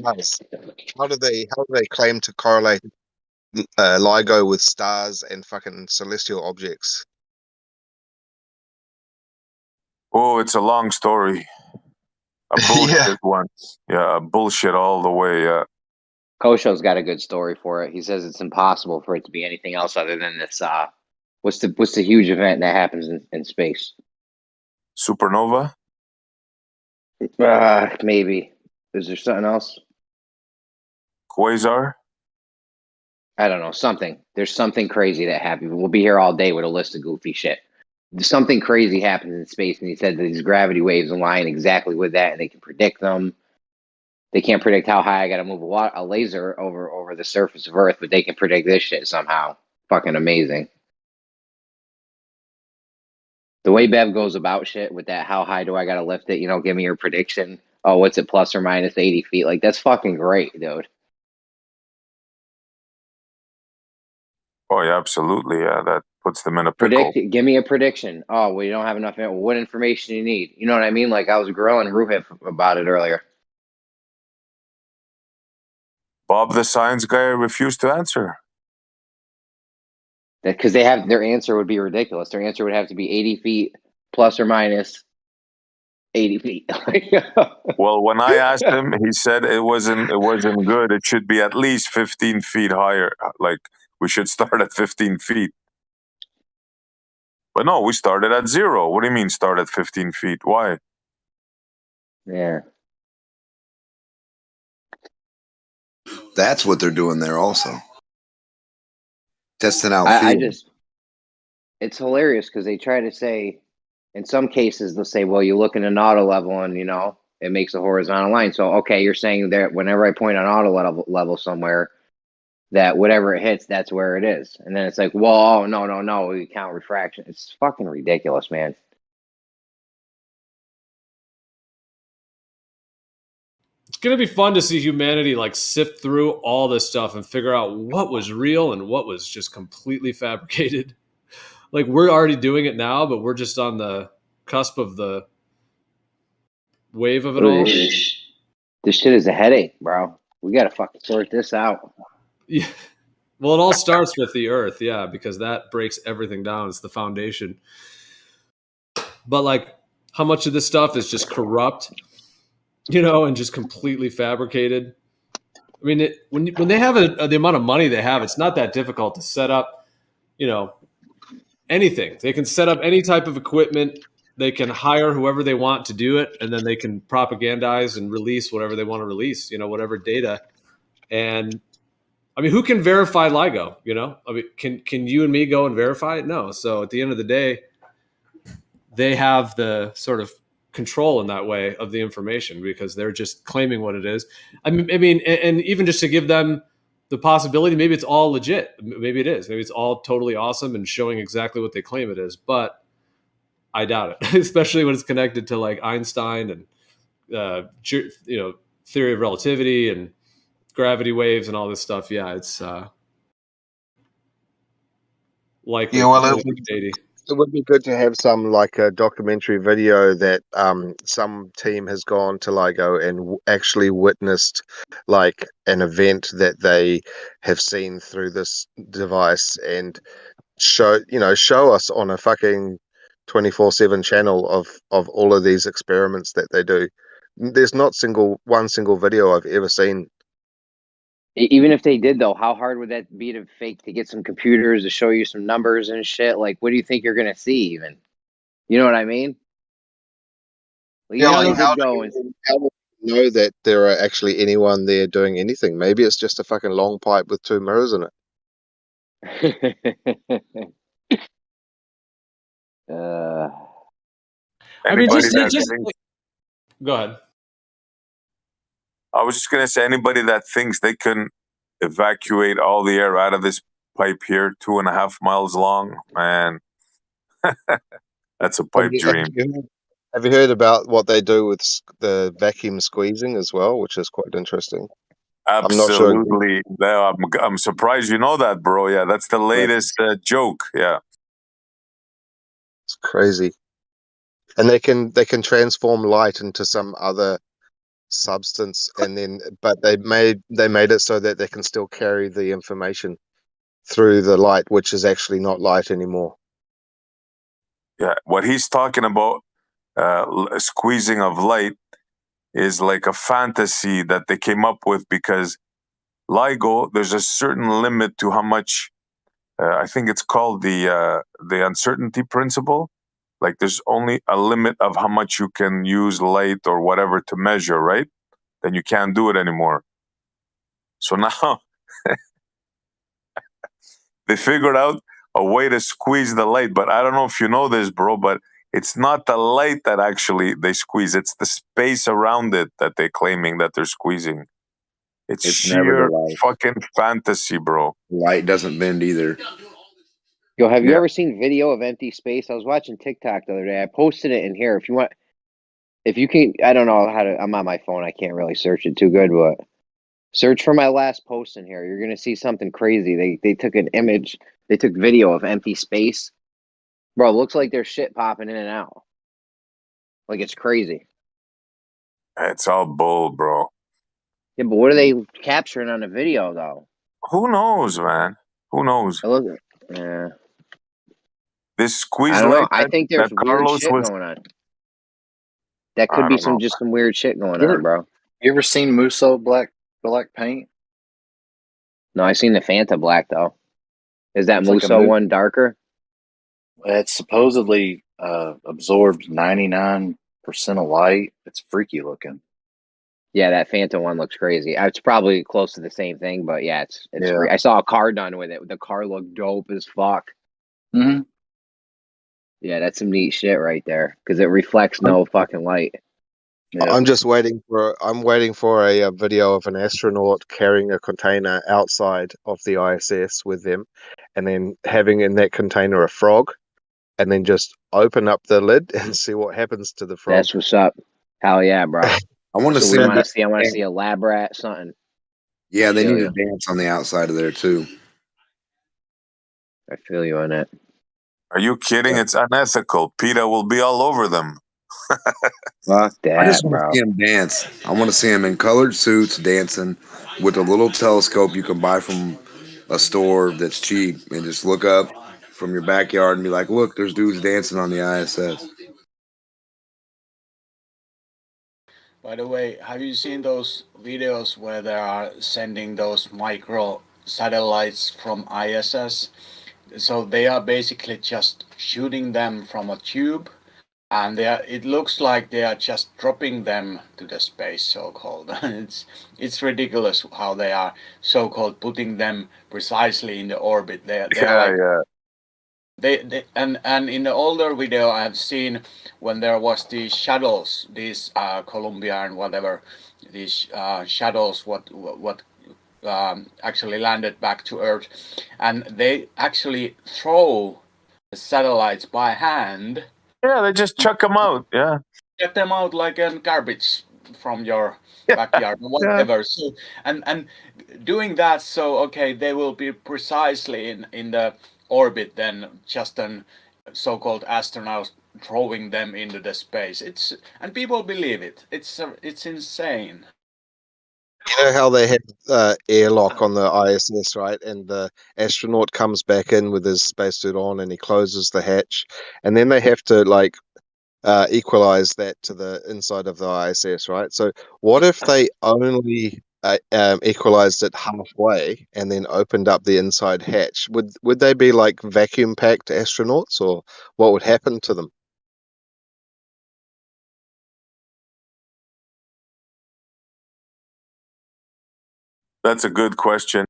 How do they claim to correlate LIGO with stars and fucking celestial objects? Oh, it's a long story. A bullshit one. Yeah, bullshit all the way. Yeah. Kosho's got a good story for it. He says it's impossible for it to be anything else other than this. What's the huge event that happens in space? Supernova? Maybe. Is there something else? Quasar? I don't know. Something. There's something crazy that happens. We'll be here all day with a list of goofy shit. Something crazy happens in space, and he said that these gravity waves align exactly with that, and they can predict them. They can't predict how high I got to move a laser over the surface of Earth, but they can predict this shit somehow. Fucking amazing. The way Bev goes about shit with that, how high do I got to lift it? Give me your prediction. Oh, what's it, plus or minus 80 feet? Like, that's fucking great, dude. Oh, yeah, absolutely. Yeah, that puts them in a pickle. Give me a prediction. Oh, well, you don't have enough. What information do you need? You know what I mean? Like, I was grilling Ruhif about it earlier. Bob, the science guy, refused to answer. Because their answer would be ridiculous. Their answer would have to be 80 feet plus or minus 80 feet. Well, when I asked him, he said it wasn't good. It should be at least 15 feet higher. Like, we should start at 15 feet. But no, we started at 0. What do you mean start at 15 feet? Why? Yeah. That's what they're doing there also. Testing out field. It's hilarious because they try to say, in some cases, they'll say, well, you look in an auto level and, it makes a horizontal line. So, okay, you're saying that whenever I point an auto level somewhere, that whatever it hits, that's where it is. And then it's like, well, no, we count refraction. It's fucking ridiculous, man. gonna be fun to see humanity like sift through all this stuff and figure out what was real and what was just completely fabricated. Like we're already doing it now, but we're just on the cusp of the wave of it all. This shit is a headache, bro. We gotta fucking sort this out. Yeah. Well, it all starts with the earth, yeah, because that breaks everything down. It's the foundation. But like, how much of this stuff is just corrupt, and just completely fabricated? I mean, when they have the amount of money they have, it's not that difficult to set up, anything. They can set up any type of equipment. They can hire whoever they want to do it, and then they can propagandize and release whatever they want to release, whatever data. And I mean, who can verify LIGO? I mean, can you and me go and verify it? No. So at the end of the day, they have the sort of control in that way of the information because they're just claiming what it is. I mean, and even just to give them the possibility, maybe it's all legit. Maybe it is. Maybe it's all totally awesome and showing exactly what they claim it is. But I doubt it, especially when it's connected to like Einstein and theory of relativity and gravity waves and all this stuff. Yeah, it's likely. Yeah, well, it would be good to have some like a documentary video that some team has gone to LIGO and actually witnessed like an event that they have seen through this device and show us on a fucking 24/7 channel of all of these experiments that they do. There's not one single video I've ever seen. Even if they did, though, how hard would that be to fake to get some computers to show you some numbers and shit? Like, what do you think you're gonna see? Even, you know what I mean? Like, Yeah, like how do you know that there are actually anyone there doing anything? Maybe it's just a fucking long pipe with two mirrors in it. I mean, go ahead. I was just gonna say, anybody that thinks they can evacuate all the air out of this pipe here, 2.5 miles long, man, that's a pipe dream. Have you heard about what they do with the vacuum squeezing as well, which is quite interesting? Absolutely. I'm surprised you know that, bro. Yeah, that's the latest joke. Yeah, it's crazy. And they can transform light into some other substance, but they made it so that they can still carry the information through the light, which is actually not light anymore. Yeah, what he's talking about, squeezing of light, is like a fantasy that they came up with because LIGO, there's a certain limit to how much. I think it's called the uncertainty principle. Like there's only a limit of how much you can use light or whatever to measure, right? Then you can't do it anymore. So now they figured out a way to squeeze the light. But I don't know if you know this, bro, but it's not the light that actually they squeeze. It's the space around it that they're claiming that they're squeezing. It's sheer fucking fantasy, bro. Light doesn't bend either. Yo, have you ever seen video of empty space? I was watching TikTok the other day. I posted it in here. If you can, I don't know how to. I'm on my phone. I can't really search it too good, but search for my last post in here. You're gonna see something crazy. They took an image. They took video of empty space. Bro, it looks like there's shit popping in and out. Like it's crazy. It's all bull, bro. Yeah, but what are they capturing on the video though? Who knows, man? Who knows? Yeah. This squeeze I don't light. know. I think there's weird shit going on. That could be some weird shit going on, bro. You ever seen Musso black paint? No, I seen the Fanta black though. Is that Musso one darker? It supposedly absorbs 99% of light. It's freaky looking. Yeah, that Fanta one looks crazy. It's probably close to the same thing, but yeah, it's. I saw a car done with it. The car looked dope as fuck. Mm-hmm. Yeah, that's some neat shit right there because it reflects no fucking light. Yeah. I'm waiting for a video of an astronaut carrying a container outside of the ISS with them, and then having in that container a frog, and then just open up the lid and see what happens to the frog. That's what's up. Hell yeah, bro. I want to So see we them. want to see. I want to see a lab rat, something. Yeah, I they feel need you. to dance on the outside of there too. I feel you on that. Are you kidding? It's unethical. PETA will be all over them. Fuck I just that, want to bro. see them dance. I want to see them in colored suits dancing with a little telescope you can buy from a store that's cheap, and just look up from your backyard and be like, "Look, there's dudes dancing on the ISS." By the way, have you seen those videos where they are sending those micro satellites from ISS? So they are basically just shooting them from a tube, and it looks like they are just dropping them to the space, so-called. It's ridiculous how they are so-called putting them precisely in the orbit. They're like Yeah. they and in the older video I have seen when there was these shuttles, these Columbia and whatever, these shuttles what actually landed back to Earth, and they actually throw the satellites by hand. Yeah, they just chuck them out. Yeah. Get them out like a garbage from your backyard or Yeah. whatever. So and doing that, so okay, they will be precisely in the orbit then, just an so-called astronaut throwing them into the space. And people believe it. It's insane. You know how they have airlock on the ISS, right? And the astronaut comes back in with his spacesuit on, and he closes the hatch, and then they have to like equalize that to the inside of the ISS, right? So what if they only equalized it halfway and then opened up the inside hatch? Would they be like vacuum packed astronauts, or what would happen to them? That's a good question.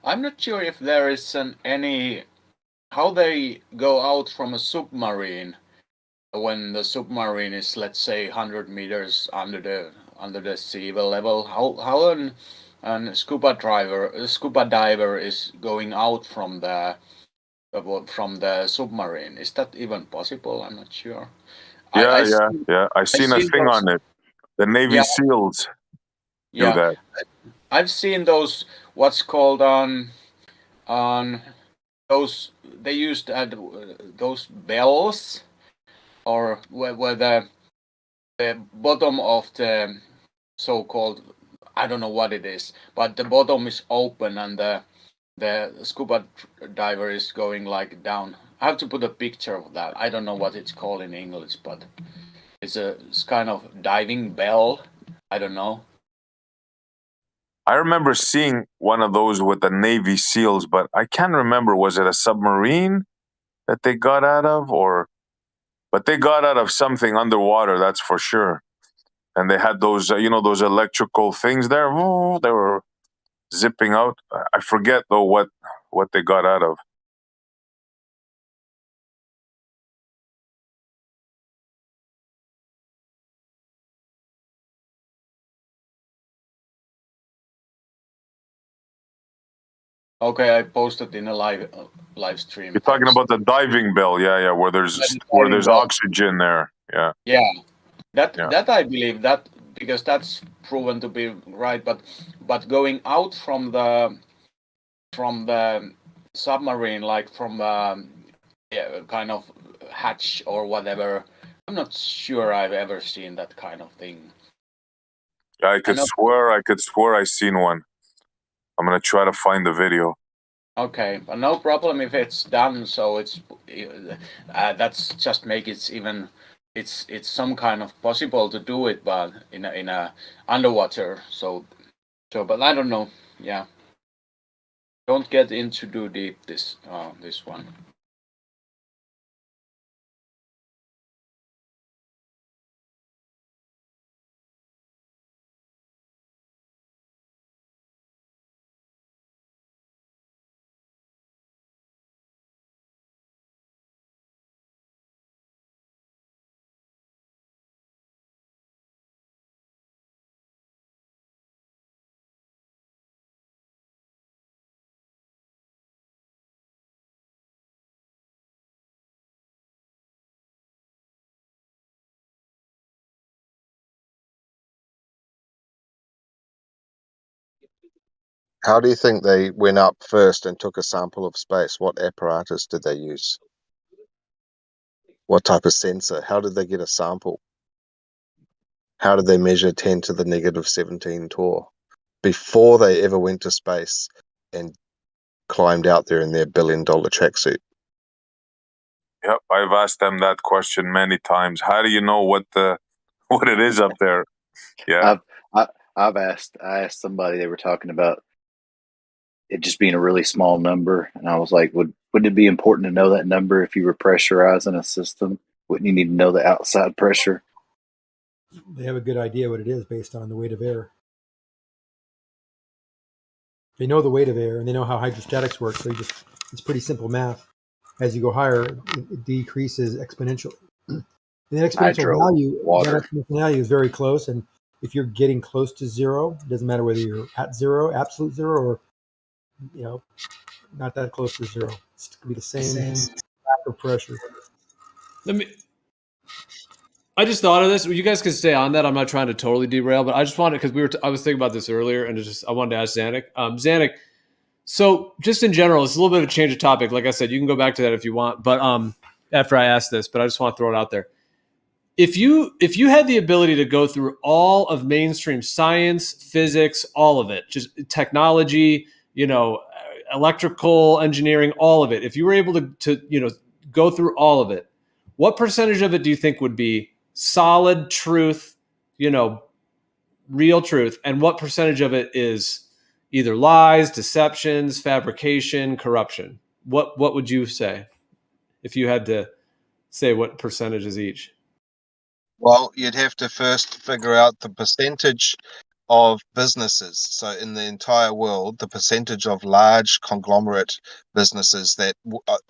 I'm not sure if there is any how they go out from a submarine when the submarine is, let's say, 100 meters under the sea level. How an scuba diver is going out from the submarine? Is that even possible? I'm not sure. Yeah. I've seen a seen thing those. on it. The Navy Yeah, SEALs do yeah. that. I've seen those. What's called on those. They used those bells, or where the bottom of the so-called, I don't know what it is, but the bottom is open and the scuba diver is going like down. I have to put a picture of that. I don't know what it's called in English, but it's kind of diving bell. I don't know. I remember seeing one of those with the Navy SEALs, but I can't remember. Was it a submarine that they got out of, but they got out of something underwater, that's for sure. And they had those, those electrical things there. Ooh, they were zipping out. I forget though what they got out of. Okay, I posted in a live stream. You're talking about the diving bell, yeah, where Diving there's bell. oxygen there, yeah. Yeah, that Yeah. that I believe that, because that's proven to be right. But going out from the submarine, like from kind of hatch or whatever, I'm not sure I've ever seen that kind of thing. Yeah, I could swear I seen one. I'm gonna try to find the video. Okay, but no problem if it's done. So it's that's just make it even. It's some kind of possible to do it, but in a underwater. So but I don't know. Yeah, don't get into too deep this one. How do you think they went up first and took a sample of space? What apparatus did they use? What type of sensor? How did they get a sample? How did they measure 10 to the negative 17 torr before they ever went to space and climbed out there in their $1 billion tracksuit? Yep, I've asked them that question many times. How do you know what it is up there? Yeah. I asked somebody, they were talking about it just being a really small number, and I was like, wouldn't it be important to know that number if you were pressurizing a system? Wouldn't you need to know the outside pressure? They have a good idea what it is based on the weight of air. They know the weight of air and they know how hydrostatics works. So it's pretty simple math. As you go higher, it decreases exponentially. And that exponential value is very close. And if you're getting close to zero, it doesn't matter whether you're at zero, absolute zero, or not that close to zero. It's going to be the same lack of pressure. I just thought of this. You guys can stay on that. I'm not trying to totally derail, but I just wanted, because I was thinking about this earlier, and I wanted to ask Zanuck. Zanuck, so just in general, it's a little bit of a change of topic. Like I said, you can go back to that if you want, but after I ask this, but I just want to throw it out there. If you had the ability to go through all of mainstream science, physics, all of it, just technology, electrical engineering, all of it, if you were able to go through all of it, what percentage of it do you think would be solid truth, real truth, and what percentage of it is either lies, deceptions, fabrication, corruption? What would you say if you had to say what percentage is each? Well, you'd have to first figure out the percentage of businesses. So in the entire world, the percentage of large conglomerate businesses that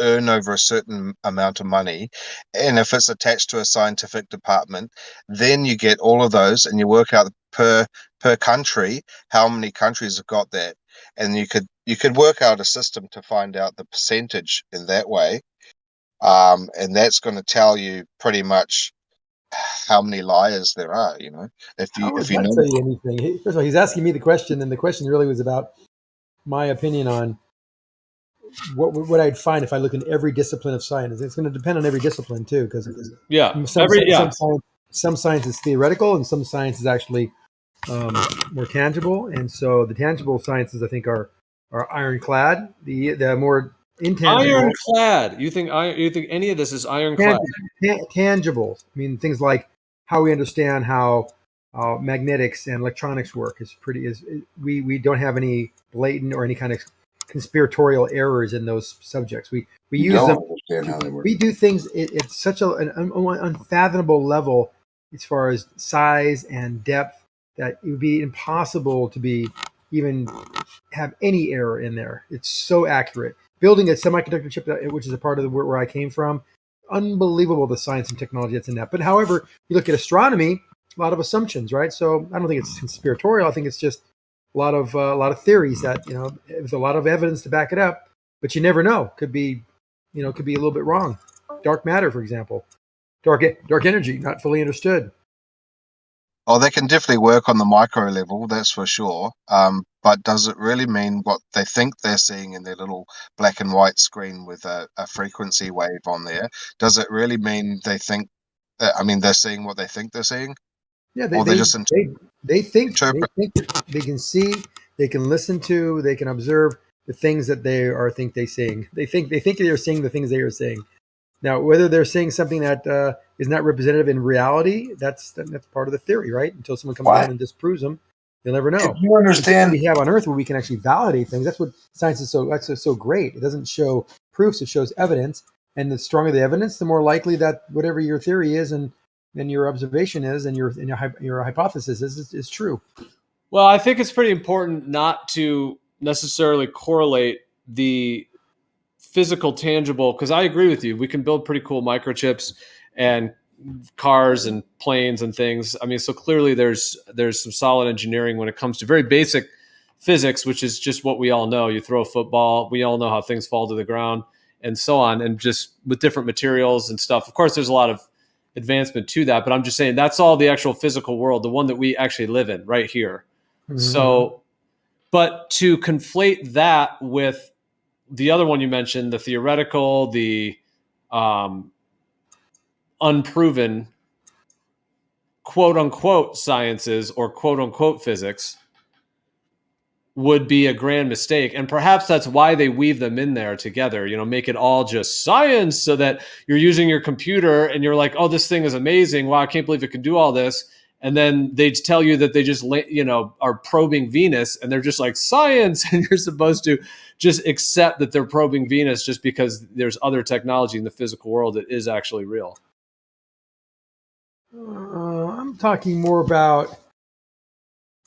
earn over a certain amount of money, and if it's attached to a scientific department, then you get all of those and you work out per country how many countries have got that, and you could work out a system to find out the percentage in that way, and that's going to tell you pretty much how many liars there are. If you know. Tell you anything. First of all, he's asking me the question, and the question really was about my opinion on what I'd find if I look in every discipline of science. It's going to depend on every discipline too, because some science is theoretical and some science is actually more tangible. And so the tangible sciences, I think, are ironclad. The more intangible. Ironclad. You think any of this is ironclad? Tangible. I mean, things like how we understand how magnetics and electronics work we don't have any blatant or any kind of conspiratorial errors in those subjects. We use them. We do things at such an unfathomable level as far as size and depth that it would be impossible to even have any error in there. It's so accurate. Building a semiconductor chip, which is a part of where I came from, unbelievable the science and technology that's in that. But however, you look at astronomy, a lot of assumptions, right? So I don't think it's conspiratorial. I think it's just a lot of theories that there's a lot of evidence to back it up, but you never know. Could be a little bit wrong. Dark matter, for example, dark energy, not fully understood. Oh, they can definitely work on the micro level, that's for sure. But does it really mean what they think they're seeing in their little black and white screen with a frequency wave on there? Does it really mean they think? They're seeing what they think they're seeing. Yeah, they think they can see, they can listen to, they can observe the things that they think they're seeing. They think they are seeing the things they are seeing. Now, whether they're seeing something that is not representative in reality, that's part of the theory, right? Until someone comes along and disproves them, you'll never know. If you understand, we have on Earth where we can actually validate things. That's what science is so great. It doesn't show proofs; it shows evidence. And the stronger the evidence, the more likely that whatever your theory is and your observation is and your hypothesis is true. Well, I think it's pretty important not to necessarily correlate the physical, tangible, because I agree with you. We can build pretty cool microchips and cars and planes and things. So clearly there's some solid engineering when it comes to very basic physics, which is just what we all know. You throw a football, we all know how things fall to the ground and so on, and just with different materials and stuff. Of course, there's a lot of advancement to that, but I'm just saying that's all the actual physical world, the one that we actually live in right here. Mm-hmm. So But to conflate that with the other one you mentioned, the theoretical, the unproven quote unquote sciences or quote unquote physics would be a grand mistake. And perhaps that's why they weave them in there together, make it all just science so that you're using your computer and you're like, oh, this thing is amazing. Wow, I can't believe it can do all this. And then they tell you that they just, are probing Venus and they're just like science. And you're supposed to just accept that they're probing Venus just because there's other technology in the physical world that is actually real. I'm talking more about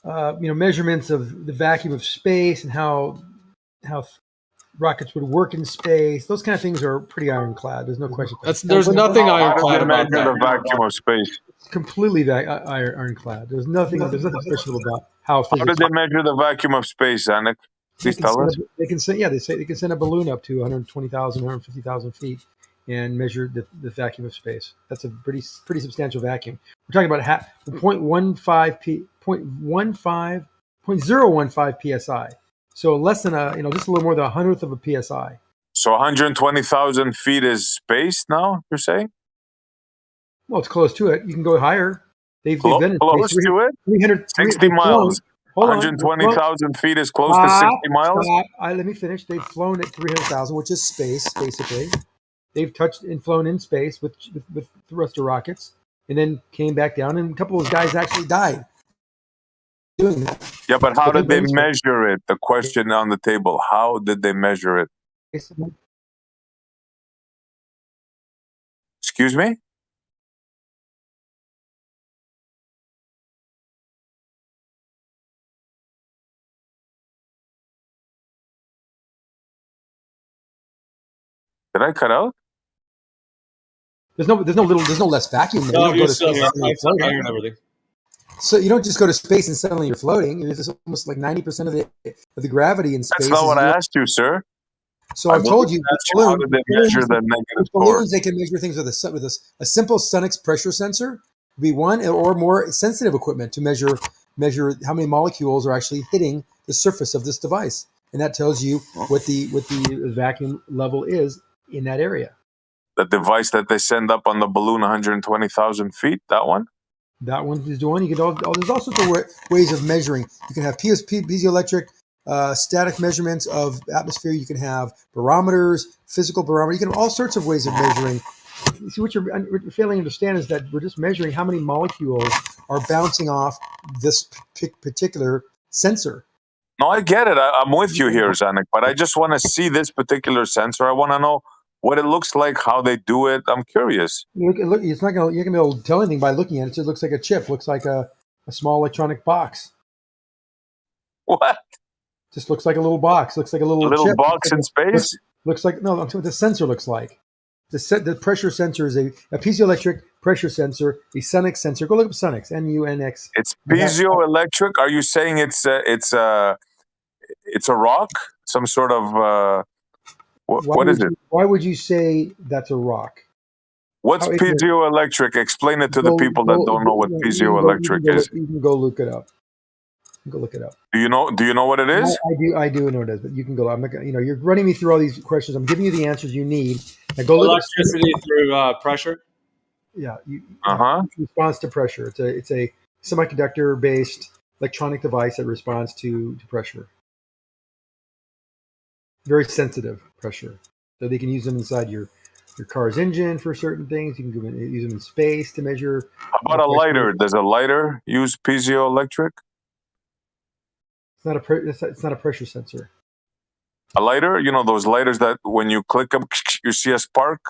measurements of the vacuum of space and how rockets would work in space. Those kind of things are pretty ironclad. There's no question. There's nothing ironclad about that. The vacuum of space. It's completely ironclad. There's nothing special about how physics. How did they measure the vacuum of space, Anik? Please tell us. They can send a balloon up to 120,000, 150,000 feet and measure the vacuum of space. That's a pretty substantial vacuum. We're talking about 0.015 psi. So less than just a little more than 100th of a psi. So 120,000 feet is space now, you're saying? Well, it's close to it. You can go higher. They've been in close to it? 60 miles. 120,000 feet is close to 60 miles? Let me finish. They've flown at 300,000, which is space, basically. They've touched and flown in space with thruster rockets and then came back down, and a couple of those guys actually died doing that. Yeah, but how did they measure it? The question on the table, how did they measure it? Excuse me? Did I cut out? There's no less vacuum. No, you're still here. I heard everything. So you don't just go to space and suddenly you're floating. There's almost like 90% of the gravity in space. That's not what I asked you, sir. So I've told you. How did they measure the negative balloons? They can measure things with a simple Sonics pressure sensor. Be one or more sensitive equipment to measure how many molecules are actually hitting the surface of this device, and that tells you what the vacuum level is in that area. The device that they send up on the balloon 120,000 feet, that one? That one is the one. You can there's all sorts of ways of measuring. You can have piezoelectric static measurements of atmosphere. You can have barometers, physical barometer. You can have all sorts of ways of measuring. See, what you're failing to understand is that we're just measuring how many molecules are bouncing off this particular sensor. No, I get it. I'm with you here, Zanik, but I just want to see this particular sensor. I want to know what it looks like, how they do it. I'm curious. Look, it's not gonna. You're gonna be able to tell anything by looking at it. It just looks like a chip. Looks like a small electronic box. What? Just looks like a little box. Looks like a little chip. Box in space. Looks like no. That's what the sensor looks like. The pressure sensor is a piezoelectric pressure sensor, a Sonics sensor. Go look up Sonics. NUNX. It's piezoelectric. Are you saying it's a rock? Some sort of what is it? Why would you say that's a rock? What's piezoelectric? Explain it to the people that don't know what piezoelectric is. You can go look it up. Go look it up. Do you know what it is? I do know what it is, but you can go. I'm not gonna, you're running me through all these questions. I'm giving you the answers you need. Now go look. Electricity through pressure. Yeah. Response to pressure. It's a semiconductor-based electronic device that responds to pressure. Very sensitive pressure. So they can use them inside your car's engine for certain things. You can use them in space to measure. How about a lighter? Does a lighter use piezoelectric? It's not a pressure sensor. A lighter? Those lighters that when you click them, you see a spark?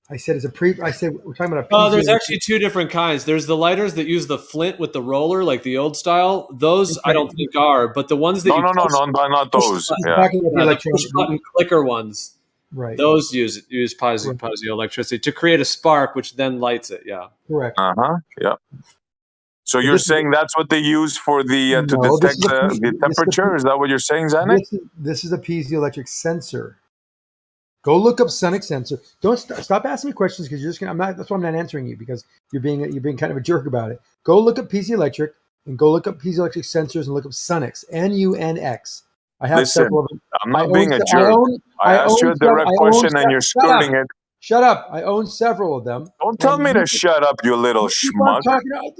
I said we're talking about a there's actually two different kinds. There's the lighters that use the flint with the roller, like the old style. Those I don't think are, but the ones that no, not those. Yeah. The clicker ones. Right. Those use piezoelectricity to create a spark, which then lights it. Yeah. Correct. Yeah. So you're saying that's what they use for the to detect the temperature? Is that what you're saying, Zanik? This is a piezoelectric sensor. Go look up Sonic sensor. Don't stop asking me questions because you're just gonna. That's why I'm not answering you because you're being kind of a jerk about it. Go look up piezoelectric and go look up piezoelectric sensors and look up Sunix, N-U-N-X. I have Listen, several of them. I'm not being a jerk. I asked you a direct question and you're skirting it. Shut up. I own several of them. Don't tell me to shut up, you little schmuck.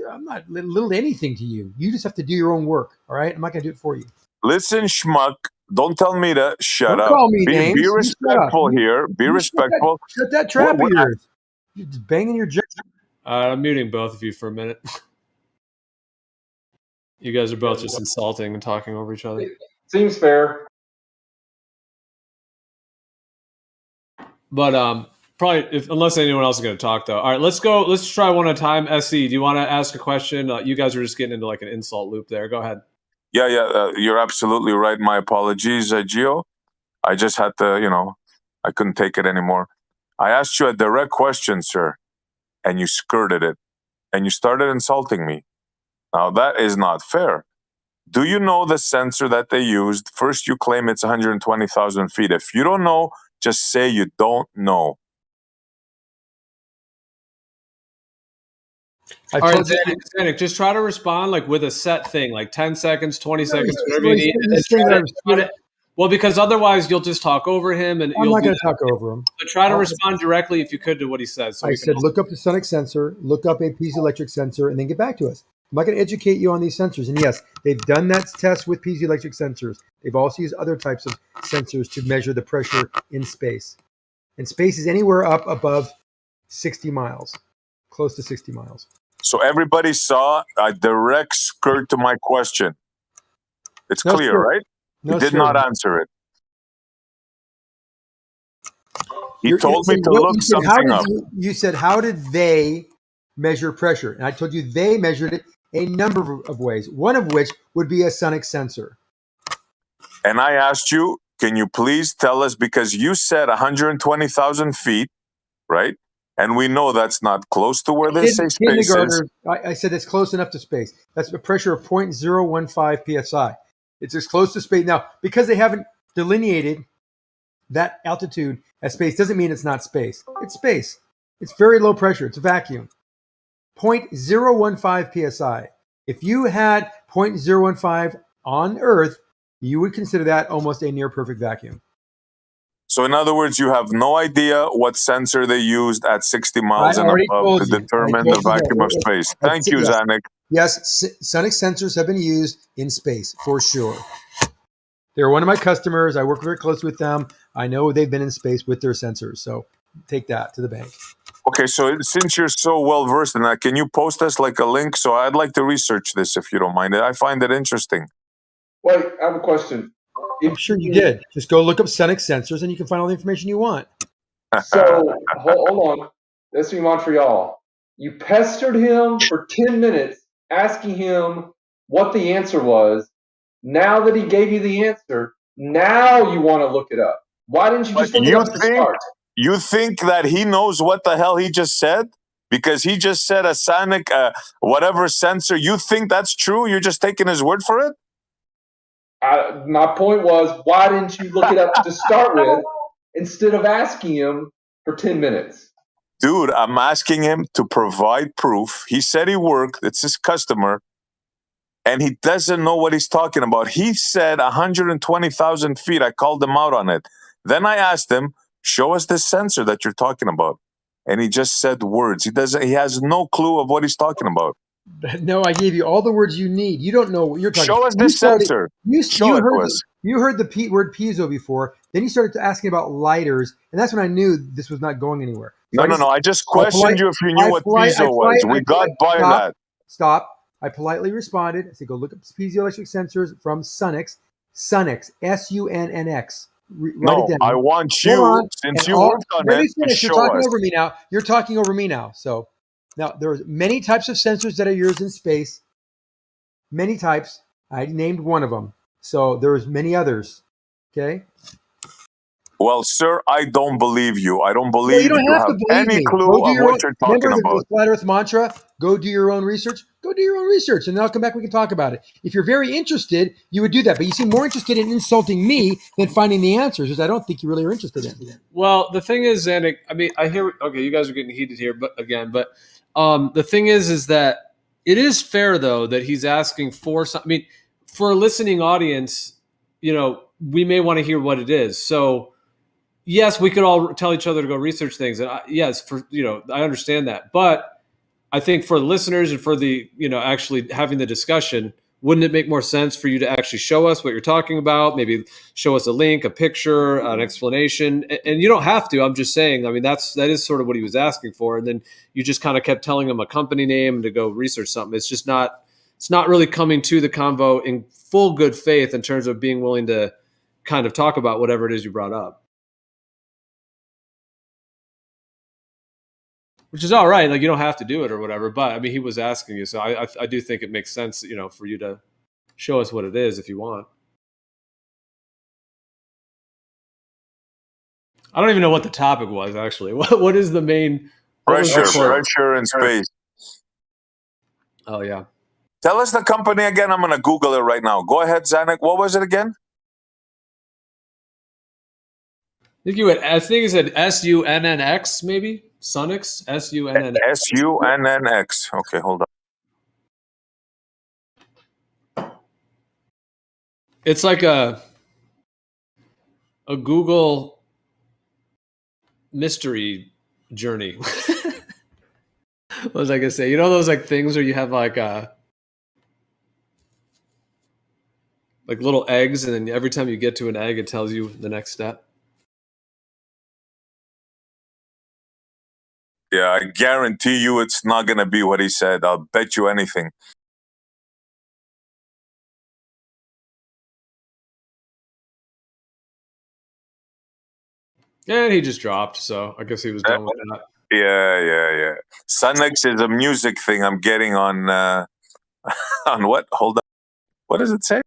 I'm not little anything to you. You just have to do your own work, all right? I'm not going to do it for you. Listen, schmuck, don't tell me to shut up. Call me be names. respectful here. Be respectful. Shut that trap of yours. You're just banging your jaw. I'm muting both of you for a minute. You guys are both just insulting and talking over each other. Seems fair. But probably, unless anyone else is going to talk, though. All right, let's go. Let's try one at a time. SC, do you want to ask a question? You guys are just getting into like an insult loop there. Go ahead. Yeah, you're absolutely right. My apologies, Gio. I just had to, I couldn't take it anymore. I asked you a direct question, sir, and you skirted it, and you started insulting me. Now, that is not fair. Do you know the sensor that they used? First, you claim it's 120,000 feet. If you don't know, just say you don't know. All right, Zanik, just try to respond like with a set thing, like 10 seconds, 20 seconds, whatever you need. Well, because otherwise you'll just talk over him, and I'm not going to talk over him. But try to respond directly if you could to what he says. So I said, look up the Sunix sensor, look up a piezoelectric sensor, and then get back to us. I'm not going to educate you on these sensors. And yes, they've done that test with piezoelectric sensors. They've also used other types of sensors to measure the pressure in space. And space is anywhere up above 60 miles, close to 60 miles. So everybody saw a direct skirt to my question. It's clear, right? He did not answer it. He told me to look something up. You said, how did they measure pressure? And I told you they measured it a number of ways, one of which would be a Sunix sensor. And I asked you, can you please tell us, because you said 120,000 feet, right? And we know that's not close to where they say space is. I said it's close enough to space. That's a pressure of 0.015 psi. It's as close to space. Now, because they haven't delineated that altitude as space, doesn't mean it's not space. It's space. It's very low pressure. It's a vacuum. 0.015 psi. If you had 0.015 on Earth, you would consider that almost a near perfect vacuum. So in other words, you have no idea what sensor they used at 60 miles and above to determine the vacuum of space. Thank you, Zanik. Yes, Sunix sensors have been used in space, for sure. They're one of my customers. I work very closely with them. I know they've been in space with their sensors. So take that to the bank. Okay, so since you're so well versed in that, can you post us like a link? So I'd like to research this if you don't mind. I find it interesting. Wait, I have a question. I'm sure you did. Just go look up Sunix sensors and you can find all the information you want. So, hold on. This is Montreal. You pestered him for 10 minutes asking him what the answer was. Now that he gave you the answer, now you want to look it up. Why didn't you just look it up to start? You think that he knows what the hell he just said? Because he just said a sonic, whatever sensor. You think that's true? You're just taking his word for it? My point was, why didn't you look it up to start with instead of asking him for 10 minutes? Dude, I'm asking him to provide proof. He said he worked. It's his customer. And he doesn't know what he's talking about. He said 120,000 feet. I called him out on it. Then I asked him, show us this sensor that you're talking about. And he just said words. He has no clue of what he's talking about. No, I gave you all the words you need. You don't know what you're talking about. Show us this sensor. You heard the word piezo before. Then you started asking about lighters. And that's when I knew this was not going anywhere. So I just questioned you if you knew what piezo was. We got by that. Stop. I politely responded. I said, go look up piezoelectric sensors from Sunix. Sunix. S-U-N-N-X. Write it down. I want you, since you worked on it, to show us. You're talking over me now. You're talking over me now. So now there are many types of sensors that are used in space. Many types. I named one of them. So there's many others. Okay. Well, sir, I don't believe you. I don't believe you have any clue of what you're talking about. The Flat Earth mantra, go do your own research. Go do your own research, and then I'll come back. We can talk about it. If you're very interested, you would do that. But you seem more interested in insulting me than finding the answers, which I don't think you really are interested in. Well, the thing is, Zanik, I mean, I hear, okay, you guys are getting heated here, but the thing is that It is fair though that he's asking for some. I mean, for a listening audience, we may want to hear what it is. So, yes, we could all tell each other to go research things, and yes, I understand that. But I think for the listeners and for the actually having the discussion, wouldn't it make more sense for you to actually show us what you're talking about? Maybe show us a link, a picture, an explanation. And you don't have to. I'm just saying. I mean, that is sort of what he was asking for. And then you just kind of kept telling him a company name and to go research something. It's just not. It's not really coming to the convo in full good faith in terms of being willing to kind of talk about whatever it is you brought up. Which is all right. Like, you don't have to do it or whatever. But I mean, he was asking you, so I do think it makes sense, for you to show us what it is if you want. I don't even know what the topic was actually. What is the main pressure in space? Oh yeah. Tell us the company again. I'm gonna Google it right now. Go ahead, Zanuck. What was it again? I think you said SUNNX maybe. Sunnix, SUNNX. SUNNX. Okay, hold on. It's like a Google mystery journey. What was I gonna say? Those like things where you have like little eggs, and then every time you get to an egg, it tells you the next step. Yeah, I guarantee you it's not going to be what he said. I'll bet you anything. And he just dropped, so I guess he was done with that. Yeah. Sunnix is a music thing I'm getting on on what? Hold on. What does it say?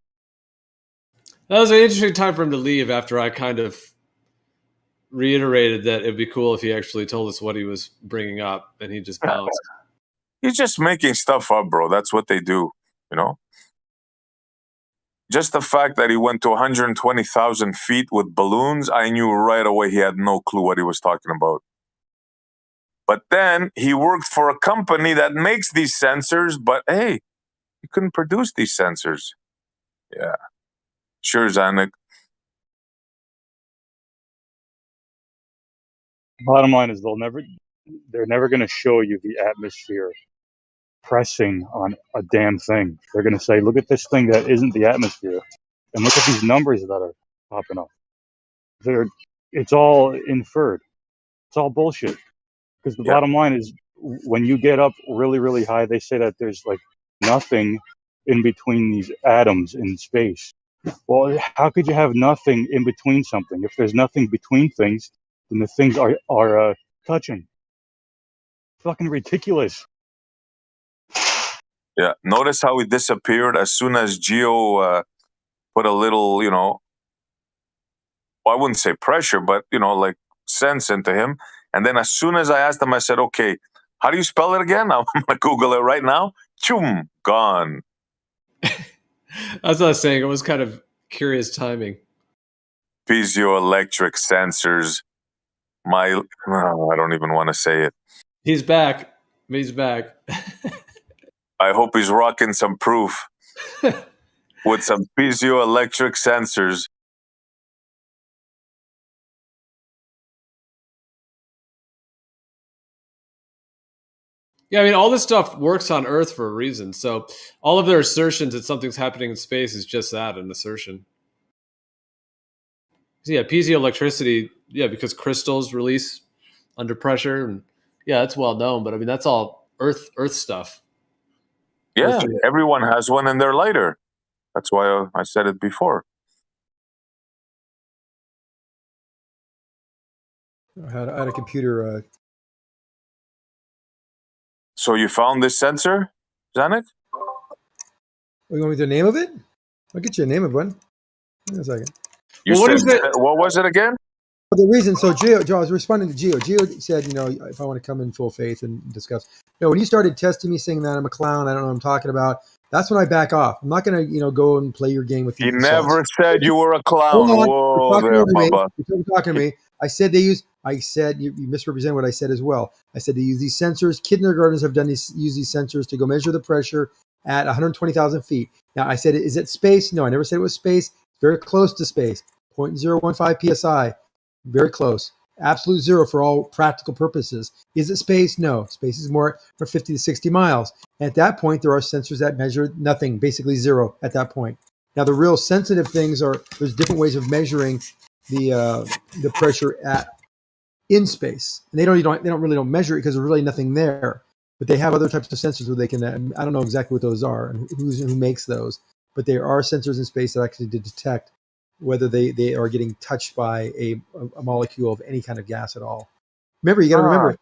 That was an interesting time for him to leave after I kind of reiterated that it'd be cool if he actually told us what he was bringing up, and he just bounced. He's just making stuff up, bro. That's what they do, Just the fact that he went to 120,000 feet with balloons, I knew right away he had no clue what he was talking about. But then he worked for a company that makes these sensors, but hey, he couldn't produce these sensors. Yeah. Sure, Zanuck. Bottom line is they're never going to show you the atmosphere pressing on a damn thing. They're going to say, look at this thing that isn't the atmosphere, and look at these numbers that are popping up. It's all inferred. It's all bullshit. Because the bottom line is, when you get up really, really high, they say that there's like nothing in between these atoms in space. Well, how could you have nothing in between something? If there's nothing between things, then the things are touching. Fucking ridiculous. Yeah. Notice how he disappeared as soon as Geo put a little, well, I wouldn't say pressure, but, like sense into him. And then as soon as I asked him, I said, okay, how do you spell it again? I'm going to Google it right now. Choom, gone. That's what I was saying. It was kind of curious timing. Piezoelectric sensors. I don't even want to say it. He's back. He's back. I hope he's rocking some proof with some piezoelectric sensors. Yeah, I mean, all this stuff works on Earth for a reason. So all of their assertions that something's happening in space is just that, an assertion. So yeah, piezoelectricity, because crystals release under pressure. And yeah, that's well known. But I mean, that's all Earth stuff. Yeah, everyone has one in their lighter. That's why I said it before. I had a computer. So you found this sensor, Zanuck? You want me the name of it? I'll get you a name of one. Give me a second. What was it again? The reason, so Gio, I was responding to Gio. Gio said, if I want to come in full faith and discuss. When you started testing me, saying that I'm a clown, I don't know what I'm talking about. That's when I back off. I'm not going to, go and play your game with you. He never said you were a clown. Whoa, there, Bubba. You're talking to me. I said they use I said you misrepresented what I said as well. I said to use these sensors. Kindergartners have use these sensors to go measure the pressure at 120,000 feet. Now I said, is it space? No, I never said it was space. Very close to space. 0.015 psi. Very close. Absolute zero for all practical purposes. Is it space? No. Space is more for 50 to 60 miles. At that point, there are sensors that measure nothing, basically zero at that point. Now, the real sensitive things are there's different ways of measuring the pressure in space, and they don't measure it because there's really nothing there. But they have other types of sensors where they can. I don't know exactly what those are and who makes those, but there are sensors in space that actually detect whether they are getting touched by a molecule of any kind of gas at all. Remember, you got to remember.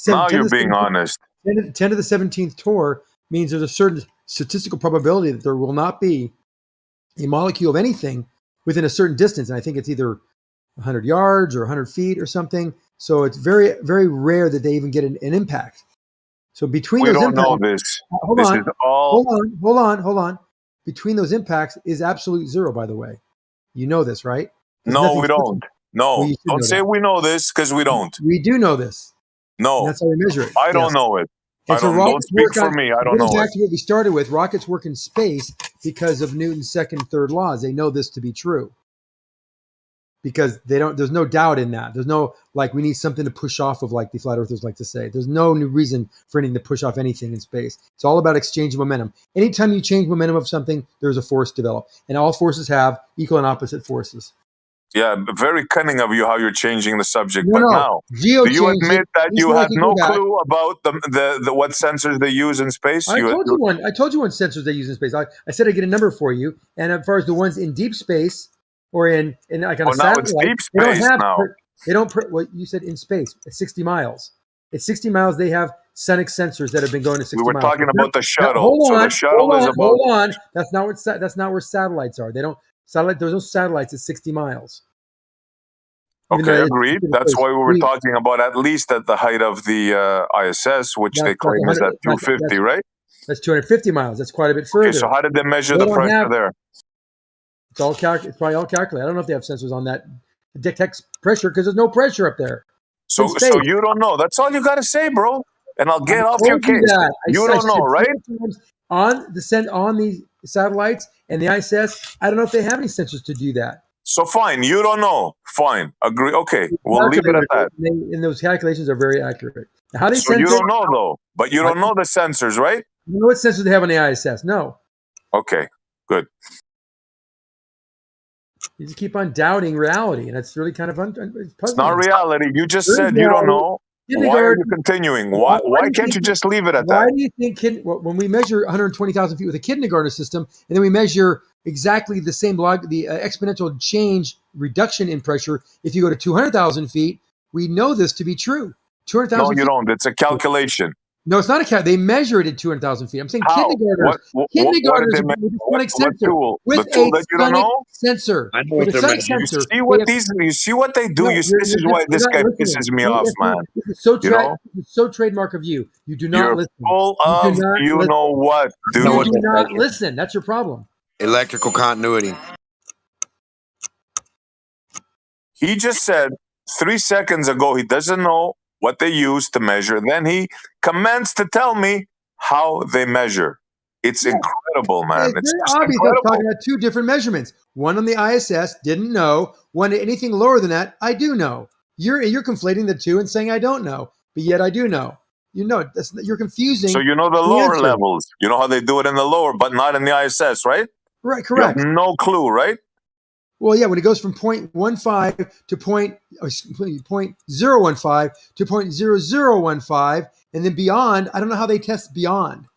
Now you're being honest. 10 to the 17th torr means there's a certain statistical probability that there will not be a molecule of anything within a certain distance. And I think it's either 100 yards or 100 feet or something. So it's very, very rare that they even get an impact. So between we those don't impacts, know this. hold This on, is all. hold on. Between those impacts is absolute zero, by the way. You know this, right? No, we don't. No, Well, you should don't know say that. we know this because we don't. We do know this. No, And that's how we measure it. I don't Yes. know it. And I so don't. rockets Don't speak work for on, me. I don't getting know back it. to what we started with, rockets work in space because of Newton's second and third laws. They know this to be true. Because there's no doubt in that. There's no, like, we need something to push off of, like the flat earthers like to say. There's no new reason for anything to push off anything in space. It's all about exchanging momentum. Anytime you change momentum of something, there's a force developed. And all forces have equal and opposite forces. Yeah, very cunning of you how you're changing the subject. No, But no. now, Geo do you changed admit it. that He's you not had like no go back. clue about the what sensors they use in space? I told you one. I told you one sensors they use in space. I said I'd get a number for you. And as far as the ones in deep space or in like on a Oh, now it's satellite, deep they don't space have. now. They don't. Well, you said in space at 60 miles. At 60 miles, they have sonic sensors that have been going to 60 We were miles. talking about the Now, shuttle. hold So on, the shuttle is about. hold on. That's not where satellites are. They don't satellite. There's no satellites at 60 miles. Even though Okay, it's agreed. in That's space. why we were talking about at least at the height of the ISS, which they That's claim is 100 at 250, right? That's 250 miles. That's quite a bit further. Okay, so how did they measure They the don't pressure have- there? It's probably all calculated. I don't know if they have sensors on that to detect pressure because there's no pressure up there. So, In space. so you don't know. That's all you got to say, bro. And I'll get I off your told you case. that. You I don't know, said right? 4 times on the satellites and the ISS. I don't know if they have any sensors to do that. So fine, you don't know. Fine, agree. Okay, we'll leave it at that. And those calculations are very accurate. Now, how they So you sense it? don't know though, but you don't know the sensors, right? You know what sensors they have on the ISS? No. Okay, good. You just keep on doubting reality, and it's really kind of it's It's not puzzling. reality. You just There is said you don't reality. know. Why are you continuing? Why do you can't you think- just leave it at Why that? do you think when we measure 120,000 feet with a kindergarten system, and then we measure exactly the same the exponential change reduction in pressure if you go to 200,000 feet, we know this to be true. 200,000 No, feet. you don't. It's a calculation. No, it's not a cat. They measure it at 200,000 feet. I'm saying How? kindergartners. What Kindergartners did they with a what sonic sensor. tool? With The tool a that you don't sonic know? sensor. I know With what a they're sonic measuring. sensor. You see what they do. No, This you're is just- why you're this not guy listening. pisses me off, man. This is so You know? this is so trademark of you. You do not You're listen. full You of do not you listen. know what, dude. You do not listen. That's your problem. Electrical continuity. He just said 3 seconds ago he doesn't know what they use to measure. Then he commenced to tell me how they measure. It's incredible, man. It's It's very just obvious. I'm incredible. talking about two different measurements. One on the ISS, didn't know. One anything lower than that, I do know. You're conflating the two and saying I don't know, but yet I do know. You know, you're confusing. So you know the lower answer. levels. You know how they do it in the lower, but not in the ISS, right? Right, You have correct. no clue, right? Well, yeah, when it goes from 0.15 to 0.015 to 0.0015, and then beyond, I don't know how they test beyond.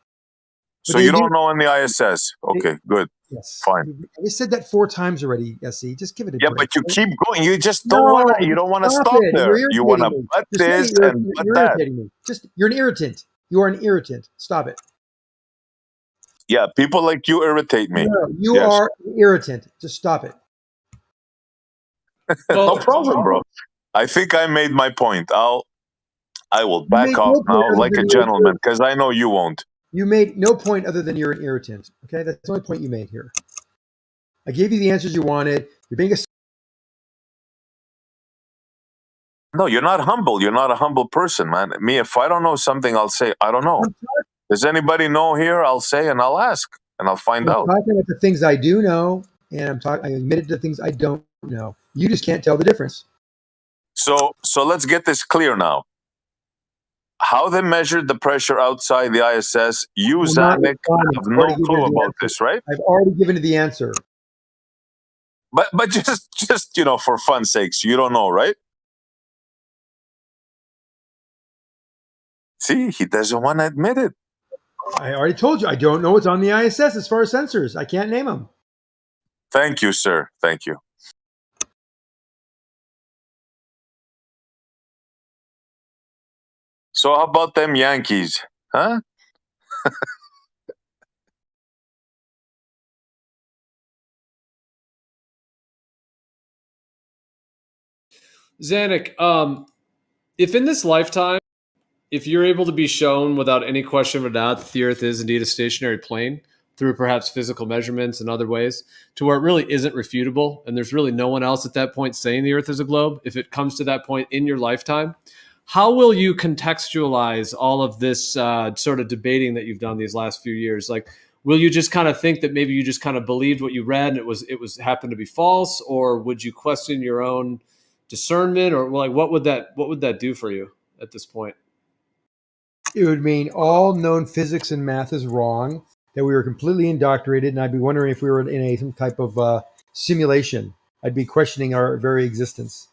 So you don't know in the ISS. Okay, good. Yes. Fine. I said that 4 times already, SE. Just give it a Yeah, break. but you keep going. You just don't No, want to. You don't want to stop stop it. there. You're You want to irritating me. butt You're this saying and butt you're that. irritating me. You're an irritant. You are an irritant. Stop it. Yeah, people like you irritate me. No, you Yes. are an irritant. Just stop it. No problem, bro. I think I made my point. I will back made off no point now other like a than gentleman because I know you won't. You made no point other than you're an irritant. Okay, that's the only point you made here. I gave you the answers you wanted. You're being a No, you're not humble. You're not a humble person, man. Me, if I don't know something, I'll say, I don't know. Does anybody know here? I'll say, and I'll ask, and I'll find I'm out. talking about the things I do know, and I admitted to things I don't know. You just can't tell the difference. So let's get this clear now. How they measured the pressure outside the ISS, you, Zanuck, have no clue about this, right? I've already given you the answer. But just for fun's sakes, you don't know, right? See, he doesn't want to admit it. I already told you I don't know what's on the ISS as far as sensors. I can't name them. Thank you, sir. Thank you. So how about them Yankees, huh? Zanuck, if in this lifetime, if you're able to be shown without any question of a doubt that the Earth is indeed a stationary plane through perhaps physical measurements and other ways, to where it really isn't refutable, and there's really no one else at that point saying the Earth is a globe, if it comes to that point in your lifetime, how will you contextualize all of this sort of debating that you've done these last few years? Like, will you just kind of think that maybe you just kind of believed what you read and it was happened to be false, or would you question your own discernment, or like what would that do for you at this point? It would mean all known physics and math is wrong, that we were completely indoctrinated, and I'd be wondering if we were in some type of simulation. I'd be questioning our very existence.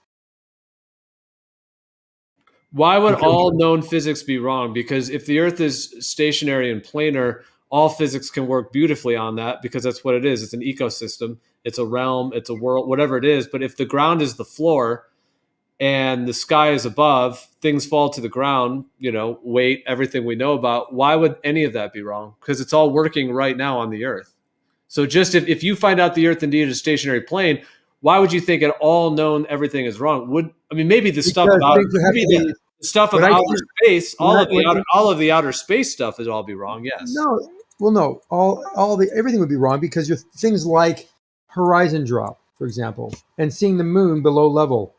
Why would all known physics be wrong? Because if the Earth is stationary and planar, all physics can work beautifully on that, because that's what it is. It's an ecosystem. It's a realm. It's a world, whatever it is. But if the ground is the floor and the sky is above, things fall to the ground, weight, everything we know about. Why would any of that be wrong? Because it's all working right now on the Earth. So just if you find out the Earth indeed is a stationary plane, why would you think at all known everything is wrong? Maybe the stuff about outer space, all of the outer space stuff would all be wrong. Yes. No. Well, no. Everything would be wrong, because you're things like horizon drop, for example, and seeing the moon below level.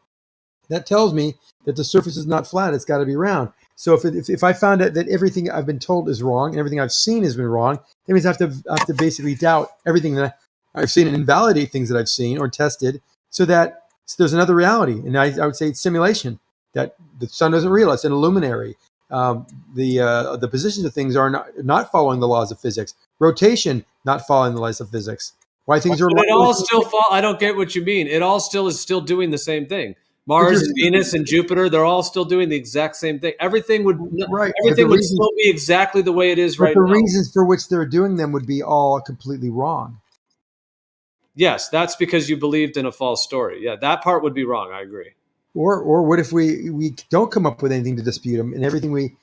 That tells me that the surface is not flat; it's got to be round. So if I found out that everything I've been told is wrong and everything I've seen has been wrong, that means I have to basically doubt everything that I've seen and invalidate things that I've seen or tested, so there's another reality. And I would say it's simulation. That the sun doesn't realize it's an illuminary. The positions of things are not following the laws of physics. Rotation not following the laws of physics. Why things are? But it all still fall. I don't get what you mean. It all is still doing the same thing. Mars, Venus, and Jupiter, they're all still doing the exact same thing. Everything would still be exactly the way it is right now. But the reasons for which they're doing them would be all completely wrong. Yes, that's because you believed in a false story. Yeah, that part would be wrong. I agree. Or what if we don't come up with anything to dispute them, and everything we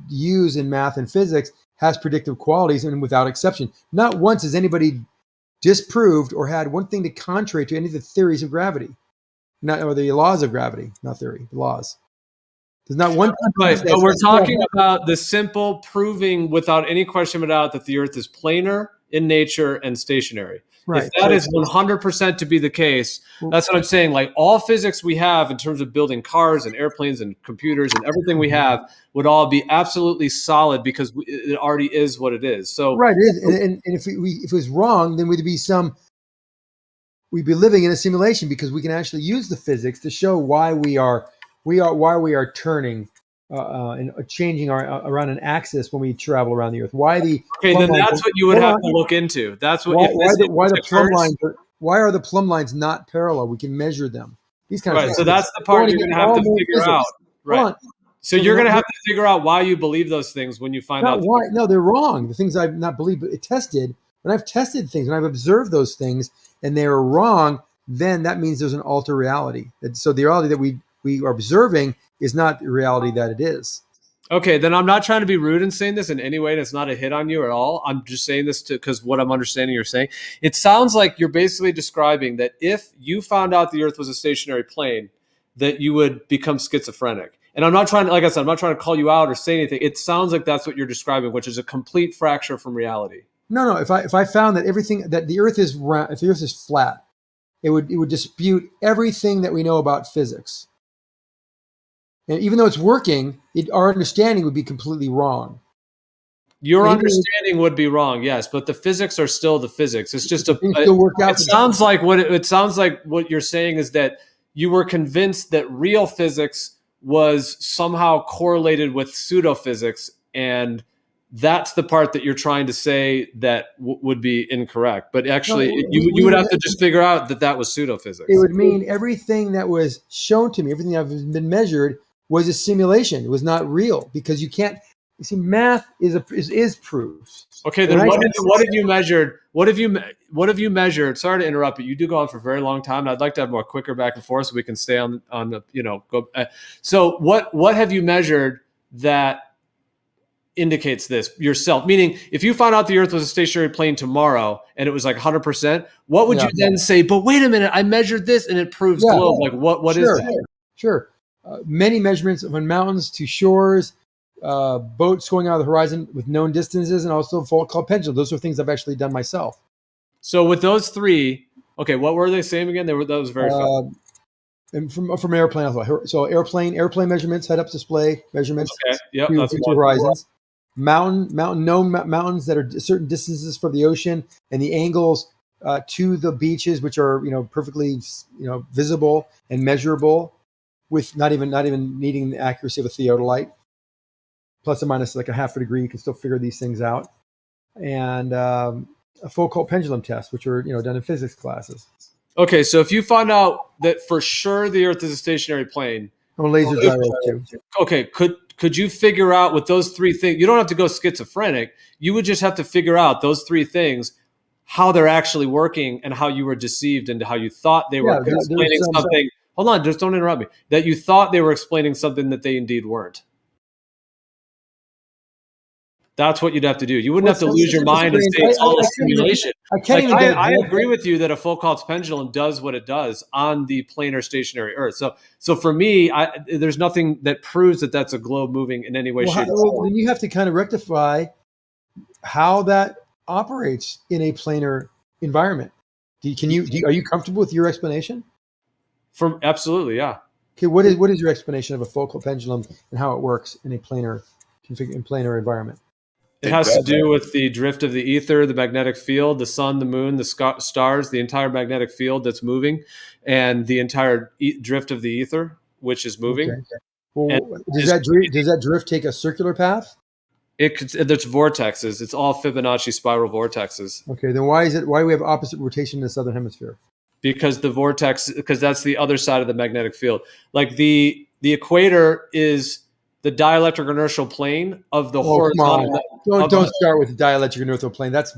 use in math and physics has predictive qualities, and without exception. Not once has anybody disproved or had one thing to contrary to any of the theories of gravity. Or the laws of gravity, not theory, the laws. There's not one. Right, but we're talking about the simple proving without any question of a doubt that the Earth is planar in nature and stationary. Right. If that is 100% to be the case, that's what I'm saying. Like, all physics we have in terms of building cars and airplanes and computers and everything we have would all be absolutely solid, because it already is what it is. So right, it is. And if it was wrong, then we'd be living in a simulation, because we can actually use the physics to show why we are turning and changing around an axis when we travel around the Earth. Then that's what you would have to look into. That's what why are the plumb lines not parallel? We can measure them. These kind of things. So that's the part you're going to have to figure out. Right. So you're going to have to figure out why you believe those things when you find out. Why? No, they're wrong. The things I've not believed, but tested. When I've tested things, when I've observed those things, and they are wrong, then that means there's an alter reality. So the reality that we are observing is not the reality that it is. Okay, then I'm not trying to be rude in saying this in any way, and it's not a hit on you at all. I'm just saying this because what I'm understanding you're saying. It sounds like you're basically describing that if you found out the Earth was a stationary plane, that you would become schizophrenic. And I'm not trying to, like I said, I'm not trying to call you out or say anything. It sounds like that's what you're describing, which is a complete fracture from reality. No. If I found that the Earth is round, if the Earth is flat, it would dispute everything that we know about physics. And even though it's working, our understanding would be completely wrong. Your understanding would be wrong, yes, but the physics are still the physics. It's just still work out. It sounds like what you're saying is that you were convinced that real physics was somehow correlated with pseudophysics, and that's the part that you're trying to say that would be incorrect. But actually, you would have to just figure out that was pseudophysics. It would mean everything that was shown to me, everything that has been measured, was a simulation. It was not real, because you can't. You see, math is proof. Okay, then what have you measured? What have you measured? Sorry to interrupt, but you do go on for a very long time. And I'd like to have more quicker back and forth so we can stay on the go. So what have you measured that indicates this yourself? Meaning, if you found out the Earth was a stationary plane tomorrow and it was like 100%, what would you then say? But wait a minute, I measured this and it proves globe. Like what is that? Sure. Many measurements from mountains to shores. Boats going out of the horizon with known distances, and also fault called pendulum. Those are things I've actually done myself. So with those three, okay, what were they saying again? That was very fun. And from airplane, so airplane measurements, head-up display measurements. Okay, yep, to that's horizons. Known mountains that are certain distances from the ocean, and the angles to the beaches, which are perfectly visible and measurable, with not even needing the accuracy of a theodolite. Plus or minus like a half a degree, you can still figure these things out. And a Foucault pendulum test, which are done in physics classes. Okay, so if you find out that for sure the Earth is a stationary plane, laser gyro too. Okay, could you figure out with those three things? You don't have to go schizophrenic. You would just have to figure out those three things, how they're actually working, and how you were deceived into how you thought they were explaining something. Hold on, just don't interrupt me. That you thought they were explaining something that they indeed weren't. That's what you'd have to do. You wouldn't have to lose your mind and say it's all a simulation. I agree with you that a Foucault's pendulum does what it does on the planar stationary Earth. So for me, there's nothing that proves that that's a globe moving in any way, shape, or form. Then you have to kind of rectify how that operates in a planar environment. Are you comfortable with your explanation? Absolutely, yeah. Okay, what is your explanation of a Foucault pendulum and how it works in a planar environment? It has to do with the drift of the ether, the magnetic field, the sun, the moon, the stars, the entire magnetic field that's moving, and the entire drift of the ether, which is moving. Okay. Well, does that drift take a circular path? There's vortexes. It's all Fibonacci spiral vortexes. Okay, then why do we have opposite rotation in the southern hemisphere? Because that's the other side of the magnetic field. Like the equator is the dielectric inertial plane of the horizontal. Don't start with the dielectric inertial plane. That's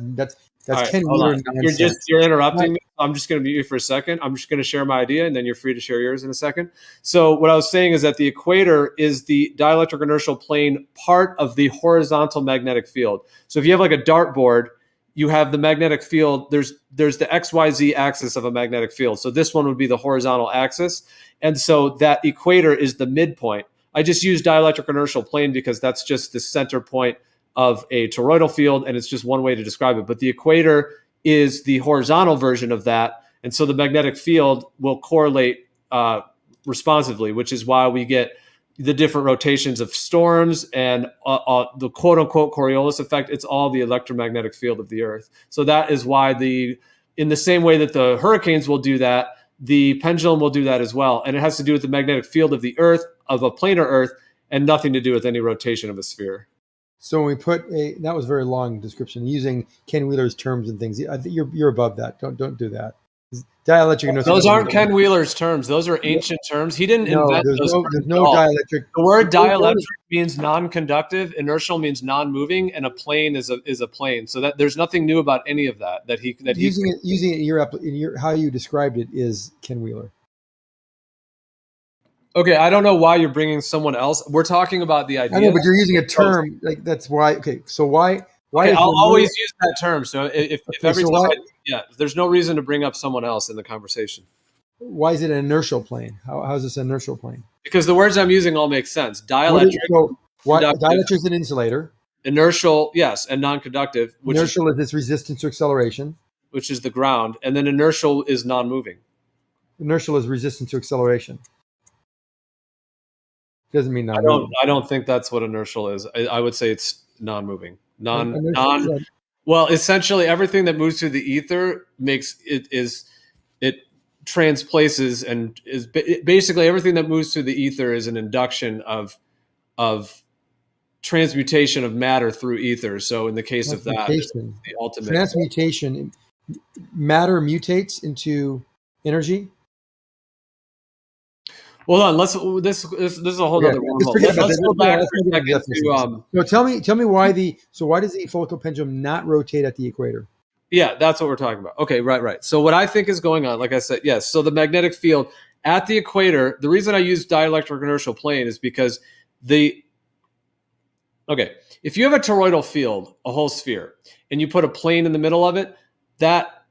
right, Ken Wheeler nonsense. You're interrupting me. I'm just going to mute you for a second. I'm just going to share my idea, and then you're free to share yours in a second. So what I was saying is that the equator is the dielectric inertial plane part of the horizontal magnetic field. So if you have like a dartboard, you have the magnetic field. There's the XYZ axis of a magnetic field. So this one would be the horizontal axis, and so that equator is the midpoint. I just use dielectric inertial plane because that's just the center point of a toroidal field, and it's just one way to describe it. But the equator is the horizontal version of that, and so the magnetic field will correlate responsively, which is why we get the different rotations of storms and the quote-unquote Coriolis effect. It's all the electromagnetic field of the Earth. So that is why in the same way that the hurricanes will do that, the pendulum will do that as well. And it has to do with the magnetic field of the Earth, of a planar Earth, and nothing to do with any rotation of a sphere. So when we that was a very long description using Ken Wheeler's terms and things. I think you're above that. Don't do that. Dielectric. Those aren't Ken Wheeler's terms. Those are ancient terms. He didn't invent those. There's no dielectric. The word dielectric means non-conductive. Inertial means non-moving, and a plane is a plane. So that there's nothing new about any of that. Using it in your how you described it is Ken Wheeler. Okay, I don't know why you're bringing someone else. We're talking about the idea. I know, but you're using a term like that's why. Okay, so why? Okay, I'll always use that term. So if every time, there's no reason to bring up someone else in the conversation. Why is it an inertial plane? How is this an inertial plane? Because the words I'm using all make sense. Dielectric. Dielectric is an insulator. Inertial, yes, and non-conductive. Inertial is its resistance to acceleration, which is the ground, and then inertial is non-moving. Inertial is resistance to acceleration. Doesn't mean not moving. I don't think that's what inertial is. I would say it's non-moving. Inertial, yeah. Well, essentially everything that moves through the ether it transplaces and is basically everything that moves through the ether is an induction of transmutation of matter through ether. So in the case of that, Transmutation. the ultimate Transmutation, matter mutates into energy. Well, on. This is a whole other wormhole. Let's go back for a second to So tell me why does the follicle pendulum not rotate at the equator? Yeah, that's what we're talking about. Okay, right. So what I think is going on, like I said, yes. So the magnetic field at the equator, the reason I use dielectric inertial plane is because if you have a toroidal field, a whole sphere, and you put a plane in the middle of it, that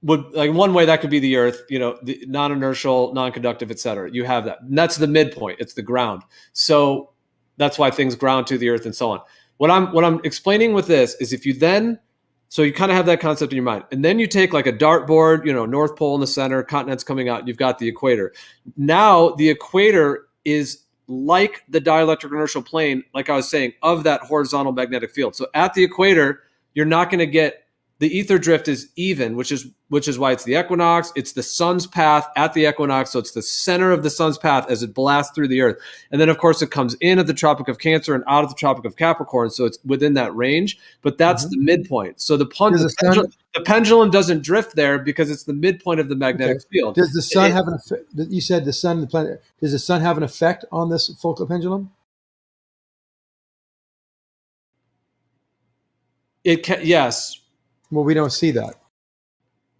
would, like, one way that could be the Earth, the non-inertial, non-conductive, etc. You have that. And that's the midpoint. It's the ground. So that's why things ground to the Earth and so on. What I'm explaining with this is if you then, so you kind of have that concept in your mind, and then you take like a dartboard, North Pole in the center, continents coming out, and you've got the equator. Now the equator is like the dielectric inertial plane, like I was saying, of that horizontal magnetic field. So at the equator, you're not going to get, the ether drift is even, which is why it's the equinox. It's the sun's path at the equinox. So it's the center of the sun's path as it blasts through the Earth. And then, of course, it comes in at the Tropic of Cancer and out of the Tropic of Capricorn. So it's within that range. But that's the midpoint. So the pendulum doesn't drift there because it's the midpoint of the magnetic field. Does the sun have an effect? You said the sun, the planet. Does the sun have an effect on this focal pendulum? It can, yes. Well, we don't see that.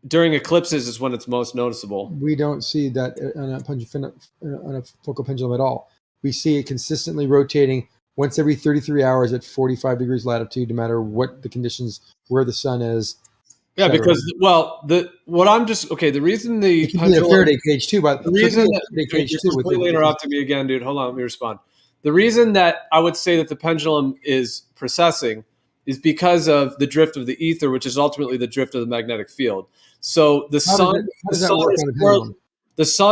During eclipses is when it's most noticeable. We don't see that on a focal pendulum at all. We see it consistently rotating once every 33 hours at 45 degrees latitude, no matter what the conditions, where the sun is. Yeah, because the reason the it can be a Faraday cage too, but the reason that you're completely interrupting me again, dude. Hold on, let me respond. The reason that I would say that the pendulum is precessing is because of the drift of the ether, which is ultimately the drift of the magnetic field. So the sun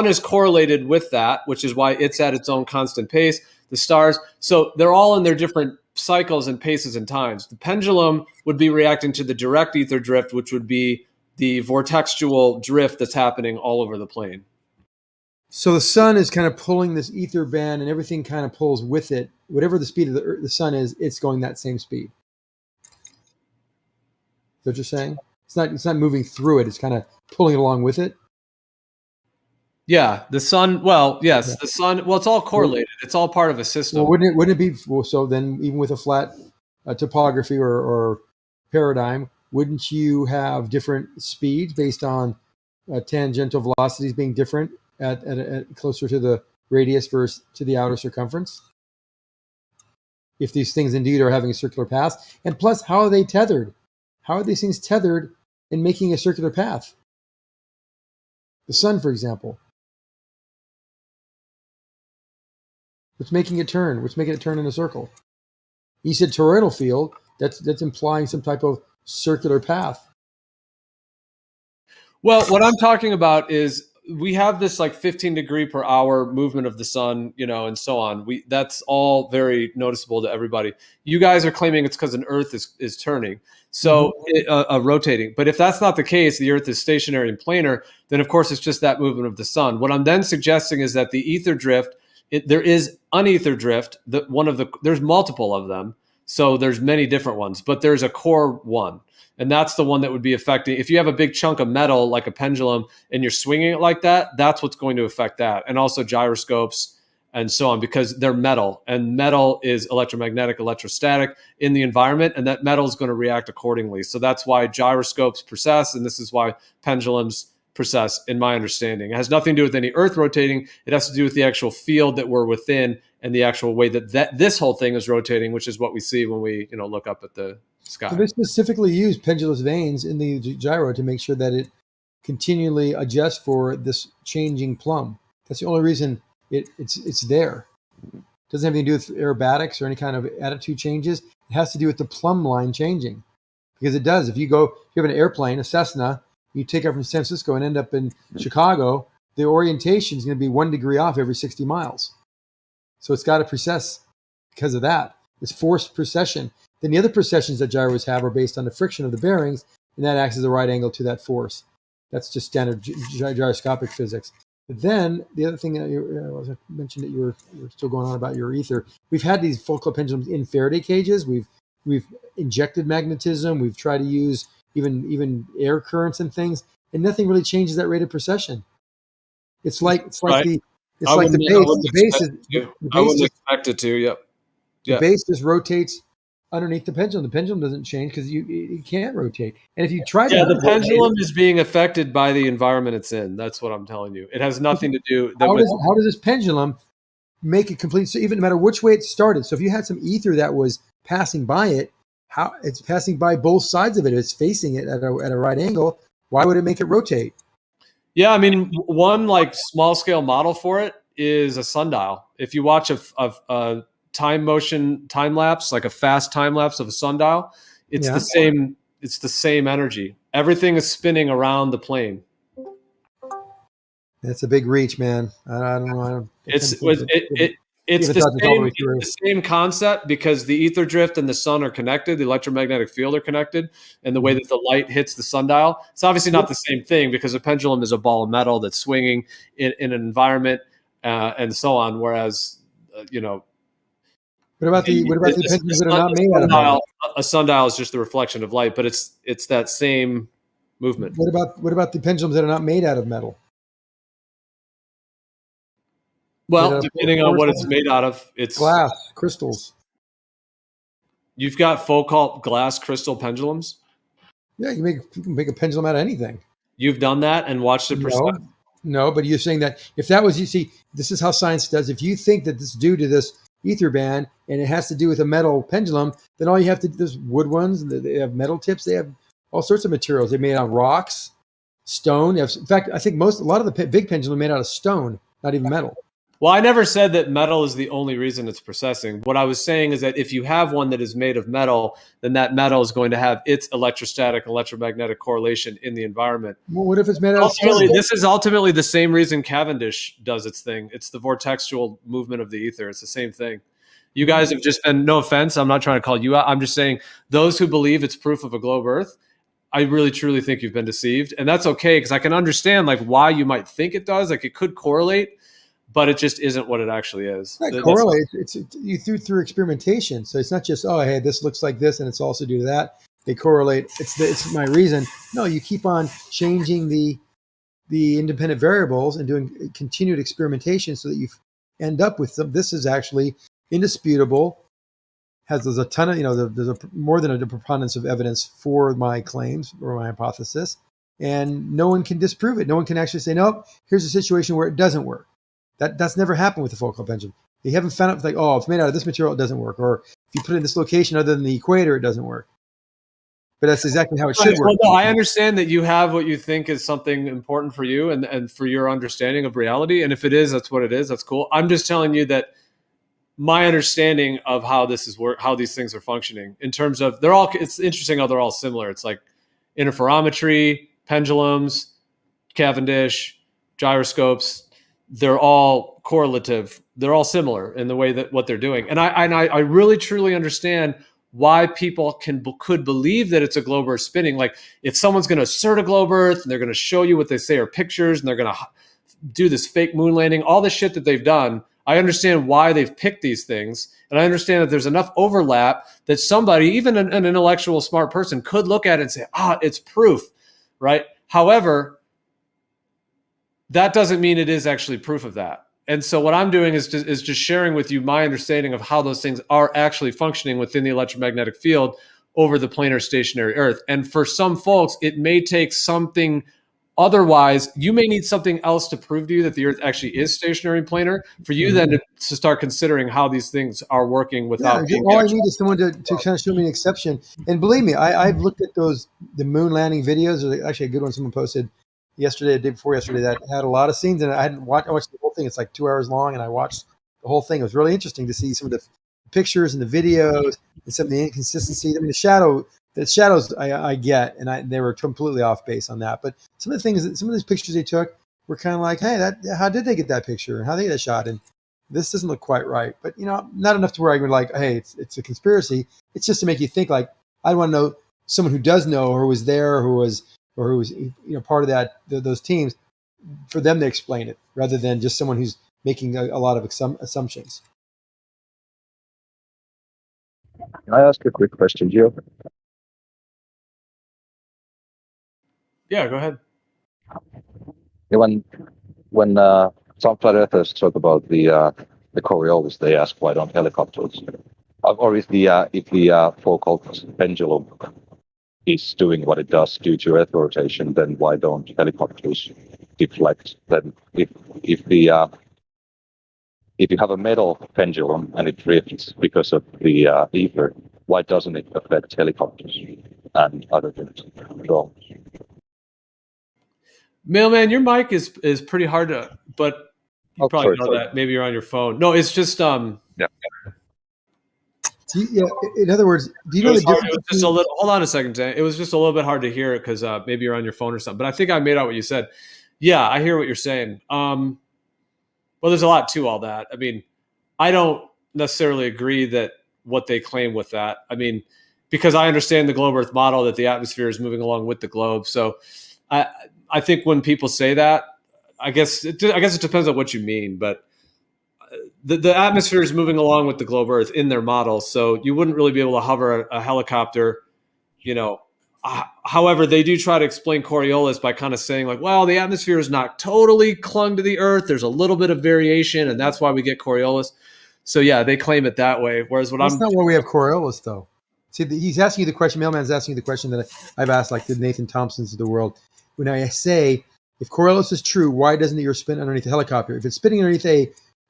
is correlated with that, which is why it's at its own constant pace. The stars, so they're all in their different cycles and paces and times. The pendulum would be reacting to the direct ether drift, which would be the vortexual drift that's happening all over the plane. So the sun is kind of pulling this ether band, and everything kind of pulls with it. Whatever the speed of the sun is, it's going that same speed. Is that what you're saying? It's not moving through it. It's kind of pulling it along with it. Yeah, the sun. Well, yes, the sun. Well, it's all correlated. It's all part of a system. Well, wouldn't it be? Well, so then, even with a flat topography or paradigm, wouldn't you have different speeds based on tangential velocities being different at closer to the radius versus to the outer circumference? If these things indeed are having a circular path, and plus, how are they tethered? How are these things tethered in making a circular path? The sun, for example. What's making it turn? What's making it turn in a circle? You said toroidal field. That's implying some type of circular path. Well, what I'm talking about is we have this like 15 degree per hour movement of the sun, and so on. That's all very noticeable to everybody. You guys are claiming it's because an Earth is turning, so rotating. But if that's not the case, the Earth is stationary and planar, then of course it's just that movement of the sun. What I'm then suggesting is that the ether drift, there is unether drift. There's multiple of them, so there's many different ones, but there's a core one. And that's the one that would be affecting. If you have a big chunk of metal, like a pendulum, and you're swinging it like that, that's what's going to affect that. And also gyroscopes and so on, because they're metal. And metal is electromagnetic, electrostatic in the environment, and that metal is going to react accordingly. So that's why gyroscopes precess, and this is why pendulums precess, in my understanding. It has nothing to do with any Earth rotating. It has to do with the actual field that we're within and the actual way that this whole thing is rotating, which is what we see when we look up at the sky. So they specifically use pendulous vanes in the gyro to make sure that it continually adjusts for this changing plumb. That's the only reason it's there. It doesn't have anything to do with aerobatics or any kind of attitude changes. It has to do with the plumb line changing, because it does. If you have an airplane, a Cessna, you take off from San Francisco and end up in Chicago, the orientation is going to be 1 degree off every 60 miles. So it's got to precess because of that. It's forced precession. Then the other precessions that gyros have are based on the friction of the bearings, and that acts as a right angle to that force. That's just standard gyroscopic physics. But then the other thing that I mentioned that you were still going on about your ether. We've had these full club pendulums in Faraday cages. We've injected magnetism. We've tried to use even air currents and things, and nothing really changes that rate of precession. It's like the base expect it to. Yep. The base just rotates underneath the pendulum. The pendulum doesn't change because it can't rotate. And if you try to the pendulum is being affected by the environment it's in. That's what I'm telling you. It has nothing to do. How does this pendulum make it complete? So even no matter which way it started. So if you had some ether that was passing by it, how it's passing by both sides of it. It's facing it at a right angle. Why would it make it rotate? Yeah, I mean, one like small scale model for it is a sundial. If you watch a time lapse, like a fast time lapse of a sundial, it's the same. It's the same energy. Everything is spinning around the plane. That's a big reach, man. I don't know. It's the same concept because the ether drift and the sun are connected. The electromagnetic field are connected, and the way that the light hits the sundial. It's obviously not the same thing because a pendulum is a ball of metal that's swinging in an environment and so on. Whereas, What about the pendulums that are not made out of metal? A sundial is just the reflection of light, but it's that same movement. What about the pendulums that are not made out of metal? Well, depending on what it's made out of, it's glass, crystals. You've got Foucault glass crystal pendulums? Yeah, you can make a pendulum out of anything. You've done that and watched it precess? No, but you're saying that if that was, you see, this is how science does. If you think that this is due to this ether band and it has to do with a metal pendulum, then all you have to do, there's wood ones, they have metal tips, they have all sorts of materials. They're made out of rocks, stone. In fact, I think a lot of the big pendulum are made out of stone, not even metal. Well, I never said that metal is the only reason it's precessing. What I was saying is that if you have one that is made of metal, then that metal is going to have its electromagnetic correlation in the environment. Well, what if it's made out of stone? This is ultimately the same reason Cavendish does its thing. It's the vortexual movement of the ether. It's the same thing. You guys have just been, no offense, I'm not trying to call you out. I'm just saying those who believe it's proof of a globe Earth, I really truly think you've been deceived. And that's okay because I can understand like why you might think it does. Like it could correlate, but it just isn't what it actually is. It correlates. You through experimentation. So it's not just, oh, hey, this looks like this, and it's also due to that. They correlate. It's my reason. No, you keep on changing the independent variables and doing continued experimentation so that you end up with them. This is actually indisputable. There's a ton of, there's more than a preponderance of evidence for my claims or my hypothesis, and no one can disprove it. No one can actually say, nope, here's a situation where it doesn't work. That's never happened with the Foucault pendulum. You haven't found out like, oh, if it's made out of this material, it doesn't work. Or if you put it in this location other than the equator, it doesn't work. But that's exactly how it should work. Well, no, I understand that you have what you think is something important for you and for your understanding of reality. And if it is, that's what it is. That's cool. I'm just telling you that my understanding of how this is how these things are functioning in terms of it's interesting how they're all similar. It's like interferometry, pendulums, Cavendish, gyroscopes. They're all correlative. They're all similar in the way that what they're doing. And I really truly understand why people could believe that it's a globe Earth spinning. Like if someone's going to assert a globe Earth and they're going to show you what they say are pictures and they're going to do this fake moon landing, all the shit that they've done, I understand why they've picked these things. And I understand that there's enough overlap that somebody, even an intellectual smart person, could look at it and say, it's proof, right? However, that doesn't mean it is actually proof of that. And so what I'm doing is just sharing with you my understanding of how those things are actually functioning within the electromagnetic field over the planar stationary Earth. And for some folks, it may take something otherwise. You may need something else to prove to you that the Earth actually is stationary and planar for you then to start considering how these things are working without being all I need is someone to kind of show me an exception. And believe me, I've looked at the moon landing videos. There's actually a good one someone posted yesterday, the day before yesterday, that had a lot of scenes, and I watched the whole thing. It's like 2 hours long, and I watched the whole thing. It was really interesting to see some of the pictures and the videos and some of the inconsistencies. I mean, the shadows I get, and they were completely off base on that. But some of the things, some of these pictures they took were kind of like, hey, how did they get that picture? How did they get that shot? And this doesn't look quite right. But not enough to where I would like, hey, it's a conspiracy. It's just to make you think. Like, I want to know someone who does know, or who was there, who was part of those teams, for them to explain it, rather than just someone who's making a lot of assumptions. Can I ask a quick question, Gio? Yeah, go ahead. Yeah, when some flat earthers talk about the Coriolis, they ask why don't helicopters, or if the Foucault pendulum is doing what it does due to Earth rotation, then why don't helicopters deflect? Then if you have a metal pendulum and it drifts because of the ether, why doesn't it affect helicopters and other things? So, Mailman, your mic is pretty hard to, but you probably know that. Maybe you're on your phone. No, it's just yeah. In other words, do you know the difference? It was just a little. Hold on a second, Dan. It was just a little bit hard to hear it because maybe you're on your phone or something. But I think I made out what you said. Yeah, I hear what you're saying. Well, there's a lot to all that. I mean, I don't necessarily agree that what they claim with that. I mean, because I understand the globe Earth model that the atmosphere is moving along with the globe. So I think when people say that, I guess it depends on what you mean, but the atmosphere is moving along with the globe Earth in their model. So you wouldn't really be able to hover a helicopter, however, they do try to explain Coriolis by kind of saying like, well, the atmosphere is not totally clung to the Earth. There's a little bit of variation, and that's why we get Coriolis. So yeah, they claim it that way. Whereas that's not why we have Coriolis, though. See, he's asking you the question. Mailman's asking you the question that I've asked, like the Nathan Thompsons of the world. When I say, if Coriolis is true, why doesn't it spin underneath a helicopter? If it's spinning underneath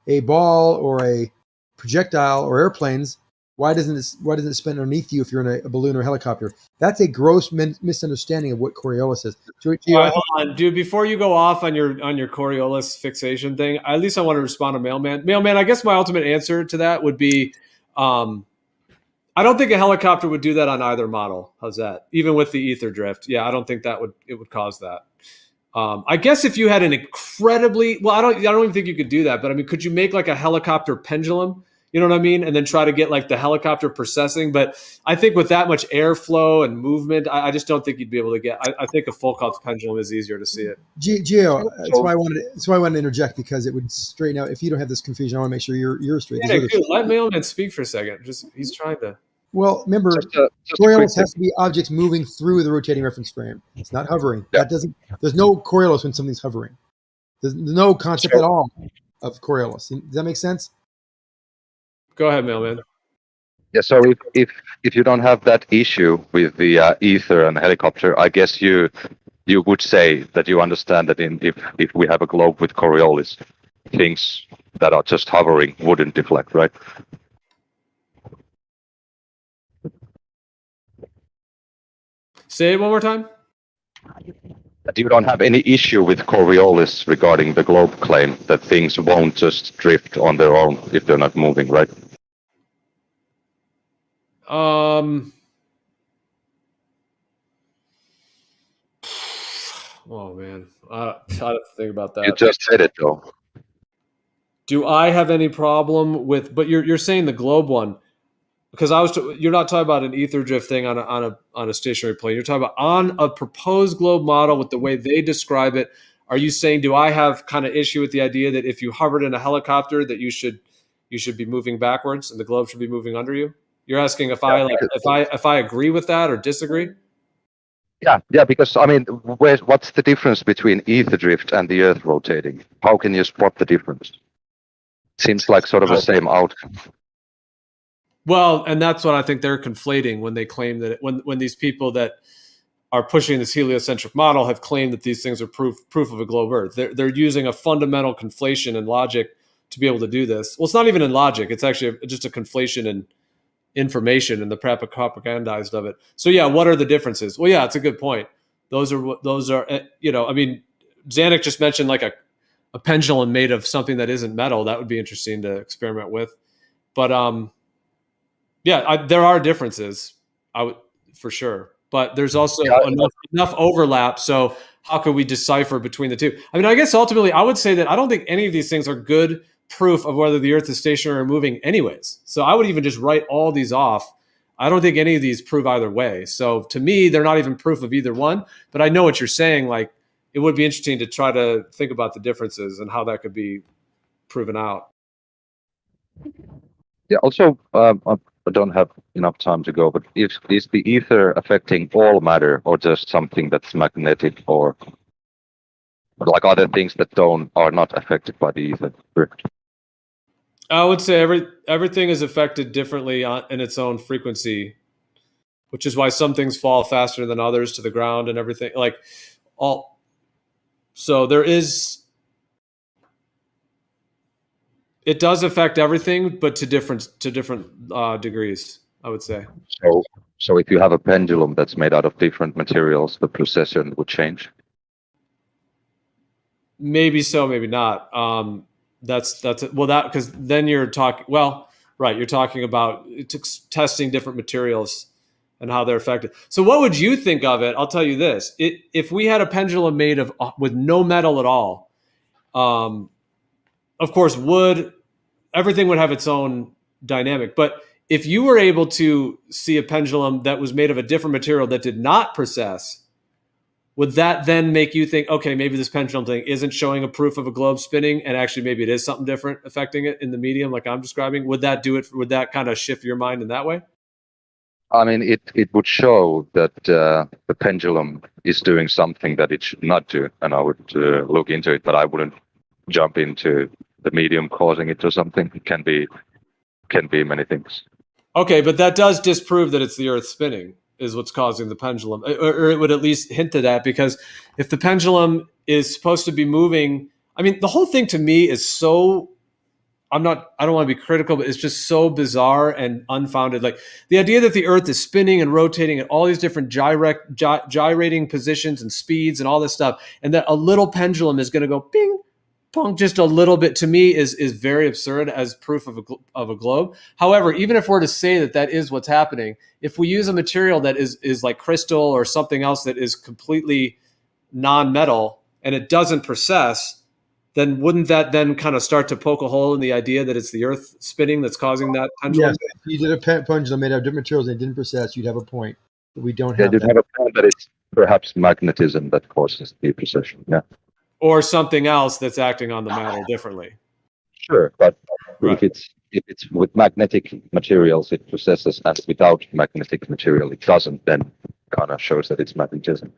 a ball or a projectile or airplanes, why doesn't it spin underneath you if you're in a balloon or a helicopter? That's a gross misunderstanding of what Coriolis is. Hold on, dude. Before you go off on your Coriolis fixation thing, at least I want to respond to Mailman. Mailman, I guess my ultimate answer to that would be, I don't think a helicopter would do that on either model. How's that? Even with the ether drift, yeah, I don't think it would cause that. I guess if you had an incredibly I don't even think you could do that. But I mean, could you make like a helicopter pendulum? You know what I mean? And then try to get like the helicopter processing. But I think with that much airflow and movement, I just don't think you'd be able to get. I think a Foucault's pendulum is easier to see it. Gio, that's why I wanted to interject, because it would straighten out. If you don't have this confusion, I want to make sure you're straight. Yeah, good. Let Mailman speak for a second. He's trying to. Well, remember, Coriolis has to be objects moving through the rotating reference frame. It's not hovering. Yeah. There's no Coriolis when something's hovering. There's no concept at all of Coriolis. Does that make sense? Go ahead, Mailman. Yeah. So if you don't have that issue with the ether and the helicopter, I guess you would say that you understand that if we have a globe with Coriolis, things that are just hovering wouldn't deflect, right? Say it one more time. That you don't have any issue with Coriolis regarding the globe claim, that things won't just drift on their own if they're not moving, right? Oh man, I have to think about that. You just said it though. Do I have any problem with? But you're saying the globe one, because you're not talking about an ether drift thing on a stationary plane. You're talking about on a proposed globe model with the way they describe it. Are you saying, do I have kind of issue with the idea that if you hovered in a helicopter that you should be moving backwards and the globe should be moving under you? You're asking if I agree with that or disagree? Yeah, because I mean, what's the difference between ether drift and the Earth rotating? How can you spot the difference? Seems like sort of the same outcome. Well, and that's what I think they're conflating when they claim that when these people that are pushing this heliocentric model have claimed that these things are proof of a globe Earth. They're using a fundamental conflation in logic to be able to do this. Well, it's not even in logic. It's actually just a conflation in information and the propagandized of it. So yeah, what are the differences? Well, yeah, it's a good point. Those are I mean, Zanuck just mentioned like a pendulum made of something that isn't metal. That would be interesting to experiment with. But there are differences, for sure. But there's also enough overlap. So how could we decipher between the two? I mean, I guess ultimately I would say that I don't think any of these things are good proof of whether the Earth is stationary or moving anyways. So I would even just write all these off. I don't think any of these prove either way. So to me, they're not even proof of either one. But I know what you're saying. Like, it would be interesting to try to think about the differences and how that could be proven out. Yeah. Also, I don't have enough time to go, but is the ether affecting all matter, or just something that's magnetic, or like other things that are not affected by the ether? I would say everything is affected differently in its own frequency, which is why some things fall faster than others to the ground and everything. So there is. It does affect everything, but to different degrees, I would say. So if you have a pendulum that's made out of different materials, the precession would change. Maybe so, maybe not. That's because then you're talking. Well, right, you're talking about testing different materials and how they're affected. So, what would you think of it? I'll tell you this: if we had a pendulum made with no metal at all, of course, everything would have its own dynamic. But if you were able to see a pendulum that was made of a different material that did not precess, would that then make you think, okay, maybe this pendulum thing isn't showing a proof of a globe spinning, and actually maybe it is something different affecting it in the medium like I'm describing? Would that do it? Would that kind of shift your mind in that way? I mean, it would show that the pendulum is doing something that it should not do, and I would look into it, but I wouldn't jump into the medium causing it or something. It can be many things. Okay, but that does disprove that it's the Earth spinning is what's causing the pendulum, or it would at least hint to that, because if the pendulum is supposed to be moving, I mean, the whole thing to me is so, I don't want to be critical, but it's just so bizarre and unfounded. Like the idea that the Earth is spinning and rotating at all these different gyrating positions and speeds and all this stuff, and that a little pendulum is going to go ping, pong, just a little bit, to me is very absurd as proof of a globe. However, even if we're to say that is what's happening, if we use a material that is like crystal or something else that is completely non-metal and it doesn't precess, then wouldn't that then kind of start to poke a hole in the idea that it's the Earth spinning that's causing that pendulum? Yes, if you did a pendulum made out of different materials and it didn't precess, you'd have a point. But we don't Yeah, have you'd that. have a point that it's perhaps magnetism that causes the precession. Yeah. Or something else that's acting on the matter differently. Sure, but Right. if it's with magnetic materials, it precesses, and without magnetic material, it doesn't. Then kind of shows that it's magnetism.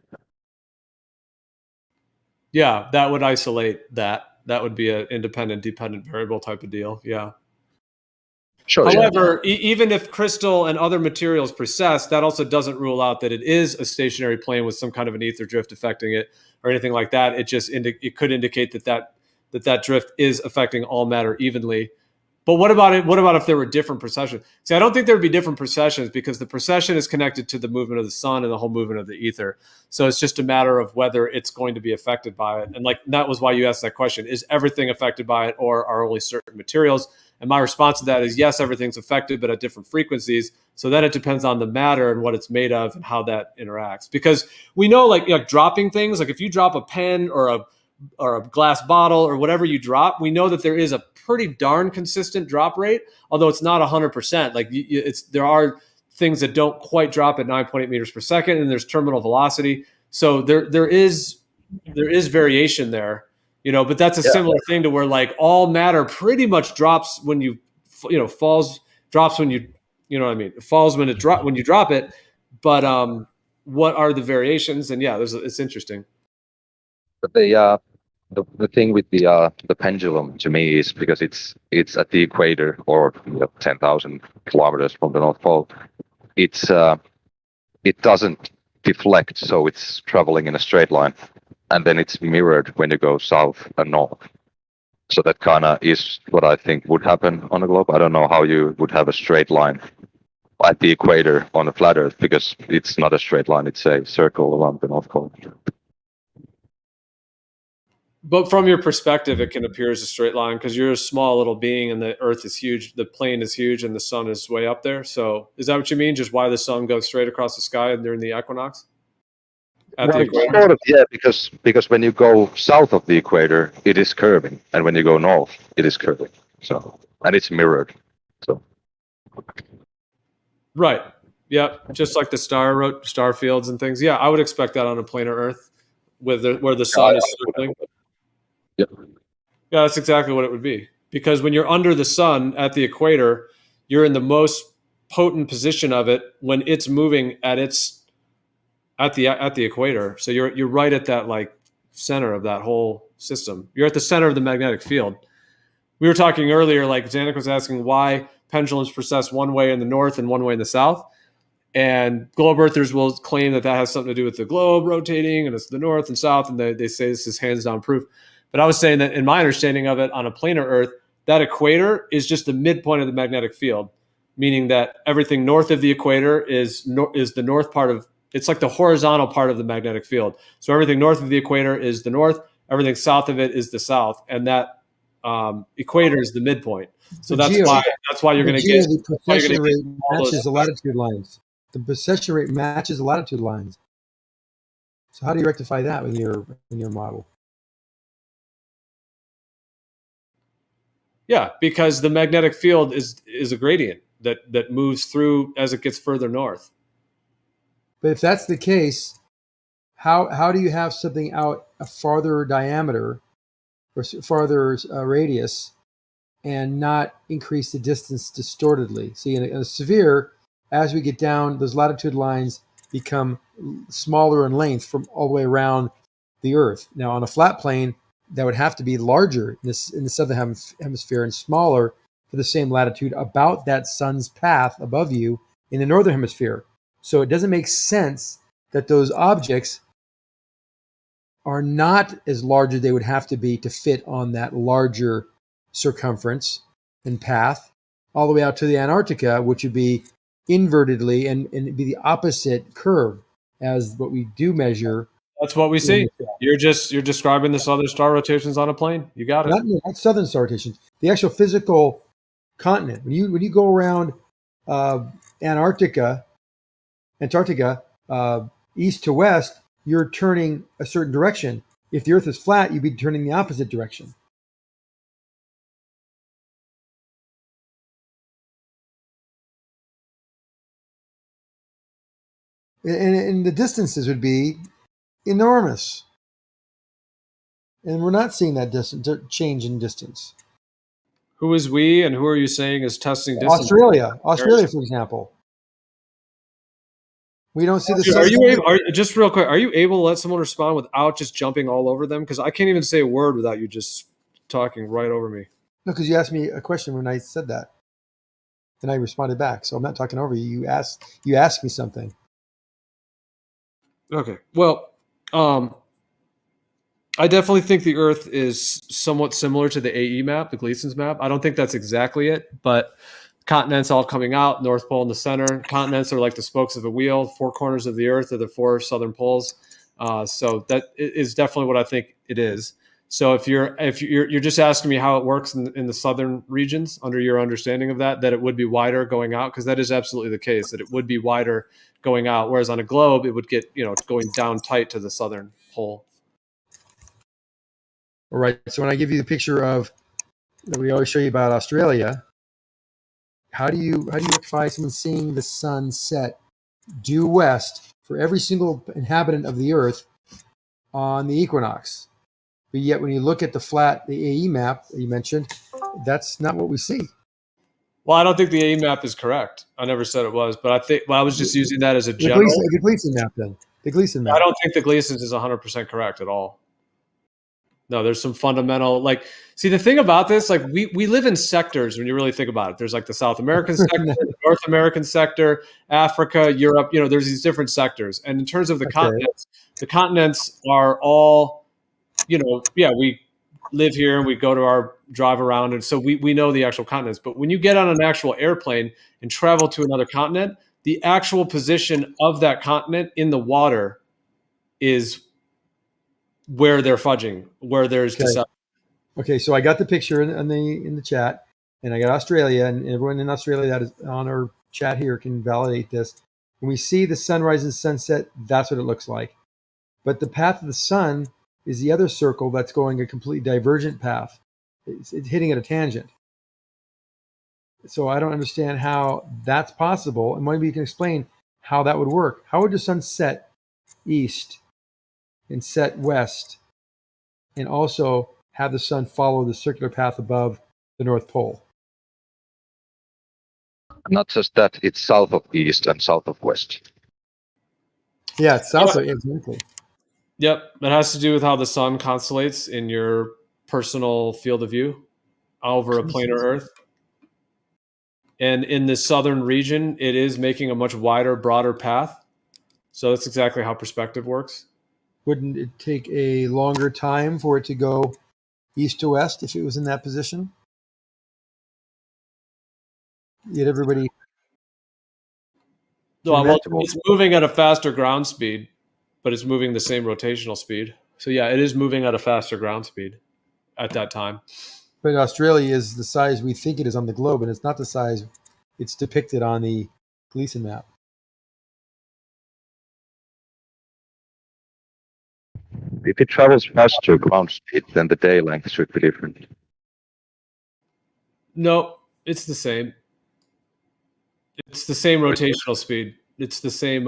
Yeah, that would isolate that. That would be an independent, dependent variable type of deal. Yeah. Sure. However, even if crystal and other materials precess, that also doesn't rule out that it is a stationary plane with some kind of an ether drift affecting it or anything like that. It just it could indicate that drift is affecting all matter evenly. But what about it? What about if there were different precessions? See, I don't think there would be different precessions because the precession is connected to the movement of the sun and the whole movement of the ether. So it's just a matter of whether it's going to be affected by it. And like that was why you asked that question: is everything affected by it, or are only certain materials? And my response to that is yes, everything's affected, but at different frequencies. So then it depends on the matter and what it's made of and how that interacts. Because we know, like dropping things, like if you drop a pen or a glass bottle or whatever you drop, we know that there is a pretty darn consistent drop rate, although it's not 100%. Like there are things that don't quite drop at 9.8 meters per second, and there's terminal velocity. So there is variation there. But that's a similar thing to where like all matter pretty much drops when drops when you know what I mean? It falls when you drop it. But what are the variations? And yeah, it's interesting. But the thing with the pendulum to me is because it's at the equator or 10,000 kilometers from the North Pole. It doesn't deflect, so it's traveling in a straight line. And then it's mirrored when you go south and north. So that kind of is what I think would happen on a globe. I don't know how you would have a straight line at the equator on a flat Earth, because it's not a straight line, it's a circle around the North Pole. But from your perspective, it can appear as a straight line because you're a small little being and the Earth is huge, the plane is huge, and the sun is way up there. So is that what you mean? Just why the sun goes straight across the sky during the equinox? Sort of, yeah, because when you go south of the equator, it is curving, and when you go north, it is curving. So, and it's mirrored. So, right. Yeah, just like the star fields and things. Yeah, I would expect that on a planar Earth, where the sun is circling. Yeah. Yeah, that's exactly what it would be. Because when you're under the sun at the equator, you're in the most potent position of it when it's moving at the equator. So you're right at that like center of that whole system. You're at the center of the magnetic field. We were talking earlier, like Zanuck was asking why pendulums precess one way in the north and one way in the south. And globe earthers will claim that has something to do with the globe rotating and it's the north and south. And they say this is hands down proof. But I was saying that in my understanding of it on a planar Earth, that equator is just the midpoint of the magnetic field, meaning that everything north of the equator is the north part of, it's like the horizontal part of the magnetic field. So everything north of the equator is the north, everything south of it is the south. And that equator is the midpoint. So that's why you're going to get the precession rate matches the latitude lines. The precession rate matches the latitude lines. So how do you rectify that in your model? Yeah, because the magnetic field is a gradient that moves through as it gets further north. But if that's the case, how do you have something out a farther diameter or farther radius and not increase the distance distortedly? See, in a sphere, as we get down, those latitude lines become smaller in length from all the way around the Earth. Now, on a flat plane, that would have to be larger in the southern hemisphere and smaller for the same latitude about that sun's path above you in the northern hemisphere. So it doesn't make sense that those objects are not as large as they would have to be to fit on that larger circumference and path all the way out to the Antarctica, which would be invertedly and be the opposite curve as what we do measure. That's what we see. You're describing the southern star rotations on a plane. You got it. Not southern star rotations. The actual physical continent. When you go around Antarctica, east to west, you're turning a certain direction. If the Earth is flat, you'd be turning the opposite direction. And the distances would be enormous. And we're not seeing that change in distance. Who is we and who are you saying is testing distance? Australia, for example. We don't see the sun. Just real quick, are you able to let someone respond without just jumping all over them? Because I can't even say a word without you just talking right over me. No, because you asked me a question when I said that. And I responded back. So I'm not talking over you. You asked me something. Okay. Well, I definitely think the Earth is somewhat similar to the AE map, the Gleason's map. I don't think that's exactly it, but continents all coming out, North Pole in the center. Continents are like the spokes of a wheel. 4 corners of the Earth are the 4 southern poles. So that is definitely what I think it is. So if you're just asking me how it works in the southern regions, under your understanding of that it would be wider going out, because that is absolutely the case, that it would be wider going out, whereas on a globe it would get going down tight to the southern pole. All right. So when I give you the picture of that we always show you about Australia, how do you rectify someone seeing the sun set due west for every single inhabitant of the Earth on the equinox? But yet when you look at the AE map that you mentioned, that's not what we see. Well, I don't think the AE map is correct. I never said it was, but I was just using that as a general. The Gleason map then. The Gleason map. I don't think the Gleason's is 100% correct at all. No, there's some fundamental, see, the thing about this, we live in sectors when you really think about it. There's like the South American sector, the North American sector, Africa, Europe, there's these different sectors. And in terms of the continents are all, we live here and we go to our drive around. And so we know the actual continents. But when you get on an actual airplane and travel to another continent, the actual position of that continent in the water is where they're fudging, where there's deception. Okay, so I got the picture in the chat, and I got Australia, and everyone in Australia that is on our chat here can validate this. When we see the sunrise and sunset, that's what it looks like. But the path of the sun is the other circle that's going a completely divergent path. It's hitting at a tangent. So I don't understand how that's possible. And maybe you can explain how that would work. How would the sun set east and set west, and also have the sun follow the circular path above the North Pole? Not just that, it's south of east and south of west. Yeah, it's south of exactly. Yep, it has to do with how the sun constellates in your personal field of view over a planar Earth. And in the southern region, it is making a much wider, broader path. So that's exactly how perspective works. Wouldn't it take a longer time for it to go east to west if it was in that position? Yet everybody. Well, it's moving at a faster ground speed, but it's moving the same rotational speed. So yeah, it is moving at a faster ground speed at that time. But Australia is the size we think it is on the globe, and it's not the size it's depicted on the Gleason map. If it travels faster ground speed, then the day length should be different. No, it's the same. It's the same rotational speed. It's the same.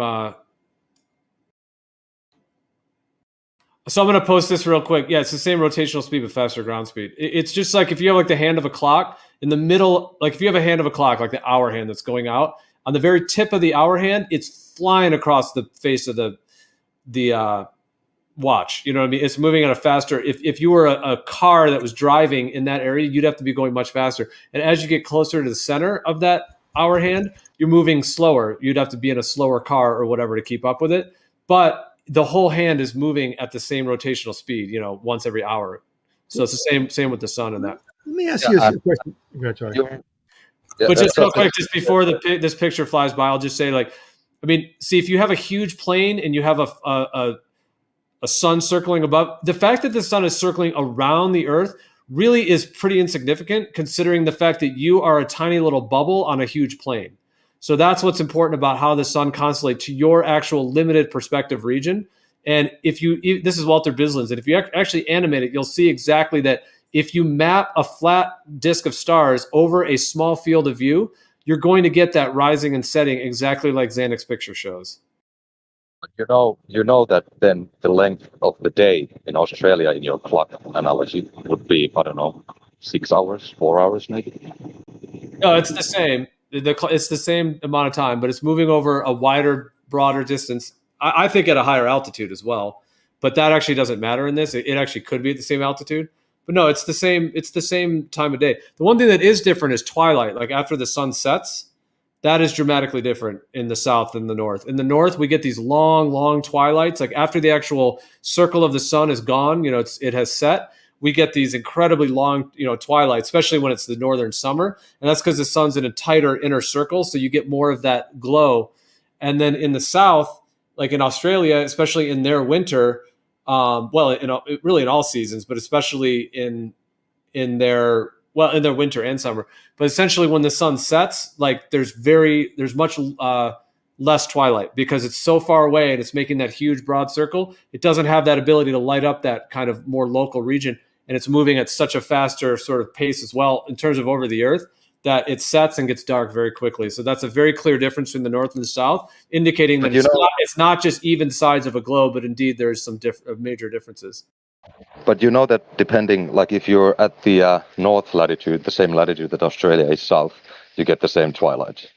So I'm going to post this real quick. Yeah, it's the same rotational speed but faster ground speed. It's just like if you have like the hand of a clock in the middle, like if you have a hand of a clock, like the hour hand that's going out, on the very tip of the hour hand, it's flying across the face of the watch. You know what I mean? It's moving at a faster. If you were a car that was driving in that area, you'd have to be going much faster. And as you get closer to the center of that hour hand, you're moving slower. You'd have to be in a slower car or whatever to keep up with it. But the whole hand is moving at the same rotational speed, you know, once every hour. So it's the same with the sun and that. Let me ask you a question. But just real quick, just before this picture flies by, I'll just say, like, I mean, see, if you have a huge plane and you have a sun circling above, the fact that the sun is circling around the Earth really is pretty insignificant, considering the fact that you are a tiny little bubble on a huge plane. So that's what's important about how the sun constellates to your actual limited perspective region. And if this is Walter Bislin's, and if you actually animate it, you'll see exactly that if you map a flat disk of stars over a small field of view, you're going to get that rising and setting exactly like Xanix's picture shows. You know that then the length of the day in Australia in your clock analogy would be, I don't know, 6 hours, 4 hours maybe? No, it's the same. It's the same amount of time, but it's moving over a wider, broader distance. I think at a higher altitude as well, but that actually doesn't matter in this. It actually could be at the same altitude, but no, it's the same. It's the same time of day. The one thing that is different is twilight. Like after the sun sets, that is dramatically different in the south than the north. In the north, we get these long, long twilights. Like after the actual circle of the sun is gone, you know, it has set. We get these incredibly long, you know, twilight, especially when it's the northern summer. And that's because the sun's in a tighter inner circle. So you get more of that glow. And then in the south, like in Australia, especially in their winter, really in all seasons, but especially in their winter and summer. But essentially when the sun sets, like there's much less twilight because it's so far away and it's making that huge broad circle. It doesn't have that ability to light up that kind of more local region. And it's moving at such a faster sort of pace as well in terms of over the Earth that it sets and gets dark very quickly. So that's a very clear difference between the North and the South, indicating that it's not just even sides of a globe, but indeed there's some major differences. But you know that depending, like if you're at the north latitude, the same latitude that Australia is south, you get the same twilight.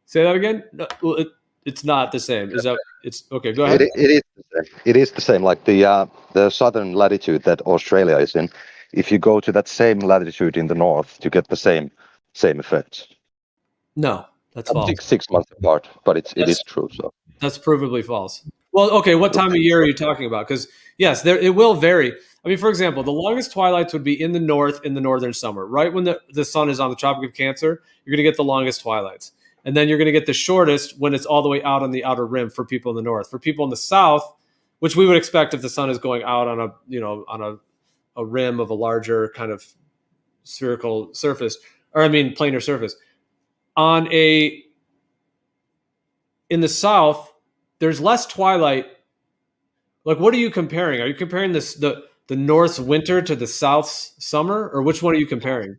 Say that again? No, well, it's not the same. It's okay? Go ahead. It is the same. Like the southern latitude that Australia is in. If you go to that same latitude in the north, you get the same effect. No, that's false. 6 months apart, but it is true. So that's provably false. Well, okay. What time of year are you talking about? Because yes, it will vary. I mean, for example, the longest twilights would be in the north in the northern summer, right when the sun is on the Tropic of Cancer. You're going to get the longest twilights. And then you're going to get the shortest when it's all the way out on the outer rim for people in the north. For people in the south, which we would expect if the sun is going out on a rim of a larger kind of spherical surface, planar surface. In the south, there's less twilight. Like, what are you comparing? Are you comparing the the North's winter to the South's summer, or which one are you comparing?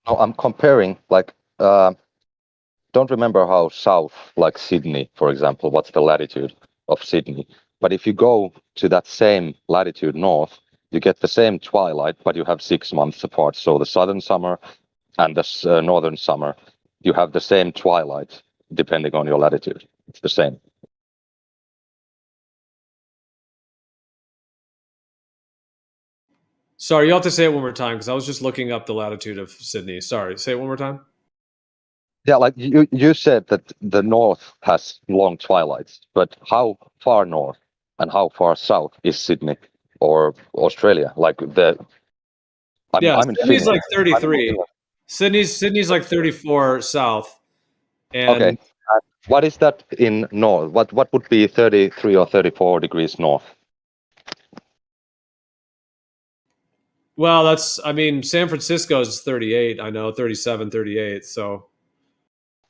No, I'm comparing like don't remember how south, like Sydney, for example, what's the latitude of Sydney. But if you go to that same latitude north, you get the same twilight, but you have 6 months apart. So the southern summer and the northern summer, you have the same twilight depending on your latitude. It's the same. Sorry, you have to say it one more time because I was just looking up the latitude of Sydney. Sorry, say it one more time. Yeah, like you said that the north has long twilights, but how far north and how far south is Sydney or Australia? Like I'm in Sydney's Finland. like 33. Sydney's like 34 south. And Okay. What is that in north? What would be 33 or 34 degrees north? well, I mean, San Francisco is 38. I know 37, 38. So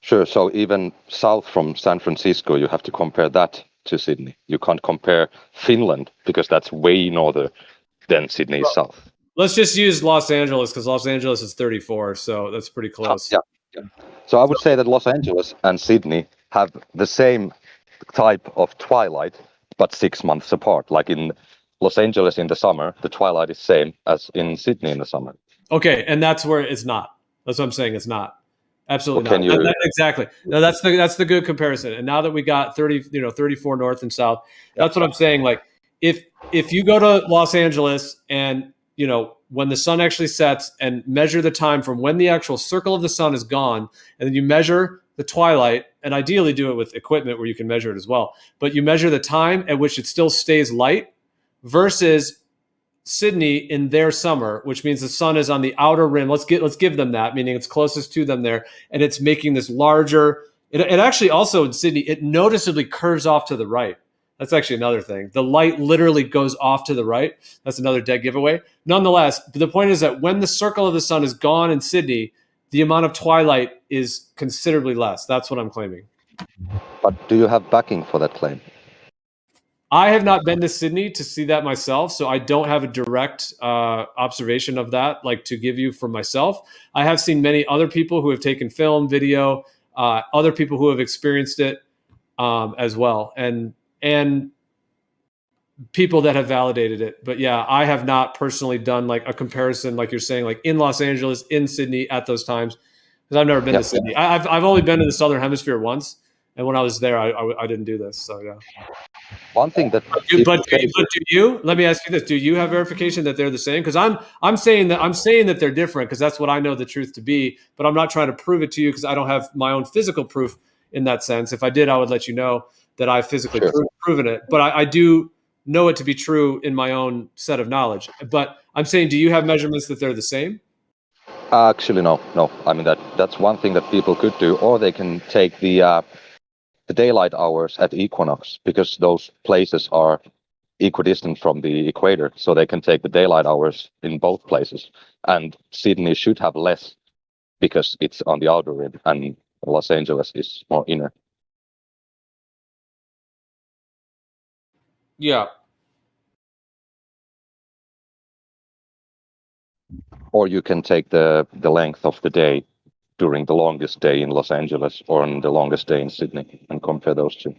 Sure. So even south from San Francisco, you have to compare that to Sydney. You can't compare Finland because that's way northern than Sydney is south. let's just use Los Angeles because Los Angeles is 34. So that's pretty close. Yeah. So I would say that Los Angeles and Sydney have the same type of twilight, but 6 months apart. Like in Los Angeles in the summer, the twilight is same as in Sydney in the summer. Okay, and that's where it's not. That's what I'm saying. It's not. Absolutely Well, not. Exactly. No, that's the good comparison. And now that we got 34 north and south, that's what I'm saying. Like if you go to Los Angeles and when the sun actually sets and measure the time from when the actual circle of the sun is gone, and then you measure the twilight, and ideally do it with equipment where you can measure it as well. But you measure the time at which it still stays light versus Sydney in their summer, which means the sun is on the outer rim. Let's give them that, meaning it's closest to them there, and it's making this larger. It actually also in Sydney, it noticeably curves off to the right. That's actually another thing. The light literally goes off to the right. That's another dead giveaway. Nonetheless, the point is that when the circle of the sun is gone in Sydney, the amount of twilight is considerably less. That's what I'm claiming. But do you have backing for that claim? I have not been to Sydney to see that myself, so I don't have a direct observation of that, like to give you for myself. I have seen many other people who have taken film, video, other people who have experienced it as well, and people that have validated it. But yeah, I have not personally done like a comparison, like you're saying, like in Los Angeles, in Sydney at those times, because I've never been to Sydney. I've only been to the Southern Hemisphere once, and when I was there, I didn't do this. So yeah. One thing that But do you? Let me ask you this: do you have verification that they're the same? Because I'm saying that they're different because that's what I know the truth to be. But I'm not trying to prove it to you because I don't have my own physical proof in that sense. If I did, I would let you know that I physically proven it. But I do know it to be true in my own set of knowledge. But I'm saying, do you have measurements that they're the same? Actually, no. I mean that's one thing that people could do, or they can take the daylight hours at equinox, because those places are equidistant from the equator, so they can take the daylight hours in both places. And Sydney should have less because it's on the outer rim, and Los Angeles is more inner. Yeah. Or you can take the length of the day during the longest day in Los Angeles or on the longest day in Sydney and compare those two.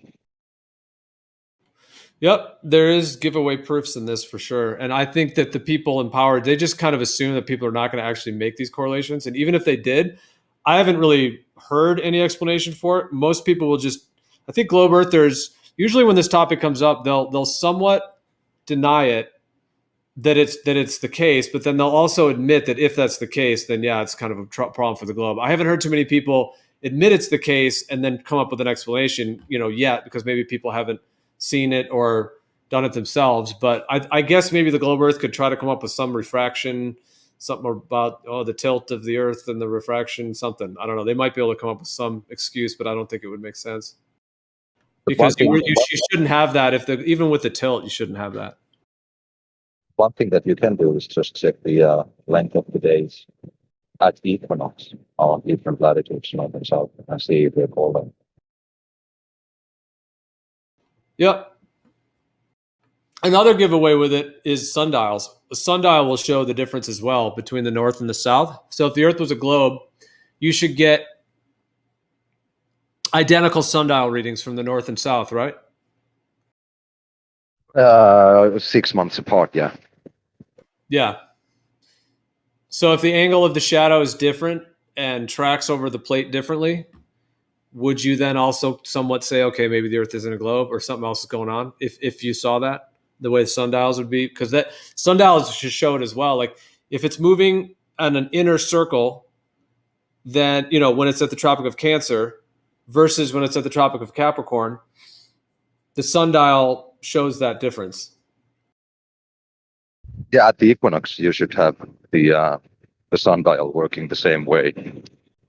Yep, there is giveaway proofs in this for sure. And I think that the people in power, they just kind of assume that people are not going to actually make these correlations. And even if they did, I haven't really heard any explanation for it. Most people will just, I think globe earthers, usually when this topic comes up, they'll somewhat deny it, that it's the case, but then they'll also admit that if that's the case, then yeah, it's kind of a problem for the globe. I haven't heard too many people admit it's the case and then come up with an explanation, yet, because maybe people haven't seen it or done it themselves. But I guess maybe the globe Earth could try to come up with some refraction, something about the tilt of the Earth and the refraction, something. I don't know. They might be able to come up with some excuse, but I don't think it would make sense. Because you shouldn't have that. Even with the tilt, you shouldn't have that. One thing that you can do is just check the length of the days at equinox on different latitudes, north and south, and see if they're called. Yep. Another giveaway with it is sundials. A sundial will show the difference as well between the north and the south. So if the Earth was a globe, you should get identical sundial readings from the north and south, right? 6 months apart, yeah. Yeah. So if the angle of the shadow is different and tracks over the plate differently, would you then also somewhat say, okay, maybe the Earth isn't a globe or something else is going on if you saw that, the way the sundials would be? Because that sundials should show it as well. Like if it's moving on an inner circle, then, you know, when it's at the Tropic of Cancer versus when it's at the Tropic of Capricorn, the sundial shows that difference. Yeah, at the equinox, you should have the sundial working the same way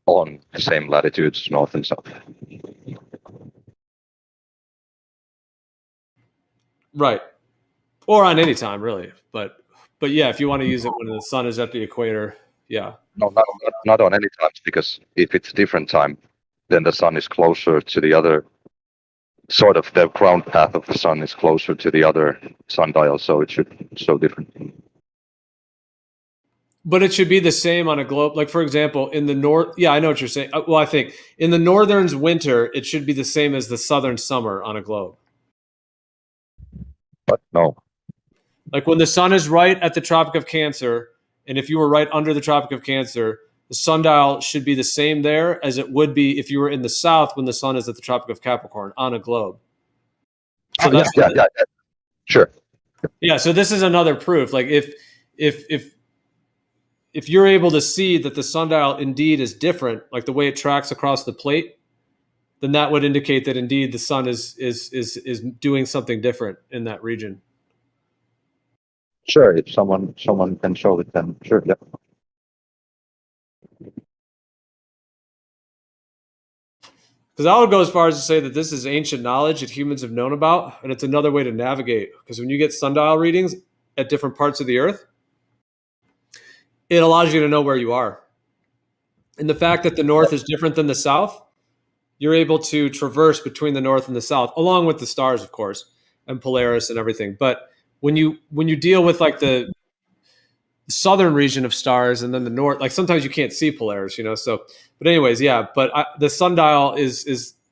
on the same latitudes, north and south. Right. Or on any time, really. But yeah, if you want to use it when the sun is at the equator, yeah. No, not on any times, because if it's a different time, then the sun is closer to the other, sort of the ground path of the sun is closer to the other sundial, so it should show different. But it should be the same on a globe. Like, for example, in the north, yeah, I know what you're saying. Well, I think in the northern's winter, it should be the same as the southern summer on a globe. But no. Like when the sun is right at the Tropic of Cancer, and if you were right under the Tropic of Cancer, the sundial should be the same there as it would be if you were in the south when the sun is at the Tropic of Capricorn on a globe. So that's yeah, sure. Yeah, so this is another proof. Like if you're able to see that the sundial indeed is different, like the way it tracks across the plate, then that would indicate that indeed the sun is doing something different in that region. Sure, if someone can show it, then sure, yeah. Because I would go as far as to say that this is ancient knowledge that humans have known about, and it's another way to navigate. Because when you get sundial readings at different parts of the Earth, it allows you to know where you are. And the fact that the north is different than the south, you're able to traverse between the north and the south, along with the stars, of course, and Polaris and everything. But when you deal with like the southern region of stars and then the north, like sometimes you can't see Polaris, you know. So, but anyways, yeah. But the sundial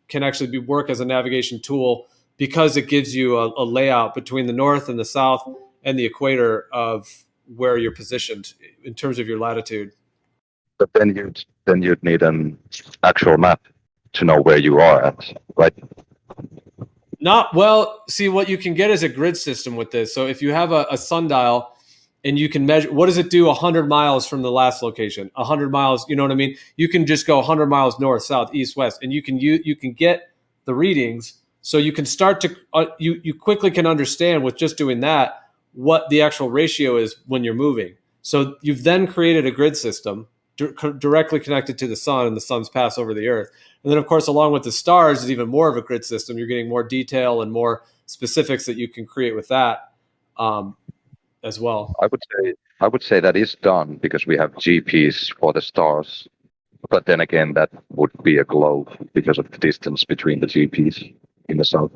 can actually work as a navigation tool because it gives you a layout between the north and the south and the equator of where you're positioned in terms of your latitude. But then you'd need an actual map to know where you are at, right? See, what you can get is a grid system with this. So if you have a sundial and you can measure, what does it do 100 miles from the last location? 100 miles, you know what I mean? You can just go 100 miles north, south, east, west, and you can get the readings. So you can start to, you quickly can understand with just doing that what the actual ratio is when you're moving. So you've then created a grid system directly connected to the sun and the sun's pass over the Earth. And then, of course, along with the stars is even more of a grid system. You're getting more detail and more specifics that you can create with that as well. I would say that is done because we have GPS for the stars. But then again, that would be a globe because of the distance between the GPS in the south.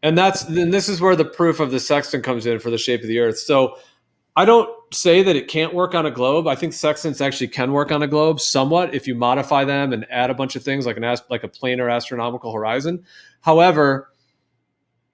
And this is where the proof of the sextant comes in for the shape of the Earth. So I don't say that it can't work on a globe. I think sextants actually can work on a globe somewhat if you modify them and add a bunch of things like a planar astronomical horizon. However,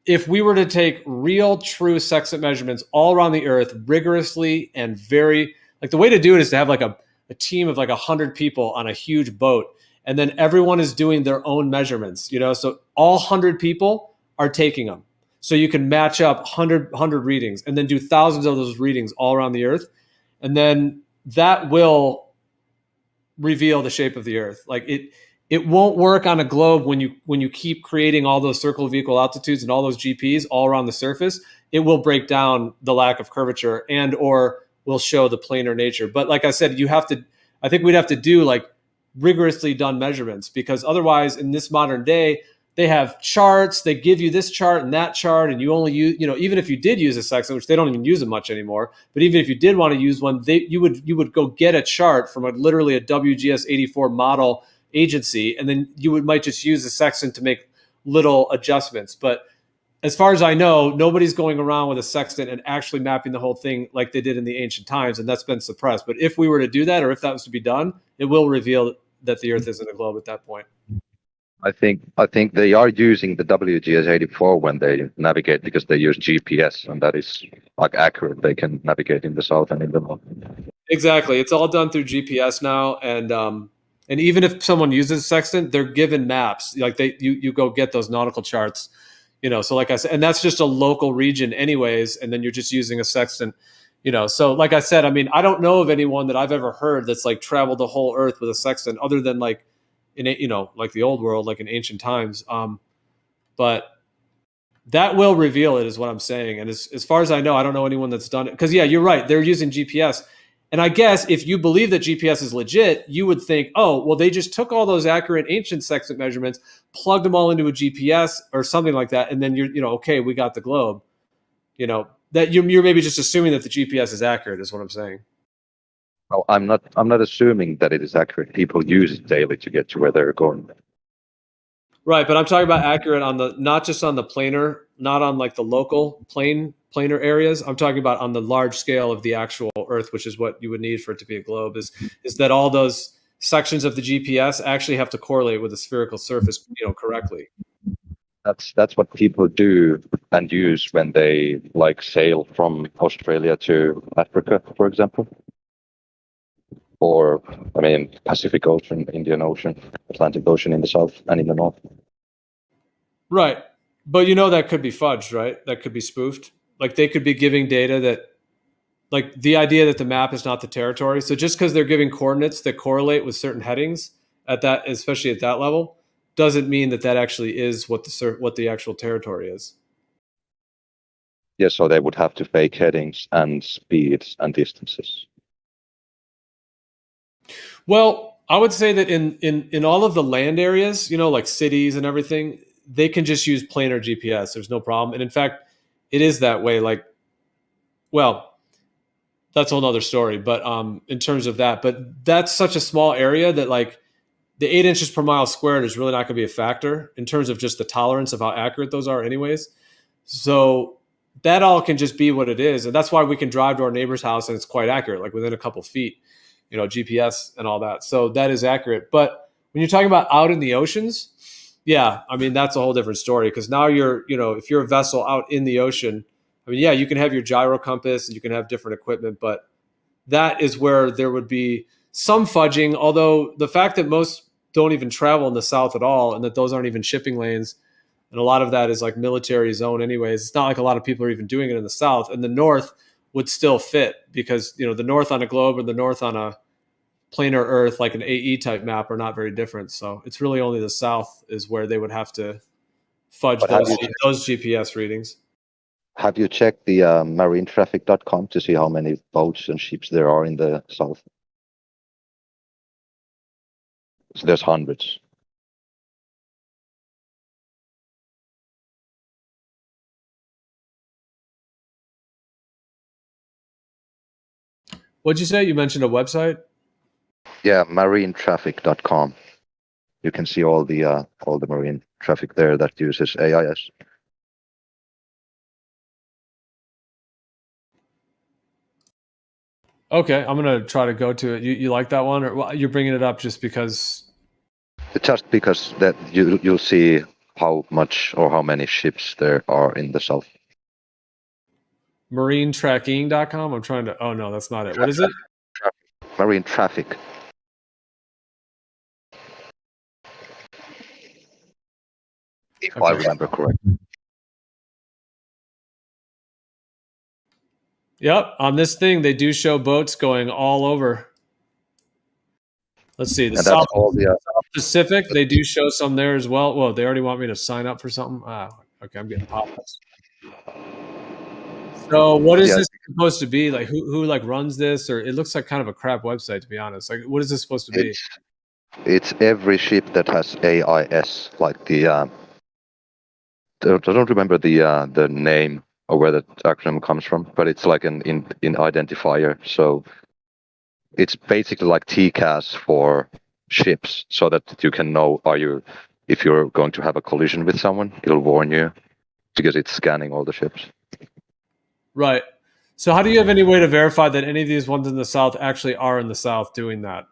if we were to take real, true sextant measurements all around the Earth rigorously and the way to do it is to have like a team of like 100 people on a huge boat, and then everyone is doing their own measurements. You know, so all 100 people are taking them. So you can match up 100 readings and then do thousands of those readings all around the Earth. And then that will reveal the shape of the Earth. Like it won't work on a globe when you keep creating all those circle of equal altitudes and all those GPs all around the surface. It will break down the lack of curvature and or will show the planar nature. But like I said, I think we'd have to do like rigorously done measurements, because otherwise in this modern day, they have charts, they give you this chart and that chart, and you only use, you know, even if you did use a sextant, which they don't even use it much anymore, but even if you did want to use one, you would go get a chart from literally a WGS 84 model agency, and then you might just use the sextant to make little adjustments. But as far as I know, nobody's going around with a sextant and actually mapping the whole thing like they did in the ancient times, and that's been suppressed. But if we were to do that, or if that was to be done, it will reveal that the Earth isn't a globe at that point. I think they are using the WGS84 when they navigate, because they use GPS, and that is like accurate. They can navigate in the south and in the north. Exactly, it's all done through GPS now, and even if someone uses sextant, they're given maps. Like you go get those nautical charts, So like I said, and that's just a local region, anyways, and then you're just using a sextant, So like I said, I mean, I don't know of anyone that I've ever heard that's like traveled the whole Earth with a sextant, other than like in like the old world, like in ancient times. But that will reveal it, is what I'm saying. And as far as I know, I don't know anyone that's done it. Because yeah, you're right, they're using GPS. And I guess if you believe that GPS is legit, you would think, oh, well, they just took all those accurate ancient sextant measurements, plugged them all into a GPS or something like that, and then okay, we got the globe. That you're maybe just assuming that the GPS is accurate, is what I'm saying. Well, I'm not assuming that it is accurate. People use it daily to get to where they're going. Right, but I'm talking about accurate on not just on the planar, not on like the local planar areas. I'm talking about on the large scale of the actual Earth, which is what you would need for it to be a globe. Is that all those sections of the GPS actually have to correlate with the spherical surface, correctly? That's what people do and use when they like sail from Australia to Africa, for example. Or, I mean, Pacific Ocean, Indian Ocean, Atlantic Ocean in the south and in the north. Right. But that could be fudged, right? That could be spoofed. Like they could be giving data that, like the idea that the map is not the territory. So just because they're giving coordinates that correlate with certain headings at that, especially at that level, doesn't mean that actually is what the actual territory is. Yeah, so they would have to fake headings and speeds and distances. Well, I would say that in all of the land areas, like cities and everything, they can just use planar GPS. There's no problem. And in fact, it is that way. Like, well, that's a whole other story. But in terms of that, but that's such a small area that like the 8 inches per mile squared is really not going to be a factor in terms of just the tolerance of how accurate those are anyways. So that all can just be what it is. And that's why we can drive to our neighbor's house and it's quite accurate, like within a couple feet. GPS and all that. So that is accurate. But when you're talking about out in the oceans, yeah, I mean, that's a whole different story, because now you're, if you're a vessel out in the ocean, I mean, yeah, you can have your gyro compass and you can have different equipment, but that is where there would be some fudging. Although the fact that most don't even travel in the south at all, and that those aren't even shipping lanes, and a lot of that is like military zone anyways, it's not like a lot of people are even doing it in the south. And the north would still fit, because the north on a globe and the north on a planar Earth, like an AE type map, are not very different. So it's really only the south is where they would have to fudge those GPS readings. Have you checked the marinetraffic.com to see how many boats and ships there are in the south? So there's hundreds. What'd you say? You mentioned a website? Yeah, marinetraffic.com. You can see all the marine traffic there that uses AIS. Okay, I'm gonna try to go to it. You like that one, or you're bringing it up just because? Just because that you'll see how much or how many ships there are in the south. Marinetracking.com. I'm trying to. Oh no, that's not it. What is it? Marine traffic. If I remember correctly. Yep, on this thing they do show boats going all over. Let's see, the South Pacific, they do show some there as well. Well, they already want me to sign up for something. Okay, I'm getting pop-ups. So what is this supposed to be? Like who like runs this? Or it looks like kind of a crap website, to be honest. Like, what is this supposed to be? It's every ship that has AIS, like the I don't remember the name or where the acronym comes from, but it's like an identifier. So it's basically like TCAS for ships, so that you can know if you're going to have a collision with someone, it'll warn you. because it's scanning all the ships. Right. So how do you have any way to verify that any of these ones in the south actually are in the south doing that?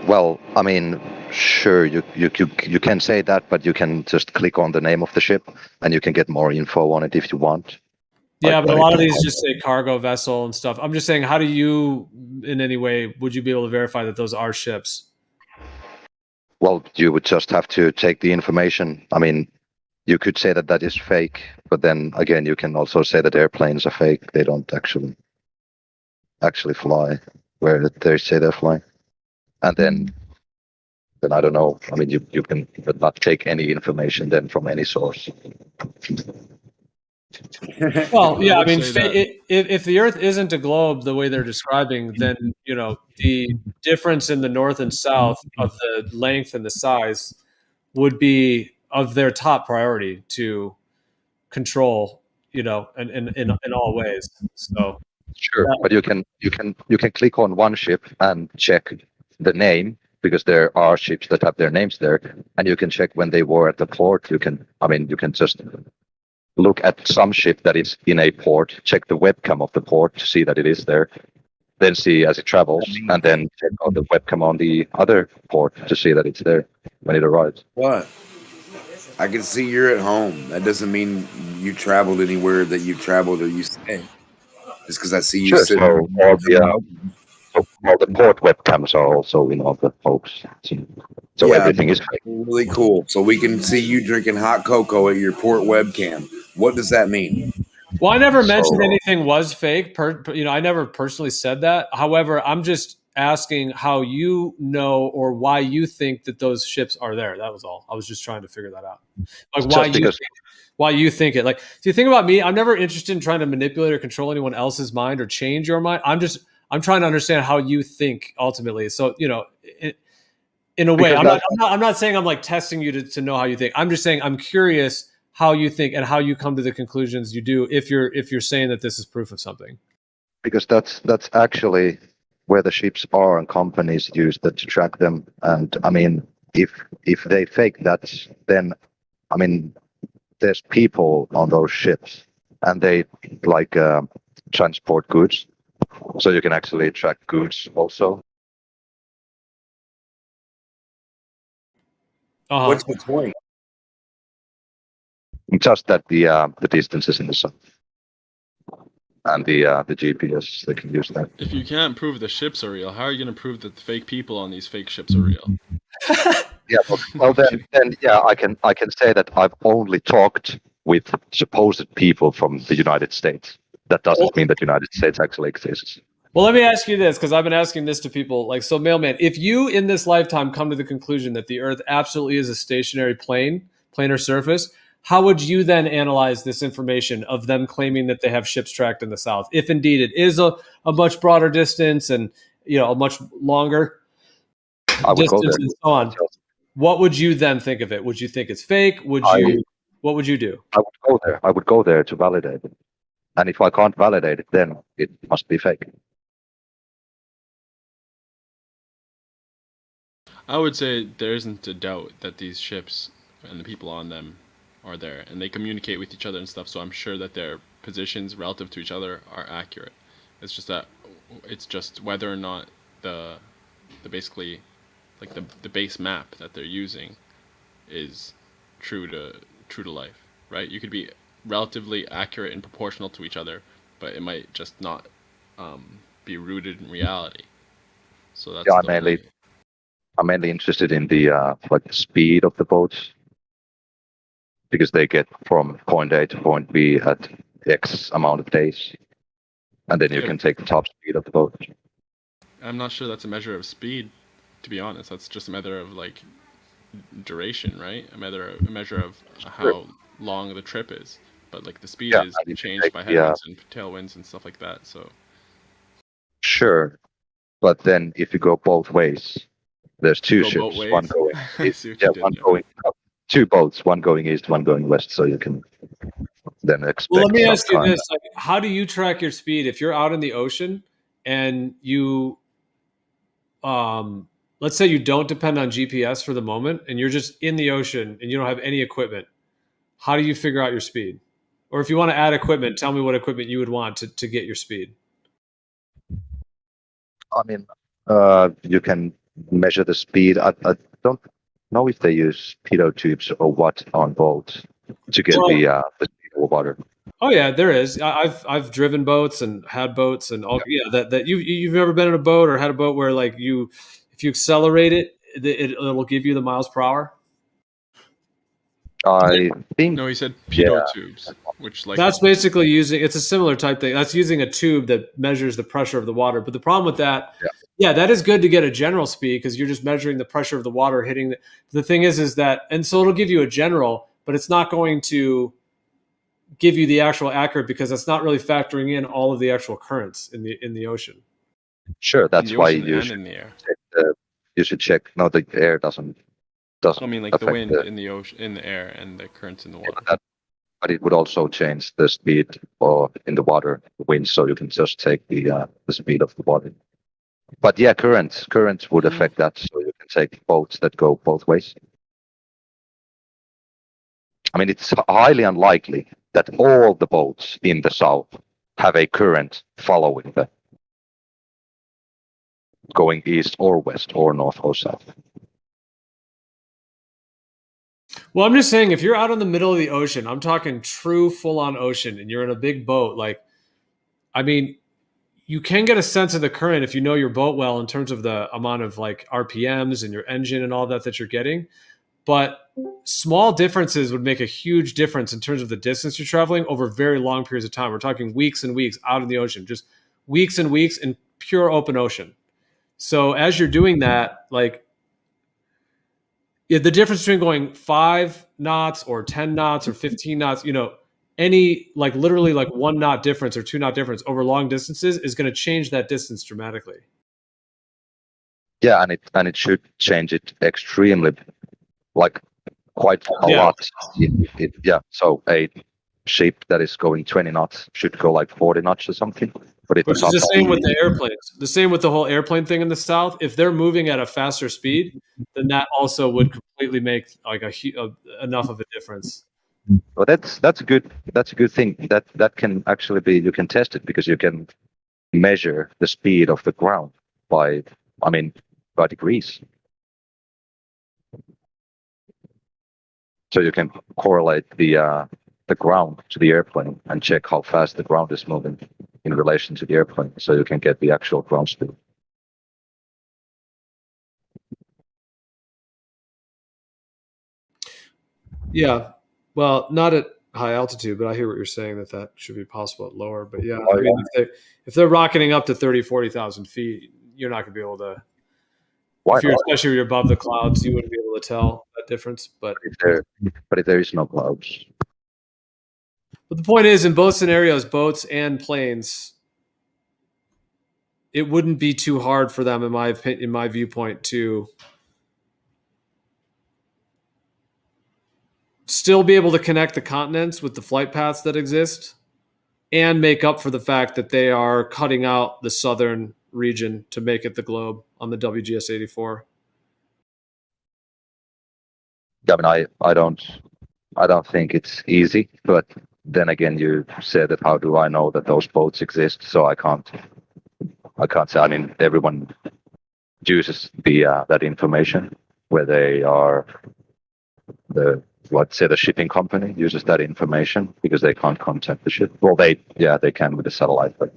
Well, I mean, sure, you can say that, but you can just click on the name of the ship, and you can get more info on it if you want. Yeah, Like but a when lot it- of these just say cargo vessel and stuff. I'm just saying, how do you, in any way, would you be able to verify that those are ships? Well, you would just have to take the information. I mean, you could say that that is fake, but then again, you can also say that airplanes are fake. They don't actually fly where they say they're flying. And then I don't know. I mean, you can not take any information then from any source. Well, yeah, I would mean, say if the Earth isn't a globe the way they're describing, then the difference in the north and south of the length and the size would be of their top priority to control. In all ways. So Sure, but you can click on one ship and check the name, because there are ships that have their names there, and you can check when they were at the port. You can just look at some ship that is in a port, check the webcam of the port to see that it is there, then see as it travels, and then check on the webcam on the other port to see that it's there when it arrives. What? I can see you're at home. That doesn't mean you traveled anywhere that you traveled or you stay. Just because I see you Sure. sitting there. So all the port webcams are also in all the folks. So Yeah, everything is fake. really cool. So we can see you drinking hot cocoa at your port webcam. What does that mean? Well, I never mentioned anything was fake. I never personally said that. However, I'm just asking how you know or why you think that those ships are there. That was all. I was just trying to figure that out. Like why you think it. Like, do you think about me? I'm never interested in trying to manipulate or control anyone else's mind or change your mind. I'm trying to understand how you think ultimately. So, in a way, I'm not saying I'm like testing you to know how you think. I'm just saying I'm curious how you think and how you come to the conclusions you do if you're saying that this is proof of something. Because that's actually where the ships are, and companies use that to track them. And I mean, if they fake that, then I mean, there's people on those ships, and they transport goods, so you can actually track goods also. What's the point? Just that the distances in the sun and the GPS, they can use that. if you can't prove the ships are real, how are you going to prove that the fake people on these fake ships are real? Yeah, well then yeah, I can say that I've only talked with supposed people from the United States. That doesn't mean that the United States actually exists. Well, let me ask you this, because I've been asking this to people. Like, so Mailman, if you in this lifetime come to the conclusion that the Earth absolutely is a stationary planar surface, how would you then analyze this information of them claiming that they have ships tracked in the south, if indeed it is a much broader distance and a much longer distance and so on? What would you then think of it? Would you think it's fake? What would you do? I would go there. I would go there to validate it. And if I can't validate it, then it must be fake. I would say there isn't a doubt that these ships and the people on them are there, and they communicate with each other and stuff, so I'm sure that their positions relative to each other are accurate. It's just whether or not the basically like the base map that they're using is true to life, right? You could be relatively accurate and proportional to each other, but it might just not be rooted in reality. So that's I'm mainly interested in the the speed of the boats, because they get from point A to point B at X amount of days, and then you can take the top speed of the boat. I'm not sure that's a measure of speed, to be honest. That's just a matter of duration, right? A measure of how long the trip is. But the speed is changed by headwinds and tailwinds and stuff like that. So sure, but then if you go both ways, there's two ships, one going east, two boats, one going east, one going west, so you can then expect. Well, let me ask you this: how do you track your speed if you're out in the ocean and you, let's say you don't depend on GPS for the moment, and you're just in the ocean and you don't have any equipment? how do you figure out your speed? Or if you want to add equipment, tell me what equipment you would want to get your speed. I mean, you can measure the speed. I don't know if they use pitot tubes or what on boats to get the speed of water. Oh yeah, there is. I've driven boats and had boats and all. Yeah, that you've ever been in a boat or had a boat where like if you accelerate it, it'll give you the miles per hour. I think No, he said pitot tubes, which like that's basically it's a similar type thing. That's using a tube that measures the pressure of the water. But the problem with that, that is good to get a general speed because you're just measuring the pressure of the water hitting. The thing is that, and so it'll give you a general, but it's not going to give you the actual accurate because it's not really factoring in all of the actual currents in the ocean. Sure, that's why you should check. No, the air doesn't. I mean, like the wind in the ocean, in the air, and the currents in the water. But it would also change the speed or in the water, the wind. So you can just take the speed of the water. But yeah, currents would affect that. So you can take boats that go both ways. I mean, it's highly unlikely that all the boats in the south have a current following them, going east or west or north or south. Well, I'm just saying, if you're out in the middle of the ocean, I'm talking true full-on ocean, and you're in a big boat, like, I mean, you can get a sense of the current if you know your boat well in terms of the amount of like RPMs and your engine and all that you're getting. But small differences would make a huge difference in terms of the distance you're traveling over very long periods of time. We're talking weeks and weeks out in the ocean, just weeks and weeks in pure open ocean. So as you're doing that, like, the difference between going 5 knots or 10 knots or 15 knots, any like literally like 1 knot difference or 2 knot difference over long distances is going to change that distance dramatically. Yeah, and it should change it extremely, like quite a lot. So a ship that is going 20 knots should go like 40 knots or something. But it's the same with the airplanes. The same with the whole airplane thing in the south. If they're moving at a faster speed, then that also would completely make like enough of a difference. Well, that's a good thing. That can actually be, you can test it because you can measure the speed of the ground by degrees. So you can correlate the ground to the airplane and check how fast the ground is moving in relation to the airplane, so you can get the actual ground speed. Yeah, well, not at high altitude, but I hear what you're saying that should be possible at lower. But yeah, I mean, if they're rocketing up to 30,000-40,000 feet, you're not going to be able to. Especially if you're above the clouds, you wouldn't be able to tell that difference. But if there is no clouds. But the point is, in both scenarios, boats and planes, it wouldn't be too hard for them, in my viewpoint, to still be able to connect the continents with the flight paths that exist and make up for the fact that they are cutting out the southern region to make it the globe on the WGS-84. I mean, I don't think it's easy, but then again, you said that how do I know that those boats exist? So I can't say. I mean, everyone uses that information where they are the shipping company uses that information because they can't contact the ship. Well, they can with the satellite, but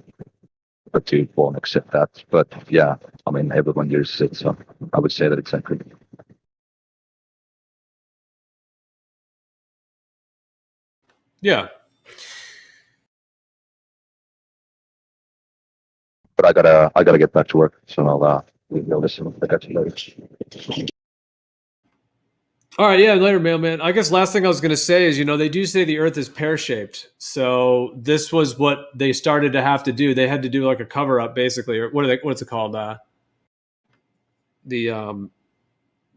you won't accept that. But yeah, I mean, everyone uses it, so I would say that it's accurate. Yeah. But I gotta get back to work, so I'll listen. I got you later. All right, yeah, later, mailman. I guess last thing I was going to say is, they do say the Earth is pear-shaped. So this was what they started to have to do. They had to do like a cover-up, basically, or what's it called? The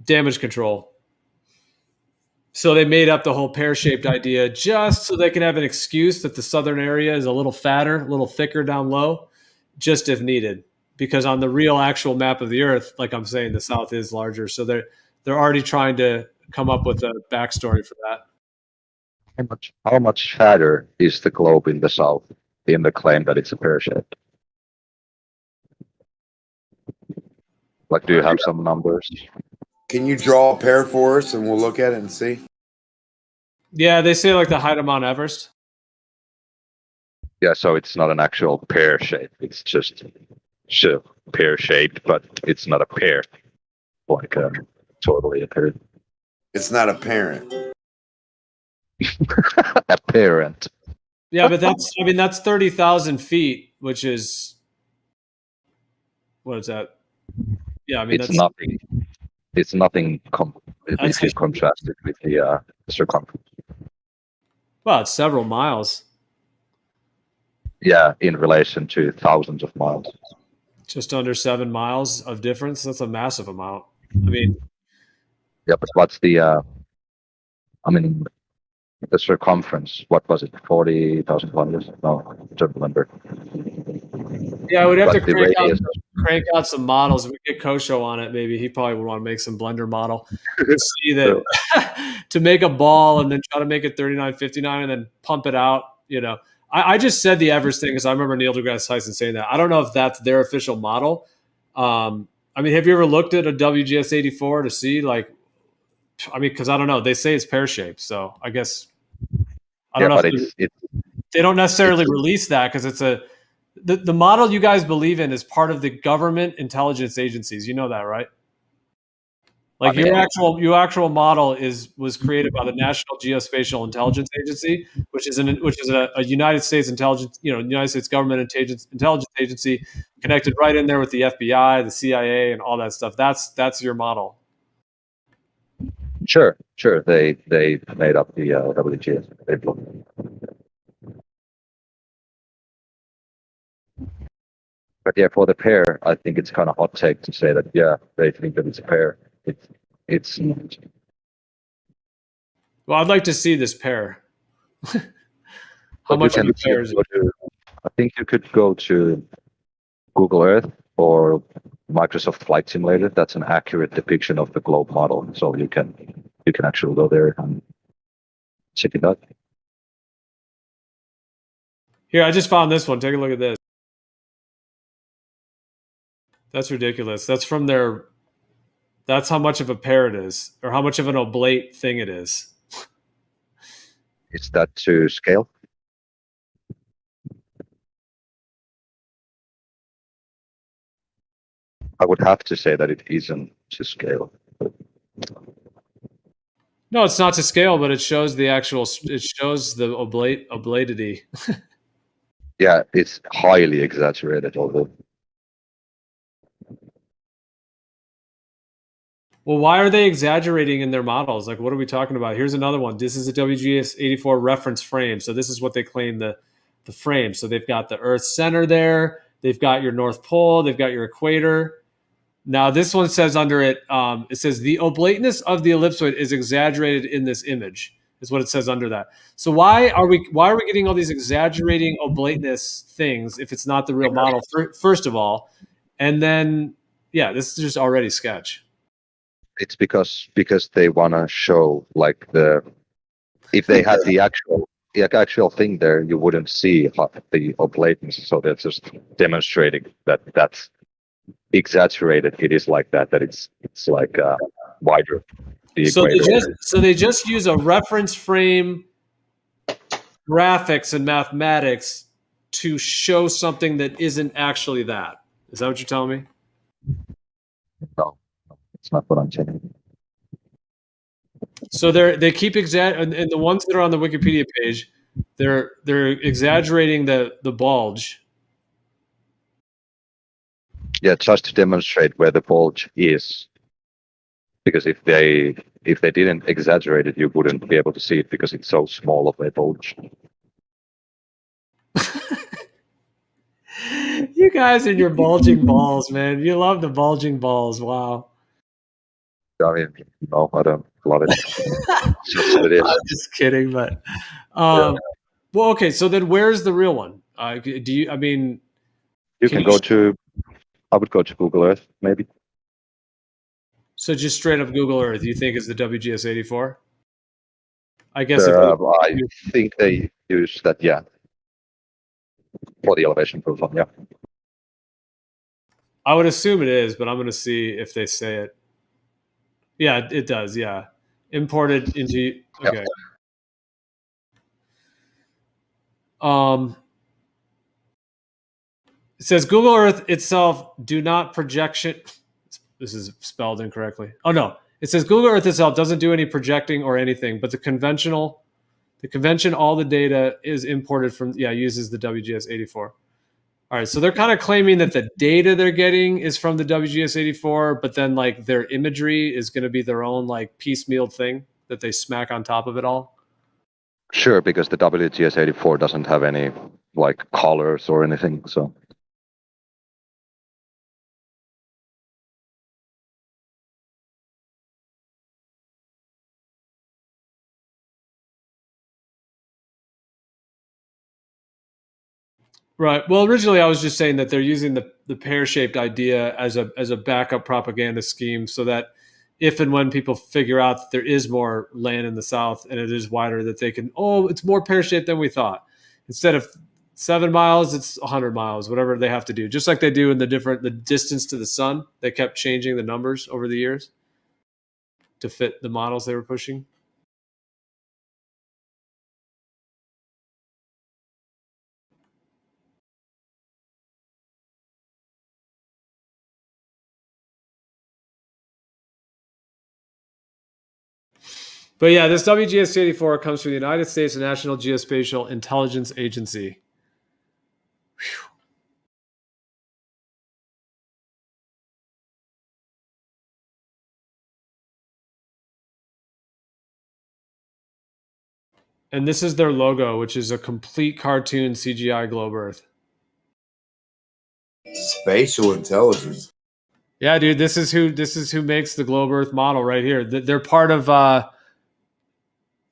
damage control. So they made up the whole pear-shaped idea just so they can have an excuse that the southern area is a little fatter, a little thicker down low, just if needed. Because on the real actual map of the Earth, like I'm saying, the south is larger. So they're already trying to come up with a backstory for that. How much fatter is the globe in the south in the claim that it's a pear shaped? Like, do you have some numbers? Can you draw a pair for us and we'll look at it and see? Yeah, they say like the height of Mount Everest. Yeah, so it's not an actual pear shape. It's just pear shaped, but it's not a pear. Like totally a pear. It's not apparent. Apparent. Yeah, but that's 30,000 feet, which is what is that? Yeah, I mean It's that's nothing. It's nothing. If you contrast it with the circumference. Well, it's several miles. Yeah, in relation to thousands of miles. Just under 7 miles of difference. That's a massive amount. I mean, yeah, but what's the? I mean, the circumference. What was it? 40,000 kilometers? No, I don't remember. Yeah, we'd have But to the crank out some models. We get Kosho on it. Maybe he probably would want to make some Blender model to see that to make a ball and then try to make it 3959 and then pump it out. You know, I just said the Everest thing because I remember Neil deGrasse Tyson saying that. I don't know if that's their official model. I mean, have you ever looked at a WGS 84 to see like? I mean, because I don't know. They say it's pear shaped, so I guess I don't know. If they don't necessarily release that because it's the model you guys believe in is part of the government intelligence agencies. You know that, right? Like your actual model was created by the National Geospatial Intelligence Agency, which is a United States intelligence, United States government intelligence agency connected right in there with the FBI, the CIA, and all that stuff. That's your model. Sure. They made up the WGS. But yeah, for the pair, I think it's kind of hot take to say that they think that it's a pair. It's not. Well, I'd like to see this pair. How much of a pair is it? I think you could go to Google Earth or Microsoft Flight Simulator. That's an accurate depiction of the globe model. So you can actually go there and check it out. Here, I just found this one. Take a look at this. That's ridiculous. That's from their. That's how much of a pair it is, or how much of an oblate thing it is. Is that to scale? I would have to say that it isn't to scale. No, it's not to scale, but it shows the actual. It shows the oblatity. Yeah, it's highly exaggerated, although. Well, why are they exaggerating in their models? Like, what are we talking about? Here's another one. This is a WGS 84 reference frame. So this is what they claim the frame. So they've got the Earth center there. They've got your North Pole. They've got your equator. Now, this one says under it, it says the oblateness of the ellipsoid is exaggerated in this image, is what it says under that. So why are we getting all these exaggerating oblateness things if it's not the real model, first of all? And then, yeah, this is just already sketch. It's because they want to show like if they had the actual thing there, you wouldn't see the oblateness. So they're just demonstrating that that's exaggerated. It is like that it's like wider. So they just use a reference frame, graphics, and mathematics to show something that isn't actually that. Is that what you're telling me? No. It's not what I'm saying. So they keep and the ones that are on the Wikipedia page, they're exaggerating the bulge. Yeah, just to demonstrate where the bulge is. Because if they didn't exaggerate it, you wouldn't be able to see it because it's so small of a bulge. You guys and your bulging balls, man. You love the bulging balls. Wow. I mean, no, I don't love it. Just what it is. I'm just kidding, but well, okay. So then, where's the real one? Do you? I mean, you can go to. I would go to Google Earth, maybe. So just straight up Google Earth, you think is the WGS 84? I guess if I think they use that, yeah, for the elevation profile, yeah. I would assume it is, but I'm going to see if they say it. Yeah, it does. Yeah, imported into. Okay. It says Google Earth itself do not projection. This is spelled incorrectly. Oh no, it says Google Earth itself doesn't do any projecting or anything, but the convention, all the data is imported from. Yeah, uses the WGS84. All right, so they're kind of claiming that the data they're getting is from the WGS84, but then like their imagery is going to be their own like piecemeal thing that they smack on top of it all. Sure, because the WGS84 doesn't have any like colors or anything, so. Right. Well, originally I was just saying that they're using the pear-shaped idea as a backup propaganda scheme, so that if and when people figure out that there is more land in the south and it is wider, that they can, it's more pear-shaped than we thought. Instead of 7 miles, it's 100 miles, whatever they have to do. Just like they do in the distance to the sun. They kept changing the numbers over the years to fit the models they were pushing. But yeah, this WGS84 comes from the United States National Geospatial Intelligence Agency. Whew. And this is their logo, which is a complete cartoon CGI globe Earth. Spatial intelligence. Yeah, dude, this is who makes the globe Earth model right here. They're part of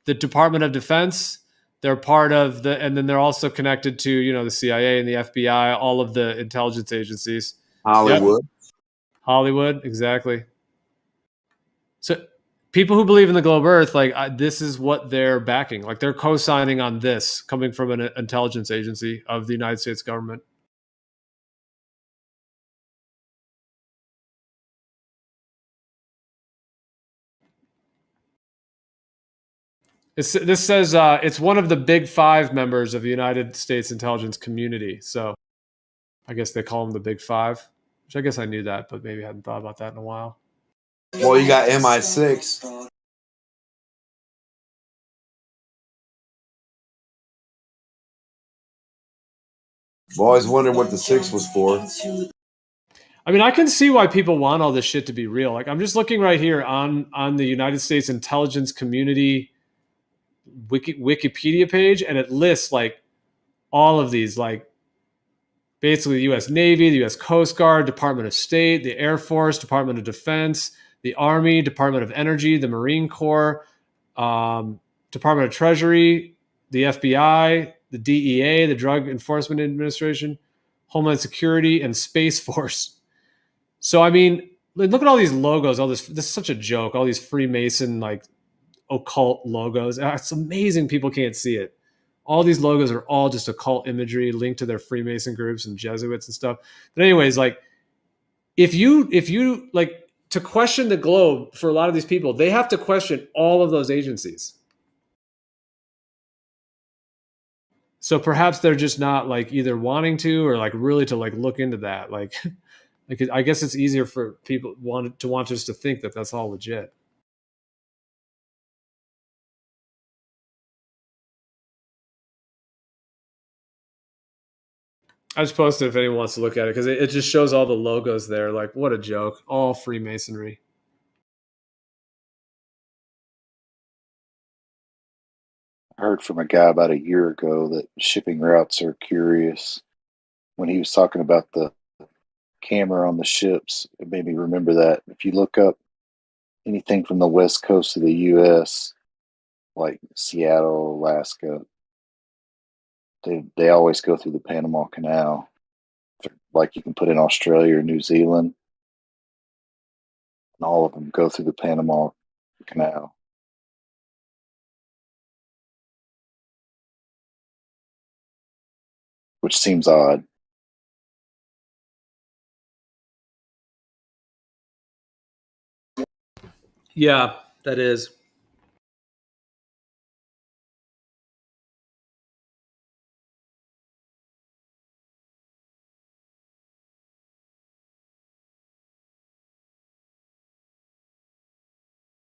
the Department of Defense. They're part of and then they're also connected to the CIA and the FBI, all of the intelligence agencies. Hollywood. Yep. Hollywood, exactly. So people who believe in the globe Earth, this is what they're backing. Like they're co-signing on this, coming from an intelligence agency of the United States government. This says it's one of the big 5 members of the United States intelligence community. So I guess they call them the big 5, which I guess I knew that, but maybe I hadn't thought about that in a while. Well, you got MI6. I've always wondered what the 6 was for. I mean, I can see why people want all this shit to be real. Like I'm just looking right here on the United States intelligence community Wikipedia page, and it lists like all of these, like basically the U.S. Navy, the U.S. Coast Guard, Department of State, the Air Force, Department of Defense, the Army, Department of Energy, the Marine Corps, Department of Treasury, the FBI, the DEA, the Drug Enforcement Administration, Homeland Security, and Space Force. So, I mean, look at all these logos. All this is such a joke. All these Freemason, like, occult logos. It's amazing people can't see it. All these logos are all just occult imagery linked to their Freemason groups and Jesuits and stuff. But anyways, like, if you like to question the globe, for a lot of these people, they have to question all of those agencies. So perhaps they're just not like either wanting to or like really to like look into that. Like I guess it's easier for people want us to think that that's all legit. I just posted if anyone wants to look at it because it just shows all the logos there. Like, what a joke. All Freemasonry. I heard from a guy about a year ago that shipping routes are curious. When he was talking about the camera on the ships, it made me remember that. If you look up anything from the west coast of the U.S., like Seattle, Alaska, they always go through the Panama Canal. Like you can put in Australia or New Zealand, and all of them go through the Panama Canal. which seems odd. Yeah, that is.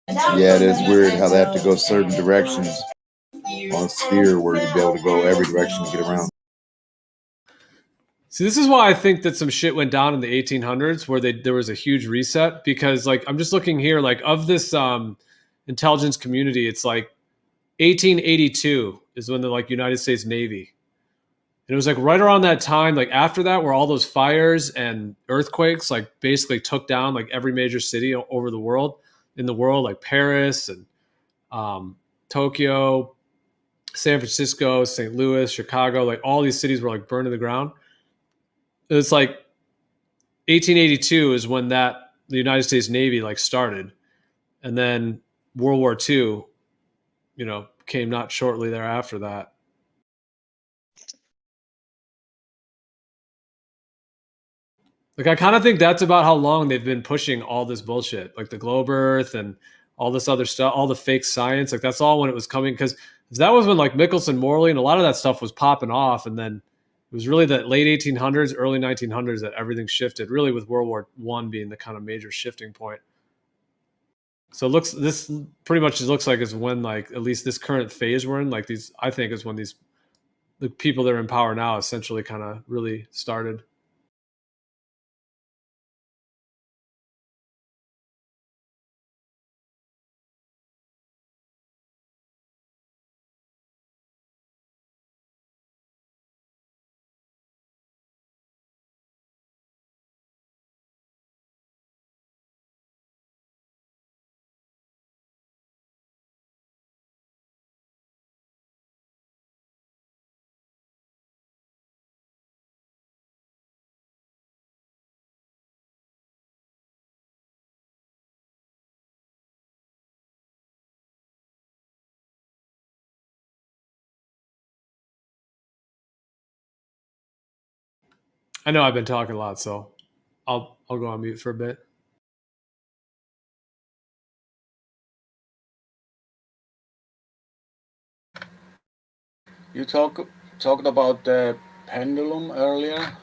Yeah, it is weird how they have to go certain directions on a sphere where you'd be able to go every direction to get around. See, this is why I think that some shit went down in the 1800s where there was a huge reset, because like I'm just looking here, like of this intelligence community, it's like 1882 is when the like United States Navy. And it was like right around that time, like after that, where all those fires and earthquakes like basically took down like every major city over the world, like Paris and Tokyo, San Francisco, St. Louis, Chicago, like all these cities were like burned to the ground. It's like 1882 is when the United States Navy like started, and then World War II, came not shortly thereafter that. Like I kind of think that's about how long they've been pushing all this bullshit, like the globe Earth and all this other stuff, all the fake science. Like that's all when it was coming, because that was when like Michelson, Morley, and a lot of that stuff was popping off, and then it was really the late 1800s, early 1900s that everything shifted. Really, with World War I being the kind of major shifting point. So this pretty much looks like is when like at least this current phase we're in, like these, I think is when the people that are in power now essentially kind of really started. I know I've been talking a lot, so I'll go on mute for a bit. You talked about the pendulum earlier.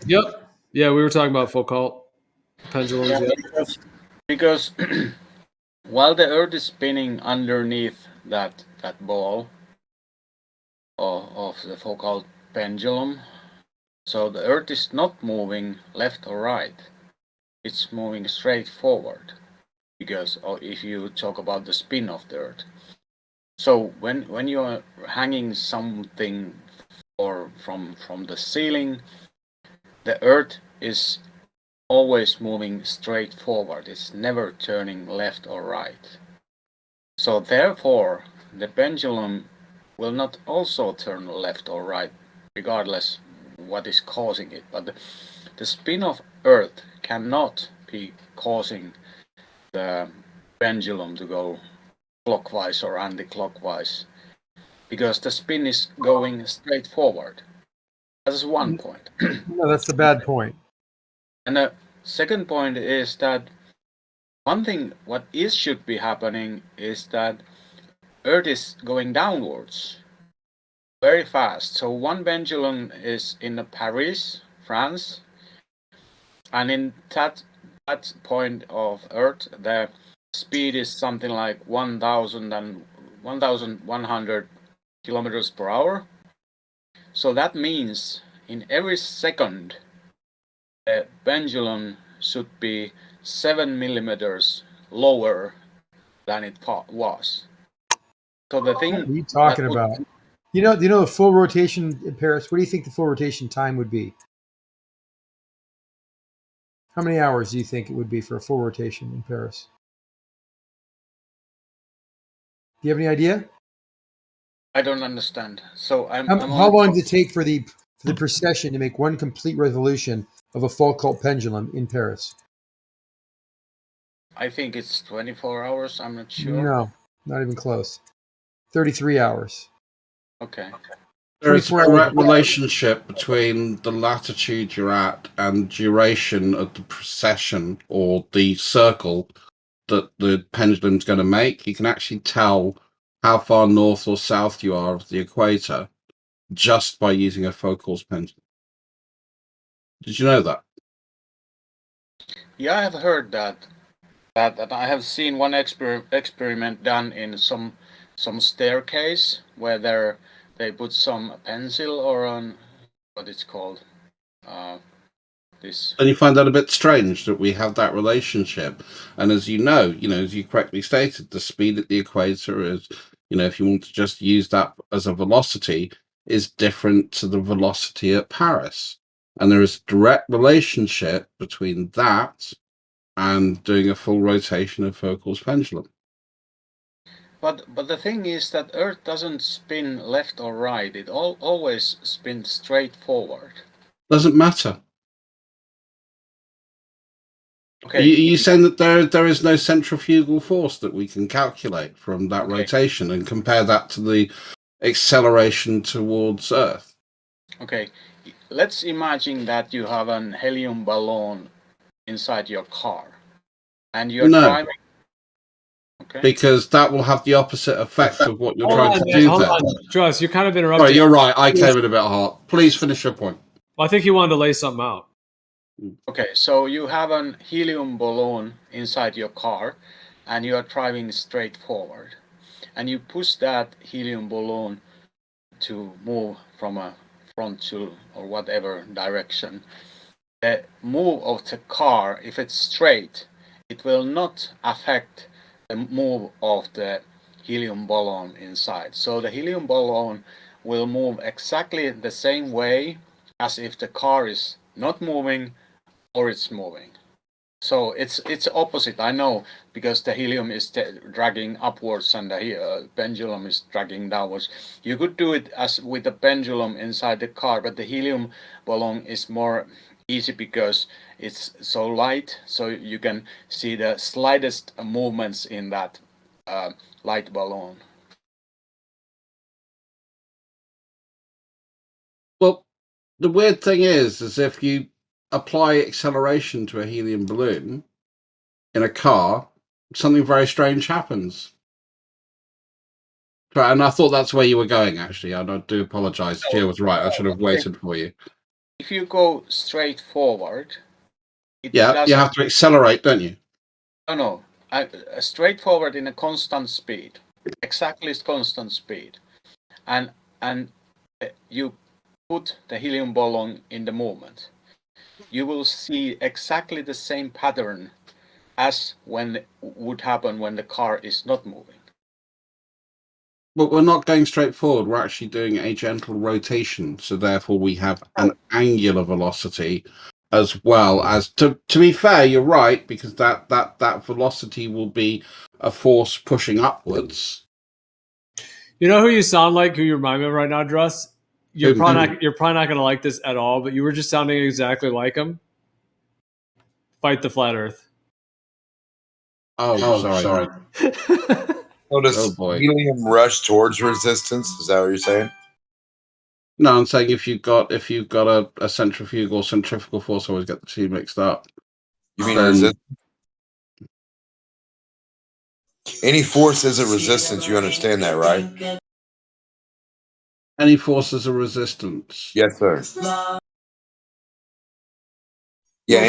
Yep. Yeah, we were talking about Foucault pendulums. Yeah, because while the Earth is spinning underneath that ball of the Foucault pendulum, so the Earth is not moving left or right; it's moving straight forward. Because if you talk about the spin of the Earth, so when you are hanging something or from the ceiling, the Earth is always moving straight forward. It's never turning left or right. So therefore, the pendulum will not also turn left or right, regardless what is causing it. But the spin of Earth cannot be causing the pendulum to go clockwise or anti-clockwise, because the spin is going straight forward. That's one point. No, that's the bad point. And the second point is that one thing what should be happening is that Earth is going downwards very fast. So one pendulum is in Paris, France, and in that point of Earth, the speed is something like 1,100 kilometers per hour. So that means in every second, the pendulum should be 7 millimeters lower than it was. So the thing. What are you talking about? You know the full rotation in Paris. What do you think the full rotation time would be? How many hours do you think it would be for a full rotation in Paris? Do you have any idea? I don't understand. So how long does it take for the precession to make one complete revolution of a Foucault pendulum in Paris? I think it's 24 hours. I'm not sure. No, not even close. 33 hours. Okay. There is a 24 hours. direct relationship between the latitude you're at and duration of the precession or the circle that the pendulum's going to make. You can actually tell how far north or south you are of the equator just by using a Foucault's pendulum. Did you know that? Yeah, I have heard that. That I have seen one experiment done in some staircase where they put some pencil or on what it's called. This. And you find that a bit strange that we have that relationship. And as you know, as you correctly stated, the speed at the equator is, if you want to just use that as a velocity, is different to the velocity at Paris. And there is a direct relationship between that and doing a full rotation of Foucault's pendulum. But the thing is that Earth doesn't spin left or right. It always spins straight forward. Doesn't matter. Okay. Are you saying that there is no centrifugal force that we can calculate from that rotation and compare that to the acceleration towards Earth? Okay. Let's imagine that you have an helium balloon inside your car, and you're driving. Okay. Because that will have the opposite effect of what you're trying to do there. Trust, you're kind of interrupting. Right, you're right. I came in a bit hard. Please finish your point. Well, I think he wanted to lay something out. Okay, so you have an helium balloon inside your car, and you are driving straight forward, and you push that helium balloon to move from a frontal or whatever direction. The move of the car, if it's straight, it will not affect the move of the helium balloon inside. So the helium balloon will move exactly the same way as if the car is not moving or it's moving. So it's opposite, I know, because the helium is dragging upwards and the pendulum is dragging downwards. You could do it as with the pendulum inside the car, but the helium balloon is more easy because it's so light, so you can see the slightest movements in that light balloon. Well, the weird thing is if you apply acceleration to a helium balloon in a car, something very strange happens. Right, and I thought that's where you were going, actually. I do apologize. Gio was right. I should have waited for you. If you go straight forward, you have to accelerate, don't you? No. Straight forward in a constant speed, exactly constant speed, and you put the helium balloon in the movement. You will see exactly the same pattern as when would happen when the car is not moving. But we're not going straight forward. We're actually doing a gentle rotation, so therefore we have an angular velocity as well as. To be fair, you're right, because that velocity will be a force pushing upwards. You know who you sound like? Who you remind me of right now, Druss? You're probably not going to like this at all, but you were just sounding exactly like him. Fight the flat Earth. Oh, sorry. So does helium rush towards resistance? Is that what you're saying? No, I'm saying if you've got a centrifugal force, I always get the two mixed up. You mean resistance? Any force is a resistance. You understand that, right? Any force is a resistance. Yes, sir. Yeah,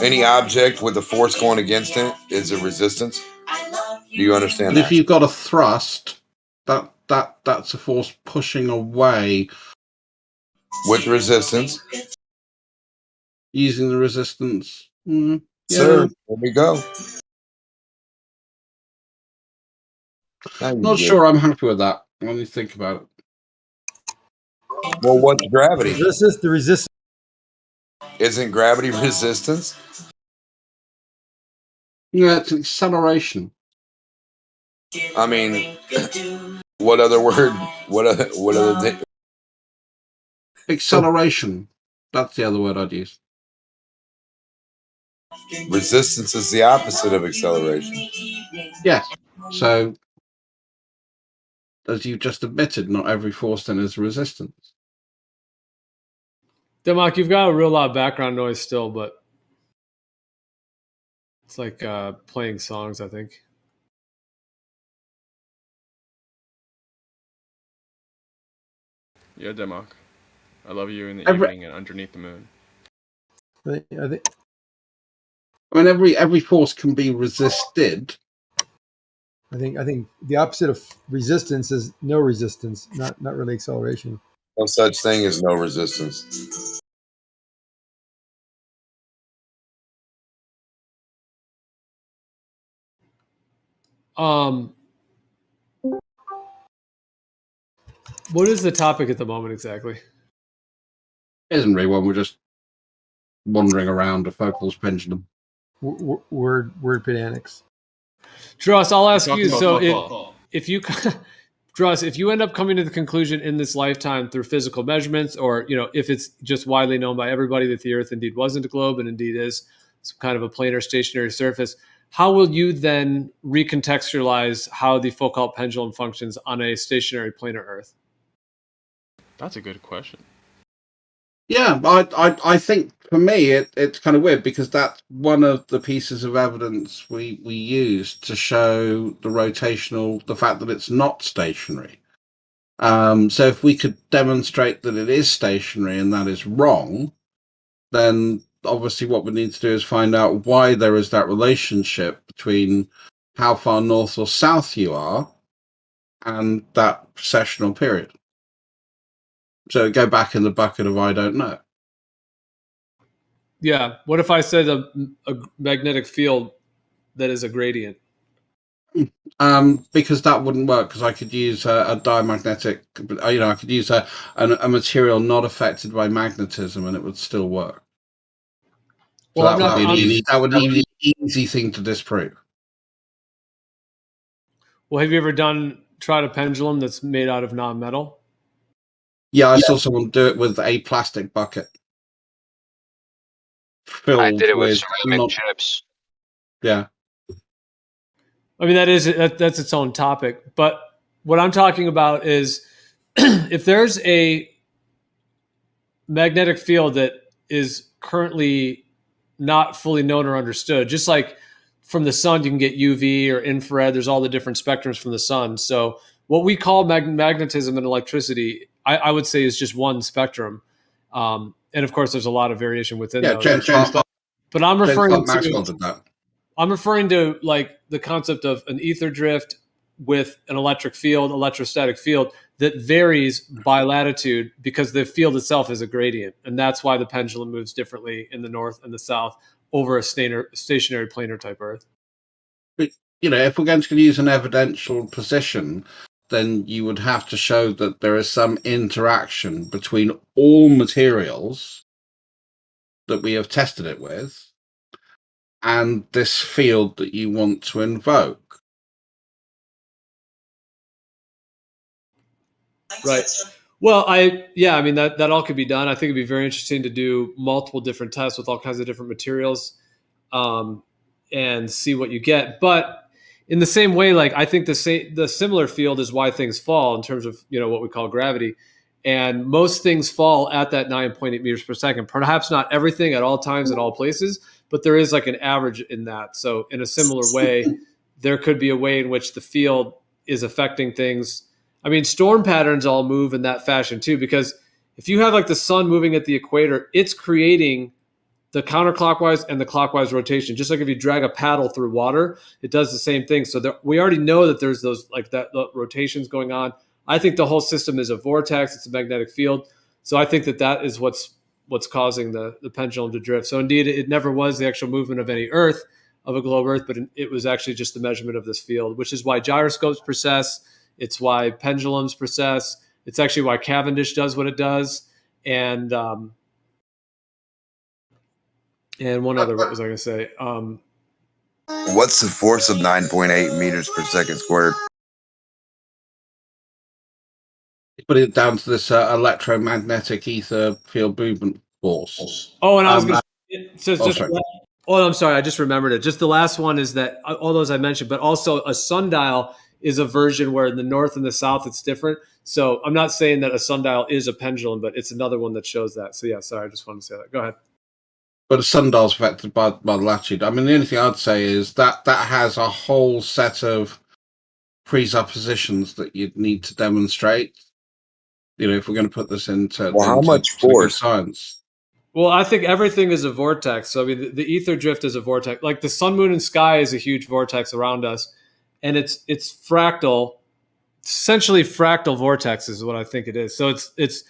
any object with a force going against it is a resistance. Do you understand that? If you've got a thrust, that's a force pushing away. With resistance. Using the resistance. Sir, there we go. Not sure I'm happy with that. When you think about it. Well, what's gravity? This is the resistance. Isn't gravity resistance? Yeah, it's acceleration. I mean, what other word? What other thing? Acceleration. That's the other word I'd use. Resistance is the opposite of acceleration. Yes. So as you just admitted, not every force then is resistance. Democ, you've got a real lot of background noise still, but it's like playing songs, I think. Yeah, Democ. I love you in the evening and underneath the moon. I mean, every force can be resisted. I think the opposite of resistance is no resistance, not really acceleration. No such thing as no resistance. What is the topic at the moment exactly? Isn't really one. We're just wandering around a Foucault's pendulum. Word pedantics. Dross, I'll ask you. So if you Dross, if you end up coming to the conclusion in this lifetime through physical measurements, or if it's just widely known by everybody that the Earth indeed wasn't a globe and indeed is some kind of a planar stationary surface, how will you then recontextualize how the Foucault pendulum functions on a stationary planar Earth? That's a good question. Yeah, I think for me it's kind of weird because that's one of the pieces of evidence we use to show the fact that it's not stationary. So if we could demonstrate that it is stationary and that is wrong, then obviously what we need to do is find out why there is that relationship between how far north or south you are and that precessional period. So go back in the bucket of I don't know. Yeah. What if I said a magnetic field that is a gradient? Because that wouldn't work, because I could use a diamagnetic, I could use a material not affected by magnetism and it would still work. So Well, that would be an easy thing to disprove. Well, have you ever tried a pendulum that's made out of non-metal? Yeah, I saw someone do it with a plastic bucket. I did it with ceramic chips. Yeah. I mean, that's its own topic. But what I'm talking about is if there's a magnetic field that is currently not fully known or understood, just like from the sun, you can get UV or infrared. There's all the different spectrums from the sun. So what we call magnetism and electricity, I would say is just one spectrum. And of course, there's a lot of variation within those. But I'm referring to like the concept of an ether drift with an electrostatic field that varies by latitude because the field itself is a gradient. And that's why the pendulum moves differently in the north and the south over a stationary planar type Earth. But, if we're going to use an evidential position, then you would have to show that there is some interaction between all materials that we have tested it with and this field that you want to invoke. Right. Well, I mean, that all could be done. I think it'd be very interesting to do multiple different tests with all kinds of different materials and see what you get. But in the same way, like I think the similar field is why things fall in terms of, what we call gravity. And most things fall at that 9.8 meters per second. Perhaps not everything at all times at all places, but there is like an average in that. So in a similar way, there could be a way in which the field is affecting things. I mean, storm patterns all move in that fashion too, because if you have like the sun moving at the equator, it's creating the counterclockwise and the clockwise rotation. Just like if you drag a paddle through water, it does the same thing. So we already know that there's those like that rotations going on. I think the whole system is a vortex. It's a magnetic field. So I think that is what's causing the pendulum to drift. So indeed, it never was the actual movement of any Earth, of a globe Earth, but it was actually just the measurement of this field, which is why gyroscopes precess. It's why pendulums precess. It's actually why Cavendish does what it does. And one other, what was I going to say? What's the force of 9.8 meters per second squared? Put it down to this electromagnetic ether field movement force. Oh, and I was going to say, I'm sorry, I just remembered it. Just the last one is that all those I mentioned, but also a sundial is a version where in the north and the south it's different. So I'm not saying that a sundial is a pendulum, but it's another one that shows that. So yeah, sorry, I just wanted to say that. Go ahead. But a sundial's affected by the latitude. I mean, the only thing I'd say is that has a whole set of presuppositions that you'd need to demonstrate. You know, if we're going to put this into, how much force? Science. Well, I think everything is a vortex. So I mean, the ether drift is a vortex. Like the sun, moon, and sky is a huge vortex around us, and it's fractal. Essentially, fractal vortex is what I think it is. So it's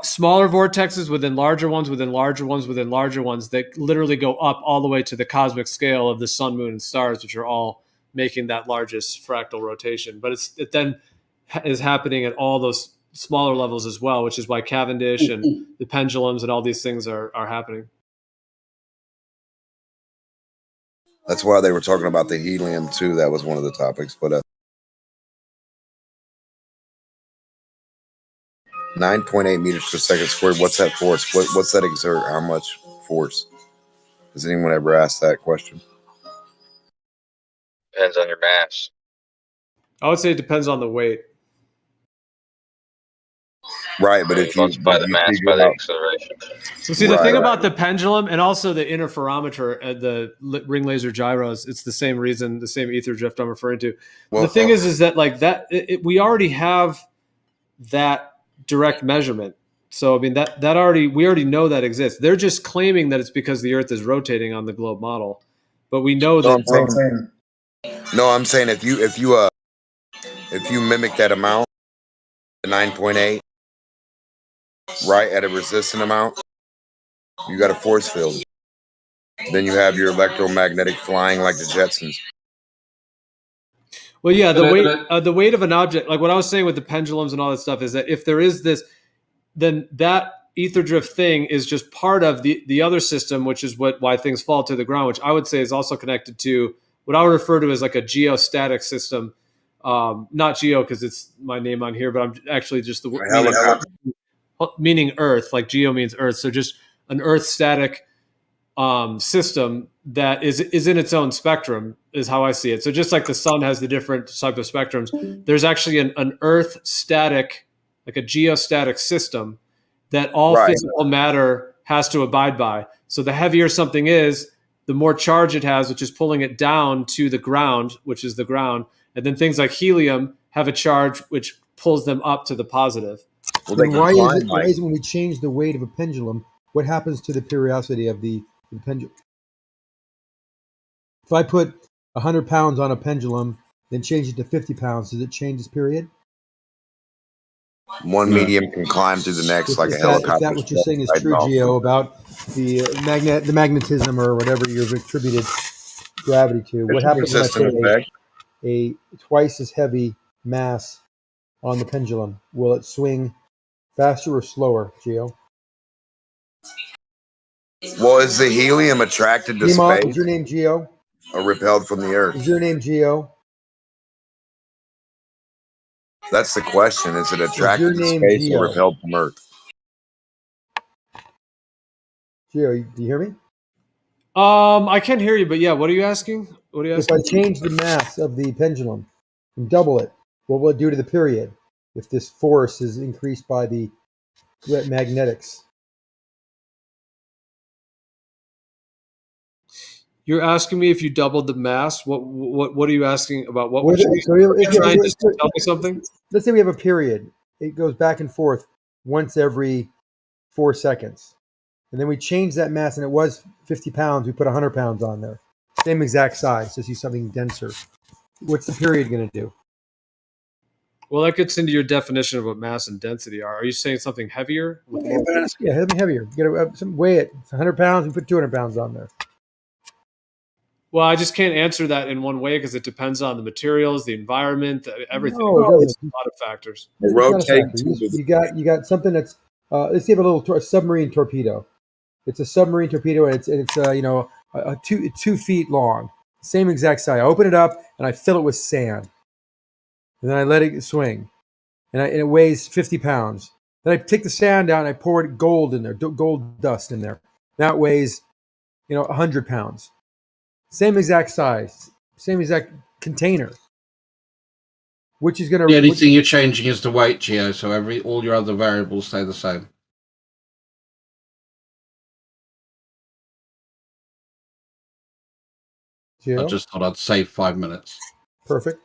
smaller vortexes within larger ones, within larger ones, within larger ones that literally go up all the way to the cosmic scale of the sun, moon, and stars, which are all making that largest fractal rotation. But it then is happening at all those smaller levels as well, which is why Cavendish and the pendulums and all these things are happening. That's why they were talking about the helium too. That was one of the topics. But 9.8 meters per second squared. What's that force? What's that exert? How much force? Has anyone ever asked that question? Depends on your mass. I would say it depends on the weight. Right, but if you multiply the mass by the acceleration. So see, the thing about the pendulum and also the interferometer, the ring laser gyros, it's the same reason, the same ether drift I'm referring to. Well, the thing is that like that, we already have that direct measurement. So I mean we already know that exists. They're just claiming that it's because the Earth is rotating on the globe model, but we know that. I'm saying if you mimic that amount, the 9.8. right at a resistant amount, you got a force field. Then you have your electromagnetic flying like the Jetsons. Well, yeah, the weight of an object, like what I was saying with the pendulums and all that stuff, is that if there is this, then that ether drift thing is just part of the other system, which is why things fall to the ground, which I would say is also connected to what I would refer to as like a geostatic system. Not geo because it's my name on here, but I'm actually just meaning Earth, like geo means Earth. So just an Earth static system that is in its own spectrum is how I see it. So just like the sun has the different type of spectrums, there's actually an Earth static, like a geostatic system that all physical matter has to abide by. So the heavier something is, the more charge it has, which is pulling it down to the ground, which is the ground. And then things like helium have a charge which pulls them up to the positive. Well, why is it when we change the weight of a pendulum, what happens to the periodicity of the pendulum? If I put 100 pounds on a pendulum, then change it to 50 pounds, does it change its period? One medium can climb through the next like a helicopter. Is that what you're saying is true, Geo, about the magnetism or whatever you've attributed gravity to? What happens when I put a twice as heavy mass on the pendulum? Will it swing faster or slower, Geo? Well, is the helium attracted to space? Is your name Geo? Or repelled from the Earth? Is your name Geo? That's the question. Is it attracted to space or repelled from Earth? Geo, do you hear me? I can't hear you, but yeah, what are you asking? What are you asking? If I change the mass of the pendulum and double it, what will it do to the period if this force is increased by the magnetics? You're asking me if you doubled the mass. What are you asking about? What would you trying to tell me something? Let's say we have a period. It goes back and forth once every 4 seconds. And then we change that mass, and it was 50 pounds. We put 100 pounds on there. Same exact size, just use something denser. What's the period going to do? Well, that gets into your definition of what mass and density are. Are you saying something heavier? Yeah, heavier. You got to weigh it. It's 100 pounds. We put 200 pounds on there. Well, I just can't answer that in one way because it depends on the materials, the environment, everything. No, there's a lot of factors. You got something that's let's say a submarine torpedo. It's a submarine torpedo, and it's 2 feet long, same exact size. I open it up and I fill it with sand, and then I let it swing, and it weighs 50 pounds. Then I take the sand out and I pour gold in there, gold dust in there. That weighs 100 pounds. Same exact size, same exact container. which is going to... The only thing you're changing is the weight, Geo, so all your other variables stay the same. Geo? I just thought I'd save 5 minutes. Perfect.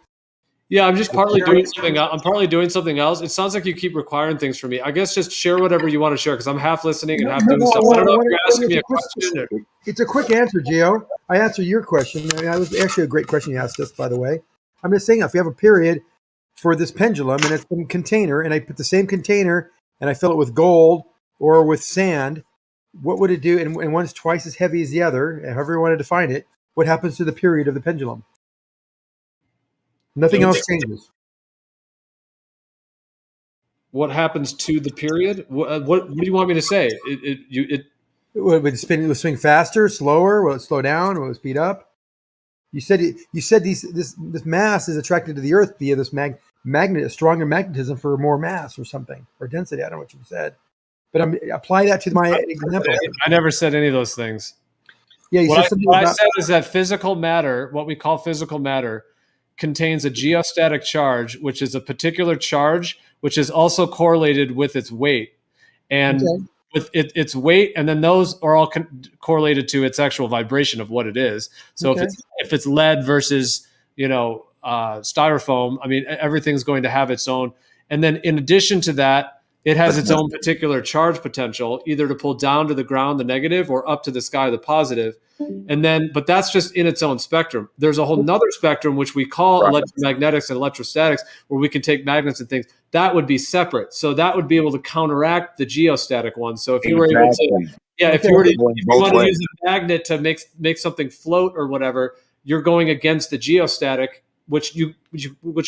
Yeah, I'm just partly doing something else. I'm partly doing something else. It sounds like you keep requiring things from me. I guess just share whatever you want to share because I'm half listening and half doing stuff. I don't know if you're asking me a question. Or... It's a quick answer, Gio. I answer your question. I mean, that was actually a great question you asked us, by the way. I'm just saying, if you have a period for this pendulum and it's in a container, and I put the same container and I fill it with gold or with sand, what would it do? And one's twice as heavy as the other, however you want to define it. What happens to the period of the pendulum? Nothing else changes. What happens to the period? What do you want me to say? Would it spin? It would swing faster, slower? Will it slow down? Will it speed up? You said this mass is attracted to the Earth via this magnet, a stronger magnetism for more mass or something, or density. I don't know what you said, but apply that to my example. I never said any of those things. Yeah, you what said I said is that physical matter, what we call physical matter, contains a geostatic charge, which is a particular charge, which is also correlated with its weight. And with its weight, and then those are all correlated to its actual vibration of what it is. So if it's lead versus, styrofoam, I mean, everything's going to have its own. And then in addition to that, it has its own particular charge potential, either to pull down to the ground, the negative, or up to the sky, the positive. And then, but that's just in its own spectrum. There's a whole nother spectrum, which we call electromagnetics and electrostatics, where we can take magnets and things. That would be separate. So that would be able to counteract the geostatic one. So if you were able to, if you want to use a magnet to make something float or whatever, you're going against the geostatic, which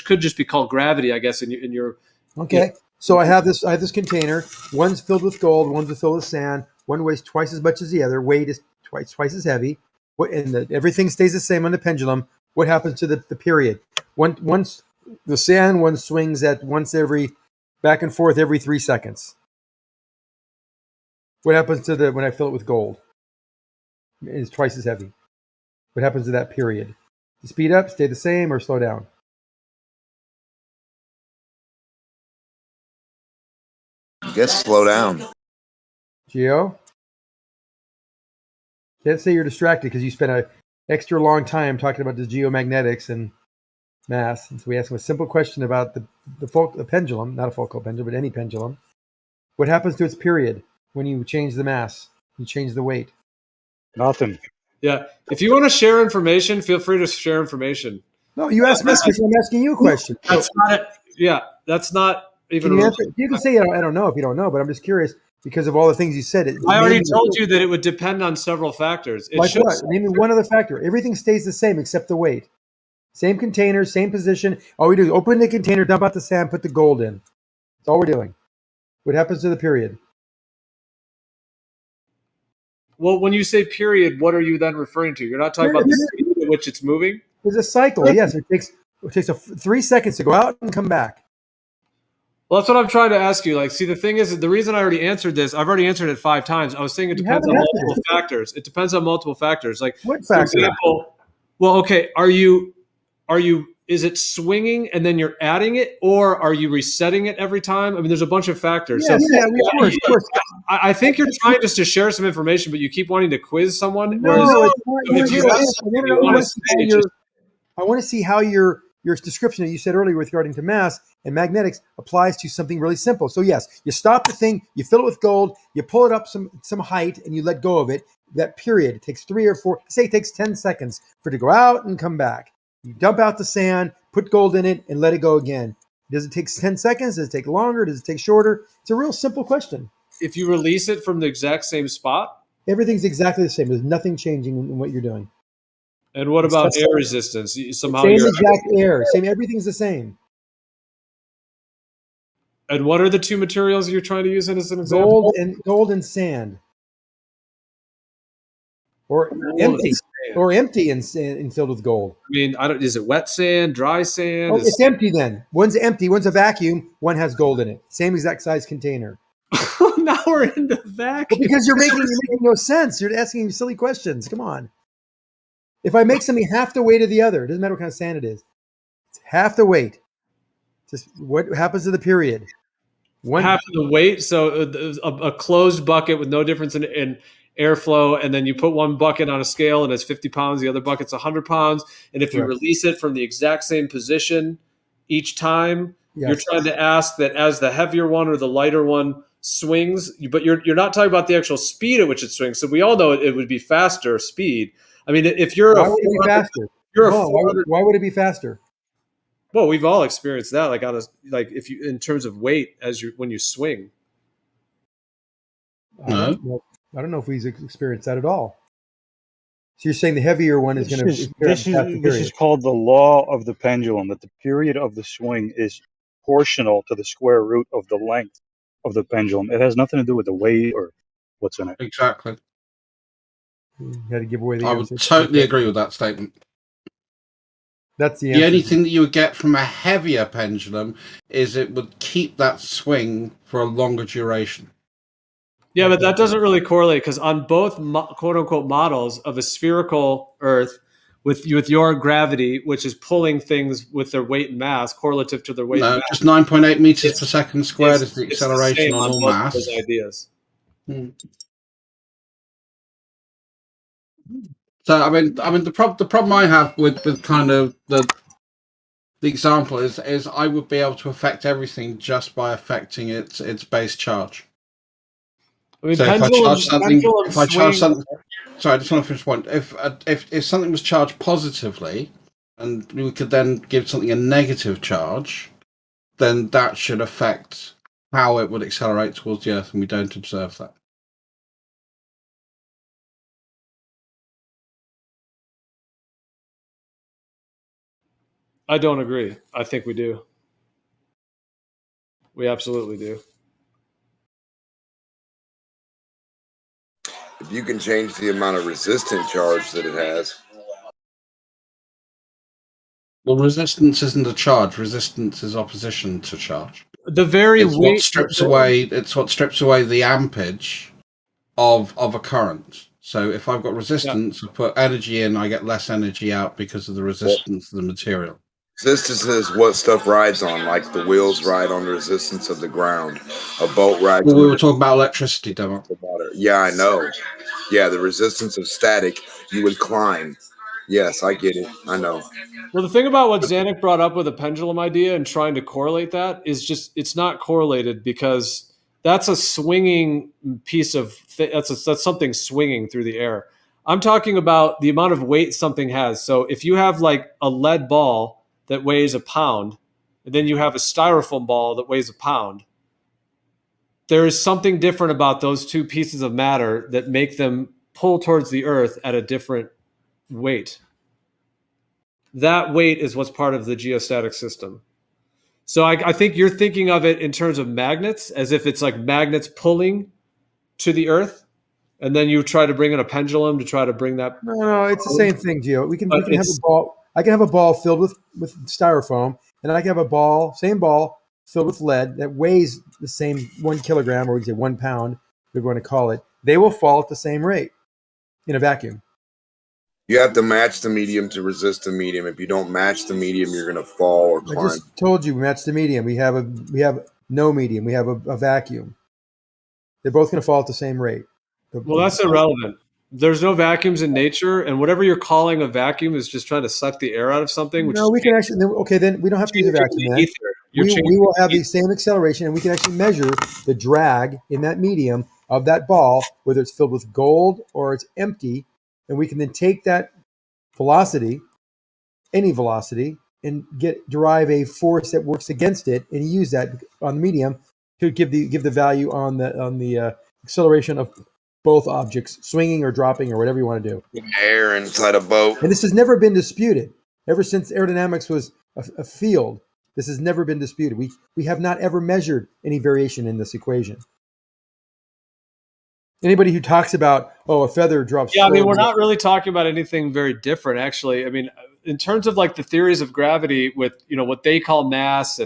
could just be called gravity, I guess, in your. Okay. So I have this container. One's filled with gold. One's filled with sand. One weighs twice as much as the other. Weight is twice as heavy. Everything stays the same on the pendulum. What happens to the period? Once the sand one swings at back and forth every 3 seconds. What happens to when I fill it with gold? It's twice as heavy. What happens to that period? Speed up, stay the same, or slow down? I guess slow down. Gio? Can't say you're distracted because you spent an extra long time talking about the geomagnetics and mass. And so we asked him a simple question about the pendulum, not a focal pendulum, but any pendulum. What happens to its period when you change the mass, you change the weight? Nothing. Yeah. If you want to share information, feel free to share information. No, you asked me a question. I'm asking you a question. That's not it. Yeah, that's not even. You can say I don't know if you don't know, but I'm just curious because of all the things you said. I already told you that it would depend on several factors. Like what? Name me one other factor. Everything stays the same except the weight. Same container, same position. All we do is open the container, dump out the sand, put the gold in. That's all we're doing. What happens to the period? Well, when you say period, what are you then referring to? You're not talking about the speed at which it's moving? There's a cycle. Yes, it takes 3 seconds to go out and come back. Well, that's what I'm trying to ask you. Like, see, the thing is, the reason I already answered this, I've already answered it 5 times. I was saying it depends on multiple factors. It depends on multiple factors. Like, what factor? For example, is it swinging and then you're adding it, or are you resetting it every time? I mean, there's a bunch of factors. Yeah, of course. I think you're trying just to share some information, but you keep wanting to quiz someone. No, I want to see how your description that you said earlier regarding to mass and magnetics applies to something really simple. So yes, you stop the thing, you fill it with gold, you pull it up some height, and you let go of it. That period, it takes 3 or 4, say it takes 10 seconds for it to go out and come back. You dump out the sand, put gold in it, and let it go again. Does it take 10 seconds? Does it take longer? Does it take shorter? It's a real simple question. If you release it from the exact same spot? Everything's exactly the same. There's nothing changing in what you're doing. And what about air resistance? Somehow same exact air. Everything's the same. And what are the 2 materials you're trying to use as an example? Gold and sand. Or empty and filled with gold. I mean, is it wet sand, dry sand? It's empty then. One's empty, one's a vacuum, one has gold in it. Same exact size container. Now we're in the vacuum. Well, because you're making no sense. You're asking silly questions. Come on. If I make something half the weight of the other, it doesn't matter what kind of sand it is. It's half the weight. Just what happens to the period? Half of the weight, so a closed bucket with no difference in airflow, and then you put one bucket on a scale and it's 50 pounds, the other bucket's 100 pounds, and if you Correct. release it from the exact same position each time, Yes. you're trying to ask that as the heavier one or the lighter one swings, but you're not talking about the actual speed at which it swings. So we all know it would be faster speed. I mean, if you're why would it be faster? You're No, why would it be faster? Well, we've all experienced that, like if you in terms of weight when you swing. I don't know if we've experienced that at all. So you're saying the heavier one is going to This is called the law of the pendulum, that the period of the swing is proportional to the square root of the length of the pendulum. It has nothing to do with the weight or what's in it. Exactly. You had to give away the I answer. would totally agree with that statement. That's the The answer. only thing that you would get from a heavier pendulum is it would keep that swing for a longer duration. Yeah, but that doesn't really correlate because on both quote unquote models of a spherical Earth with your gravity, which is pulling things with their weight and mass, correlative to their weight and No, mass. just 9.8 meters per second squared is the It's acceleration same on all both of mass. those ideas. So I mean, the problem I have with kind of the example is I would be able to affect everything just by affecting its base charge. I mean, So if I charge something, sorry, I just want to finish one. If something was charged positively, and we could then give something a negative charge, then that should affect how it would accelerate towards the Earth, and we don't observe that. I don't agree. I think we do. We absolutely do. If you can change the amount of resistant charge that it has. Well, resistance isn't a charge. Resistance is opposition to charge. The very it's what strips away. It's what strips away the ampage of a current. So if I've got resistance, I put energy in, I get less energy out because of the resistance of the material. Resistance is what stuff rides on, like the wheels ride on the resistance of the ground. A boat rides Well, on we were talking about electricity, demo. Yeah, I know. Yeah, the resistance of static, you would climb. Yes, I get it. I know. Well, the thing about what Zanuck brought up with the pendulum idea and trying to correlate that is just it's not correlated because that's a swinging piece of that's something swinging through the air. I'm talking about the amount of weight something has. So if you have like a lead ball that weighs a pound, and then you have a styrofoam ball that weighs a pound, there is something different about those two pieces of matter that make them pull towards the Earth at a different weight. That weight is what's part of the geostatic system. So I think you're thinking of it in terms of magnets, as if it's like magnets pulling to the Earth, and then you try to bring in a pendulum to try to bring that. No, it's the same thing, Gio. We can have a ball. I can have a ball filled with styrofoam, and I can have a same ball filled with lead that weighs the same 1 kilogram, or we can say 1 pound, we're going to call it. They will fall at the same rate in a vacuum. You have to match the medium to resist the medium. If you don't match the medium, you're going to fall or climb. I just told you, match the medium. We have no medium. We have a vacuum. They're both going to fall at the same rate. Well, that's irrelevant. There's no vacuums in nature, and whatever you're calling a vacuum is just trying to suck the air out of something. We can actually. Okay, then we don't have to use a vacuum. Then we will have the same acceleration, and we can actually measure the drag in that medium of that ball, whether it's filled with gold or it's empty, and we can then take that velocity, any velocity, and derive a force that works against it, and use that on the medium to give the value on the acceleration of both objects, swinging or dropping or whatever you want to do. Air inside a boat. And this has never been disputed. Ever since aerodynamics was a field, this has never been disputed. We have not ever measured any variation in this equation. Anybody who talks about, a feather drops. Yeah, I mean, we're not really talking about anything very different, actually. I mean, in terms of like the theories of gravity with, what they call mass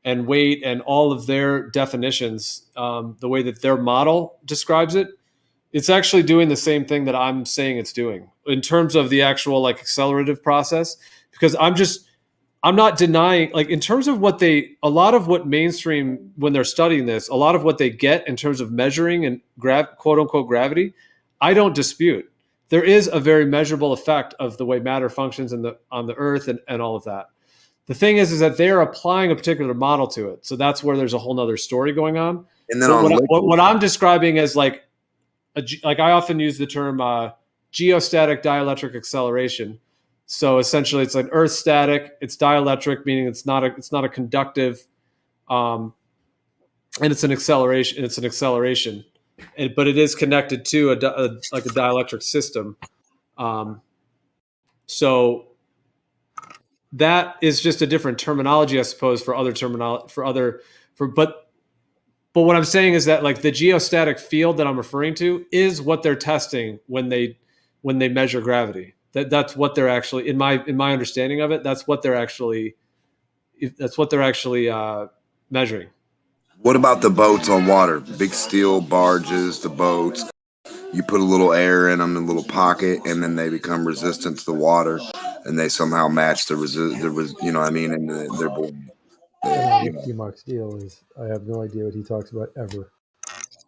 and weight and all of their definitions, the way that their model describes it, it's actually doing the same thing that I'm saying it's doing in terms of the actual like accelerative process, because I'm not denying, like, in terms of a lot of what mainstream, when they're studying this, a lot of what they get in terms of measuring and quote unquote gravity, I don't dispute. There is a very measurable effect of the way matter functions on the Earth and all of that. The thing is that they're applying a particular model to it. So that's where there's a whole nother story going on. And then But on what I'm describing as like I often use the term geostatic dielectric acceleration. So essentially, it's like Earth static. It's dielectric, meaning it's not a conductive, and it's an acceleration. It's an acceleration, but it is connected to a dielectric system. So that is just a different terminology, I suppose, for other terminology but what I'm saying is that like the geostatic field that I'm referring to is what they're testing when they measure gravity. That's what they're actually, in my understanding of it, that's what they're actually measuring. What about the boats on water? Big steel barges, the boats. You put a little air in them, a little pocket, and then they become resistant to the water, and they somehow match the you know what I mean? And they're born. D-Mark Steele is, I have no idea what he talks about ever.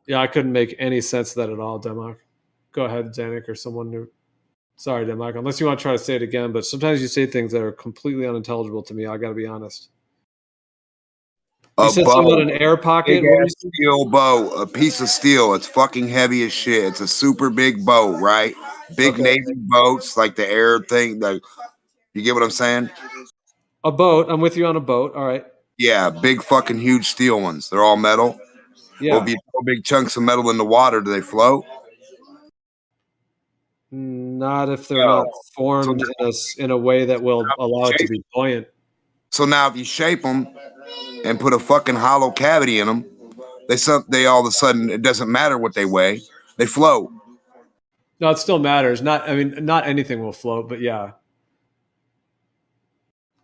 Yeah, I couldn't make any sense of that at all, Demark. Go ahead, Zanuck, or someone new. Sorry, Demark, unless you want to try to say it again, but sometimes you say things that are completely unintelligible to me. I got to be honest. You said something about an air pocket? Big ass steel boat, a piece of steel. It's fucking heavy as shit. It's a super big boat, right? Big Navy boats, like the air thing. Like, you get what I'm saying? A boat. I'm with you on a boat. All right. Yeah, big fucking huge steel ones. They're all metal. Yeah. Well, if you throw big chunks of metal in the water, do they float? Not if they're not formed in a way that will allow it to be buoyant. So now if you shape them and put a fucking hollow cavity in them, they all of a sudden, it doesn't matter what they weigh, they float. No, it still matters. Not anything will float, but yeah.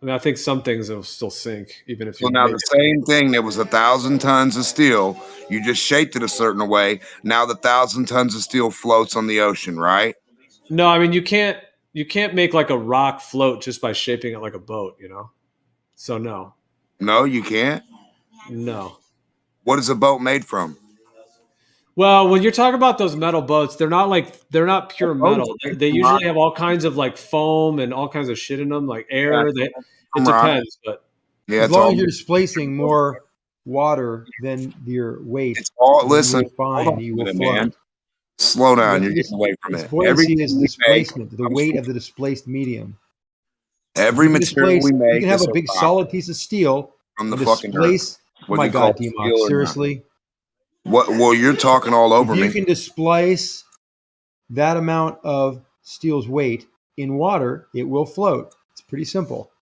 I mean, I think some things will still sink, even if you. So now the same thing that was 1,000 tons of steel, you just shaped it a certain way. Now the 1,000 tons of steel floats on the ocean, right? No, I mean you can't make like a rock float just by shaping it like a boat, you know. So no. No, you can't. No. What is a boat made from? Well, when you're talking about those metal boats, they're not pure metal. They usually have all kinds of like foam and all kinds of shit in them, like air. It depends, but yeah, as long as you're displacing more water than your weight, it's all listen. Fine, you will float. Man. Slow down. You're getting away from it. Buoyancy is displacement, the weight of the displaced medium. Every material we make, you can have a big solid piece of steel from the fucking earth. Oh my God, D-Mock, seriously. What? Well, you're talking all over me. If you can displace that amount of steel's weight in water, it will float. It's pretty simple.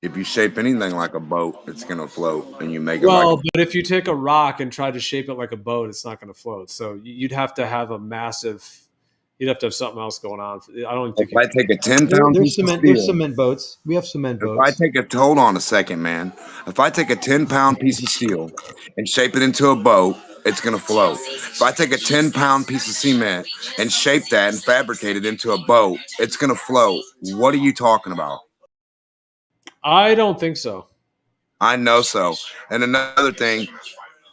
If you shape anything like a boat, it's going to float, and you make it but if you take a rock and try to shape it like a boat, it's not going to float. So you'd have to have you'd have to have something else going on. I don't think. If I take a 10-pound piece of steel, there's cement boats. We have cement boats. Hold on a second, man. If I take a 10-pound piece of steel and shape it into a boat, it's going to float. If I take a 10-pound piece of cement and shape that and fabricate it into a boat, it's going to float. What are you talking about? I don't think so. I know so. And another thing,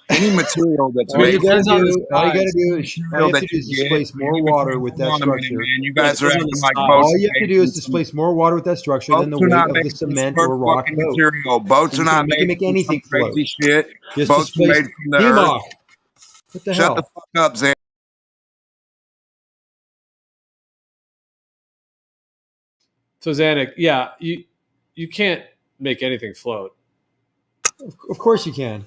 any material that's all you made, got to do is displace more water with that structure. You guys are acting like all you have to do is displace more water with that structure than the weight of the cement or rock boat. Material. Boats are not made make anything float. Crazy shit. Just Boats are made from the earth. What the Shut hell? the fuck up, Zan. So Zanuck, yeah, you can't make anything float. Of course you can.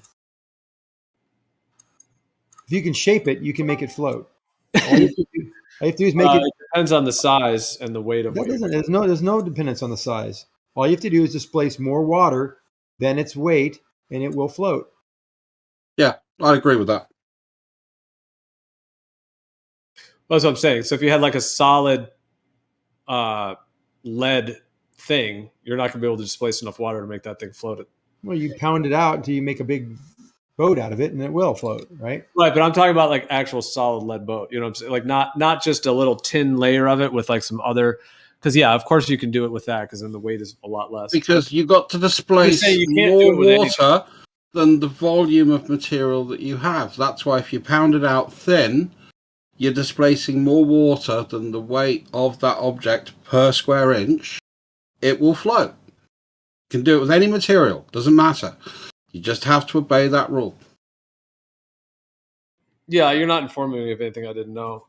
If you can shape it, you can make it float. All you have to do is make it. It depends on the size and the weight of it. There's no dependence on the size. All you have to do is displace more water than its weight, and it will float. Yeah, I agree with that. That's what I'm saying. So if you had like a solid lead thing, you're not going to be able to displace enough water to make that thing float. Well, you pound it out until you make a big boat out of it, and it will float, right? Right, but I'm talking about like actual solid lead boat. You know what I'm saying? Like not just a little tin layer of it with like some other Because yeah, of course you can do it with that because then the weight is a lot less. Because you've got to displace more water than the volume of material that you have. That's why if you pound it out thin, you're displacing more water than the weight of that object per square inch. It will float. You can do it with any material. Doesn't matter. You just have to obey that rule. Yeah, you're not informing me of anything I didn't know.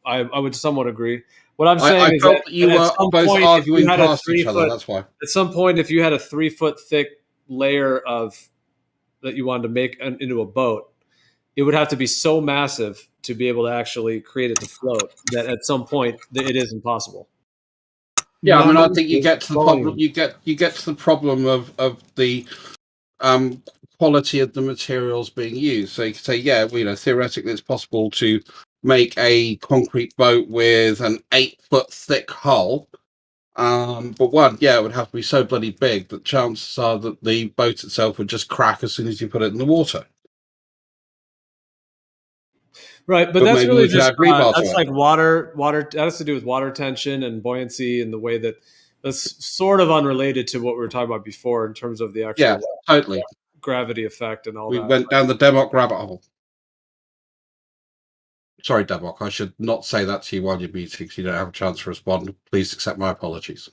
I would somewhat agree. What I'm saying is that you were both arguing past each other. That's why. At some point, if you had a 3 foot thick layer that you wanted to make into a boat, it would have to be so massive to be able to actually create it to float that at some point it is impossible. Yeah, I mean, I think you get to the problem. You get to the problem of the quality of the materials being used. So you could say, yeah, theoretically, it's possible to make a concrete boat with an 8 foot thick hull. But it would have to be so bloody big that chances are that the boat itself would just crack as soon as you put it in the water. Right, but that's really just that's like water. That has to do with water tension and buoyancy and the way that's sort of unrelated to what we were talking about before in terms of the actual totally gravity effect and all that. We went down the Demok rabbit hole. Sorry, Demok, I should not say that to you while you're meeting because you don't have a chance to respond. Please accept my apologies.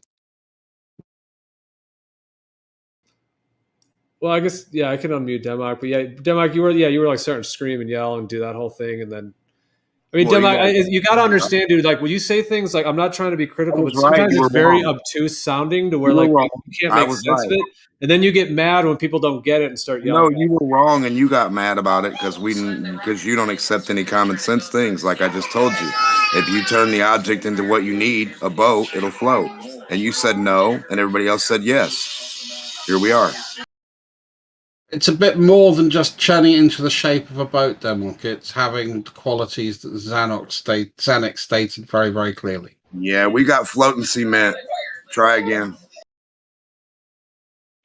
Well, I guess I can unmute Demok, but Demok, you were like starting to scream and yell and do that whole thing, and then Demok, you got to understand, dude. Like when you say things like, I'm not trying to be critical, but sometimes it's very obtuse sounding to where like you can't make sense of it, and then you get mad when people don't get it and start yelling. No, you were wrong, and you got mad about it because you don't accept any common sense things. Like I just told you, if you turn the object into what you need, a boat, it'll float. And you said no, and everybody else said yes. Here we are. It's a bit more than just churning it into the shape of a boat, Demok. It's having the qualities that Zanuck stated very, very clearly. Yeah, we got floating cement. Try again.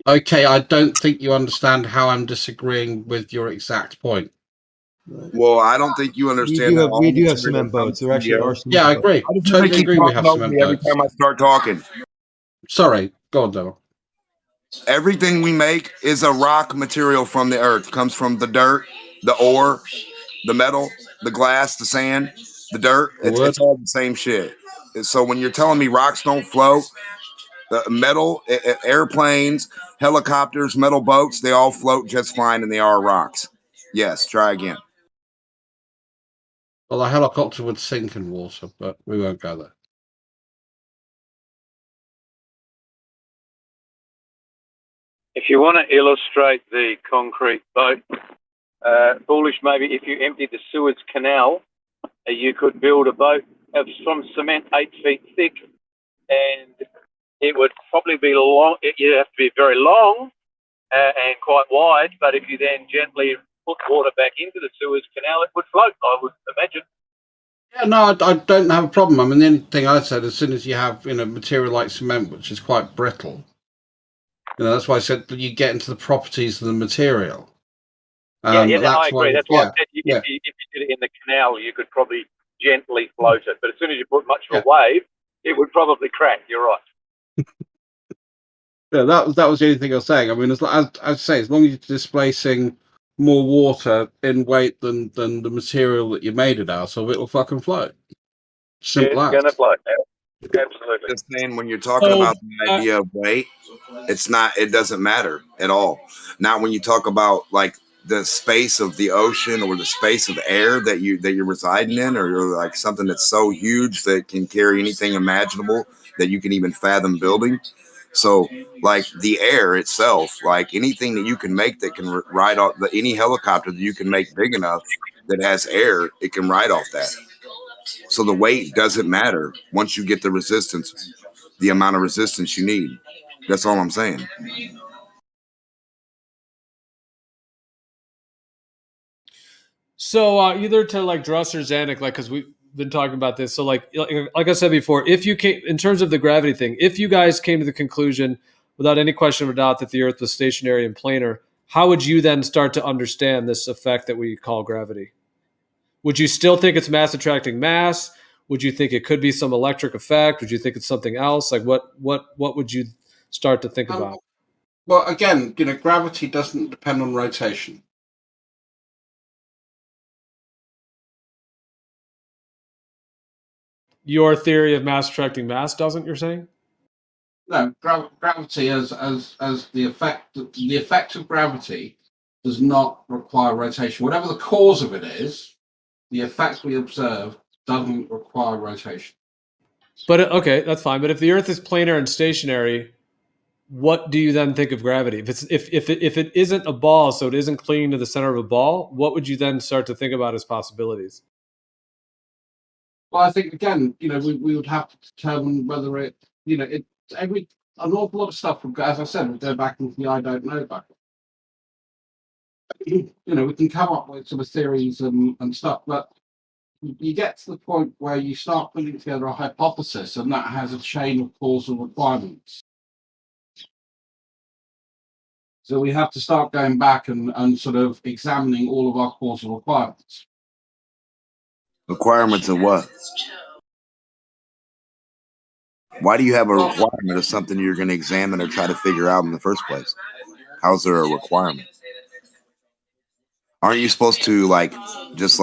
Okay, I don't think you understand how I'm disagreeing with your exact point. Well, I don't think you understand. We do have cement boats. There actually are cement boats. I agree. Totally agree we have cement boats. Every time I start talking. Sorry, go on, Demok. Everything we make is a rock material from the earth. Comes from the dirt, the ore, the metal, the glass, the sand, the dirt. It's all the same shit. So when you're telling me rocks don't float, the metal, airplanes, helicopters, metal boats, they all float just fine and they are rocks. Yes, try again. Well, a helicopter would sink in water, but we won't go there. If you want to illustrate the concrete boat, foolish maybe if you emptied the Suez Canal, you could build a boat from cement 8 feet thick, and it would probably be long. You'd have to be very long and quite wide, but if you then gently put water back into the Suez Canal, it would float, I would imagine. Yeah, no, I don't have a problem. I mean, the only thing I said, as soon as you have material like cement, which is quite brittle, that's why I said that you get into the properties of the material. I agree. That's why I said if you did it in the canal, you could probably gently float it. But as soon as you put much of a wave, it would probably crack. You're right. Yeah, that was the only thing I was saying. I mean, as I say, as long as you're displacing more water in weight than the material that you made it out of, it will fucking float. Simple as. It's going to float. Absolutely. Just saying, when you're talking about the idea of weight, it doesn't matter at all. Not when you talk about like the space of the ocean or the space of air that you're residing in, or you're like something that's so huge that can carry anything imaginable that you can even fathom building. So like the air itself, like anything that you can make that can ride off any helicopter that you can make big enough that has air, it can ride off that. So the weight doesn't matter once you get the resistance, the amount of resistance you need. That's all I'm saying. So either to like Druss or Zanuck, like, because we've been talking about this. So like I said before, if you came, in terms of the gravity thing, if you guys came to the conclusion without any question of a doubt that the Earth was stationary and planar, how would you then start to understand this effect that we call gravity? Would you still think it's mass attracting mass? would you think it could be some electric effect? Would you think it's something else? Like what would you start to think about? Well, again, gravity doesn't depend on rotation. Your theory of mass attracting mass doesn't, you're saying? No, gravity as the effect of gravity does not require rotation. Whatever the cause of it is, the effect we observe doesn't require rotation. But okay, that's fine. But if the Earth is planar and stationary, what do you then think of gravity? If it isn't a ball, so it isn't clinging to the center of a ball, what would you then start to think about as possibilities? Well, I think again, we would have to determine whether an awful lot of stuff would go, as I said, would go back into the I don't know bucket. We can come up with some theories and stuff, but you get to the point where you start putting together a hypothesis, and that has a chain of causal requirements. So we have to start going back and sort of examining all of our causal requirements. Requirements of what? Why do you have a requirement of something you're going to examine or try to figure out in the first place? How's there a requirement? Aren't you supposed to just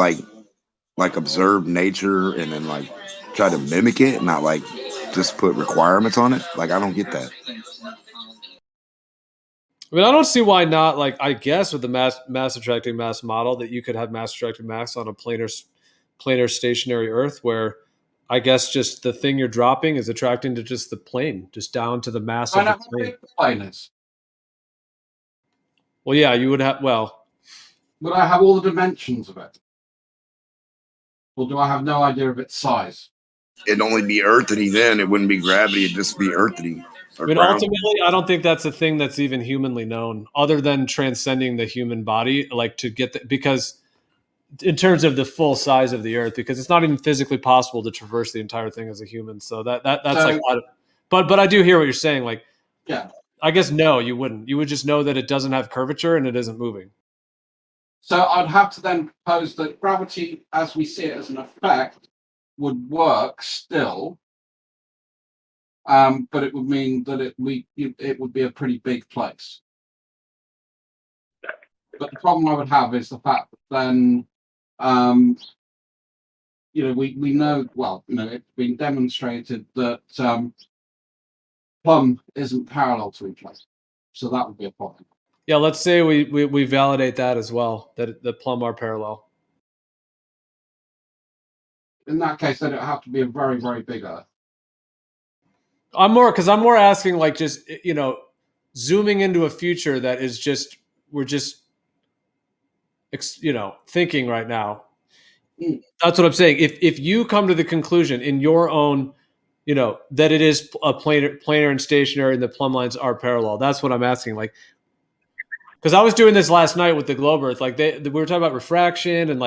observe nature and then try to mimic it, not just put requirements on it? I don't get that. I mean, I don't see why not. I guess with the mass attracting mass model, that you could have mass attracting mass on a planar stationary Earth, where I guess just the thing you're dropping is attracting to just the plane, just down to the mass of the plane. How big the plane is? Well, yeah, you would have. Well, would I have all the dimensions of it, or do I have no idea of its size? It'd only be earthity then. It wouldn't be gravity. It'd just be earthity. I mean, ultimately, I don't think that's a thing that's even humanly known, other than transcending the human body, to get because in terms of the full size of the Earth, because it's not even physically possible to traverse the entire thing as a human. So that's but I do hear what you're saying. Yeah, I guess no, you wouldn't. You would just know that it doesn't have curvature and it isn't moving. So I'd have to then propose that gravity, as we see it as an effect, would work still. But it would mean that it would be a pretty big place. But the problem I would have is the fact that then, we know, it's been demonstrated that plumb isn't parallel to each other, so that would be a problem. Yeah, let's say we validate that as well, that the plumb are parallel. In that case, then it would have to be a very, very big Earth. I'm more asking just zooming into a future that is we're thinking right now. That's what I'm saying. If you come to the conclusion in your own that it is a planar and stationary and the plumb lines are parallel, that's what I'm asking. Because I was doing this last night with the globe Earth, we were talking about refraction and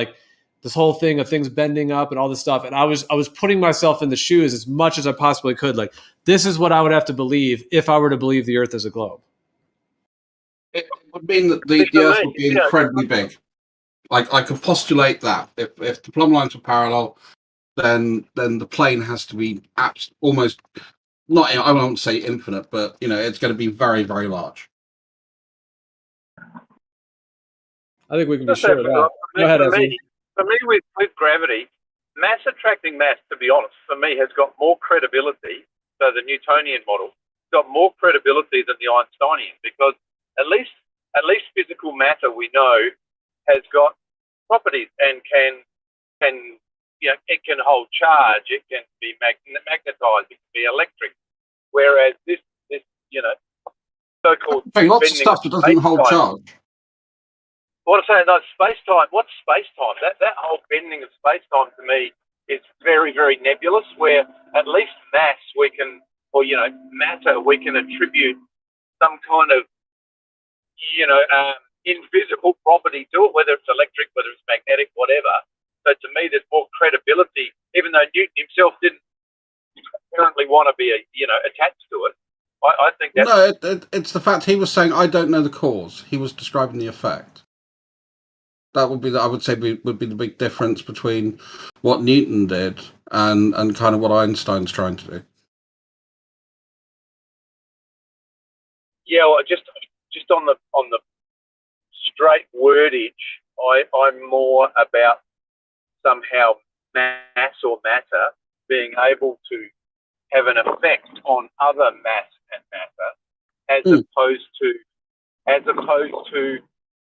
this whole thing of things bending up and all this stuff. And I was putting myself in the shoes as much as I possibly could. This is what I would have to believe if I were to believe the Earth is a globe. It would mean that the Earth would be incredibly big. I could postulate that if the plumb lines were parallel, then the plane has to be almost not. I won't say infinite, but it's going to be very, very large. I think we can be sure of that. Go ahead, for me, with gravity, mass attracting mass, to be honest, for me has got more credibility. So the Newtonian model got more credibility than the Einsteinian, because at least physical matter we know has got properties and can it can hold charge, it can be magnetized, it can be electric. Whereas this so-called lots of stuff that doesn't hold charge. What I'm saying, no, space-time. What's space-time? That whole bending of space-time to me is very, very nebulous. Where at least mass we can, matter we can attribute some kind of, invisible property to it, whether it's electric, whether it's magnetic, whatever. So to me, there's more credibility, even though Newton himself didn't apparently want to be, attached to it. I think that's... No, it's the fact he was saying, I don't know the cause. He was describing the effect. That would be, I would say, would be the big difference between what Newton did and kind of what Einstein's trying to do. Yeah, well, just on the straight wordage, I'm more about somehow mass or matter being able to have an effect on other mass and matter, as opposed to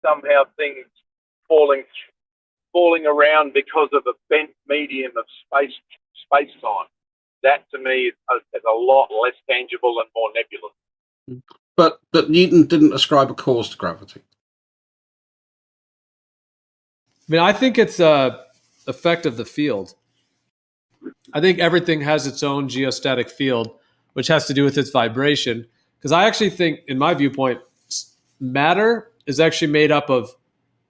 somehow things falling around because of a bent medium of space time. That to me is a lot less tangible and more nebulous. But Newton didn't ascribe a cause to gravity. I mean, I think it's a effect of the field. I think everything has its own geostatic field, which has to do with its vibration. Because I actually think, in my viewpoint, matter is actually made up of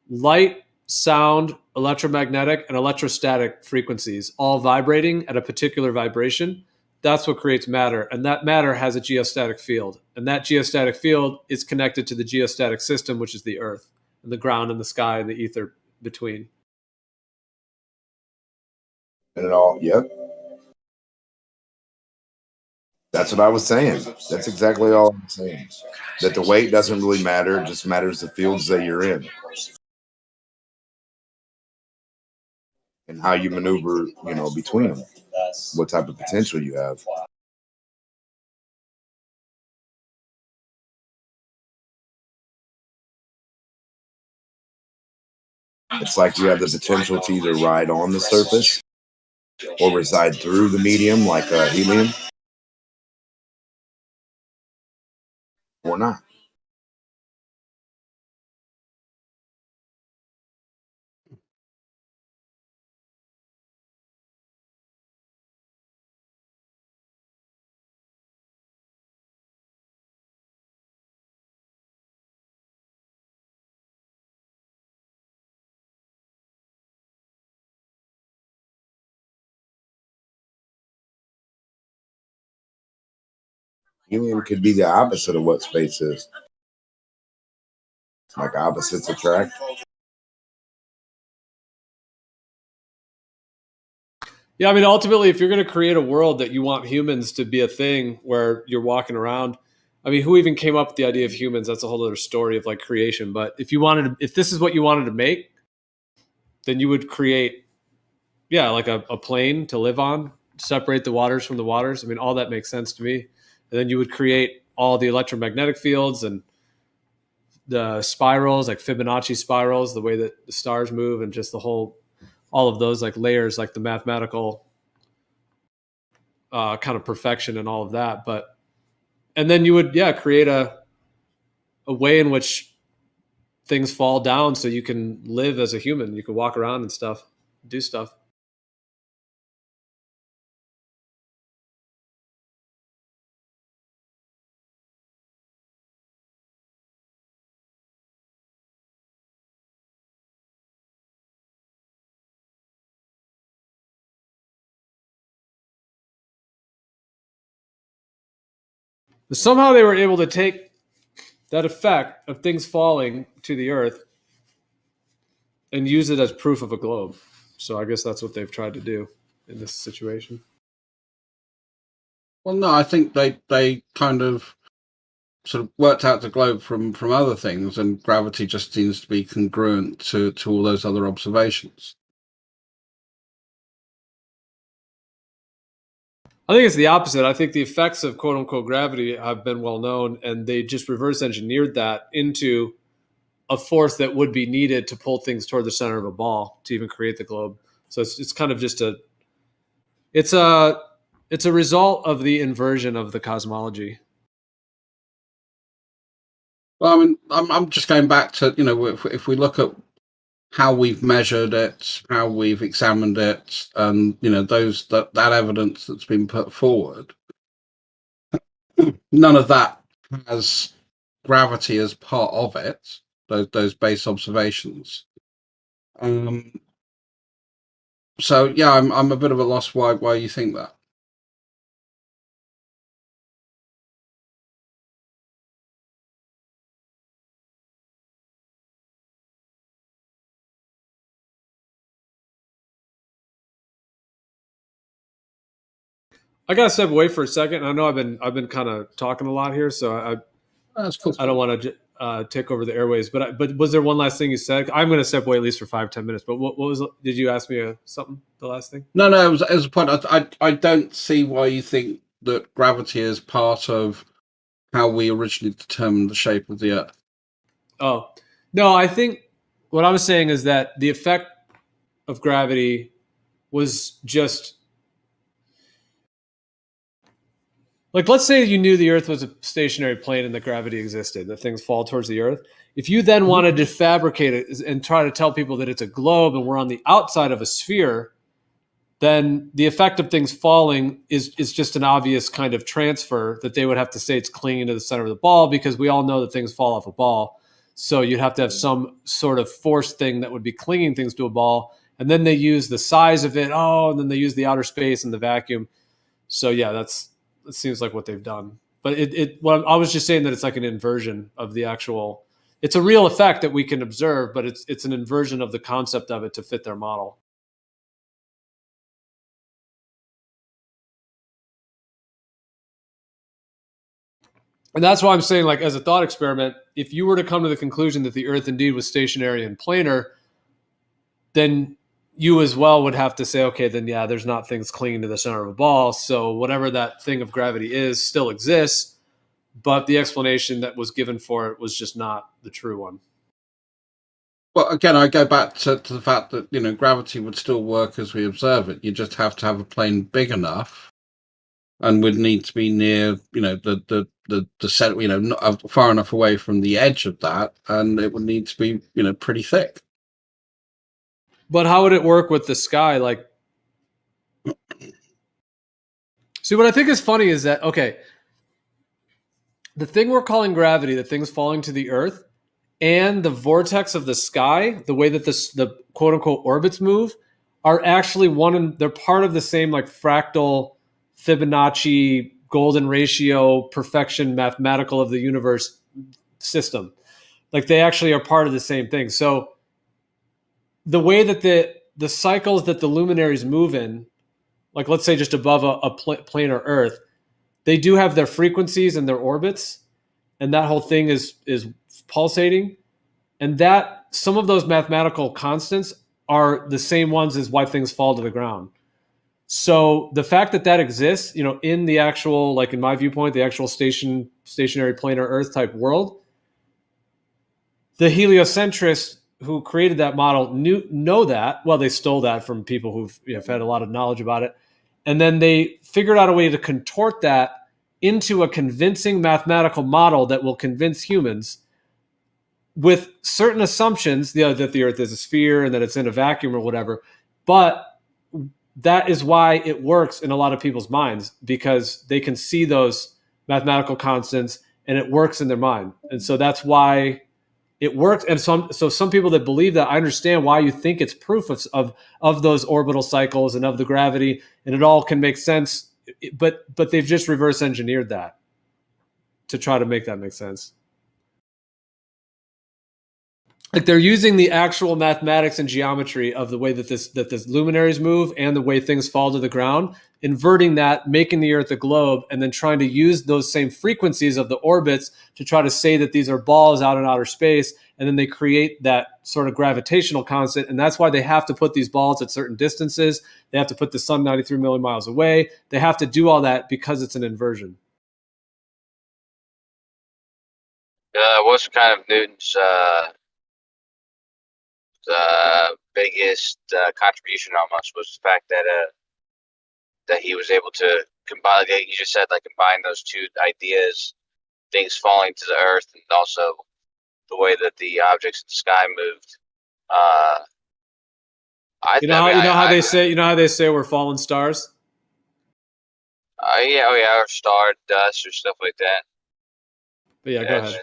light, sound, electromagnetic, and electrostatic frequencies, all vibrating at a particular vibration. That's what creates matter. And that matter has a geostatic field. And that geostatic field is connected to the geostatic system, which is the earth, and the ground, and the sky, and the ether between. And it all, yep. That's what I was saying. That's exactly all I'm saying. That the weight doesn't really matter. It just matters the fields that you're in. And how you maneuver, between them. What type of potential you have. It's like you have the potential to either ride on the surface or reside through the medium, like helium, or not. Helium could be the opposite of what space is. Like opposites attract. Yeah, I mean, ultimately, if you're going to create a world that you want humans to be a thing where you're walking around, I mean, who even came up with the idea of humans? That's a whole other story of like creation. But if this is what you wanted to make, then you would create, like a plane to live on, separate the waters from the waters. I mean, all that makes sense to me. And then you would create all the electromagnetic fields and the spirals, like Fibonacci spirals, the way that the stars move, and just all of those like layers, like the mathematical kind of perfection and all of that. And then you would, create a way in which things fall down so you can live as a human. You can walk around and stuff, do stuff. But somehow they were able to take that effect of things falling to the earth and use it as proof of a globe. So I guess that's what they've tried to do in this situation. Well, no, I think they kind of sort of worked out the globe from other things, and gravity just seems to be congruent to all those other observations. I think it's the opposite. I think the effects of quote unquote gravity have been well known, and they just reverse engineered that into a force that would be needed to pull things toward the center of a ball to even create the globe. So it's kind of just it's a result of the inversion of the cosmology. Well, I mean, I'm just going back to, if we look at how we've measured it, how we've examined it, and that evidence that's been put forward, none of that has gravity as part of it. Those base observations. So yeah, I'm a bit of a loss why you think that. I gotta step away for a second. I know I've been kind of talking a lot here, so That's cool. I don't want to take over the airways. But was there one last thing you said? I'm going to step away at least for 5-10 minutes. But what was? Did you ask me something? The last thing? No, it was a point. I don't see why you think that gravity is part of how we originally determined the shape of the Earth. Oh, no, I think what I was saying is that the effect of gravity was just like, let's say you knew the Earth was a stationary plane and that gravity existed, that things fall towards the Earth. If you then wanted to fabricate it and try to tell people that it's a globe and we're on the outside of a sphere, then the effect of things falling is just an obvious kind of transfer that they would have to say it's clinging to the center of the ball, because we all know that things fall off a ball. So you'd have to have some sort of force thing that would be clinging things to a ball. And then they use the size of it. And then they use the outer space and the vacuum. So yeah, it seems like what they've done. But I was just saying that it's like an inversion of the actual, it's a real effect that we can observe, but it's an inversion of the concept of it to fit their model. And that's why I'm saying, like, as a thought experiment, if you were to come to the conclusion that the Earth indeed was stationary and planar, then you as well would have to say, okay, then yeah, there's not things clinging to the center of a ball. So whatever that thing of gravity is still exists, but the explanation that was given for it was just not the true one. Well, again, I go back to the fact that, gravity would still work as we observe it. You just have to have a plane big enough and would need to be near, the center, not far enough away from the edge of that, and it would need to be, pretty thick. But how would it work with the sky? Like, see, what I think is funny is that, okay, the thing we're calling gravity, the things falling to the Earth, and the vortex of the sky, the way that the quote unquote orbits move, are actually they're part of the same, like, fractal Fibonacci golden ratio perfection mathematical of the universe system. Like, they actually are part of the same thing. So the way that the cycles that the luminaries move in, like, let's say just above a planar Earth, they do have their frequencies and their orbits, and that whole thing is pulsating. And that some of those mathematical constants are the same ones as why things fall to the ground. So the fact that exists, in the actual, like, in my viewpoint, the actual stationary planar Earth type world, the heliocentrists who created that model know that. Well, they stole that from people who've had a lot of knowledge about it. And then they figured out a way to contort that into a convincing mathematical model that will convince humans with certain assumptions, that the Earth is a sphere and that it's in a vacuum or whatever. But that is why it works in a lot of people's minds, because they can see those mathematical constants and it works in their mind. And so that's why it works. And so some people that believe that, I understand why you think it's proof of those orbital cycles and of the gravity, and it all can make sense. But they've just reverse engineered that to try to make that make sense. Like, they're using the actual mathematics and geometry of the way that this luminaries move and the way things fall to the ground, inverting that, making the Earth a globe, and then trying to use those same frequencies of the orbits to try to say that these are balls out in outer space. And then they create that sort of gravitational constant. And that's why they have to put these balls at certain distances. They have to put the sun 93 million miles away. They have to do all that because it's an inversion. What's kind of Newton's biggest contribution almost was the fact that he was able to combine, like you just said, like, combine those two ideas, things falling to the Earth, and also the way that the objects in the sky moved. You know how they say we're fallen stars? Or star dust or stuff like that. But yeah, go ahead.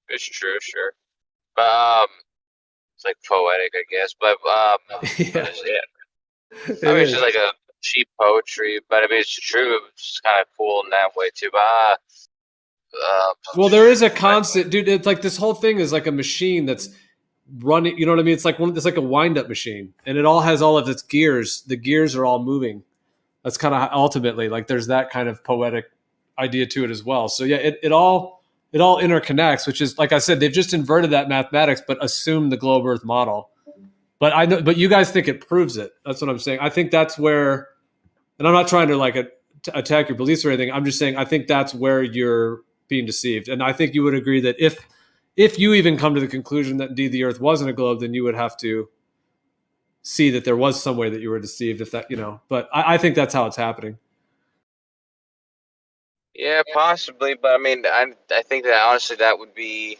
It's true, sure. But it's like poetic, I guess. But yeah. I mean, it's just like a cheap poetry, but I mean, it's true. It's kind of cool in that way too. But well, there is a constant, dude. It's like this whole thing is like a machine that's running. You know what I mean? It's like a wind-up machine, and it all has all of its gears. The gears are all moving. That's kind of ultimately like there's that kind of poetic idea to it as well. So yeah, it all interconnects, which is, like I said, they've just inverted that mathematics, but assume the globe Earth model. But I know, but you guys think it proves it. That's what I'm saying. I think that's where, and I'm not trying to like attack your beliefs or anything. I'm just saying I think that's where you're being deceived. And I think you would agree that if you even come to the conclusion that indeed the Earth wasn't a globe, then you would have to see that there was some way that you were deceived. If that, but I think that's how it's happening. Yeah, possibly, but I mean, I think that honestly that would be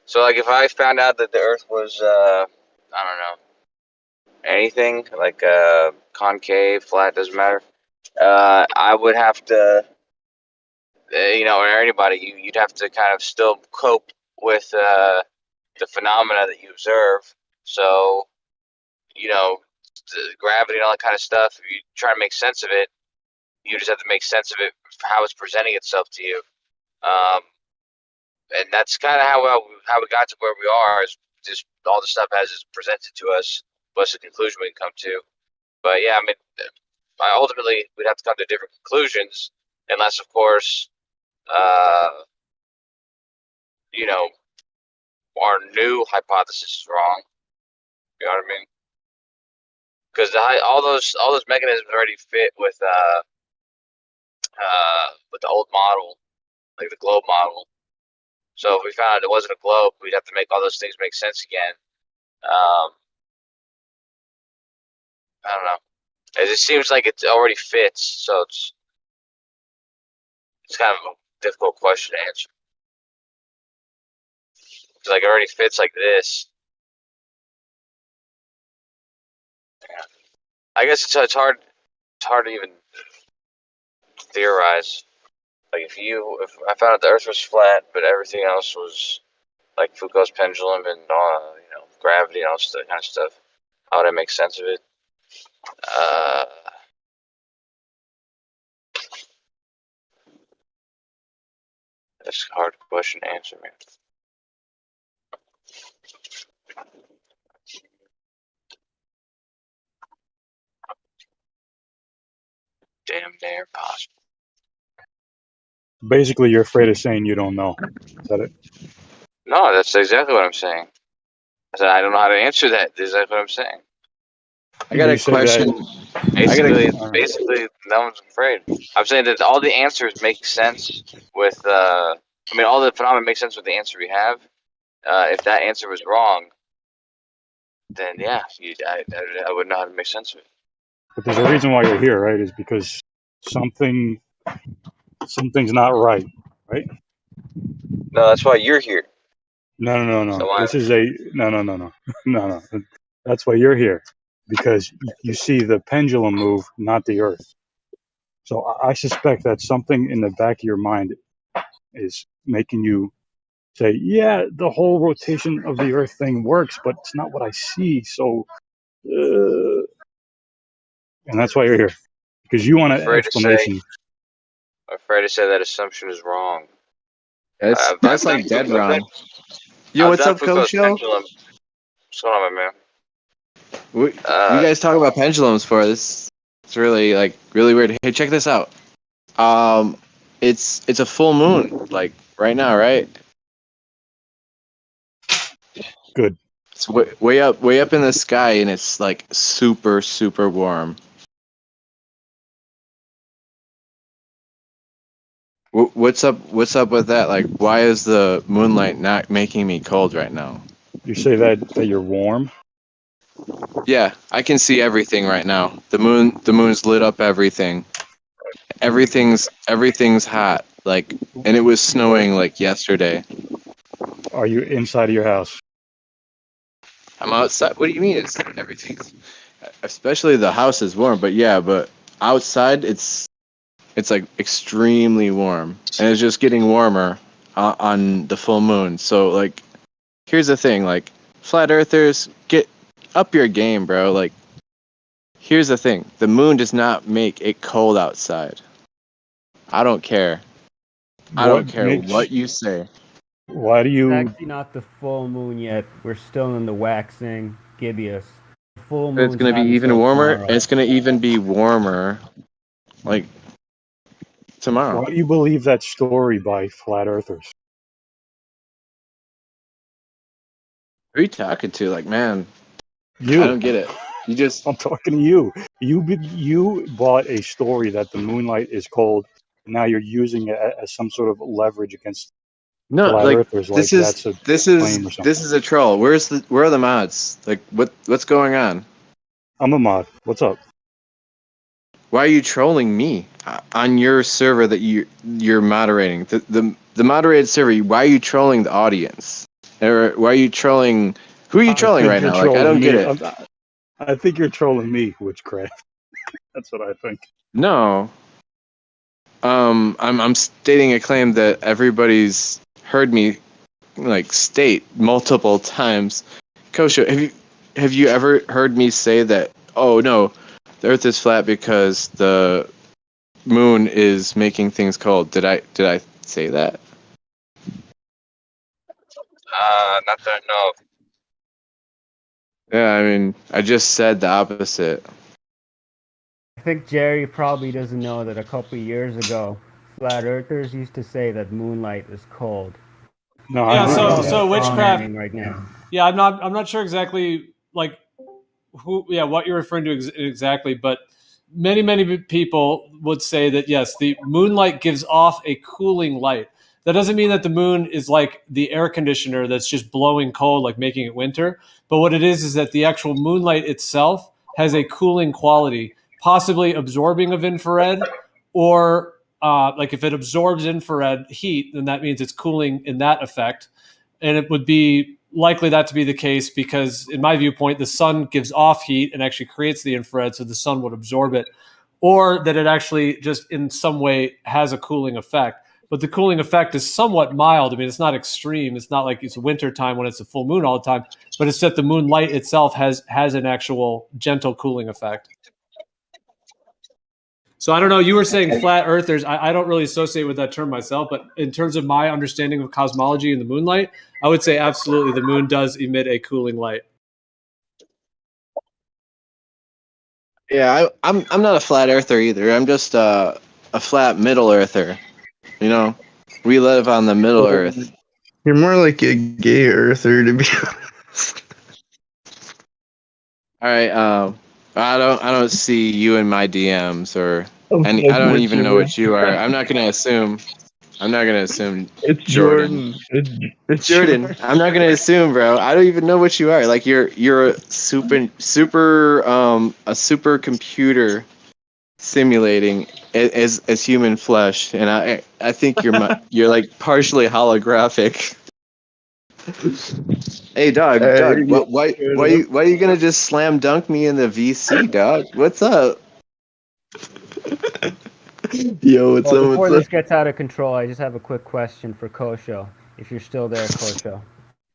so. Like, if I found out that the Earth was, I don't know, anything like concave, flat, doesn't matter. I would have to, or anybody, you'd have to kind of still cope with the phenomena that you observe. So, the gravity and all that kind of stuff. If you try to make sense of it, you just have to make sense of it for how it's presenting itself to you. And that's kind of how we got to where we are, is just all the stuff as it's presented to us, plus the conclusion we can come to. But yeah, I mean, ultimately we'd have to come to different conclusions, unless, of course, our new hypothesis is wrong. You know what I mean? Because all those mechanisms already fit with the old model, like the globe model. So if we found out it wasn't a globe, we'd have to make all those things make sense again. I don't know. It just seems like it already fits, so it's kind of a difficult question to answer. It's like it already fits like this. Yeah. I guess it's hard to even theorize. Like if I found out the Earth was flat, but everything else was like Foucault's pendulum and gravity and all that kind of stuff, how would I make sense of it? That's a hard question to answer, man. Damn near possible. Basically, you're afraid of saying you don't know. Is that it? No, that's exactly what I'm saying. I said I don't know how to answer that. That's exactly what I'm saying. I got a question. Basically, no one's afraid. I'm saying that all the answers make sense with. All the phenomena make sense with the answer we have. If that answer was wrong, then yeah, I wouldn't know how to make sense of it. But there's a reason why you're here, right? Is because something's not right, right? No, that's why you're here. No. So This is no. That's why you're here, because you see the pendulum move, not the Earth. So I suspect that something in the back of your mind is making you say, yeah, the whole rotation of the Earth thing works, but it's not what I see. So, and that's why you're here, because you want an explanation. I'm afraid to say that assumption is wrong. That's like dead wrong. Yo, what's up, Coach? What's going on, my man? You guys talk about pendulums for this. It's really weird. Hey, check this out. It's a full moon, like right now, right? Good. It's way up in the sky, and it's like super, super warm. What's up with that? Like, why is the moonlight not making me cold right now? You say that you're warm? Yeah, I can see everything right now. The moon's lit up everything. Everything's hot. Like, and it was snowing like yesterday. Are you inside of your house? I'm outside. What do you mean? It's everything's, especially the house is warm. But yeah, but outside it's like extremely warm, and it's just getting warmer on the full moon. So like, here's the thing, like, flat earthers, get up your game, bro. Like, here's the thing, the moon does not make it cold outside. I don't care. I don't care what you say. Why do you? It's actually not the full moon yet. We're still in the waxing gibbous Full It's moon's gonna be not even until warmer, tomorrow. and it's gonna even be warmer, like tomorrow. Why do you believe that story by flat earthers? Who are you talking to? Like, man, You. I don't get it. You just I'm talking to you. You bought a story that the moonlight is cold. And now you're using it as some sort of leverage against no, flat like earthers, like this is that's a this is claim or something. this is a troll. Where are the mods? Like, what's going on? I'm a mod. What's up? Why are you trolling me on your server that you're moderating? The moderated server. Why are you trolling the audience? Or why are you trolling? Who are you I trolling think right you're now? Like, I trolling don't get me. it. I think you're trolling me, witchcraft. That's what I think. No. I'm stating a claim that everybody's heard me like state multiple times. Kosho, have you ever heard me say that? Oh no, the Earth is flat because the moon is making things cold. Did I say that? Not that I know of. Yeah, I mean, I just said the opposite. I think Jerry probably doesn't know that a couple years ago, flat earthers used to say that moonlight is cold. No, Yeah, I Probably so just witchcraft commenting right now. Yeah, I'm not sure exactly like what you're referring to exactly, but many people would say that yes, the moonlight gives off a cooling light. That doesn't mean that the moon is like the air conditioner that's just blowing cold, like making it winter. But what it is that the actual moonlight itself has a cooling quality, possibly absorbing of infrared, or like if it absorbs infrared heat, then that means it's cooling in that effect. And it would be likely that to be the case because, in my viewpoint, the sun gives off heat and actually creates the infrared, so the sun would absorb it, or that it actually just in some way has a cooling effect. But the cooling effect is somewhat mild. I mean, it's not extreme. It's not like it's winter time when it's a full moon all the time, but it's that the moonlight itself has an actual gentle cooling effect. So I don't know. You were saying flat earthers. I don't really associate with that term myself, but in terms of my understanding of cosmology and the moonlight, I would say absolutely the moon does emit a cooling light. Yeah, I'm not a flat earther either. I'm just a flat middle earther. You know, we live on the middle earth. You're more like a gay earther, to be honest. All right. I don't see you in my DMs or any. Like I don't what even you know were. what you are. I'm not gonna assume. It's Jordan. It's Jordan. Jordan. I'm not gonna assume, bro. I don't even know what you are. Like you're a super a super computer simulating as human flesh, and I think you're like partially holographic. Hey, dog, why are you gonna just slam dunk me in the VC, dog? What's up? Yo, what's Well, up? before What's this up? gets out of control, I just have a quick question for Kosho. If you're still there, Kosho.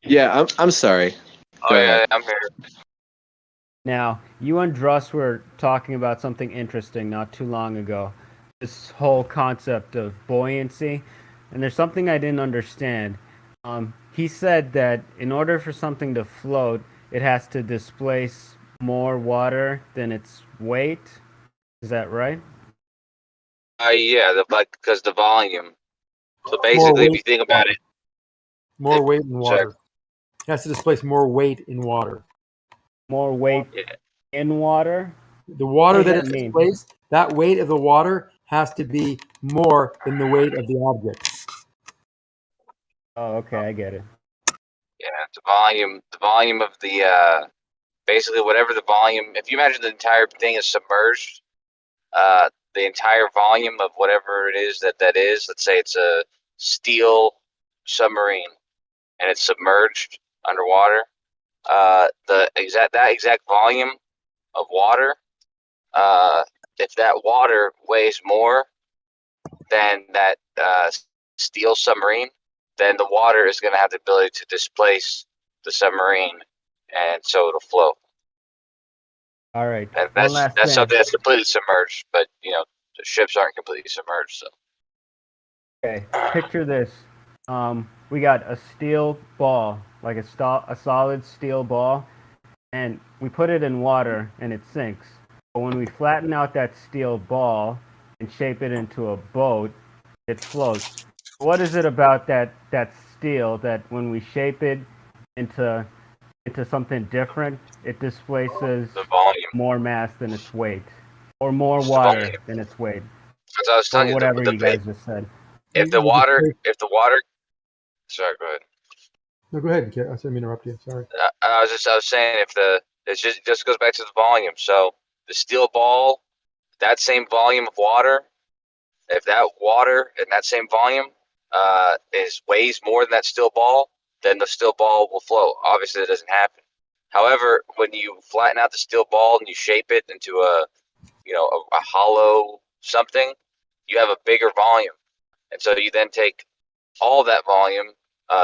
Yeah, I'm sorry. Go ahead. I'm here. Now, you and Druss were talking about something interesting not too long ago. This whole concept of buoyancy. And there's something I didn't understand. He said that in order for something to float, it has to displace more water than its weight. Is that right? Yeah, because the volume. So More basically, if you weight think in about water. it, More weight in check. water. It has to displace more weight in water. More weight in water? The water What does that that is mean? displaced, that weight of the water has to be more than the weight of the object. Oh, okay, I get it. Yeah, the volume of the basically whatever the volume. If you imagine the entire thing is submerged, the entire volume of whatever it is that is. Let's say it's a steel submarine, and it's submerged underwater. That exact volume of water. If that water weighs more than that steel submarine, then the water is going to have the ability to displace the submarine, and so it'll float. All right. And One last that's thing. something that's completely submerged, but the ships aren't completely submerged. So Okay, picture this. We got a steel ball, like a solid steel ball, and we put it in water and it sinks. But when we flatten out that steel ball and shape it into a boat, it floats. What is it about that steel that when we shape it into something different, it displaces The volume. more mass than its weight, or more It's the water volume. than its weight, As I was or telling you, whatever you guys just said. if the water, sorry, go ahead. No, go ahead. I didn't interrupt you. Sorry. I was saying it just goes back to the volume. So the steel ball, that same volume of water, if that water in that same volume weighs more than that steel ball, then the steel ball will float. Obviously, that doesn't happen. However, when you flatten out the steel ball and you shape it into a hollow something, you have a bigger volume, and so you then take all that volume,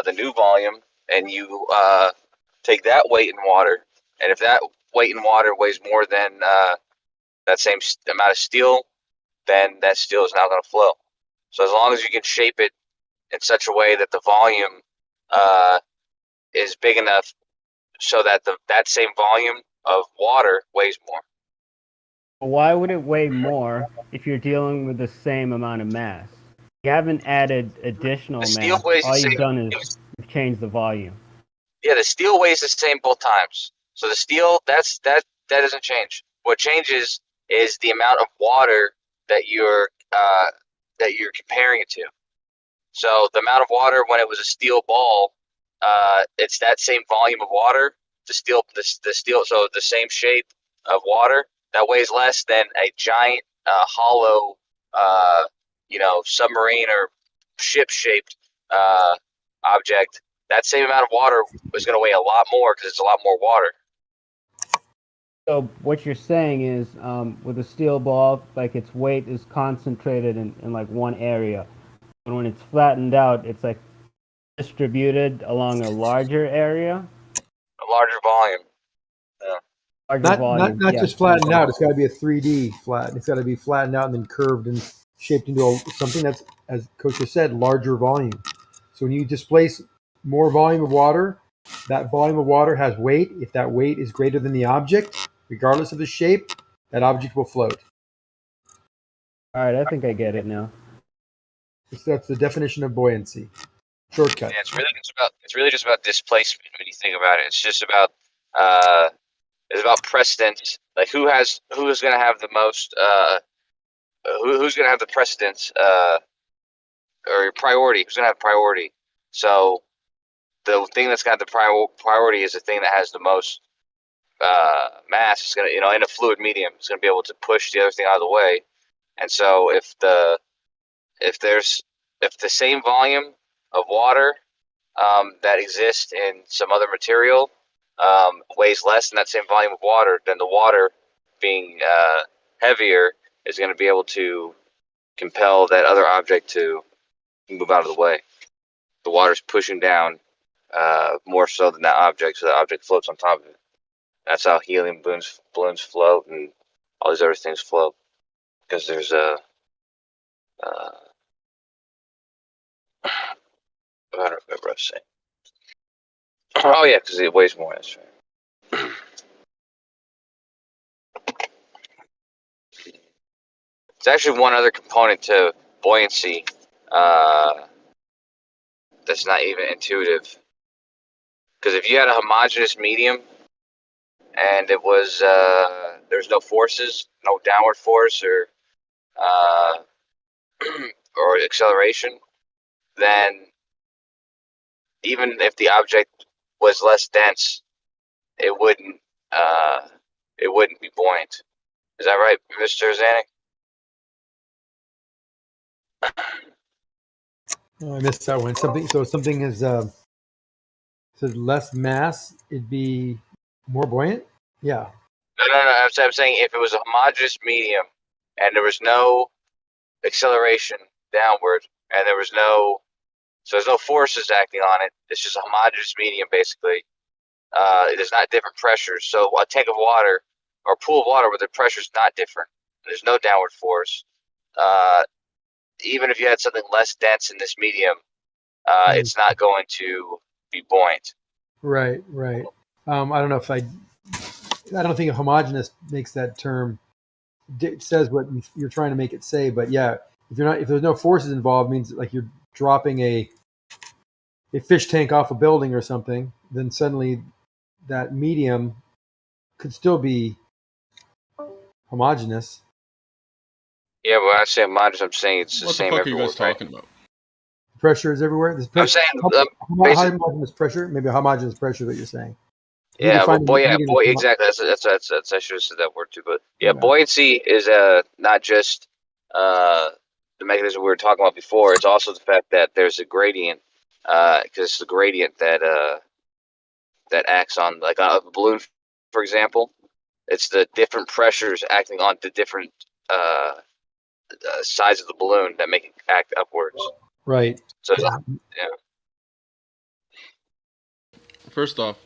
the new volume, and you take that weight in water, and if that weight in water weighs more than that same amount of steel, then that steel is not going to flow. So as long as you can shape it in such a way that the volume is big enough so that that same volume of water weighs more. Why would it weigh more if you're dealing with the same amount of mass? You haven't added additional steel mass. weighs the All you've same. done is you've changed the volume. Yeah, the steel weighs the same both times. So the steel, that doesn't change. What changes is the amount of water that you're comparing it to. So the amount of water when it was a steel ball, it's that same volume of water. The steel, so the same shape of water that weighs less than a giant hollow, submarine or ship-shaped object. That same amount of water is going to weigh a lot more because it's a lot more water. So what you're saying is, with a steel ball, like its weight is concentrated in like one area, but when it's flattened out, it's like distributed along a larger area. A larger volume. Yeah. Larger volume. Not yeah. just flattened out. It's got to be a 3D flat. It's got to be flattened out and then curved and shaped into something that's, as Coach has said, larger volume. So when you displace more volume of water, that volume of water has weight. If that weight is greater than the object, regardless of the shape, that object will float. All right, I think I get it now. That's the definition of buoyancy. Shortcut. Yeah, it's really just about displacement when you think about it. It's just about it's about precedence. Like who's going to have the most who's going to have the precedence or priority? Who's going to have priority? So the thing that's got the priority is the thing that has the most mass. It's going to, in a fluid medium, it's going to be able to push the other thing out of the way. And so if the same volume of water that exists in some other material weighs less than that same volume of water, then the water being heavier is going to be able to compel that other object to move out of the way. The water's pushing down more so than that object, so the object floats on top of it. That's how helium balloons float and all these other things float, because there's a I don't remember what I was saying. Oh yeah, because it weighs more. That's right. There's actually one other component to buoyancy that's not even intuitive. Because if you had a homogeneous medium and it was there's no forces, no downward force or or acceleration, then even if the object was less dense, it wouldn't be buoyant. Is that right, Mr. Zanuck? Oh, I missed that one. Something is said less mass, it'd be more buoyant. Yeah. No. I'm saying if it was a homogeneous medium and there was no acceleration downward and there's no forces acting on it. It's just a homogeneous medium, basically. There's not different pressures. So a tank of water or a pool of water where the pressure is not different, there's no downward force. Even if you had something less dense in this medium, it's not going to be buoyant. Right. I don't know if I I don't think homogeneous makes that term. It says what you're trying to make it say, but yeah, if there's no forces involved, it means like you're dropping a fish tank off a building or something, then suddenly that medium could still be homogeneous. Yeah, but when I say homogeneous, I'm saying it's the What the same fuck are you everywhere, guys right? talking about? Pressure is everywhere. There's I'm pressure. saying basically, Homogeneous pressure, maybe homogeneous pressure. That you're saying. yeah. Well, boy, yeah, Medium boy, as exactly. That's I should have said that word too. But yeah, yeah. buoyancy is not just the mechanism we were talking about before. It's also the fact that there's a gradient, because it's the gradient that acts on like a balloon, for example. It's the different pressures acting on the different sides of the balloon that make it act upwards. Right. So yeah. First off,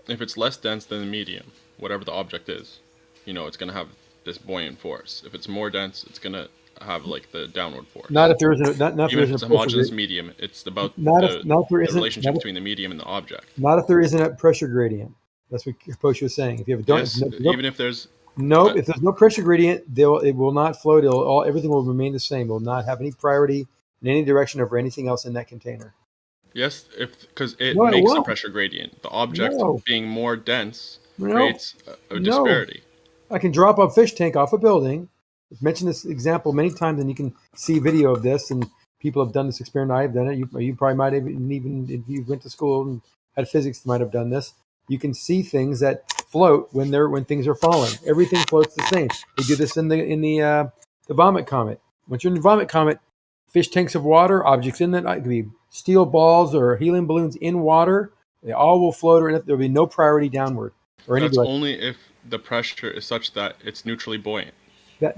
if it's less dense than the medium, whatever the object is, it's going to have this buoyant force. If it's more dense, it's going to have like the downward force. Not if there isn't. Not Even if if it's a homogeneous medium, it's about the relationship between the medium and the object. Not if there isn't a pressure gradient. That's what Posh was saying. If you have a yes, even if there's if there's no pressure gradient, it will not float. Everything will remain the same. It will not have any priority in any direction over anything else in that container. Yes, because it makes a pressure gradient. The object being more dense creates a disparity. I can drop a fish tank off a building. I've mentioned this example many times, and you can see video of this. And people have done this experiment. I've done it. You probably might have even if you went to school and had physics, might have done this. You can see things that float when things are falling. Everything floats the same. They do this in the vomit comet. Once you're in the vomit comet, fish tanks of water, objects in that, it could be steel balls or helium balloons in water. They all will float, or there will be no priority downward or any That's direction. only if the pressure is such that it's neutrally buoyant. That's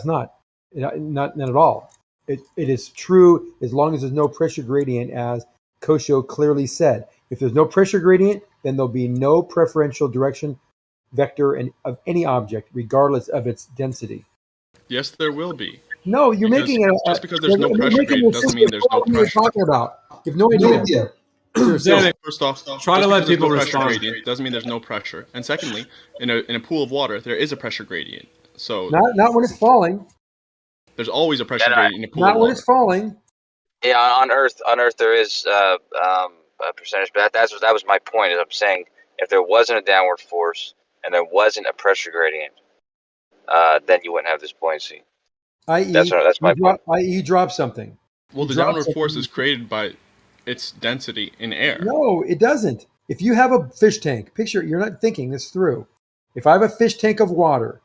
not at all. It is true as long as there's no pressure gradient, as Kosho clearly said. If there's no pressure gradient, then there'll be no preferential direction vector of any object, regardless of its density. Yes, there will be. No, you're making it. Just because there's no pressure gradient doesn't mean there's no pressure. You're talking about. You have no idea. First off, try to let people respond. Gradient doesn't mean there's no pressure. And secondly, in a pool of water, there is a pressure gradient. So not when it's falling. There's always a pressure gradient in a pool. Not when it's falling. Yeah, on Earth there is a percentage, but that was my point. Is I'm saying if there wasn't a downward force and there wasn't a pressure gradient, then you wouldn't have this buoyancy. That's my point. You drop something. Well, the downward force is created by its density in air. No, it doesn't. If you have a fish tank, picture, you're not thinking this through. If I have a fish tank of water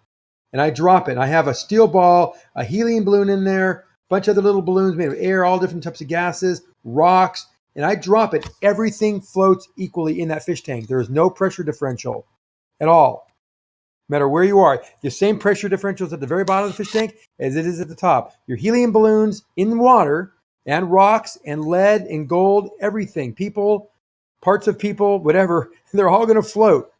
and I drop it, and I have a steel ball, a helium balloon in there, a bunch of other little balloons made of air, all different types of gases, rocks, and I drop it, everything floats equally in that fish tank. There is no pressure differential at all. No matter where you are, the same pressure differentials at the very bottom of the fish tank as it is at the top. Your helium balloons in water and rocks and lead and gold, everything, people, parts of people, whatever, they're all going to float.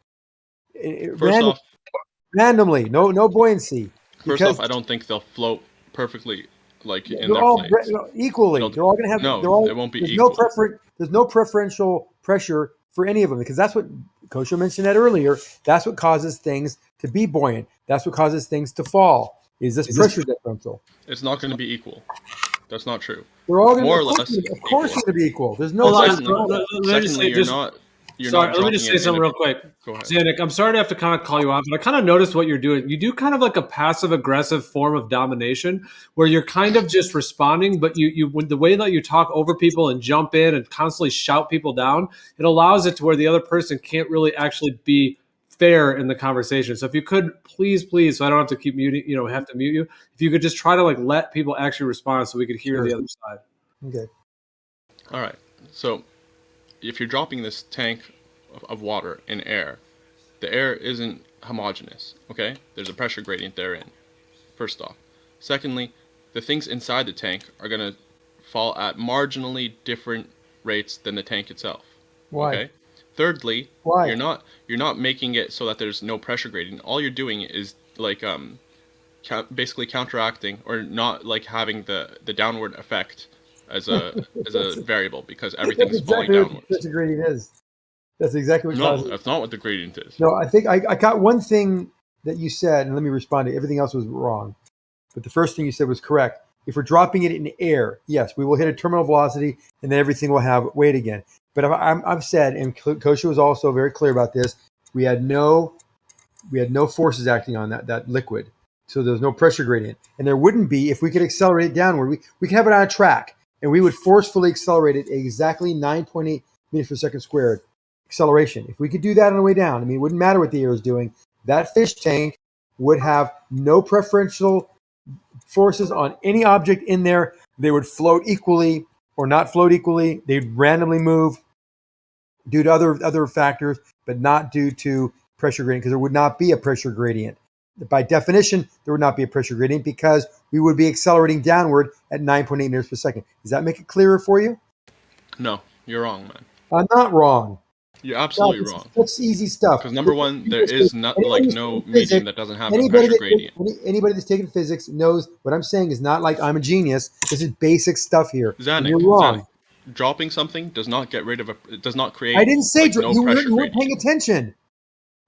Randomly, no buoyancy. First off, I don't think they'll float perfectly in their all place. Equally. They're all going to have. It won't be there's equal. There's no preferential pressure for any of them, because that's what Kosho mentioned that earlier. That's what causes things to be buoyant. That's what causes things to fall. Is this pressure differential? It's not going to be equal. That's not true. They're all more or of less. Of course, it's going to be equal. There's no. Secondly, you're not. Sorry, let me just say something real quick. Go ahead. Zanuck, I'm sorry to have to kind of call you out, but I kind of noticed what you're doing. You do kind of like a passive-aggressive form of domination, where you're kind of just responding, but you the way that you talk over people and jump in and constantly shout people down, it allows it to where the other person can't really actually be fair in the conversation. So if you could, please, so I don't have to keep muting, have to mute you. If you could just try to let people actually respond, so we could hear the other side. Okay. All right. So if you're dropping this tank of water in air, the air isn't homogeneous, okay? There's a pressure gradient therein, first off. Secondly, the things inside the tank are going to fall at marginally different rates than the tank itself. Why? Okay? Thirdly, why? You're not making it so that there's no pressure gradient. All you're doing is basically counteracting, or not having the downward effect as a variable, because everything's falling downwards. Pressure gradient is. That's exactly what No, causes it. that's not what the gradient is. No, I think I got one thing that you said, and let me respond to everything else was wrong. But the first thing you said was correct. If we're dropping it in air, yes, we will hit a terminal velocity, and then everything will have weight again. But I've said, and Kosha was also very clear about this, we had no forces acting on that liquid. So there's no pressure gradient. And there wouldn't be if we could accelerate it downward. We could have it on a track, and we would forcefully accelerate it exactly 9.8 meters per second squared acceleration. If we could do that on the way down, I mean, it wouldn't matter what the air is doing. That fish tank would have no preferential forces on any object in there. They would float equally or not float equally. They'd randomly move due to other factors, but not due to pressure gradient, because there would not be a pressure gradient. By definition, there would not be a pressure gradient because we would be accelerating downward at 9.8 meters per second. Does that make it clearer for you? No, you're wrong, man. I'm not wrong. You're absolutely God, wrong. That's easy stuff. Because number one, there is not like no medium that doesn't have a Anybody pressure gradient. Anybody that's taken physics knows what I'm saying is not like I'm a genius. This is basic stuff here. And you're wrong. Zanuck, dropping something does not get rid of it does not create. I didn't say like, no you pressure weren't gradient. paying attention.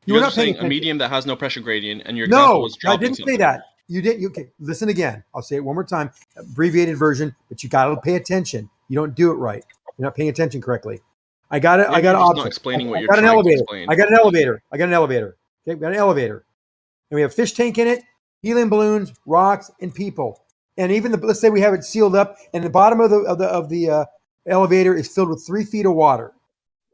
You were guys not are paying saying attention. a medium that has no pressure gradient, and your example was I dropping didn't something. say that. You didn't. Okay, listen again. I'll say it one more time. Abbreviated version, but you got to pay attention. You don't do it right. You're not paying attention correctly. I got it. Maybe I got you're an just option. not explaining what I you're got an trying to elevator. explain. I got an elevator. I got an elevator. Okay, we got an elevator, and we have fish tank in it, helium balloons, rocks, and people. And even let's say we have it sealed up, and the bottom of the elevator is filled with 3 feet of water.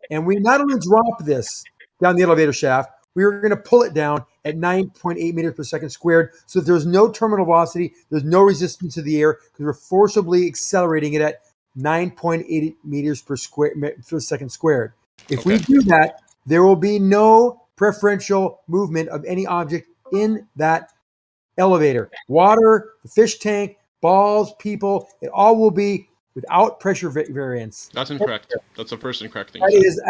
And we not only drop this down the elevator shaft, we were going to pull it down at 9.8 meters per second squared, so that there's no terminal velocity, there's no resistance to the air, because we're forcibly accelerating it at 9.8 meters per second squared. If we do that, there will be no preferential movement of any object in that elevator. Water, the fish tank, balls, people, it all will be without pressure variance. That's incorrect. That's the first incorrect thing. That you said. is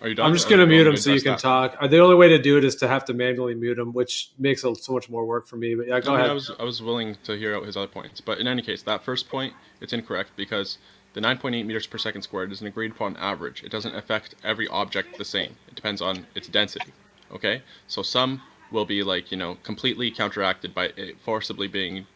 Are you done? I'm just Or going to do mute want him me to so you address can that? talk. The only way to do it is to have to manually mute him, which makes so much more work for me. But yeah, go I mean, ahead. I was willing to hear out his other points, but in any case, that first point, it's incorrect because the 9.8 meters per second squared is an agreed upon average. It doesn't affect every object the same. It depends on its density. Okay, so some will be like completely counteracted by it forcibly being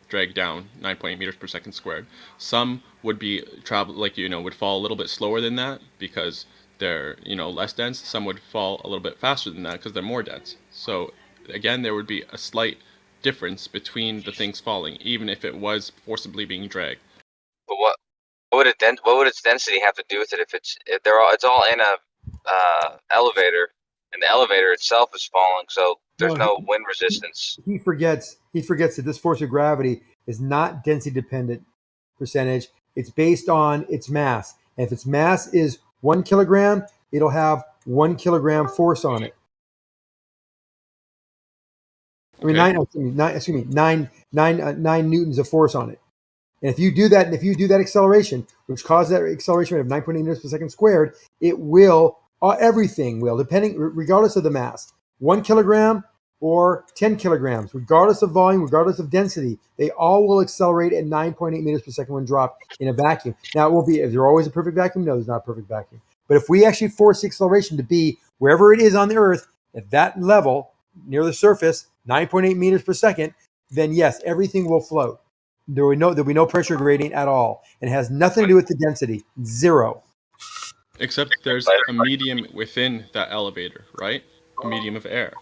dragged down 9.8 meters per second squared. Some would be would fall a little bit slower than that because they're less dense. Some would fall a little bit faster than that because they're more dense. So again, there would be a slight difference between the things falling, even if it was forcibly being dragged. But what would its density have to do with it if it's all in a elevator and the elevator itself is falling, so there's no wind resistance. He forgets that this force of gravity is not density dependent percentage. It's based on its mass. And if its mass is 1 kilogram, it'll have 1 kilogram force on it. I mean, nine newtons of force on it. And if you do that acceleration, which causes that acceleration rate of 9.8 meters per second squared, it will, everything will, regardless of the mass, 1 kilogram or 10 kilograms, regardless of volume, regardless of density, they all will accelerate at 9.8 meters per second when dropped in a vacuum. Now, it won't be, is there always a perfect vacuum? No, there's not a perfect vacuum. But if we actually force the acceleration to be wherever it is on the Earth, at that level, near the surface, 9.8 meters per second, then yes, everything will float. There'll be no pressure gradient at all. And it has nothing to do with the density. Zero. Except there's a medium within that elevator, right? A medium of air.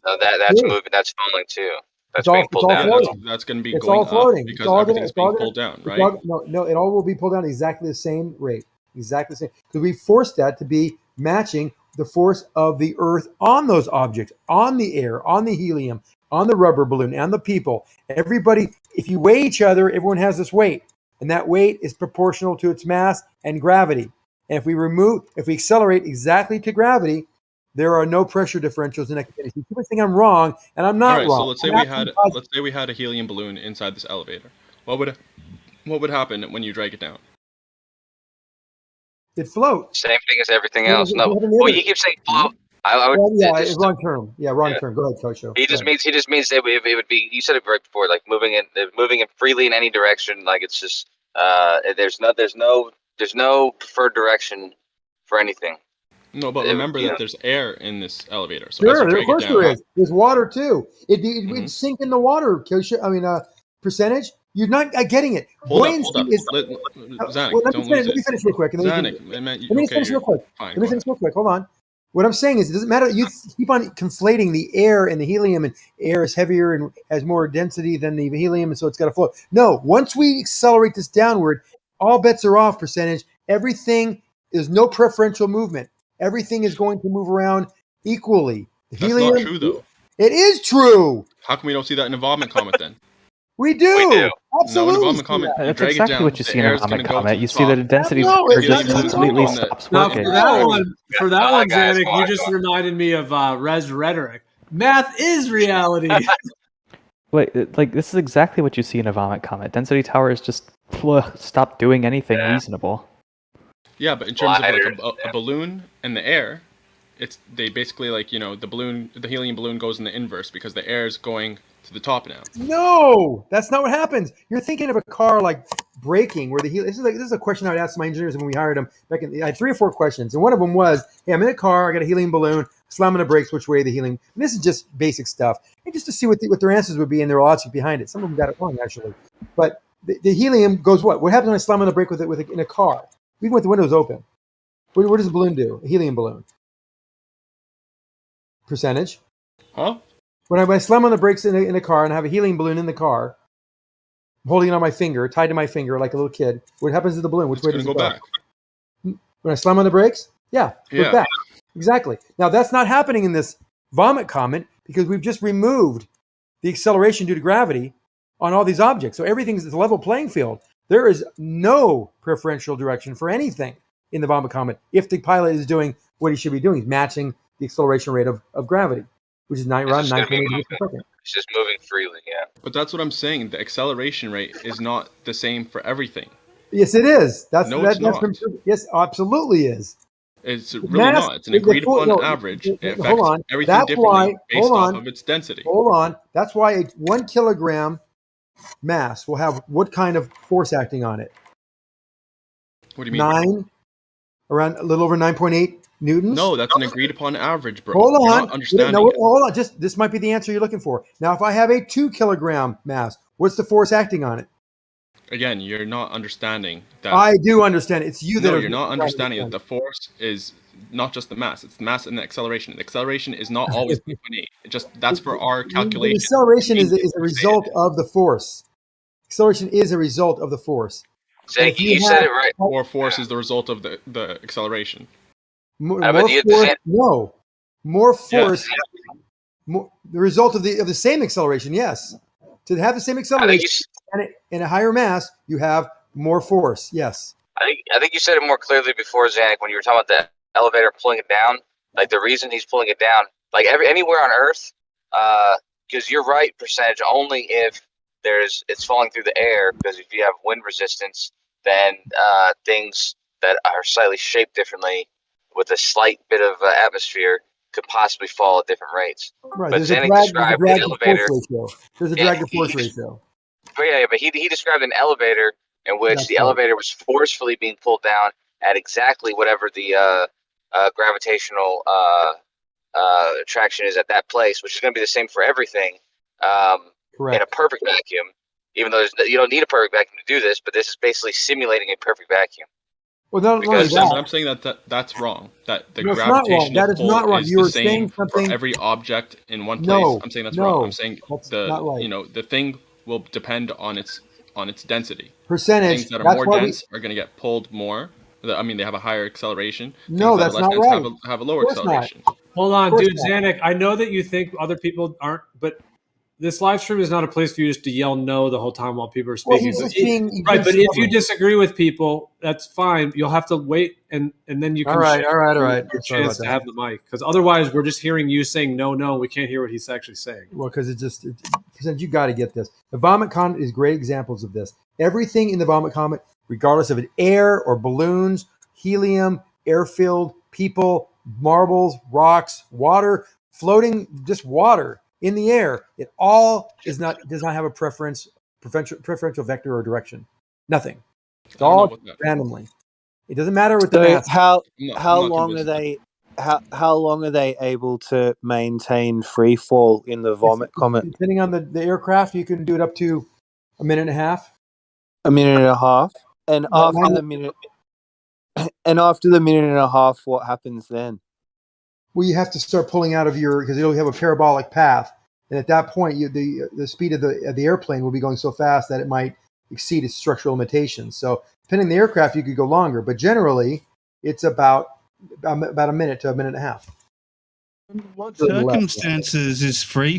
No, that's moving. That's falling too. That's being pulled down. That's going to be It's going all floating. up because everything's being pulled down, right? No, it all will be pulled down exactly the same rate. Exactly the same. Because we forced that to be matching the force of the Earth on those objects, on the air, on the helium, on the rubber balloon, and the people. Everybody, if you weigh each other, everyone has this weight. And that weight is proportional to its mass and gravity. And if we accelerate exactly to gravity, there are no pressure differentials in that condition. People think I'm wrong, and I'm not All right, wrong. so let's say we had a helium balloon inside this elevator. What would happen when you drag it down? It floats. Same thing as everything else. No, well, you keep saying float. I would it's wrong term. Yeah, wrong term. Go ahead, Coach. He just means it would be. You said it right before, like moving in freely in any direction. Like it's just there's no There's no preferred direction for anything. No, but remember that there's air in this elevator. So as Sure, you of drag it course down, there is. There's water too. It'd sink in the water. Percentage. You're not getting it. hold up. Buoyancy is. Zanuck, Well, don't lose let me it. finish real quick. And then Zanuck, let I meant, me just okay, finish real quick. fine. Let me finish real quick. Hold on. What I'm saying is, it doesn't matter. You keep on conflating the air and the helium, and air is heavier and has more density than the helium, and so it's got to float. No, once we accelerate this downward, all bets are off. Percentage. Everything is no preferential movement. Everything is going to move around equally. The That's helium, not true, though. It is true. How come we don't see that in a vomit comet then? We do. No, in a Absolutely. vomit comet, you That's drag exactly it down. what you the see in a air is vomit gonna go comet. to You the see that top. the density No, or it's just not completely true. stops Now, working. for that one, Zanuck, you just reminded me of Res Rhetoric. Math is reality. Wait, like this is exactly what you see in a vomit comet. Density towers just stop doing anything reasonable. Yeah, but in terms of like a balloon and the air, they basically like the helium balloon goes in the inverse because the air is going to the top now. No, that's not what happens. You're thinking of a car like braking, where the helium. This is a question I would ask my engineers when we hired them back in. I had 3 or 4 questions, and one of them was, "Hey, I'm in a car. I got a helium balloon. Slamming the brakes. Which way the helium?" And this is just basic stuff, and just to see what their answers would be and their logic behind it. Some of them got it wrong actually, but the helium goes what? What happens when I slam on the brake in a car? Even with the windows open, what does the balloon do? A helium balloon. Percentage. Huh? When I slam on the brakes in a car and I have a helium balloon in the car, I'm holding it on my finger, tied to my finger like a little kid. What happens to the balloon? Which way does it go? Back. When I slam on the brakes? Yeah, it goes Yeah. back. Exactly. Now, that's not happening in this vomit comet because we've just removed the acceleration due to gravity on all these objects. So everything's a level playing field. There is no preferential direction for anything in the vomit comet if the pilot is doing what he should be doing. He's matching the acceleration rate of gravity, which is around 9.8 meters per second. It's just moving freely, yeah. But that's what I'm saying. The acceleration rate is not the same for everything. Yes, it is. It's not. Yes, absolutely is. It's really not. It's an agreed upon average. It affects Hold on. everything That's differently why. based off of its density. Hold on. That's why a 1 kilogram mass will have what kind of force acting on it? What do you mean? Around a little over 9.8 newtons. No, that's an agreed upon average, bro. Hold You're on. not understanding No, it. hold on. This might be the answer you're looking for. Now, if I have a 2 kilogram mass, what's the force acting on it? Again, you're not understanding that. I do understand. It's you that No, are. you're not understanding that the force is not just the mass. It's the mass and the acceleration. The acceleration is not always 9.8. That's for our calculation. The acceleration is a result of the force. Acceleration is a result of the force. You said it right. More force is the result of the acceleration. More force. No, more force. The result of the same acceleration. Yes, to have the same acceleration and a higher mass, you have more force. Yes. I think you said it more clearly before, Zanuck, when you were talking about the elevator pulling it down. Like the reason he's pulling it down, like anywhere on Earth, because you're right, percentage only if it's falling through the air. Because if you have wind resistance, then things that are slightly shaped differently with a slight bit of atmosphere could possibly fall at different rates. Right. But There's a Zanuck drag described to an force elevator. ratio. There's a drag to force ratio. But he described an elevator in which the elevator was forcefully being pulled down at exactly whatever the gravitational attraction is at that place, which is going to be the same for everything in a perfect vacuum. Even though you don't need a perfect vacuum to do this, but this is basically simulating a perfect vacuum. Well, not only that. But I'm saying that's wrong. That the No, it's not wrong. gravitational That is pull not wrong. is You the were same saying something. for every object in one place. No, I'm saying that's no, wrong. I'm saying that's not right. the thing will depend on its density. Percentage. Things that are That's more why dense are going to get pulled more. I mean, they have a higher acceleration. No, Things that that's are not less dense right. have a lower Of course not. acceleration. Hold on, Of course dude, not. Zanuck. I know that you think other people aren't, but this live stream is not a place for you just to yell no the whole time while people are Well, speaking. he's So just being right, but if you stubborn. disagree with people, that's fine. You'll have to wait, and then you can All right. your Sorry chance about to have the mic. Because otherwise, we're just hearing you saying no. We can't hear what he's actually saying. Well, because you got to get this. The vomit comet is great examples of this. Everything in the vomit comet, regardless of it, air or balloons, helium, air-filled, people, marbles, rocks, water, floating, just water in the air. It all does not have a preferential vector or direction. Nothing. It's all randomly. It doesn't matter with the So mass. how I'm not long are convinced. they? How long are they able to maintain free fall in the vomit comet? Depending on the aircraft, you can do it up to a minute and a half. A minute and a half, and after the minute, and a half, what happens then? Well, you have to start pulling out of because it'll have a parabolic path, and at that point, the speed of the airplane will be going so fast that it might exceed its structural limitations. So, depending on the aircraft, you could go longer, but generally, it's about a minute to a minute and a half. What A little less, yeah. circumstances is free